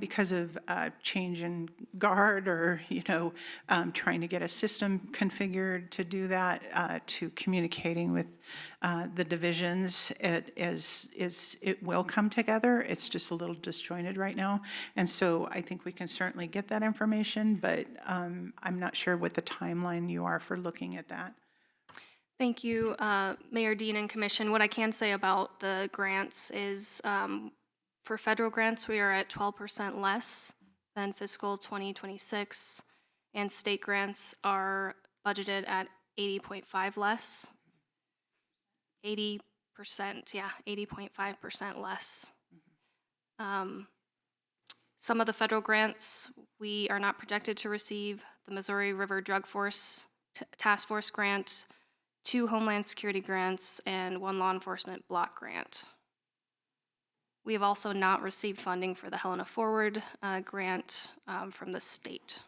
because of change in guard or trying to get a system configured to do that, to communicating with the divisions, it will come together. It's just a little disjointed right now, and so I think we can certainly get that information, but I'm not sure what the timeline you are for looking at that. Thank you, Mayor Dean and Commission. What I can say about the grants is for federal grants, we are at 12% less than fiscal 2026, and state grants are budgeted at 80.5 less. 80%, yeah, 80.5% less. Some of the federal grants we are not projected to receive. The Missouri River Drug Force task force grant, 2 Homeland Security grants, and 1 law enforcement block grant. We have also not received funding for the Helena Forward grant from the state.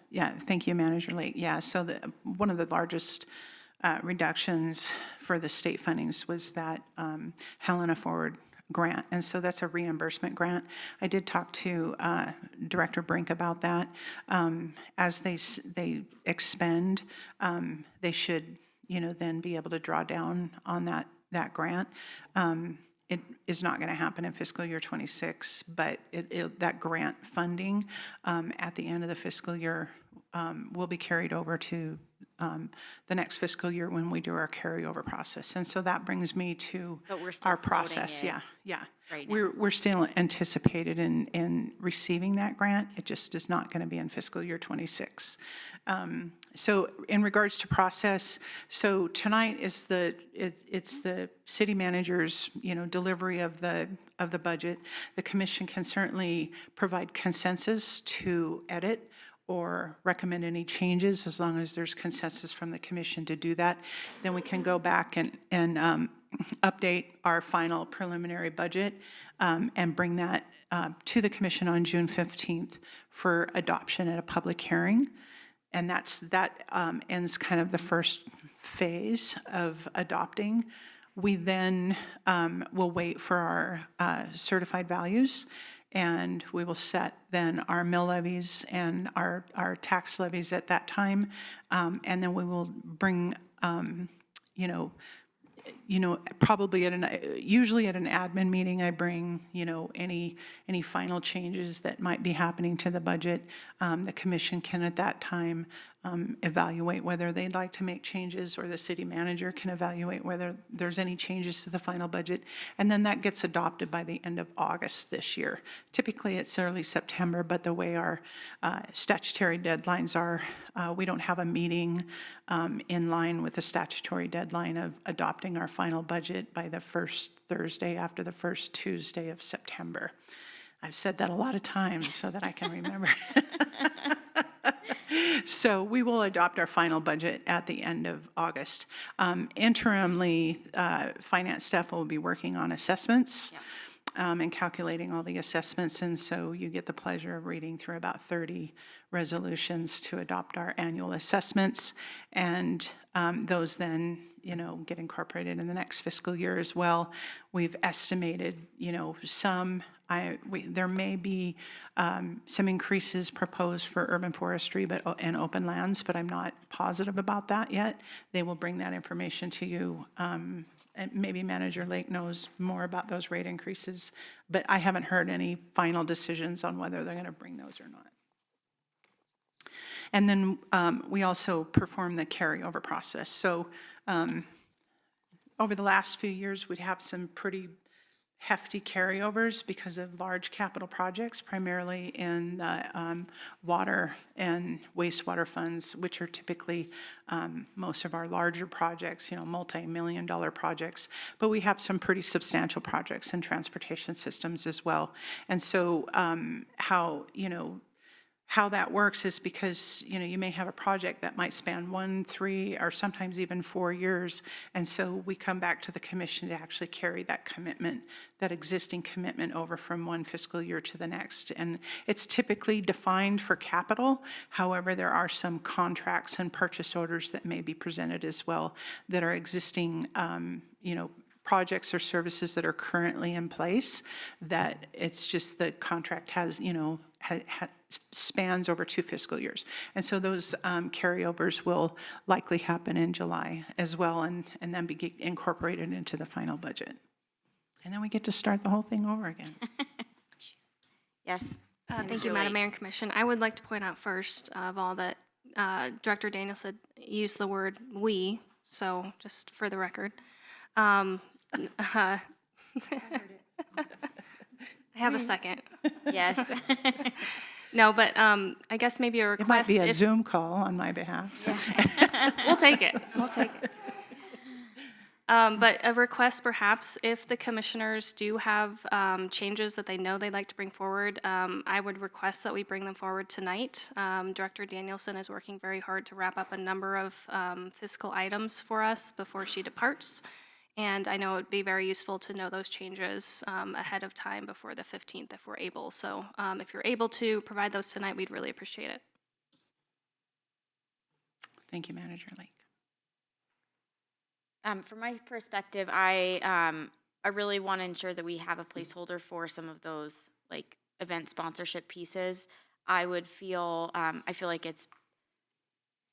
Yeah, thank you, Manager Lake. Yeah, so one of the largest reductions for the state fundings was that Helena Forward grant, and so that's a reimbursement grant. I did talk to Director Brink about that. As they expend, they should, then be able to draw down on that grant. It is not going to happen in fiscal year 26, but that grant funding at the end of the fiscal year will be carried over to the next fiscal year when we do our carryover process. And so that brings me to But we're still our floating process. it Yeah. right now. We're still anticipated in receiving that grant. It just is not going to be in fiscal year 26. So in regards to process, so tonight is it's the city manager's, delivery of the budget. The commission can certainly provide consensus to edit or recommend any changes as long as there's consensus from the commission to do that. Then we can go back and update our final preliminary budget and bring that to the commission on June 15th for adoption at a public hearing. And that ends kind of the first phase of adopting. We then will wait for our certified values, and we will set then our mill levies and our tax levies at that time. And then we will bring, probably usually at an admin meeting, I bring, any final changes that might be happening to the budget. The commission can at that time evaluate whether they'd like to make changes, or the city manager can evaluate whether there's any changes to the final budget. And then that gets adopted by the end of August this year. Typically it's early September, but the way our statutory deadlines are, we don't have a meeting in line with the statutory deadline of adopting our final budget by the first Thursday after the first Tuesday of September. I've said that a lot of times so that I can remember. So we will adopt our final budget at the end of August. Interimly, finance staff will be working on assessments and calculating all the assessments. And so you get the pleasure of reading through about 30 resolutions to adopt our annual assessments. And those then, get incorporated in the next fiscal year as well. We've estimated, there may be some increases proposed for urban forestry and open lands, but I'm not positive about that yet. They will bring that information to you. And maybe Manager Lake knows more about those rate increases, but I haven't heard any final decisions on whether they're going to bring those or not. And then we also perform the carryover process. So over the last few years, we'd have some pretty hefty carryovers because of large capital projects, primarily in water and wastewater funds, which are typically most of our larger projects, multi-million-dollar projects. But we have some pretty substantial projects in transportation systems as well. And so how that works is because, you may have a project that might span 1, 3, or sometimes even 4 years. And so we come back to the commission to actually carry that commitment, that existing commitment over from one fiscal year to the next. And it's typically defined for capital. However, there are some contracts and purchase orders that may be presented as well that are existing, projects or services that are currently in place, that it's just the contract has, spans over 2 fiscal years. And so those carryovers will likely happen in July as well, and then be incorporated into the final budget. And then we get to start the whole thing over again. Yes. Thank you, Madam Mayor and Commission. I would like to point out first of all that Director Daniel said used the word "we," so just for the record. I have a second. Yes. No, but I guess maybe a request. It might be a Zoom call on my behalf. So. We'll take it. We'll take it. But a request perhaps, if the commissioners do have changes that they know they'd like to bring forward, I would request that we bring them forward tonight. Director Danielson is working very hard to wrap up a number of fiscal items for us before she departs. And I know it would be very useful to know those changes ahead of time before the 15th if we're able. So if you're able to provide those tonight, we'd really appreciate it. Thank you, Manager Lake. From my perspective, I really want to ensure that we have a placeholder for some of those like event sponsorship pieces. I feel like it's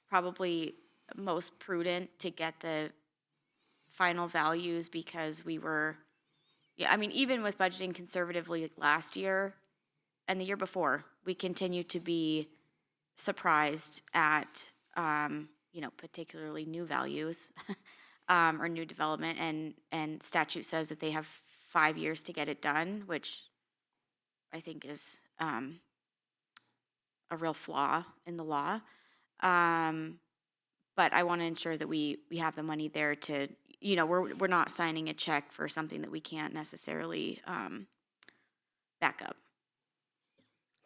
probably most prudent to get the final values because even with budgeting conservatively last year and the year before, we continue to be surprised at, particularly new values. Or new development, and statute says that they have 5 years to get it done, which I think is a real flaw in the law. But I want to ensure that we have the money there to, we're not signing a check for something that we can't necessarily back up.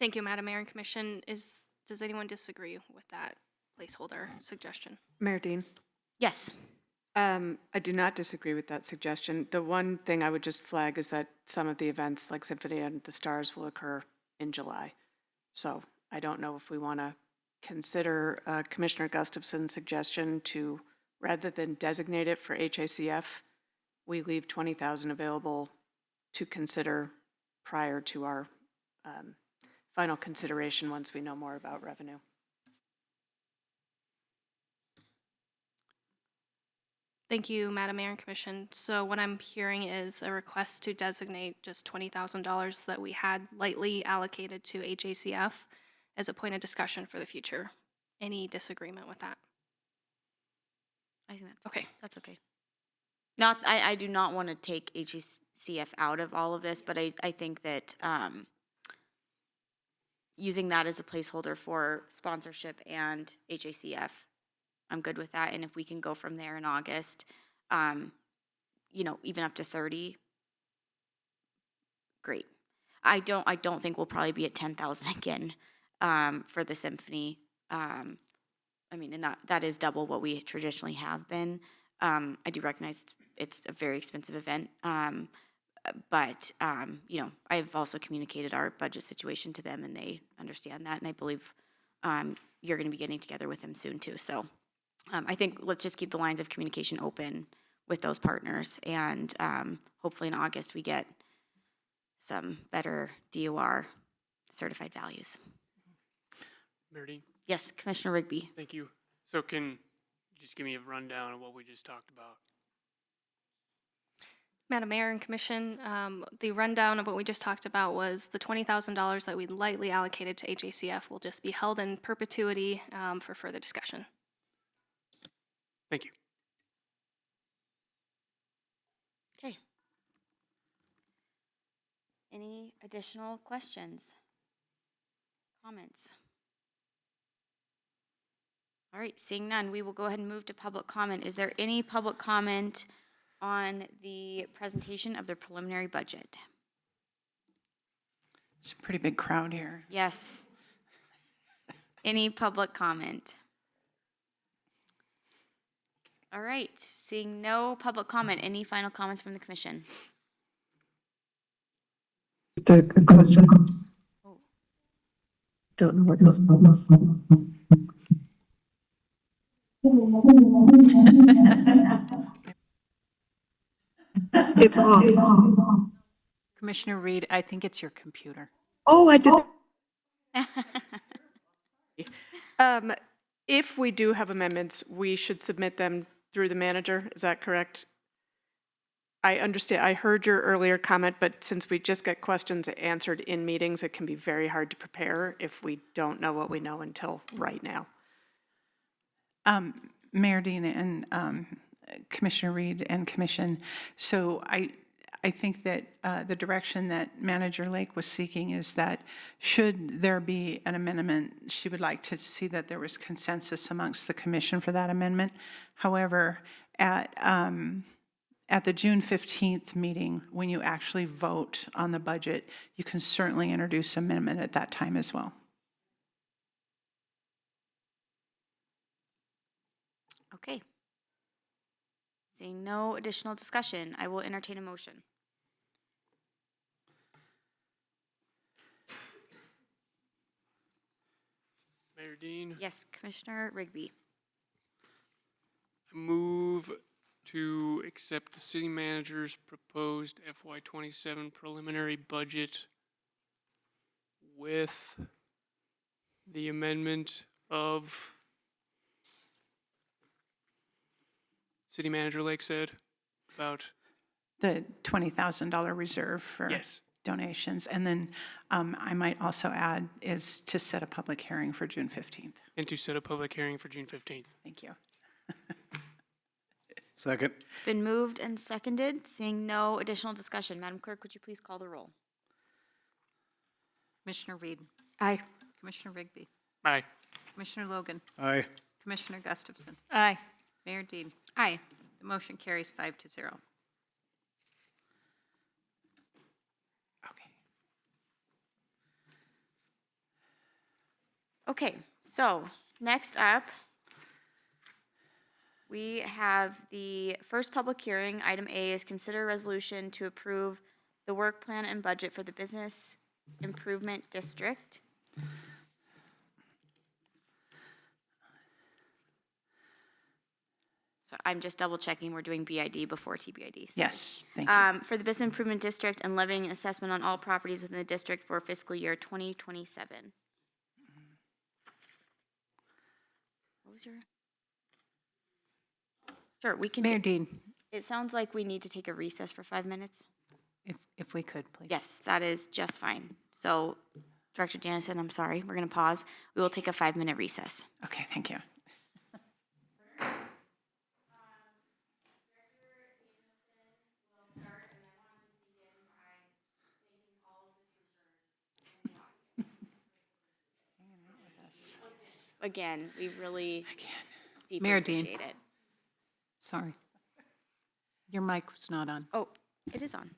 Thank you, Madam Mayor and Commission. Does anyone disagree with that placeholder suggestion? Mayor Dean? Yes. I do not disagree with that suggestion. The one thing I would just flag is that some of the events like Symphony and the Stars will occur in July. So I don't know if we want to consider Commissioner Gustafson's suggestion to, rather than designate it for HACF, we leave $20,000 available to consider prior to our final consideration once we know more about revenue. Thank you, Madam Mayor and Commission. So what I'm hearing is a request to designate just $20,000 that we had lightly allocated to HACF as a point of discussion for the future. Any disagreement with that? I think that's okay. That's okay. I do not want to take HACF out of all of this, but I think that using that as a placeholder for sponsorship and HACF, I'm good with that. And if we can go from there in August, even up to 30, great. I don't think we'll probably be at 10,000 again for the symphony. And that is double what we traditionally have been. I do recognize it's a very expensive event. But I've also communicated our budget situation to them and they understand that. And I believe you're going to be getting together with them soon too. So I think let's just keep the lines of communication open with those partners. And hopefully in August we get some better DOR certified values. Mayor Dean? Yes, Commissioner Rigby. Thank you. So can you just give me a rundown of what we just talked about? Madam Mayor and Commission, the rundown of what we just talked about was the $20,000 that we lightly allocated to HACF will just be held in perpetuity for further discussion. Thank you. Okay. Any additional questions? Comments? All right, seeing none, we will go ahead and move to public comment. Is there any public comment on the presentation of the preliminary budget? It's a pretty big crowd here. Yes. Any public comment? All right, seeing no public comment, any final comments from the commission? Just a question. Don't know what this It's off. Commissioner Reed, I think it's your computer. Oh, I did. If we do have amendments, we should submit them through the manager. Is that correct? I understand. I heard your earlier comment, but since we just get questions answered in meetings, it can be very hard to prepare if we don't know what we know until right now. Mayor Dean and Commissioner Reed and Commission, so I think that the direction that Manager Lake was seeking is that should there be an amendment, she would like to see that there was consensus amongst the commission for that amendment. However, at at the June 15th meeting, when you actually vote on the budget, you can certainly introduce amendment at that time as well. Okay. Seeing no additional discussion, I will entertain a motion. Mayor Dean, Yes, Commissioner Rigby. I move to accept the city manager's proposed FY27 preliminary budget with the amendment of City Manager Lake said about, The $20,000 reserve for yes, donations. And then I might also add is to set a public hearing for June 15th. and to set a public hearing for June 15th. Thank you. Second. It's been moved and seconded. Seeing no additional discussion, Madam Clerk, would you please call the roll? Commissioner Reed, Aye. Commissioner Rigby, Aye. Commissioner Logan, Aye. Commissioner Gustafson, Aye. Mayor Dean. Aye. The motion carries 5-0. Okay. Okay, so next up, we have the first public hearing. Item A is consider a resolution to approve the work plan and budget for the Business Improvement District. So I'm just double checking, we're doing BID before TBID. So, Yes, thank you. for the Business Improvement District and levying an assessment on all properties within the district for fiscal year 2027. What was your? Sure, we can. Mayor Dean, It sounds like we need to take a recess for 5 minutes. if we could, please. Yes, that is just fine. So, Director Dennison, I'm sorry, we're going to pause. We will take a 5-minute recess. Okay, thank you. Again, we really deeply Mayor Dean. appreciate it. Sorry. Your mic was not on. Oh, it is on.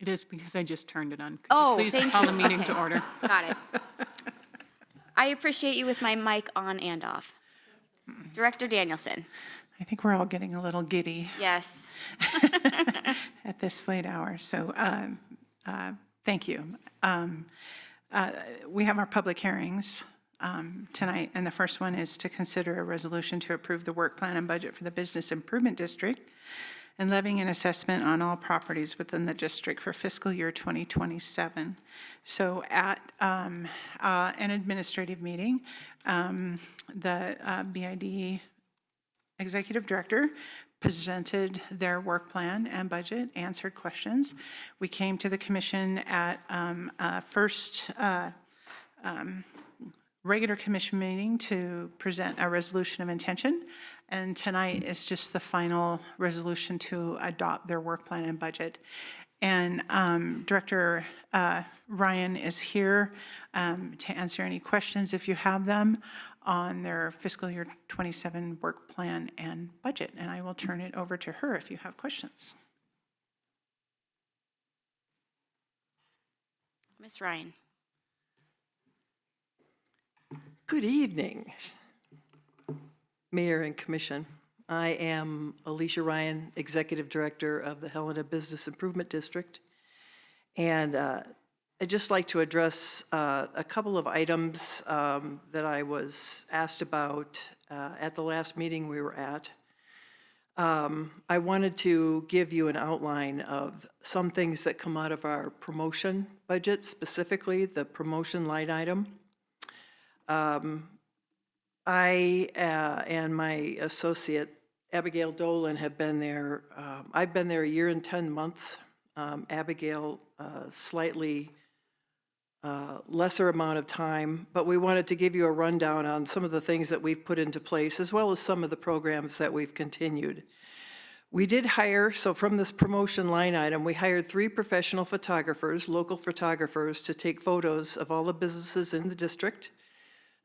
It is because I just turned it on. Could you Oh, please thank call you. the meeting Okay. to order. Got it. I appreciate you with my mic on and off. Director Danielson. I think we're all getting a little giddy Yes. at this late hour, so thank you. We have our public hearings tonight, and the first one is to consider a resolution to approve the work plan and budget for the Business Improvement District and levying an assessment on all properties within the district for fiscal year 2027. So at an administrative meeting, the BID Executive Director presented their work plan and budget, answered questions. We came to the commission at first regular commission meeting to present a resolution of intention, and tonight is just the final resolution to adopt their work plan and budget. And Director Ryan is here to answer any questions if you have them on their fiscal year 27 work plan and budget. And I will turn it over to her if you have questions. Ms. Ryan. Good evening, Mayor and Commission. I am Alicia Ryan, Executive Director of the Helena Business Improvement District. And I'd just like to address a couple of items that I was asked about at the last meeting we were at. I wanted to give you an outline of some things that come out of our promotion budget, specifically the promotion line item. I and my associate Abigail Dolan have been there. I've been there a year and 10 months. Abigail, slightly lesser amount of time, but we wanted to give you a rundown on some of the things that we've put into place, as well as some of the programs that we've continued. We did hire, so from this promotion line item, we hired 3 professional photographers, local photographers, to take photos of all the businesses in the district.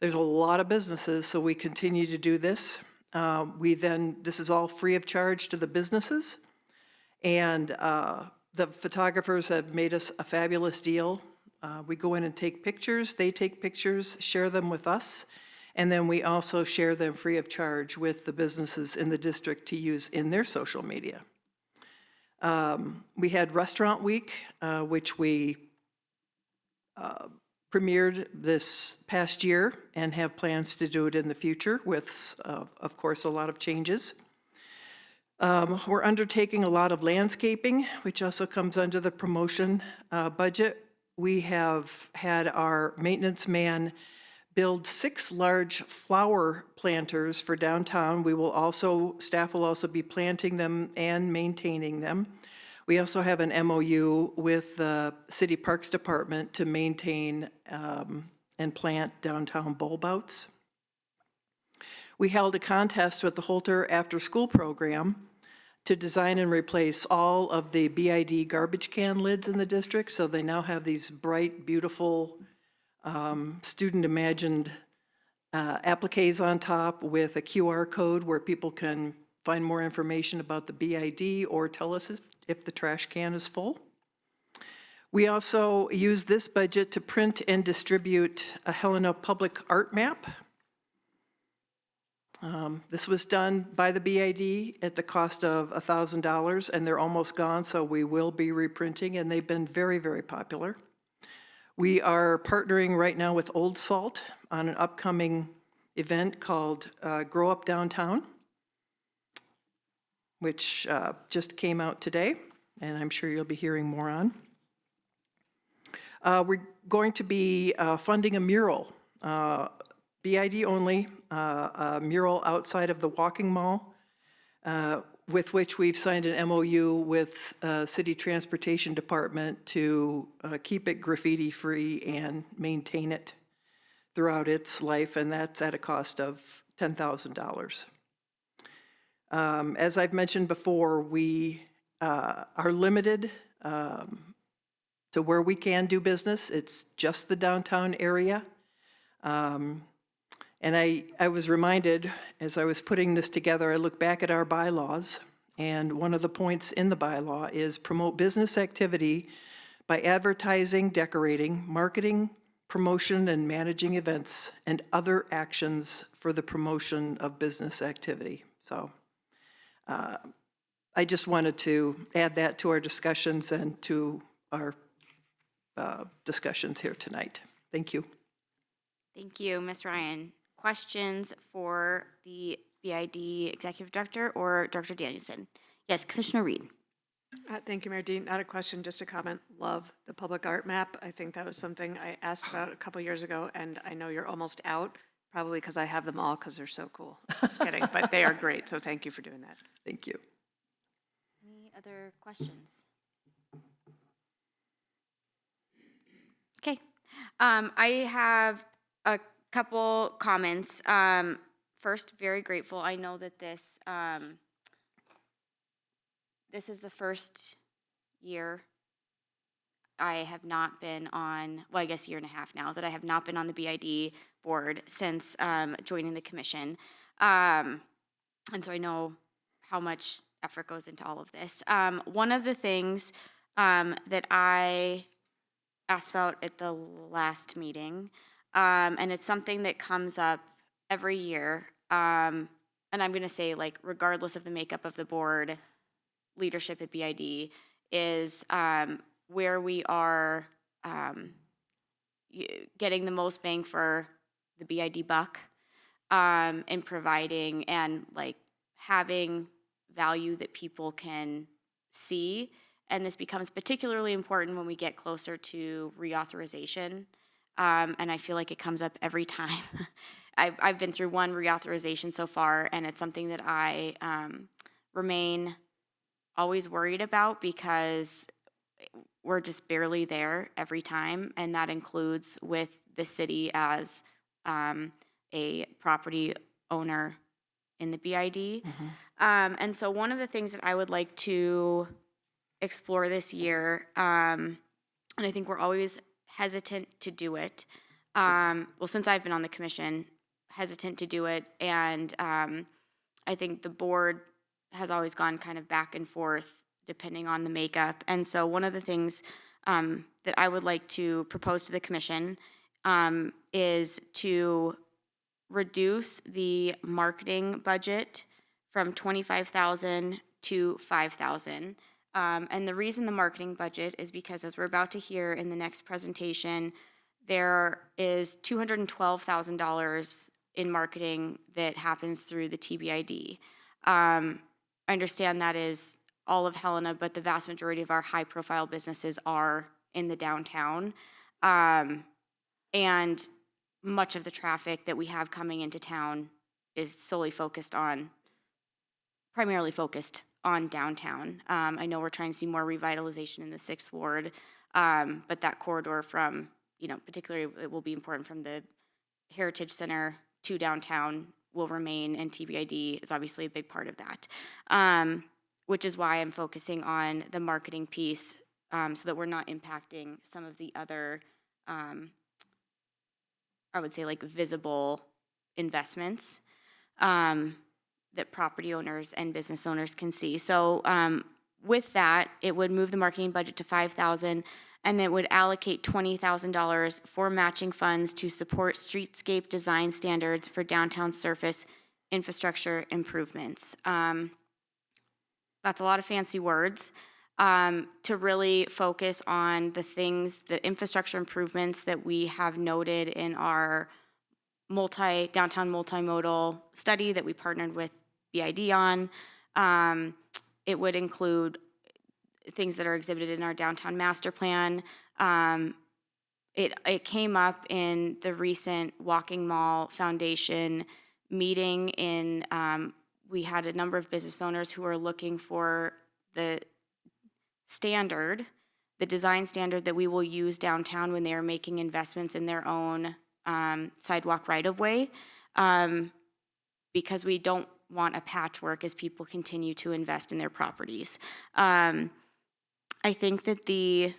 There's a lot of businesses, so we continue to do this. This is all free of charge to the businesses. And the photographers have made us a fabulous deal. We go in and take pictures, they take pictures, share them with us, and then we also share them free of charge with the businesses in the district to use in their social media. We had Restaurant Week, which we premiered this past year and have plans to do it in the future with, of course, a lot of changes. We're undertaking a lot of landscaping, which also comes under the promotion budget. We have had our maintenance man build 6 large flower planters for downtown. Staff will also be planting them and maintaining them. We also have an MOU with the City Parks Department to maintain and plant downtown bulb outs. We held a contest with the Holter After School Program to design and replace all of the BID garbage can lids in the district. So they now have these bright, beautiful, student-imagined appliques on top with a QR code where people can find more information about the BID or tell us if the trash can is full. We also use this budget to print and distribute a Helena public art map. This was done by the BID at the cost of $1,000, and they're almost gone, so we will be reprinting, and they've been very, very popular. We are partnering right now with Old Salt on an upcoming event called Grow Up Downtown, which just came out today, and I'm sure you'll be hearing more on. We're going to be funding a mural, BID only, a mural outside of the Walking Mall, with which we've signed an MOU with City Transportation Department to keep it graffiti-free and maintain it throughout its life, and that's at a cost of $10,000. As I've mentioned before, we are limited to where we can do business. It's just the downtown area. And I was reminded, as I was putting this together, I look back at our bylaws, and one of the points in the bylaw is promote business activity by advertising, decorating, marketing, promotion, and managing events, and other actions for the promotion of business activity. So I just wanted to add that to our discussions and to our discussions here tonight. Thank you. Thank you, Ms. Ryan. Questions for the BID Executive Director or Director Danielson? Yes, Commissioner Reed. Thank you, Mayor Dean. Not a question, just a comment. Love the public art map. I think that was something I asked about a couple years ago, and I know you're almost out, probably because I have them all because they're so cool. Just kidding, but they are great, so thank you for doing that. Thank you. Any other questions? Okay. I have a couple comments. First, very grateful. I know that this is the first year I have not been on, well, I guess year and a half now, that I have not been on the BID board since joining the commission. And so I know how much effort goes into all of this. One of the things that I asked about at the last meeting, and it's something that comes up every year, and I'm going to say, like, regardless of the makeup of the board, leadership at BID, is where we are getting the most bang for the BID buck, in providing and, like, having value that people can see. And this becomes particularly important when we get closer to reauthorization. And I feel like it comes up every time. I've been through one reauthorization so far, and it's something that I remain always worried about because we're just barely there every time, and that includes with the city as a property owner in the BID. And so one of the things that I would like to explore this year, and I think we're always hesitant to do it, well, since I've been on the commission, hesitant to do it, and I think the board has always gone kind of back and forth depending on the makeup. And so one of the things that I would like to propose to the commission is to reduce the marketing budget from 25,000 to 5,000. And the reason the marketing budget is because, as we're about to hear in the next presentation, there is $212,000 in marketing that happens through the TBID. I understand that is all of Helena, but the vast majority of our high-profile businesses are in the downtown. And much of the traffic that we have coming into town is primarily focused on downtown. I know we're trying to see more revitalization in the 6th Ward, but that corridor from, particularly it will be important from the Heritage Center to downtown will remain, and TBID is obviously a big part of that, which is why I'm focusing on the marketing piece so that we're not impacting some of the other, I would say, like visible investments that property owners and business owners can see. So with that, it would move the marketing budget to $5,000, and it would allocate $20,000 for matching funds to support streetscape design standards for downtown surface infrastructure improvements. That's a lot of fancy words. To really focus on the infrastructure improvements that we have noted in our downtown multimodal study that we partnered with BID on. It would include things that are exhibited in our downtown master plan. It came up in the recent Walking Mall Foundation meeting. We had a number of business owners who are looking for the design standard that we will use downtown when they are making investments in their own sidewalk right-of-way, because we don't want a patchwork as people continue to invest in their properties. I think that the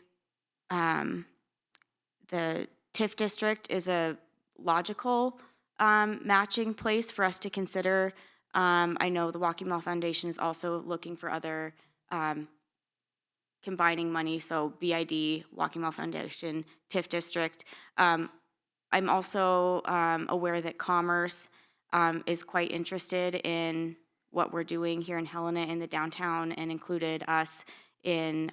TIF district is a logical matching place for us to consider. I know the Walking Mall Foundation is also looking for other combining money, so BID, Walking Mall Foundation, TIF district. I'm also aware that Commerce is quite interested in what we're doing here in Helena in the downtown, and included us in,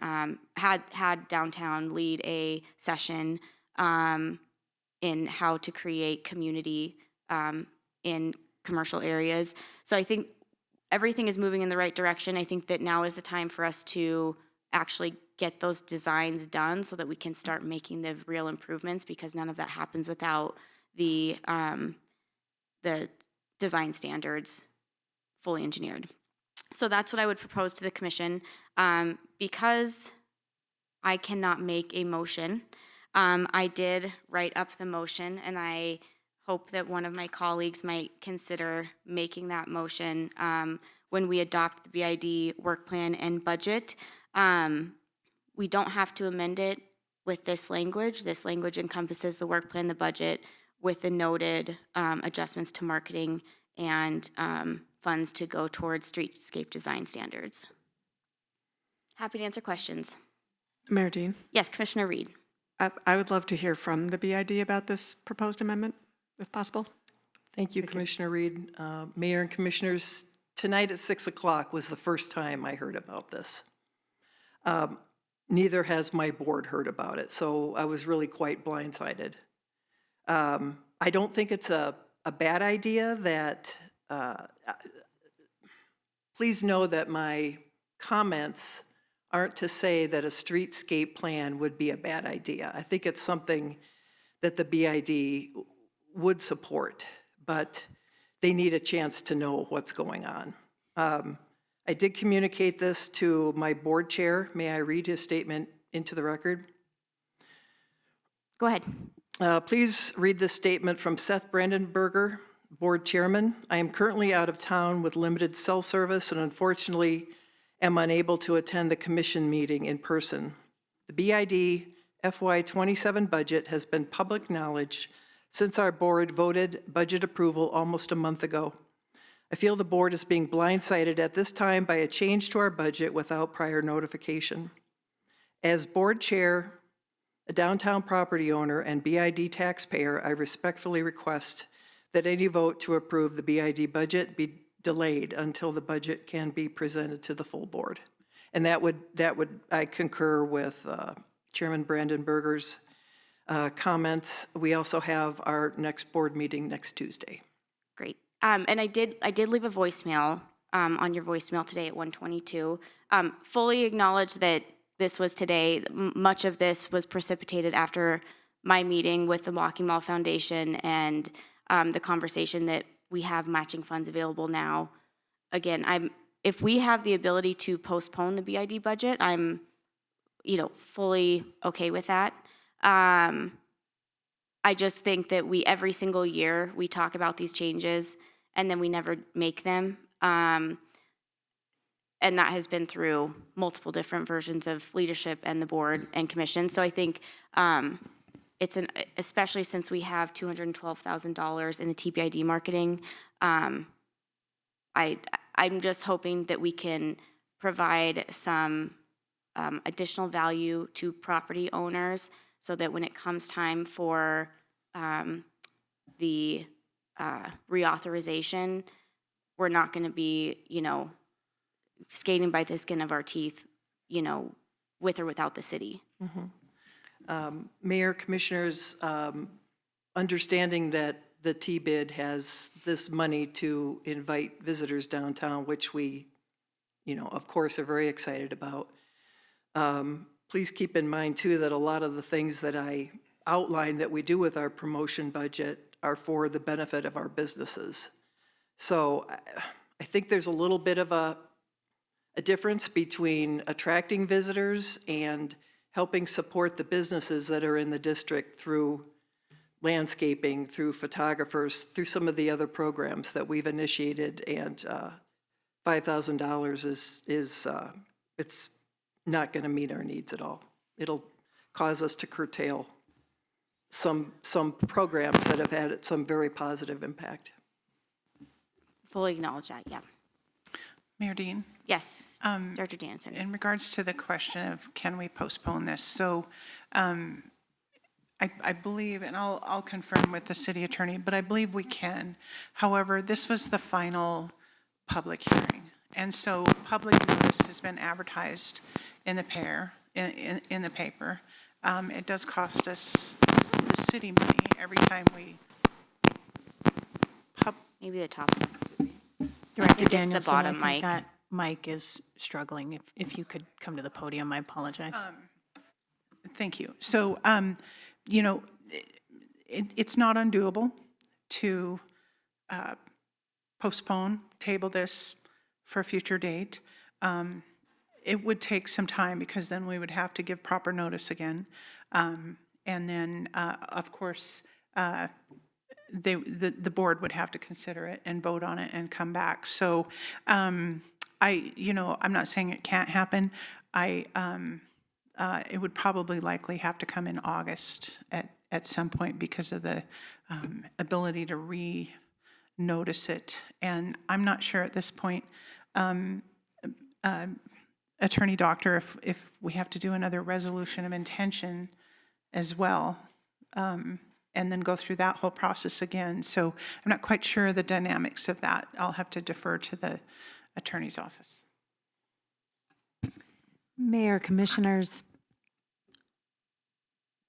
had downtown lead a session in how to create community in commercial areas. So I think everything is moving in the right direction. I think that now is the time for us to actually get those designs done so that we can start making the real improvements, because none of that happens without the design standards fully engineered. So that's what I would propose to the commission. Because I cannot make a motion, I did write up the motion, and I hope that one of my colleagues might consider making that motion when we adopt the BID work plan and budget. We don't have to amend it with this language. This language encompasses the work plan, the budget, with the noted adjustments to marketing and funds to go towards streetscape design standards. Happy to answer questions. Mayor Dean? Yes, Commissioner Reed. I would love to hear from the BID about this proposed amendment, if possible. Thank you, Commissioner Reed. Mayor and Commissioners, tonight at 6 o'clock was the first time I heard about this. Neither has my board heard about it, so I was really quite blindsided. I don't think it's a bad idea that, please know that my comments aren't to say that a streetscape plan would be a bad idea. I think it's something that the BID would support, but they need a chance to know what's going on. I did communicate this to my board chair. May I read his statement into the record? Go ahead. Please read this statement from Seth Brandenberger, board chairman. I am currently out of town with limited cell service and unfortunately am unable to attend the commission meeting in person. The BID FY27 budget has been public knowledge since our board voted budget approval almost a month ago. I feel the board is being blindsided at this time by a change to our budget without prior notification. As board chair, a downtown property owner, and BID taxpayer, I respectfully request that any vote to approve the BID budget be delayed until the budget can be presented to the full board. And that would I concur with Chairman Brandenberger's comments. We also have our next board meeting next Tuesday. Great. And I did leave a voicemail on your voicemail today at 1:22. Fully acknowledge that this was today. Much of this was precipitated after my meeting with the Walking Mall Foundation and the conversation that we have matching funds available now. Again, if we have the ability to postpone the BID budget, I'm, fully okay with that. I just think that every single year, we talk about these changes and then we never make them. And that has been through multiple different versions of leadership and the board and commission. So I think especially since we have $212,000 in the TBID marketing, I'm just hoping that we can provide some additional value to property owners so that when it comes time for the reauthorization, we're not going to be, skating by the skin of our teeth, with or without the city. Mayor, commissioners, understanding that the T-bid has this money to invite visitors downtown, which we, of course, are very excited about. Please keep in mind, too, that a lot of the things that I outlined that we do with our promotion budget are for the benefit of our businesses. So I think there's a little bit of a difference between attracting visitors and helping support the businesses that are in the district through landscaping, through photographers, through some of the other programs that we've initiated. And $5,000 is it's not going to meet our needs at all. It'll cause us to curtail some programs that have had some very positive impact. Fully acknowledge that, yeah. Mayor Dean? Yes, Director Danson. In regards to the question of can we postpone this, so I believe, and I'll confirm with the city attorney, but I believe we can. However, this was the final public hearing. And so public notice has been advertised in the paper. It does cost us, the city, money every time we. Maybe the top one. Director the Danielson, bottom I think mic. that mic is struggling. If you could come to the podium, I apologize. Thank you. So, it's not undoable to postpone, table this for a future date. It would take some time because then we would have to give proper notice again. And then, of course, the board would have to consider it and vote on it and come back. So I'm not saying it can't happen. It would probably likely have to come in August at some point because of the ability to re-notice it. And I'm not sure at this point, Attorney Doctor, if we have to do another resolution of intention as well, and then go through that whole process again. So I'm not quite sure the dynamics of that. I'll have to defer to the attorney's office. Mayor, commissioners,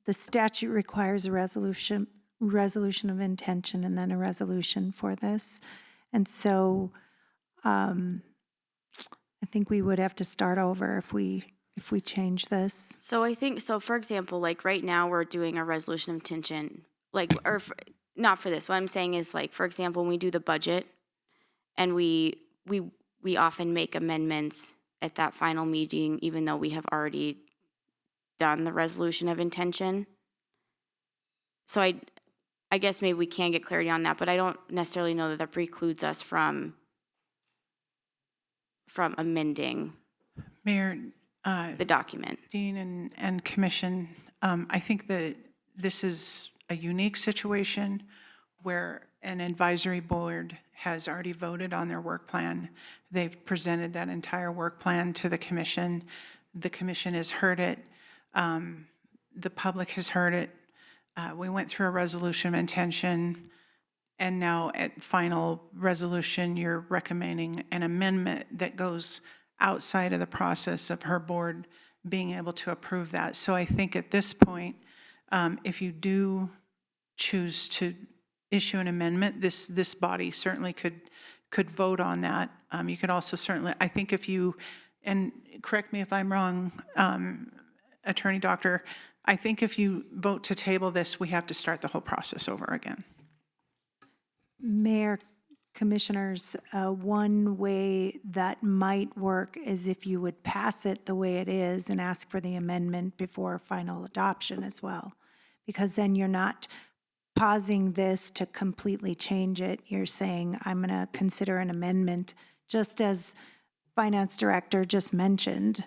the statute requires a resolution of intention and then a resolution for this. And so I think we would have to start over if we change this. So I think, for example, like right now we're doing a resolution of intention, not for this. What I'm saying is for example, when we do the budget and we often make amendments at that final meeting, even though we have already done the resolution of intention. So I guess maybe we can get clarity on that, but I don't necessarily know that precludes us from amending Mayor, the document. Dean and Commission, I think that this is a unique situation where an advisory board has already voted on their work plan. They've presented that entire work plan to the commission. The commission has heard it. The public has heard it. We went through a resolution of intention, and now at final resolution, you're recommending an amendment that goes outside of the process of her board being able to approve that. So I think at this point, if you do choose to issue an amendment, this body certainly could vote on that. You could also certainly, I think if you, and correct me if I'm wrong, Attorney Doctor, I think if you vote to table this, we have to start the whole process over again. Mayor, Commissioners, one way that might work is if you would pass it the way it is and ask for the amendment before final adoption as well. Because then you're not pausing this to completely change it. You're saying, I'm going to consider an amendment, just as Finance Director just mentioned.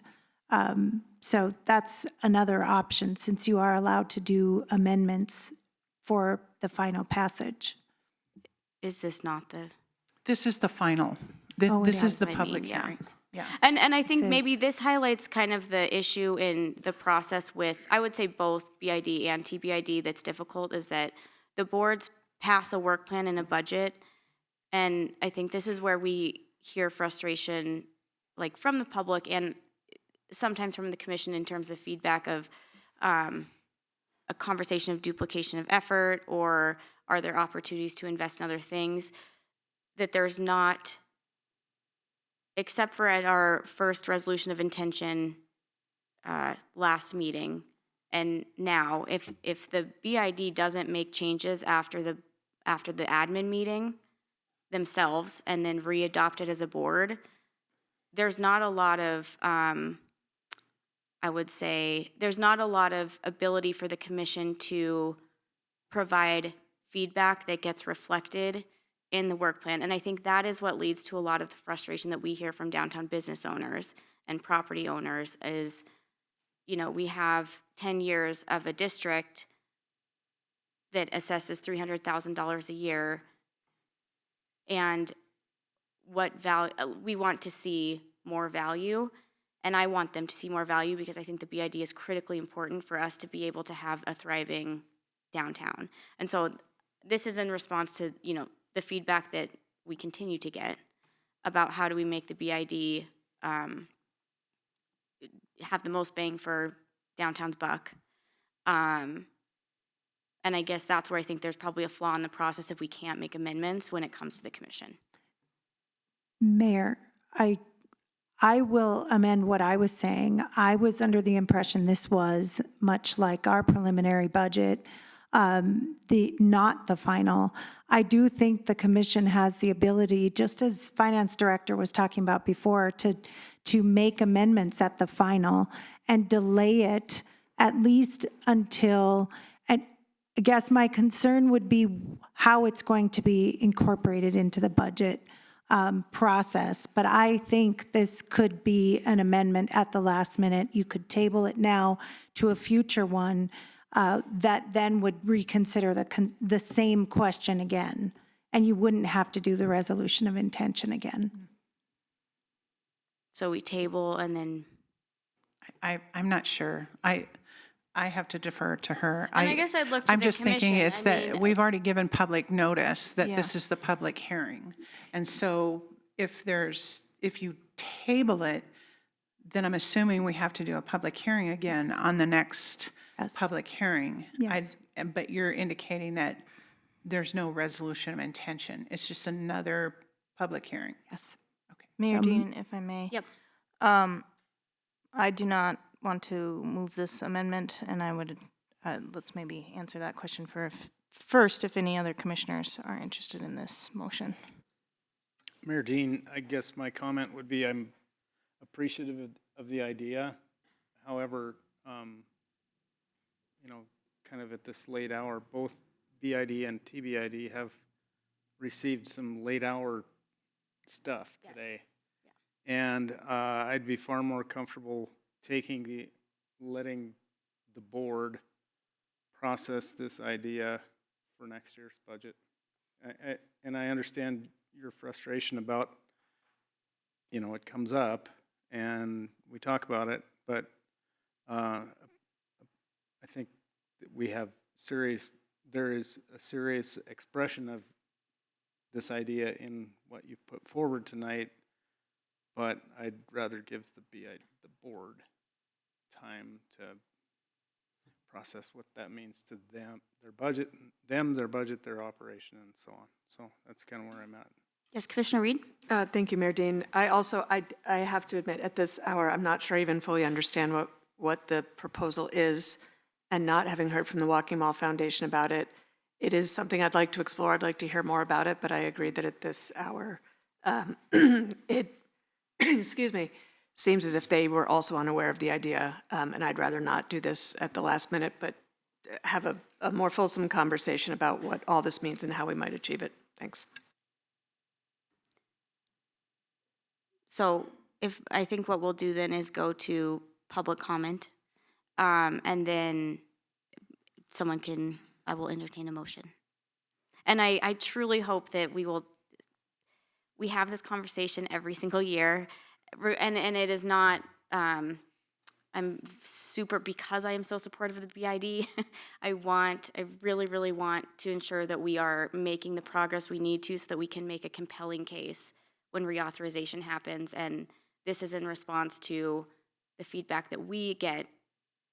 So that's another option, since you are allowed to do amendments for the final passage. Is this not the? This is the final. Oh, it This is is. the I mean, public yeah. hearing. Yeah. And I think Says- maybe this highlights kind of the issue in the process with, I would say both BID and TBID that's difficult, is that the boards pass a work plan and a budget. And I think this is where we hear frustration, like from the public and sometimes from the commission in terms of feedback of a conversation of duplication of effort, or are there opportunities to invest in other things, that there's not, except for at our first resolution of intention last meeting, and now, if the BID doesn't make changes after the admin meeting themselves and then re-adopt it as a board, there's not a lot of, I would say, there's not a lot of ability for the commission to provide feedback that gets reflected in the work plan. And I think that is what leads to a lot of the frustration that we hear from downtown business owners and property owners is, you know, we have 10 years of a district that assesses $300,000 a year, and what value, we want to see more value, and I want them to see more value because I think the BID is critically important for us to be able to have a thriving downtown. And so this is in response to, you know, the feedback that we continue to get about how do we make the BID have the most bang for downtown's buck. And I guess that's where I think there's probably a flaw in the process if we can't make amendments when it comes to the commission. Mayor, I will amend what I was saying. I was under the impression this was much like our preliminary budget, not the final. I do think the commission has the ability, just as Finance Director was talking about before, to make amendments at the final and delay it at least until, and I guess my concern would be how it's going to be incorporated into the budget process. But I think this could be an amendment at the last minute. You could table it now to a future one that then would reconsider the same question again. And you wouldn't have to do the resolution of intention again. So we table and then. I'm not sure. I have to defer to her. And I guess I'd look to I'm the just thinking commission. is I that mean, we've already given public notice that Yeah. this is the public hearing. And so if you table it, then I'm assuming we have to do a public hearing again on the next Yes. public hearing. Yes. But you're indicating that there's no resolution of intention. It's just another public hearing. Yes. Okay. Mayor So- Dean, if I may. Yep. I do not want to move this amendment, and I would, let's maybe answer that question first, if any other commissioners are interested in this motion. Mayor Dean, I guess my comment would be I'm appreciative of the idea. However, you know, kind of at this late hour, both BID and TBID have received some late hour stuff today. And I'd be far more comfortable letting the board process this idea for next year's budget. And I understand your frustration about, you know, it comes up and we talk about it, but I think that there is a serious expression of this idea in what you've put forward tonight, but I'd rather give the board time to process what that means to them, their budget, their operation, and so on. So that's kind of where I'm at. Yes, Commissioner Reed? Thank you, Mayor Dean. I have to admit, at this hour, I'm not sure I even fully understand what the proposal is, and not having heard from the Walking Mall Foundation about it, it is something I'd like to explore. I'd like to hear more about it, but I agree that at this hour, it, excuse me, seems as if they were also unaware of the idea, and I'd rather not do this at the last minute, but have a more fulsome conversation about what all this means and how we might achieve it. Thanks. So I think what we'll do then is go to public comment, and then I will entertain a motion. And I truly hope that we have this conversation every single year, and it is not, because I am so supportive of the BID, I really, really want to ensure that we are making the progress we need to so that we can make a compelling case when reauthorization happens. And this is in response to the feedback that we get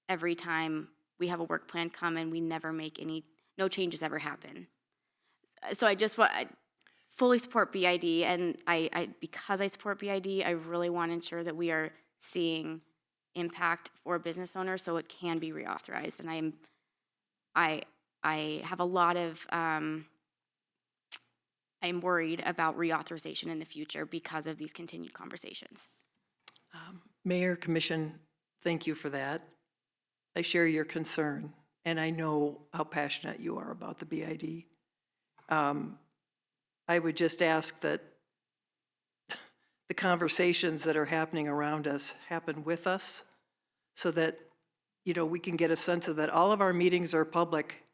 every time we have a work plan come and we never make no changes ever happen. So I fully support BID, and because I support BID, I really want to ensure that we are seeing impact for business owners so it can be reauthorized. And I have a lot of, I'm worried about reauthorization in the future because of these continued conversations. Mayor, Commission, thank you for that. I share your concern, and I know how passionate you are about the BID. I would just ask that the conversations that are happening around us happen with us so that, you know, we can get a sense of that. All of our meetings are public.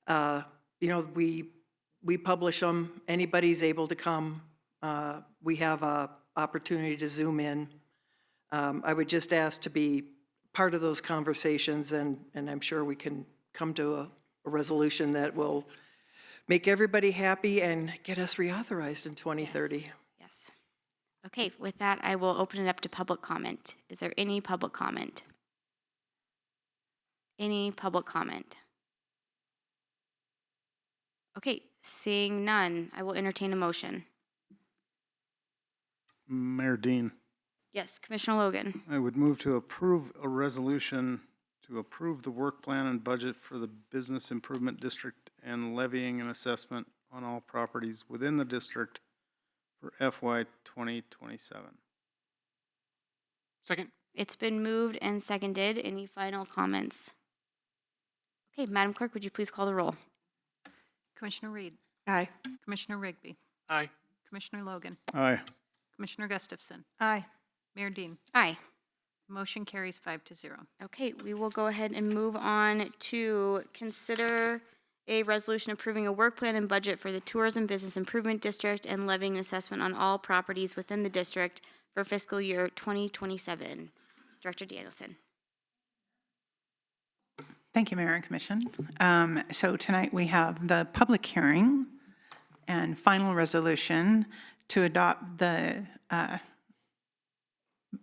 You know, we publish them. Anybody's able to come. We have a opportunity to Zoom in. I would just ask to be part of those conversations, and I'm sure we can come to a resolution that will make everybody happy and get us reauthorized in 2030. Yes. Okay, with that, I will open it up to public comment. Is there any public comment? Any public comment? Okay, seeing none, I will entertain a motion. Mayor Dean, Yes, Commissioner Logan. I would move to approve a resolution to approve the work plan and budget for the Business Improvement District and levying an assessment on all properties within the district for FY 2027. Second. It's been moved and seconded. Any final comments? Okay, Madam Clerk, would you please call the roll? Commissioner Reed. Aye. Commissioner Rigby. Aye. Commissioner Logan. Aye. Commissioner Gustafson. Aye. Mayor Dean. Aye. Motion carries 5-0. Okay, we will go ahead and move on to consider a resolution approving a work plan and budget for the Tourism Business Improvement District and levying an assessment on all properties within the district for fiscal year 2027. Director Danielson. Thank you, Mayor and Commission. So tonight we have the public hearing and final resolution to adopt the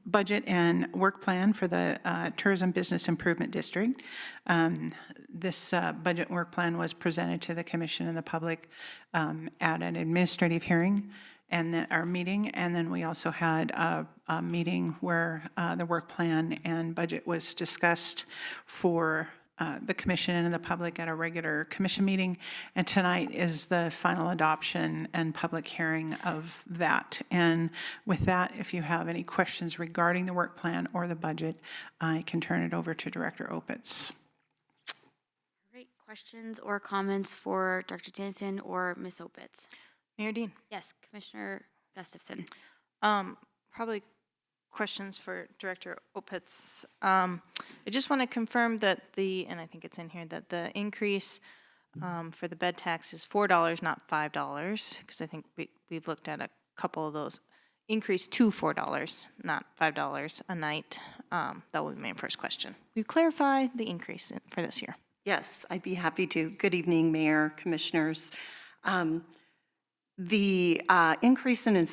budget and work plan for the Tourism Business Improvement District. This budget work plan was presented to the Commission and the public at an administrative hearing and then our meeting, and then we also had a meeting where the work plan and budget was discussed for the Commission and the public at a regular Commission meeting. And tonight is the final adoption and public hearing of that. And with that, if you have any questions regarding the work plan or the budget, I can turn it over to Director Opitz. Great. Questions or comments for Dr. Danielson or Ms. Opitz? Mayor Dean. Yes, Commissioner Gustafson. Probably questions for Director Opitz. I just want to confirm that and I think it's in here, that the increase for the bed tax is $4, not $5, because I think we've looked at a couple of those. Increase to $4, not $5 a night. That would be my first question. Will you clarify the increase for this year? Yes, I'd be happy to. Good evening, Mayor, Commissioners. The increase in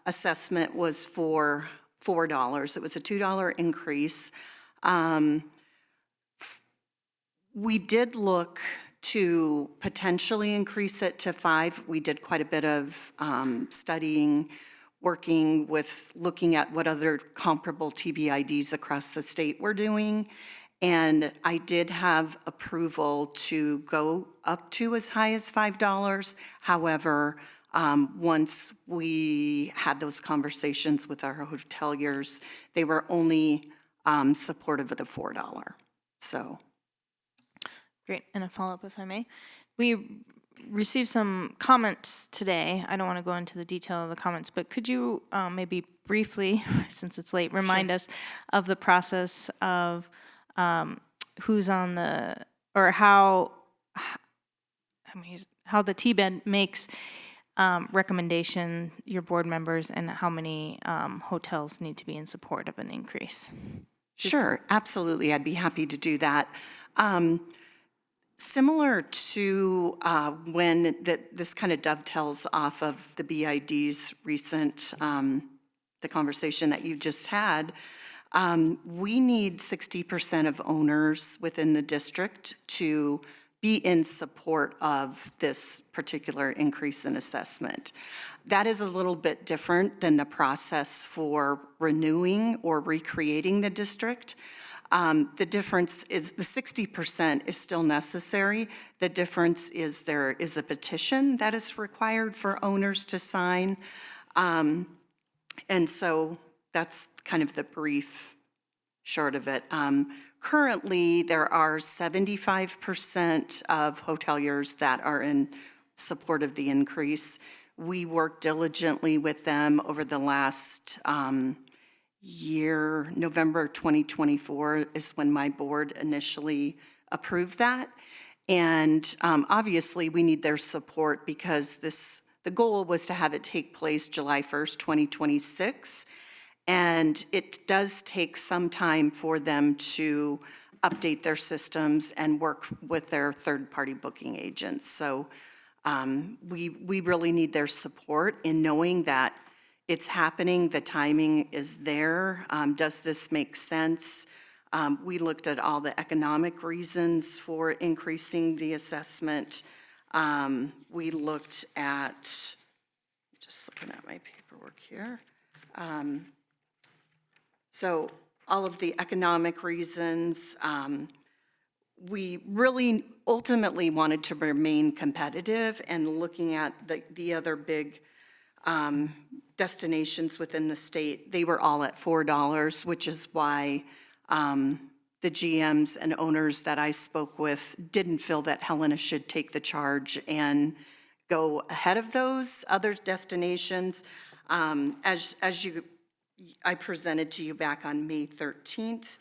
assessment was for $4. It was a $2 increase. We did look to potentially increase it to $5. We did quite a bit of studying, working with looking at what other comparable TBIDs across the state were doing. And I did have approval to go up to as high as $5. However, once we had those conversations with our hoteliers, they were only supportive of the $4. So. Great, and a follow-up if I may. We received some comments today. I don't want to go into the detail of the comments, but could you maybe briefly, since it's late, remind us of the process of who's on the, or how the TBED makes recommendation, your board members, and how many hotels need to be in support of an increase? Sure, absolutely. I'd be happy to do that. Similar to when this kind of dovetails off of the BID's recent, the conversation that you just had, we need 60% of owners within the district to be in support of this particular increase in assessment. That is a little bit different than the process for renewing or recreating the district. The difference is the 60% is still necessary. The difference is there is a petition that is required for owners to sign. And so that's kind of the brief short of it. Currently, there are 75% of hoteliers that are in support of the increase. We worked diligently with them over the last year. November 2024 is when my board initially approved that. And obviously, we need their support because the goal was to have it take place July 1st, 2026. And it does take some time for them to update their systems and work with their third-party booking agents. So we really need their support in knowing that it's happening, the timing is there. Does this make sense? We looked at all the economic reasons for increasing the assessment. We looked at, just looking at my paperwork here. So all of the economic reasons, we really ultimately wanted to remain competitive, and looking at the other big destinations within the state, they were all at $4, which is why the GMs and owners that I spoke with didn't feel that Helena should take the charge and go ahead of those other destinations. I presented to you back on May 13th.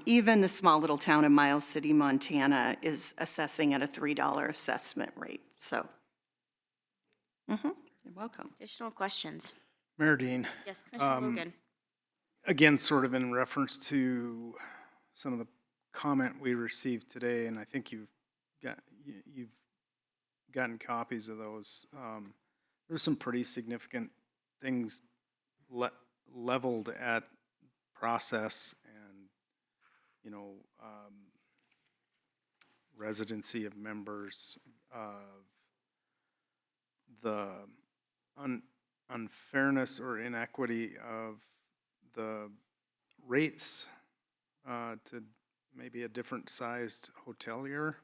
Even the small little town of Miles City, Montana is assessing at a $3 assessment rate. So, you're welcome. Additional questions? Mayor Dean. Yes, Commissioner Logan. Again, sort of in reference to some of the comment we received today, and I think you've gotten copies of those. There's some pretty significant things leveled at process and, residency of members, the unfairness or inequity of the rates to maybe a different sized hotelier.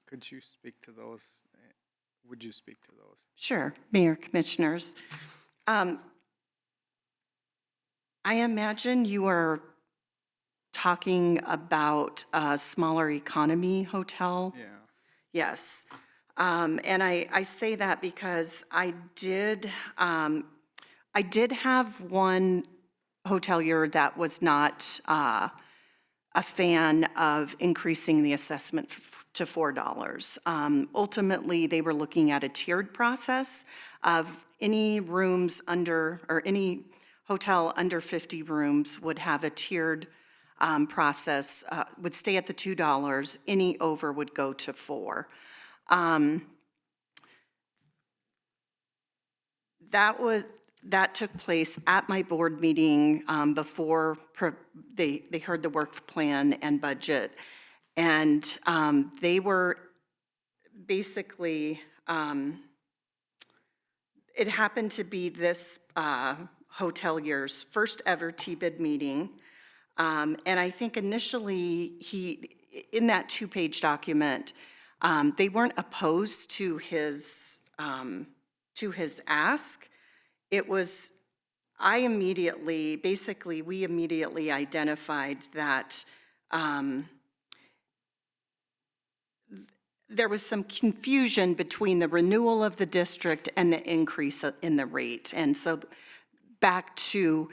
Could you speak to those? Would you speak to those? Sure, Mayor, Commissioners. I imagine you are talking about a smaller economy hotel. Yeah. Yes. And I say that because I did have one hotelier that was not a fan of increasing the assessment to $4. Ultimately, they were looking at a tiered process of any rooms under, or any hotel under 50 rooms would have a tiered process, would stay at the $2, any over would go to $4. That took place at my board meeting before they heard the work plan and budget. And they were basically, it happened to be this hotelier's first ever T-bid meeting. And I think initially in that 2-page document, they weren't opposed to his ask. It was, we immediately identified that there was some confusion between the renewal of the district and the increase in the rate. And so back to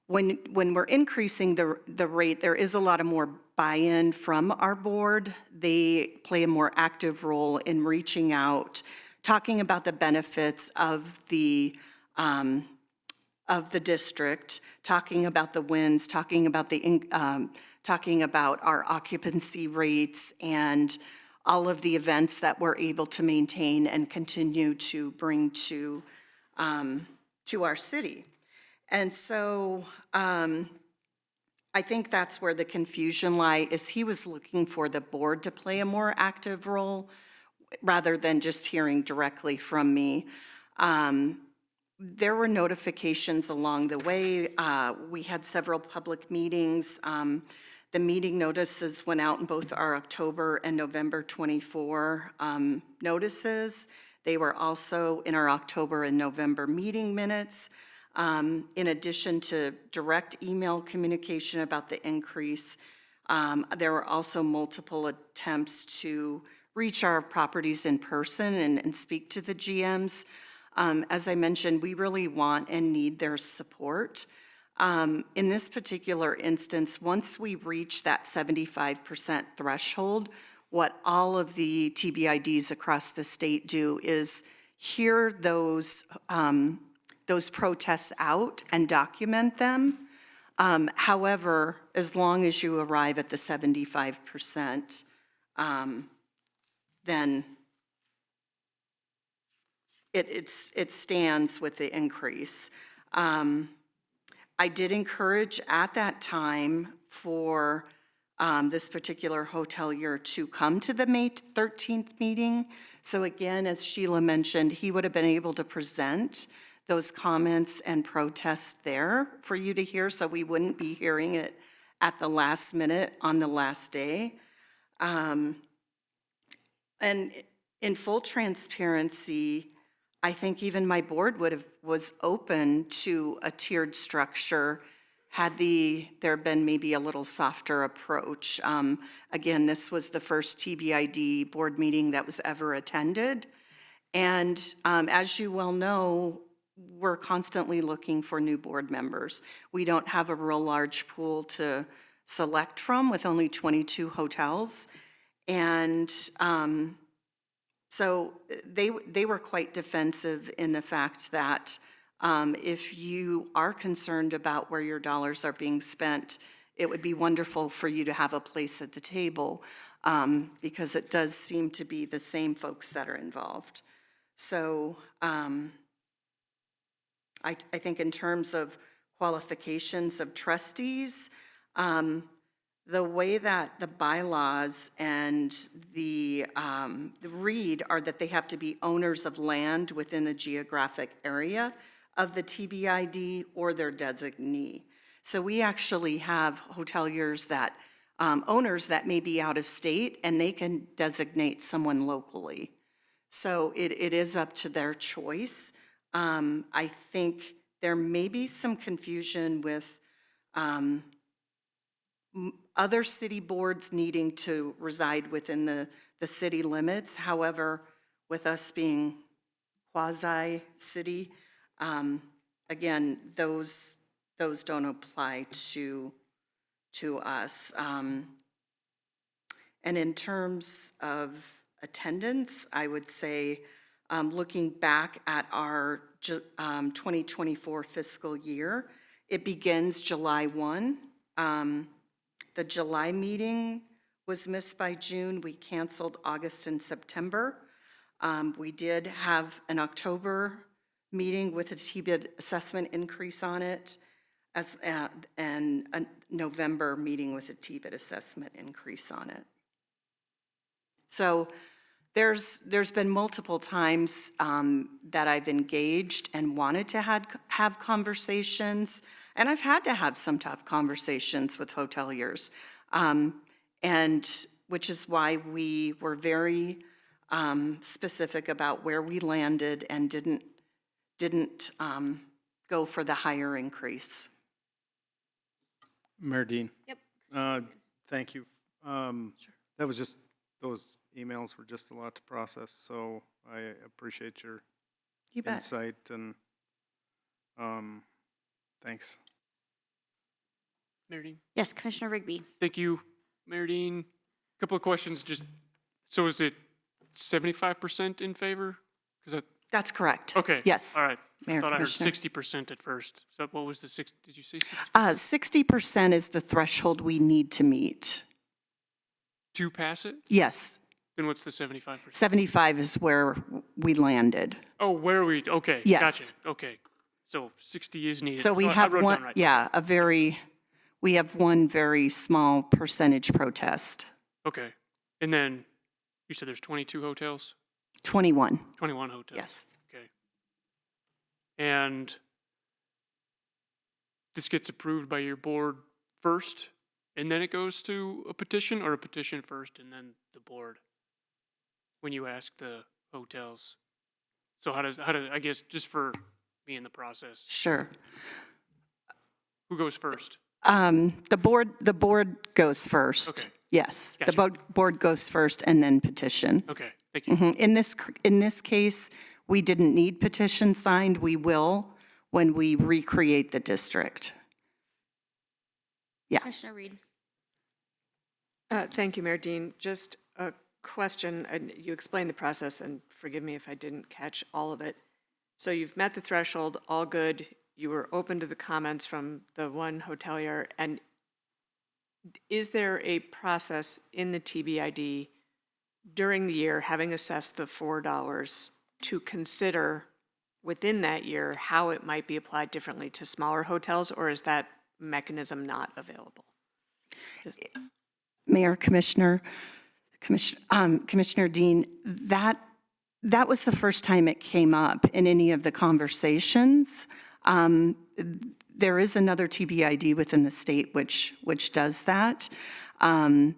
when we're increasing the rate, there is a lot of more buy-in from our board. They play a more active role in reaching out, talking about the benefits of the district, talking about the wins, talking about our occupancy rates and all of the events that we're able to maintain and continue to bring to our city. And so I think that's where the confusion lies, is he was looking for the board to play a more active role rather than just hearing directly from me. There were notifications along the way. We had several public meetings. The meeting notices went out in both our October and November 24 notices. They were also in our October and November meeting minutes. In addition to direct email communication about the increase, there were also multiple attempts to reach our properties in person and speak to the GMs. As I mentioned, we really want and need their support. In this particular instance, once we reach that 75% threshold, what all of the TBIDs across the state do is hear those protests out and document them. However, as long as you arrive at the 75%, then it stands with the increase. I did encourage at that time for this particular hotelier to come to the May 13th meeting. So again, as Sheila mentioned, he would have been able to present those comments and protests there for you to hear, so we wouldn't be hearing it at the last minute on the last day. And in full transparency, I think even my board was open to a tiered structure had there been maybe a little softer approach. Again, this was the first TBID board meeting that was ever attended. And as you well know, we're constantly looking for new board members. We don't have a real large pool to select from with only 22 hotels. And so they were quite defensive in the fact that if you are concerned about where your dollars are being spent, it would be wonderful for you to have a place at the table because it does seem to be the same folks that are involved. So I think in terms of qualifications of trustees, the way that the bylaws and the read are that they have to be owners of land within the geographic area of the TBID or their designee. So we actually have hoteliers that, owners that may be out of state and they can designate someone locally. So it is up to their choice. I think there may be some confusion with other city boards needing to reside within the city limits. However, with us being quasi-city, again, those don't apply to to us. And in terms of attendance, I would say, looking back at our 2024 fiscal year, it begins July 1. The July meeting was missed by June. We canceled August and September. We did have an October meeting with a TBID assessment increase on it, and a November meeting with a TBID assessment increase on it. So there's been multiple times that I've engaged and wanted to have conversations, and I've had to have some tough conversations with hoteliers, and which is why we were very specific about where we landed and didn't go for the higher increase. Mayor Dean. Yep. Thank you. That was just, those emails were just a lot to process, so I appreciate your You bet. insight and thanks. Mayor Dean? Yes, Commissioner Rigby. Thank you, Mayor Dean. Couple of questions, just, so is it 75% in favor? Because That's correct. okay. Yes. All right. Mayor I thought I heard Commissioner. 60% at first. So what was the six, did you say 60%? 60% is the threshold we need to meet. To pass it? Yes, Then what's the 75%? 75 is where we landed. Oh, where are we, okay. Yes. Gotcha, okay. So 60 is needed. So we I have wrote one, down right. yeah, we have one very small percentage protest, Okay. And then you said there's 22 hotels? 21. 21 hotels? Yes. Okay. And this gets approved by your board first, and then it goes to a petition, or a petition first and then the board? When you ask the hotels? So how does, I guess, just for me in the process, Sure. who goes first? The board goes first. Okay. Yes, the Gotcha. board goes first and then petition. Okay, thank you. In this case, we didn't need petition signed. We will when we recreate the district. Yeah. Commissioner Reed. Thank you, Mayor Dean. Just a question, and you explained the process, and forgive me if I didn't catch all of it. So you've met the threshold, all good. You were open to the comments from the one hotelier, and is there a process in the TBID during the year, having assessed the $4, to consider within that year how it might be applied differently to smaller hotels, or is that mechanism not available? Mayor, Commissioner Dean, that was the first time it came up in any of the conversations. There is another TBID within the state which does that. Again,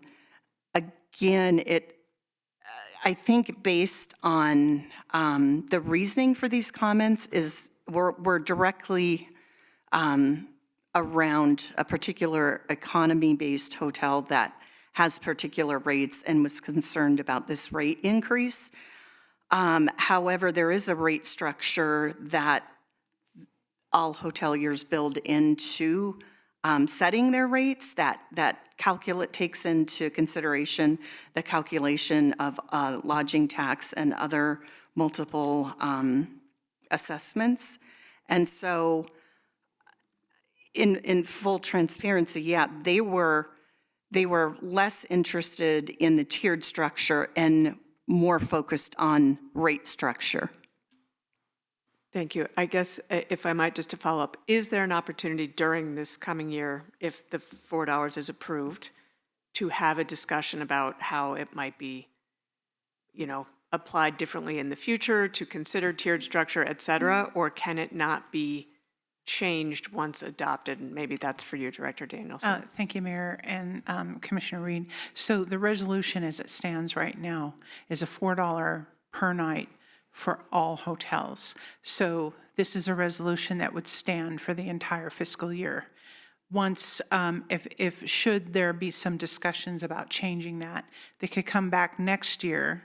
I think based on the reasoning for these comments is we're directly around a particular economy-based hotel that has particular rates and was concerned about this rate increase. However, there is a rate structure that all hoteliers build into setting their rates that takes into consideration the calculation of lodging tax and other multiple assessments. And so in full transparency, yeah, they were less interested in the tiered structure and more focused on rate structure. Thank you. I guess if I might, just to follow up, is there an opportunity during this coming year, if the $4 is approved, to have a discussion about how it might be, applied differently in the future, to consider tiered structure, et cetera, or can it not be changed once adopted? And maybe that's for you, Director Danielson. Thank you, Mayor and Commissioner Reed. So the resolution as it stands right now is a $4 per night for all hotels. So this is a resolution that would stand for the entire fiscal year. Once, should there be some discussions about changing that, they could come back next year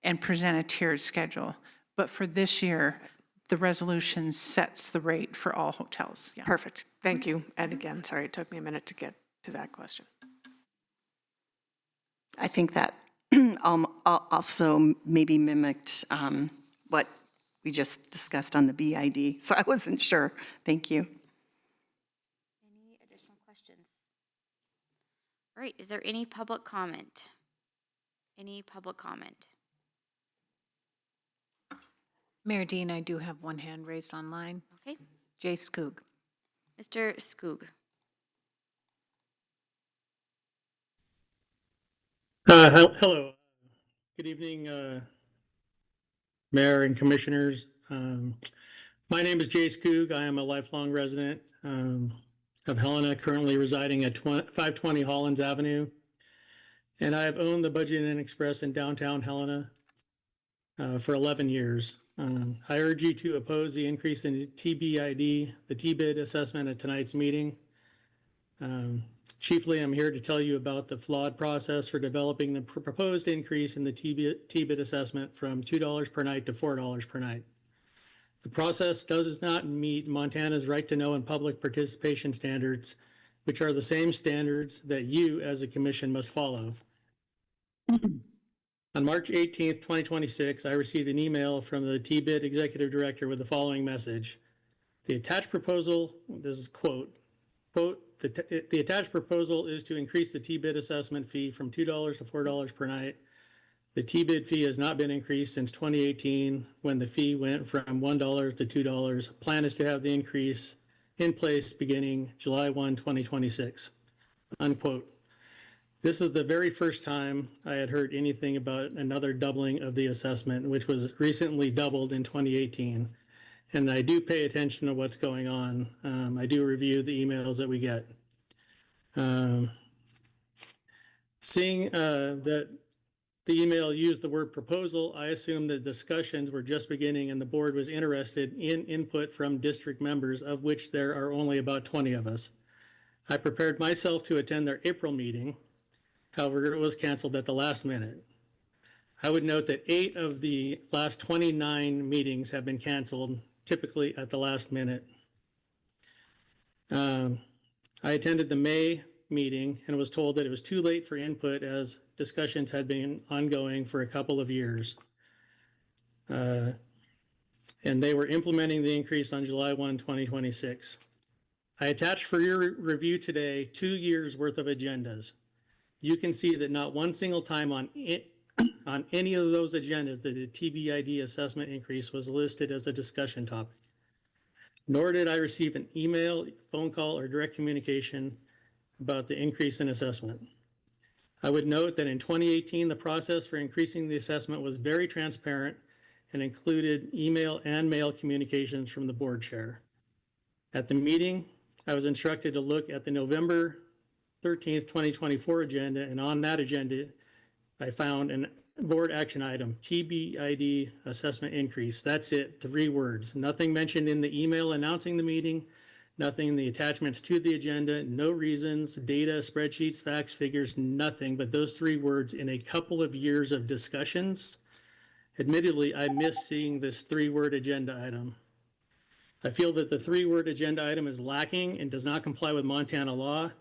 and present a tiered schedule. But for this year, the resolution sets the rate for all hotels. Yeah. Perfect. Thank you. And again, sorry, it took me a minute to get to that question. I think that also maybe mimicked what we just discussed on the BID, so I wasn't sure. Thank you. Any additional questions? All right, is there any public comment? Any public comment? Mayor Dean, I do have one hand raised online. Okay, Jay Skoog. Mr. Skoog. Hello. Good evening, Mayor and Commissioners. My name is Jay Skoog. I am a lifelong resident of Helena, currently residing at 520 Hollins Avenue. And I have owned the Budget Inn Express in downtown Helena for 11 years. I urge you to oppose the increase in the TBID, the TBID assessment at tonight's meeting. Chiefly, I'm here to tell you about the flawed process for developing the proposed increase in the TBID assessment from $2 per night to $4 per night. The process does not meet Montana's right to know and public participation standards, which are the same standards that you as a commission must follow. On March 18th, 2026, I received an email from the TBID executive director with the following message. The attached proposal, this is quote, the attached proposal is to increase the TBID assessment fee from $2 to $4 per night. The TBID fee has not been increased since 2018 when the fee went from $1 to $2. Plan is to have the increase in place beginning July 1, 2026, unquote. This is the very first time I had heard anything about another doubling of the assessment, which was recently doubled in 2018. And I do pay attention to what's going on. I do review the emails that we get. Seeing that the email used the word proposal, I assumed that discussions were just beginning and the board was interested in input from district members, of which there are only about 20 of us. I prepared myself to attend their April meeting. However, it was canceled at the last minute. I would note that 8 of the last 29 meetings have been canceled, typically at the last minute. I attended the May meeting and was told that it was too late for input as discussions had been ongoing for a couple of years. And they were implementing the increase on July 1, 2026. I attached for your review today 2 years worth of agendas. You can see that not one single time on any of those agendas that the TBID assessment increase was listed as a discussion topic. Nor did I receive an email, phone call, or direct communication about the increase in assessment. I would note that in 2018, the process for increasing the assessment was very transparent and included email and mail communications from the board chair. At the meeting, I was instructed to look at the November 13th, 2024 agenda, and on that agenda, I found an board action item, TBID assessment increase. That's it, 3 words. Nothing mentioned in the email announcing the meeting, nothing in the attachments to the agenda, no reasons, data, spreadsheets, facts, figures, nothing but those 3 words in a couple of years of discussions. Admittedly, I miss seeing this 3-word agenda item. I feel that the 3-word agenda item is lacking and does not comply with Montana law.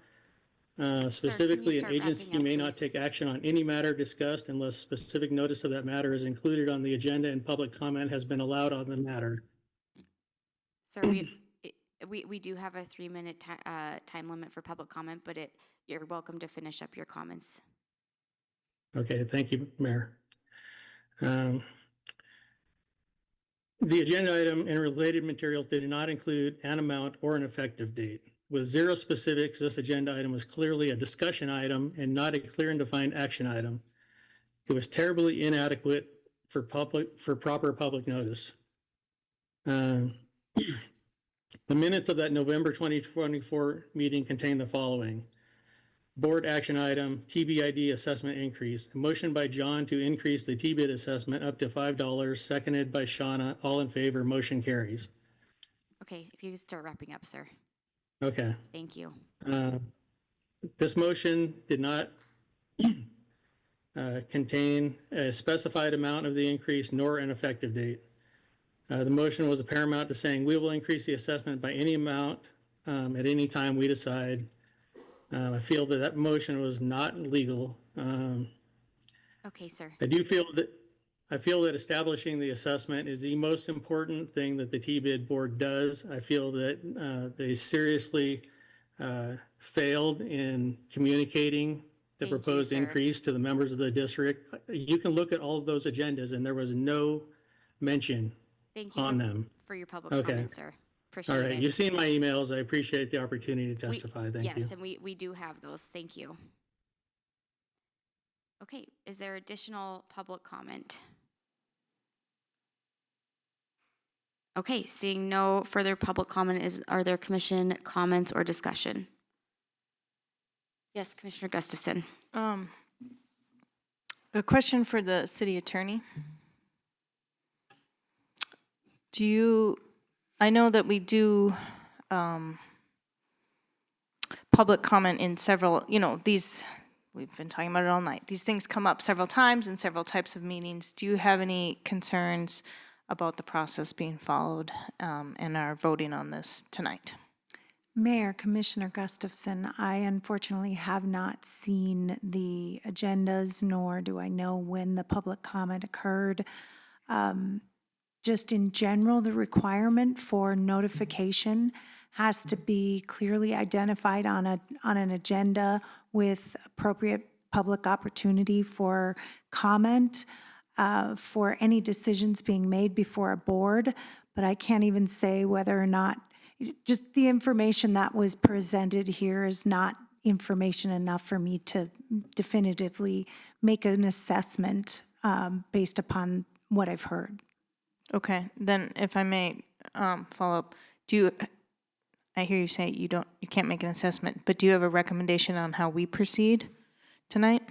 Specifically, an agency may not take action on any matter discussed unless specific notice of that matter is included on the agenda and public comment has been allowed on the matter. Sir, we do have a 3-minute time limit for public comment, but you're welcome to finish up your comments. Okay, thank you, Mayor. The agenda item and related materials did not include an amount or an effective date. With 0 specifics, this agenda item was clearly a discussion item and not a clear and defined action item. It was terribly inadequate for proper public notice. The minutes of that November 2024 meeting contain the following. Board action item, TBID assessment increase. A motion by John to increase the TBID assessment up to $5, seconded by Shauna. All in favor, motion carries. Okay, if you could start wrapping up, sir. Okay. Thank you. This motion did not contain a specified amount of the increase nor an effective date. The motion was paramount to saying we will increase the assessment by any amount at any time we decide. I feel that that motion was not legal. Okay, sir. I feel that establishing the assessment is the most important thing that the T-bid board does. I feel that they seriously failed in communicating the Thank you, proposed sir. increase to the members of the district. You can look at all of those agendas and there was no mention Thank you on them. for your public Okay. comment, sir. Appreciate All it. right, you've seen my emails. I appreciate the opportunity to We- testify. Thank you. Yes, and we do have those. Thank you. Okay, is there additional public comment? Okay, seeing no further public comment, are there commission comments or discussion? Yes, Commissioner Gustafson. A question for the city attorney. I know that we do public comment in several, we've been talking about it all night. These things come up several times in several types of meetings. Do you have any concerns about the process being followed and our voting on this tonight? Mayor, Commissioner Gustafson, I unfortunately have not seen the agendas, nor do I know when the public comment occurred. Just in general, the requirement for notification has to be clearly identified on an agenda with appropriate public opportunity for comment, for any decisions being made before a board. But I can't even say whether or not, just the information that was presented here is not information enough for me to definitively make an assessment based upon what I've heard. Okay, then if I may follow up, I hear you say you can't make an assessment, but do you have a recommendation on how we proceed tonight?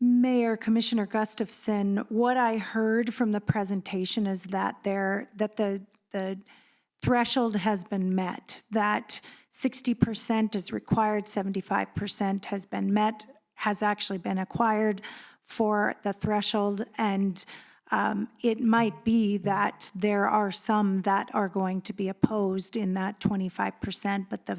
Mayor, Commissioner Gustafson, what I heard from the presentation is that the threshold has been met, that 60% is required, 75% has been met, has actually been acquired for the threshold, and it might be that there are some that are going to be opposed in that 25%, but the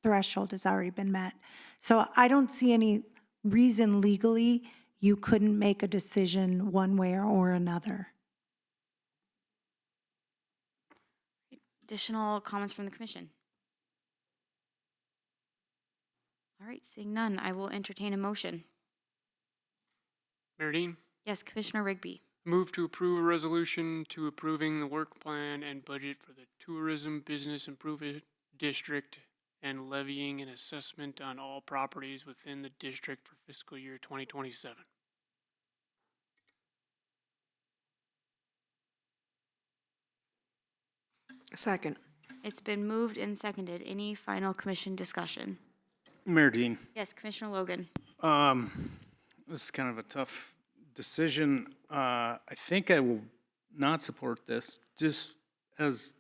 threshold has already been met. So I don't see any reason legally you couldn't make a decision one way or another. Additional comments from the commission? All right, seeing none, I will entertain a motion. Mayor Dean, Yes, Commissioner Rigby. move to approve a resolution to approving the work plan and budget for the Tourism Business Improvement District and levying an assessment on all properties within the district for fiscal year 2027. Second. It's been moved and seconded. Any final commission discussion? Mayor Dean, Yes, Commissioner Logan. this is kind of a tough decision. I think I will not support this, just as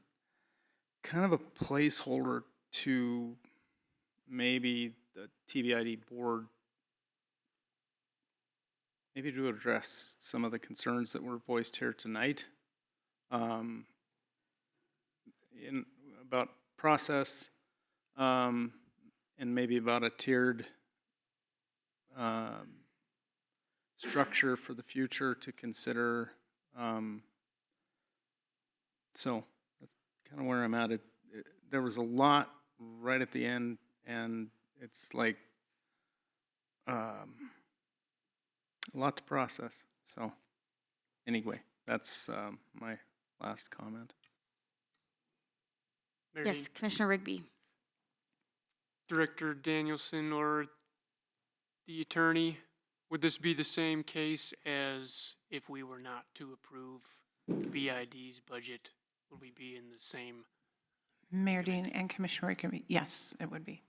kind of a placeholder to maybe the TBID board, maybe to address some of the concerns that were voiced here tonight about process and maybe about a tiered structure for the future to consider. So that's kind of where I'm at. There was a lot right at the end, and it's like a lot to process. So anyway, that's my last comment. Mayor Yes, Dean, Commissioner Rigby. Director Danielson or the attorney, would this be the same case as if we were not to approve BID's budget? Would we be in the same? Mayor Dean and Commissioner Rigby, yes, it would be.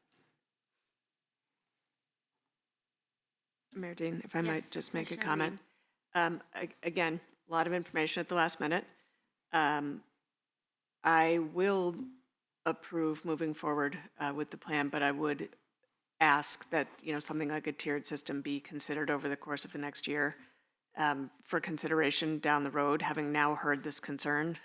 Mayor Dean, if I might Yes, just make a Commissioner comment. Again, a lot of information at the last minute. I will approve moving forward with the plan, but I would ask that, something like a tiered system be considered over the course of the next year for consideration down the road, having now heard this concern.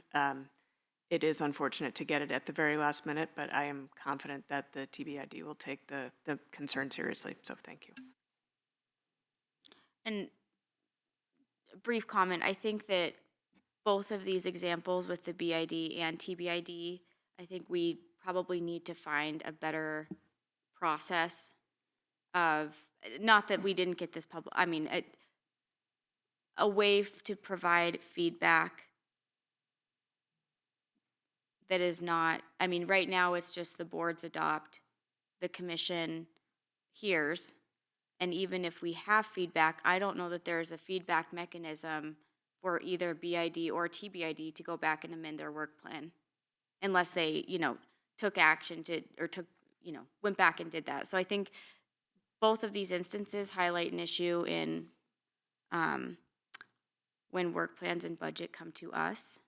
it is unfortunate to get it at the very last minute, but I am confident that the TBID will take the concern seriously, so thank you. And a brief comment, I think that both of these examples with the BID and TBID, I think we probably need to find a better process of, not that we didn't get this I mean, a way to provide feedback that is not, I mean, right now it's just the boards adopt, the commission hears, and even if we have feedback, I don't know that there's a feedback mechanism for either BID or TBID to go back and amend their work plan, unless they, took action to, or took, went back and did that. So I think both of these instances highlight an issue in when work plans and budget come to us,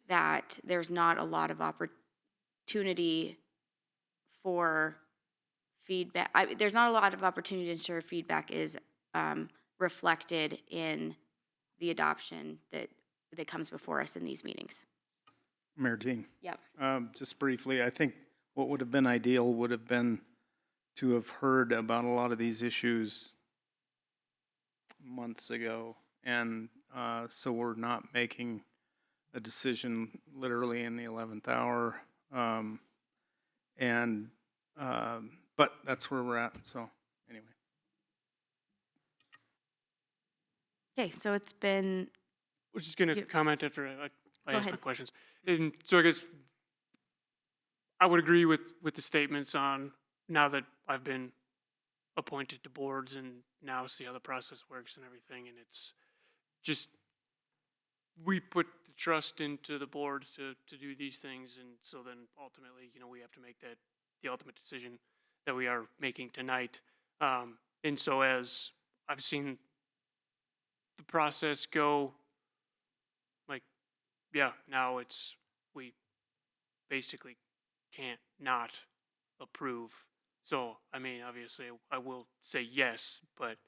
that there's not a lot of opportunity for feedback. There's not a lot of opportunity to ensure feedback is reflected in the adoption that comes before us in these meetings. Mayor Dean. Yep. Just briefly, I think what would have been ideal would have been to have heard about a lot of these issues months ago. And so we're not making a decision literally in the 11th hour. But that's where we're at, so anyway. Okay, so it's been, I was just going to comment after I Go ask my ahead. questions. And so I guess I would agree with the statements on, now that I've been appointed to boards and now see how the process works and everything, and it's just, we put the trust into the board to do these things, and so then ultimately, we have to make the ultimate decision that we are making tonight. And so as I've seen the process go, now we basically can't not approve. So, I mean, obviously, I will say yes, but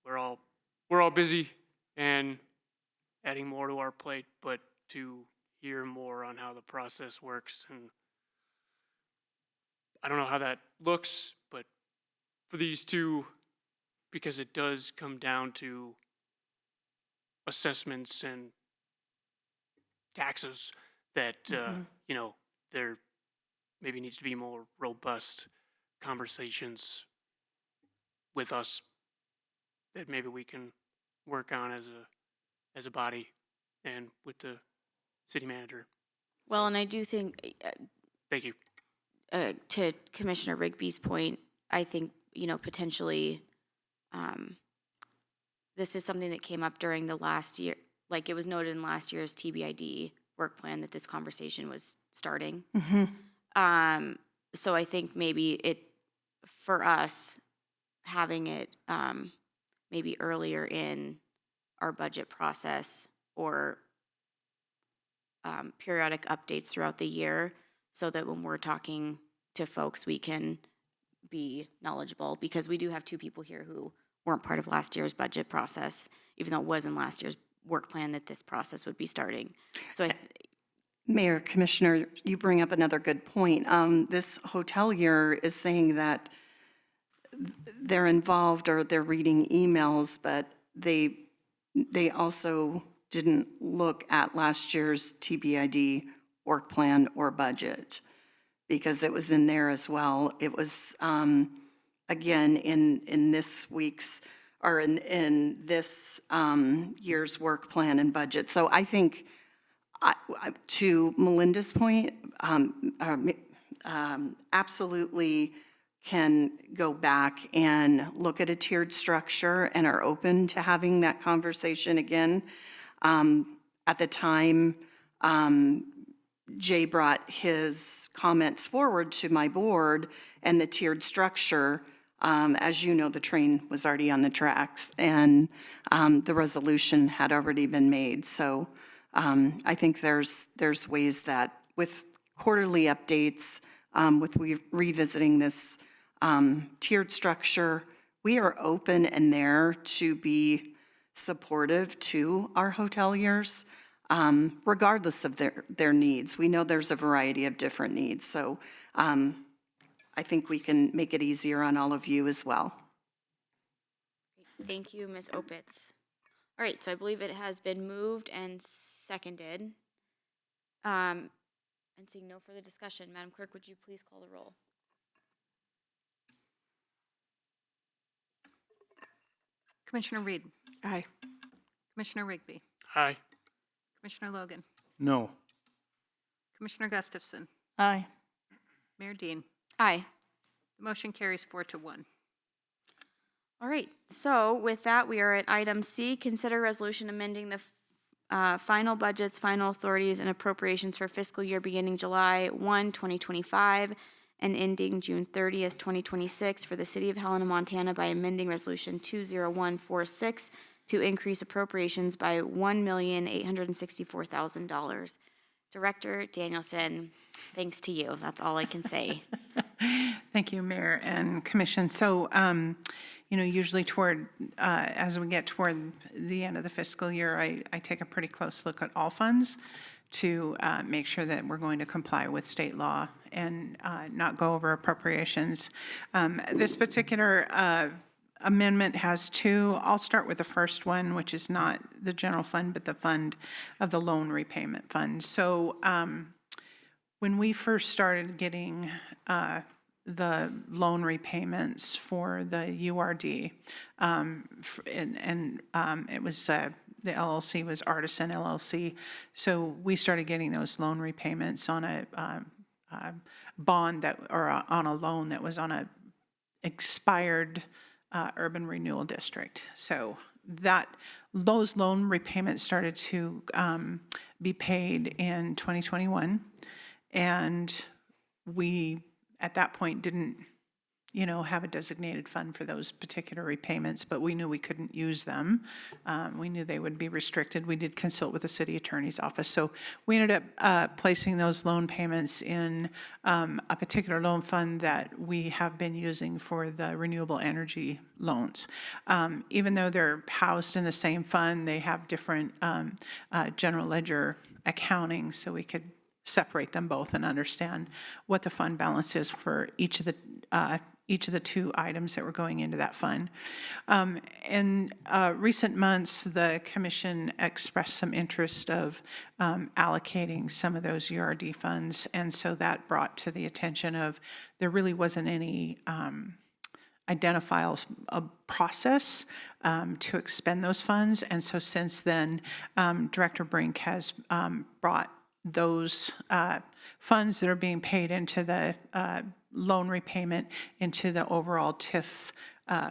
we're all busy and adding more to our plate, but to hear more on how the process works, and I don't know how that looks, but for these two, because it does come down to assessments and taxes, that there maybe needs to be more robust conversations with us that maybe we can work on as a body and with the city manager. well, and I do think, Thank you. to Commissioner Rigby's point, I think, potentially, this is something that came up during the last year, like it was noted in last year's TBID work plan that this conversation was starting. So I think maybe for us, having it maybe earlier in our budget process or periodic updates throughout the year, so that when we're talking to folks, we can be knowledgeable, because we do have two people here who weren't part of last year's budget process, even though it was in last year's work plan that this process would be starting. So Mayor, Commissioner, you bring up another good point. This hotelier is saying that they're involved or they're reading emails, but they also didn't look at last year's TBID work plan or budget, because it was in there as well. It was, again, in this week's, or in this year's work plan and budget. So I think, to Melinda's point, absolutely can go back and look at a tiered structure and are open to having that conversation again. At the time, Jay brought his comments forward to my board, and the tiered structure, as you know, the train was already on the tracks, and the resolution had already been made. So I think there's ways that with quarterly updates, with revisiting this tiered structure, we are open and there to be supportive to our hoteliers. regardless of their needs. We know there's a variety of different needs, so I think we can make it easier on all of you as well. Thank you, Ms. Opitz. All right, so I believe it has been moved and seconded. And seeing no further discussion, Madam Clerk, would you please call the roll? Commissioner Reed, Aye. Commissioner Rigby, Aye. Commissioner Logan, No. Commissioner Gustafson, Aye. Mayor Dean. Aye. The motion carries 4-1. All right, so with that, we are at item C, consider resolution amending the final budgets, final authorities, and appropriations for fiscal year beginning July 1, 2025, and ending June 30th, 2026 for the City of Helena, Montana by amending Resolution 20146 to increase appropriations by $1,864,000. Director Danielson, thanks to you. That's all I can say. Thank you, Mayor and Commission. So, usually as we get toward the end of the fiscal year, I take a pretty close look at all funds to make sure that we're going to comply with state law and not go over appropriations. This particular amendment has two. I'll start with the first one, which is not the general fund, but the fund of the loan repayment fund. So when we first started getting the loan repayments for the URD, it was the LLC was Artisan LLC. So we started getting those loan repayments on a bond on a loan that was on a expired urban renewal district. So those loan repayments started to be paid in 2021, and we at that point didn't have a designated fund for those particular repayments, but we knew we couldn't use them. We knew they would be restricted. We did consult with the city attorney's office. So we ended up placing those loan payments in a particular loan fund that we have been using for the renewable energy loans. Even though they're housed in the same fund, they have different general ledger accounting, so we could separate them both and understand what the fund balance is for each of the two items that were going into that fund. In recent months, the commission expressed some interest of allocating some of those URD funds, and so that brought to the attention of there really wasn't any identifiable process to expend those funds, and so since then, Director Brink has brought those funds that are being paid into the loan repayment into the overall TIF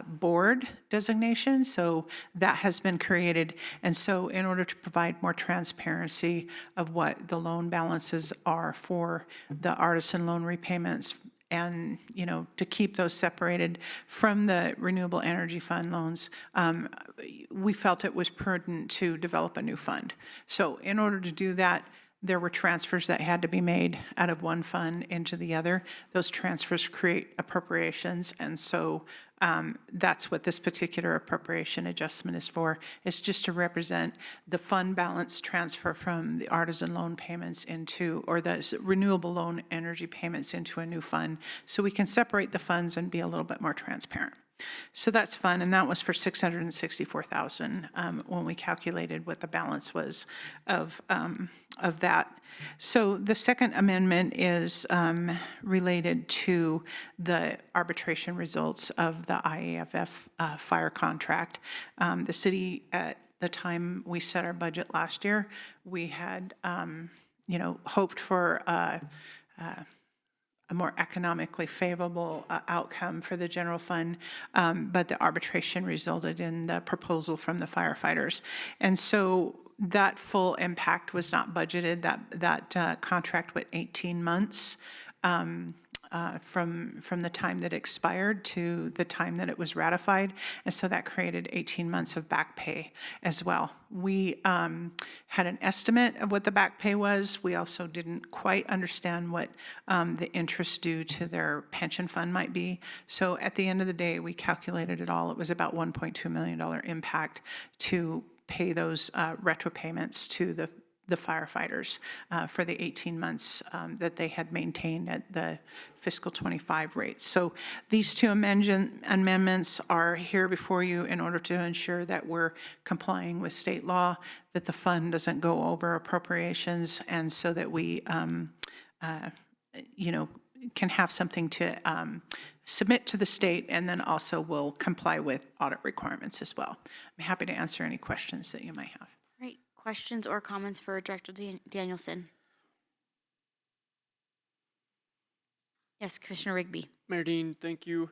board designation. So that has been created. And so in order to provide more transparency of what the loan balances are for the Artisan loan repayments, and to keep those separated from the renewable energy fund loans, we felt it was prudent to develop a new fund. So in order to do that, there were transfers that had to be made out of one fund into the other. Those transfers create appropriations, and so that's what this particular appropriation adjustment is for. It's just to represent the fund balance transfer from the Artisan loan payments or the renewable loan energy payments into a new fund, so we can separate the funds and be a little bit more transparent. So that's fun, and that was for $664,000 when we calculated what the balance was of that. So the second amendment is related to the arbitration results of the IAFF fire contract. The city, at the time we set our budget last year, we had hoped for a more economically favorable outcome for the general fund, but the arbitration resulted in the proposal from the firefighters. And so that full impact was not budgeted. That contract went 18 months from the time that expired to the time that it was ratified, and so that created 18 months of back pay as well. We had an estimate of what the back pay was. We also didn't quite understand what the interest due to their pension fund might be. So at the end of the day, we calculated it all. It was about $1.2 million impact to pay those retro payments to the the firefighters for the 18 months that they had maintained at the fiscal '25 rates. So these two amendments are here before you in order to ensure that we're complying with state law, that the fund doesn't go over appropriations, and so that we, can have something to submit to the state, and then also will comply with audit requirements as well. I'm happy to answer any questions that you might have. Great. Questions or comments for Director Danielson? Yes, Commissioner Rigby. Mayor Dean, thank you.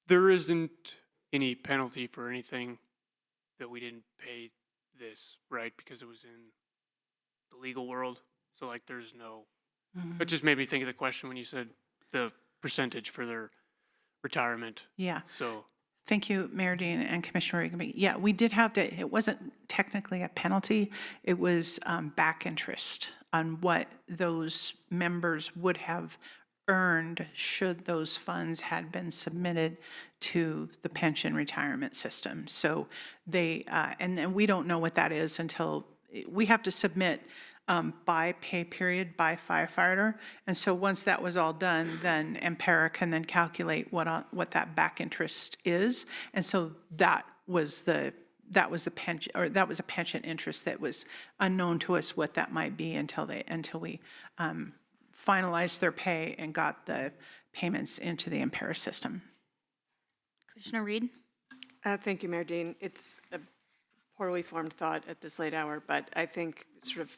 There isn't any penalty for anything that we didn't pay this, right? Because it was in the legal world. So like there's no, it just made me think of the question when you said the percentage for their retirement. Yeah. So Thank you, Mayor Dean and Commissioner Rigby. Yeah, we did have to, it wasn't technically a penalty. It was back interest on what those members would have earned should those funds had been submitted to the pension retirement system. So they, and then we don't know what that is until, we have to submit by pay period by firefighter. And so once that was all done, then Empera can then calculate what that back interest is. And so that was the pension, or that was a pension interest that was unknown to us what that might be until we finalized their pay and got the payments into the Empera system. Commissioner Reed? Thank you, Mayor Dean. It's a poorly formed thought at this late hour, but I think sort of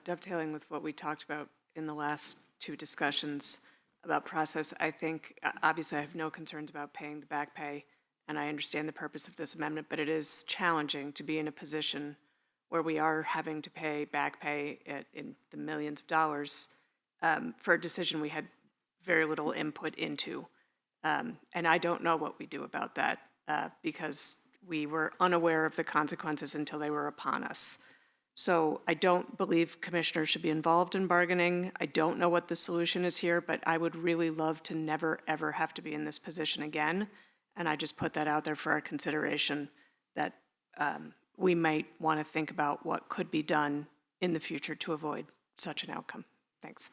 dovetailing with what we talked about in the last two discussions about process, I think, obviously I have no concerns about paying the back pay, and I understand the purpose of this amendment, but it is challenging to be in a position where we are having to pay back pay in the millions of dollars for a decision we had very little input into. And I don't know what we do about that because we were unaware of the consequences until they were upon us. So I don't believe commissioners should be involved in bargaining. I don't know what the solution is here, but I would really love to never, ever have to be in this position again. And I just put that out there for our consideration that we might want to think about what could be done in the future to avoid such an outcome. Thanks.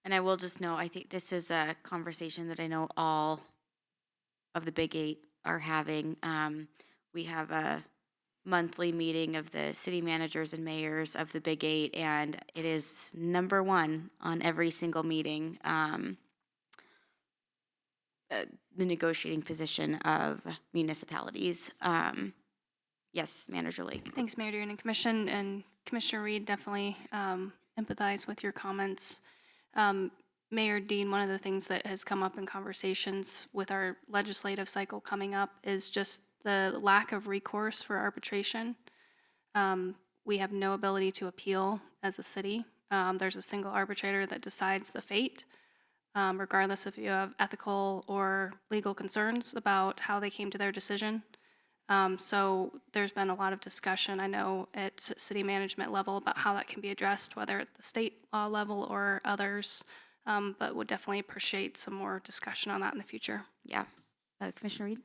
And I will just know, I think this is a conversation that I know all of the Big Eight are having. We have a monthly meeting of the city managers and mayors of the Big Eight, and it is number one on every single meeting, the negotiating position of municipalities. Yes, Manager Lake. Thanks, Mayor Dean and Commission, and Commissioner Reed, definitely empathize with your comments. Mayor Dean, one of the things that has come up in conversations with our legislative cycle coming up is just the lack of recourse for arbitration. We have no ability to appeal as a city. There's a single arbitrator that decides the fate, regardless if you have ethical or legal concerns about how they came to their decision. So there's been a lot of discussion, I know, at city management level about how that can be addressed, whether at the state law level or others, but would definitely appreciate some more discussion on that in the future. Yeah. Commissioner Reed?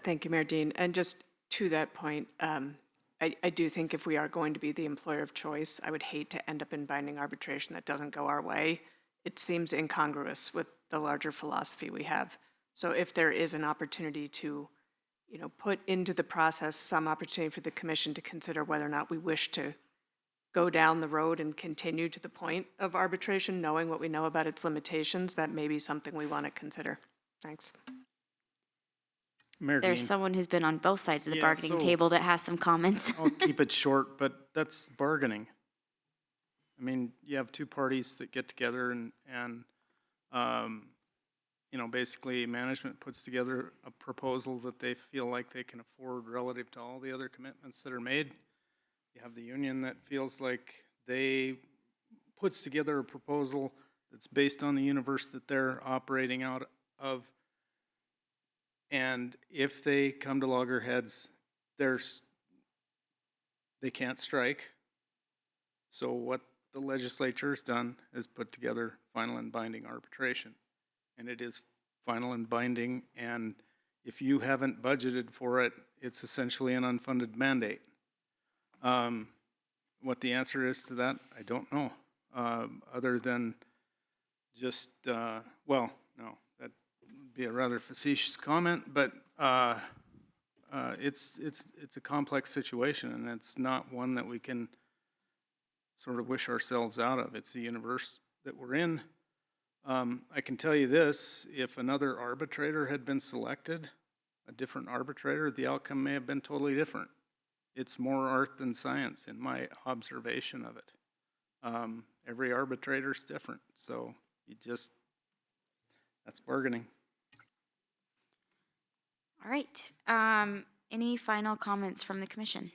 Thank you, Mayor Dean. And just to that point, I do think if we are going to be the employer of choice, I would hate to end up in binding arbitration that doesn't go our way. It seems incongruous with the larger philosophy we have. So if there is an opportunity to, put into the process some opportunity for the commission to consider whether or not we wish to go down the road and continue to the point of arbitration, knowing what we know about its limitations, that may be something we want to consider. Thanks. Mayor There's Dean. someone who's been on both sides of the Yeah, bargaining so- table that has some comments. I'll keep it short, but that's bargaining. I mean, you have two parties that get together and basically management puts together a proposal that they feel like they can afford relative to all the other commitments that are made. You have the union that feels like they puts together a proposal that's based on the universe that they're operating out of. And if they come to loggerheads, they can't strike. So what the legislature has done is put together final and binding arbitration. And it is final and binding, and if you haven't budgeted for it, it's essentially an unfunded mandate. What the answer is to that, I don't know. Other than just, well, no, that would be a rather facetious comment, but it's a complex situation, and it's not one that we can sort of wish ourselves out of. It's the universe that we're in. I can tell you this, if another arbitrator had been selected, a different arbitrator, the outcome may have been totally different. It's more art than science in my observation of it. Every arbitrator's different, so that's bargaining. All right. Any final comments from the commission?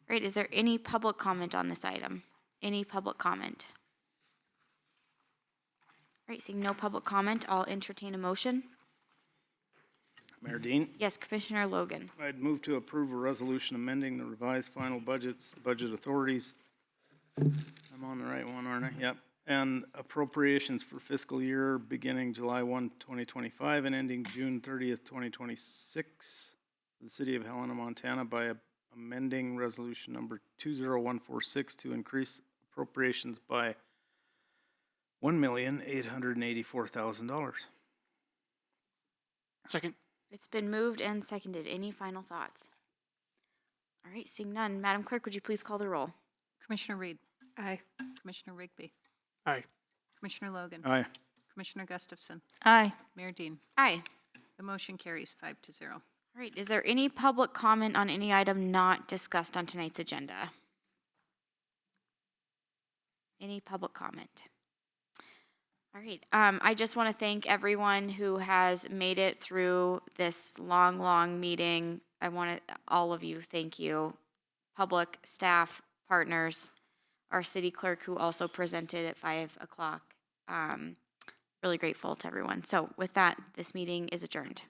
All right, is there any public comment on this item? Any public comment? All right, seeing no public comment, I'll entertain a motion. Mayor Dean? Yes, Commissioner Logan. I'd move to approve a resolution amending the revised final budget authorities. I'm on the right one, aren't I? Yep. And appropriations for fiscal year beginning July 1, 2025 and ending June 30th, 2026. The City of Helena, Montana by amending resolution number 20146 to increase appropriations by $1,884,000. Second. It's been moved and seconded. Any final thoughts? All right, seeing none. Madam Clerk, would you please call the roll? Commissioner Reed. Aye. Commissioner Rigby. Aye. Commissioner Logan. Aye. Commissioner Gustafson. Aye. Mayor Dean. Aye. The motion carries 5-0. All right, is there any public comment on any item not discussed on tonight's agenda? Any public comment? All right, I just want to thank everyone who has made it through this long meeting. I want to, all of you, thank you. Public, staff, partners, our city clerk who also presented at 5 o'clock. Really grateful to everyone. So with that, this meeting is adjourned.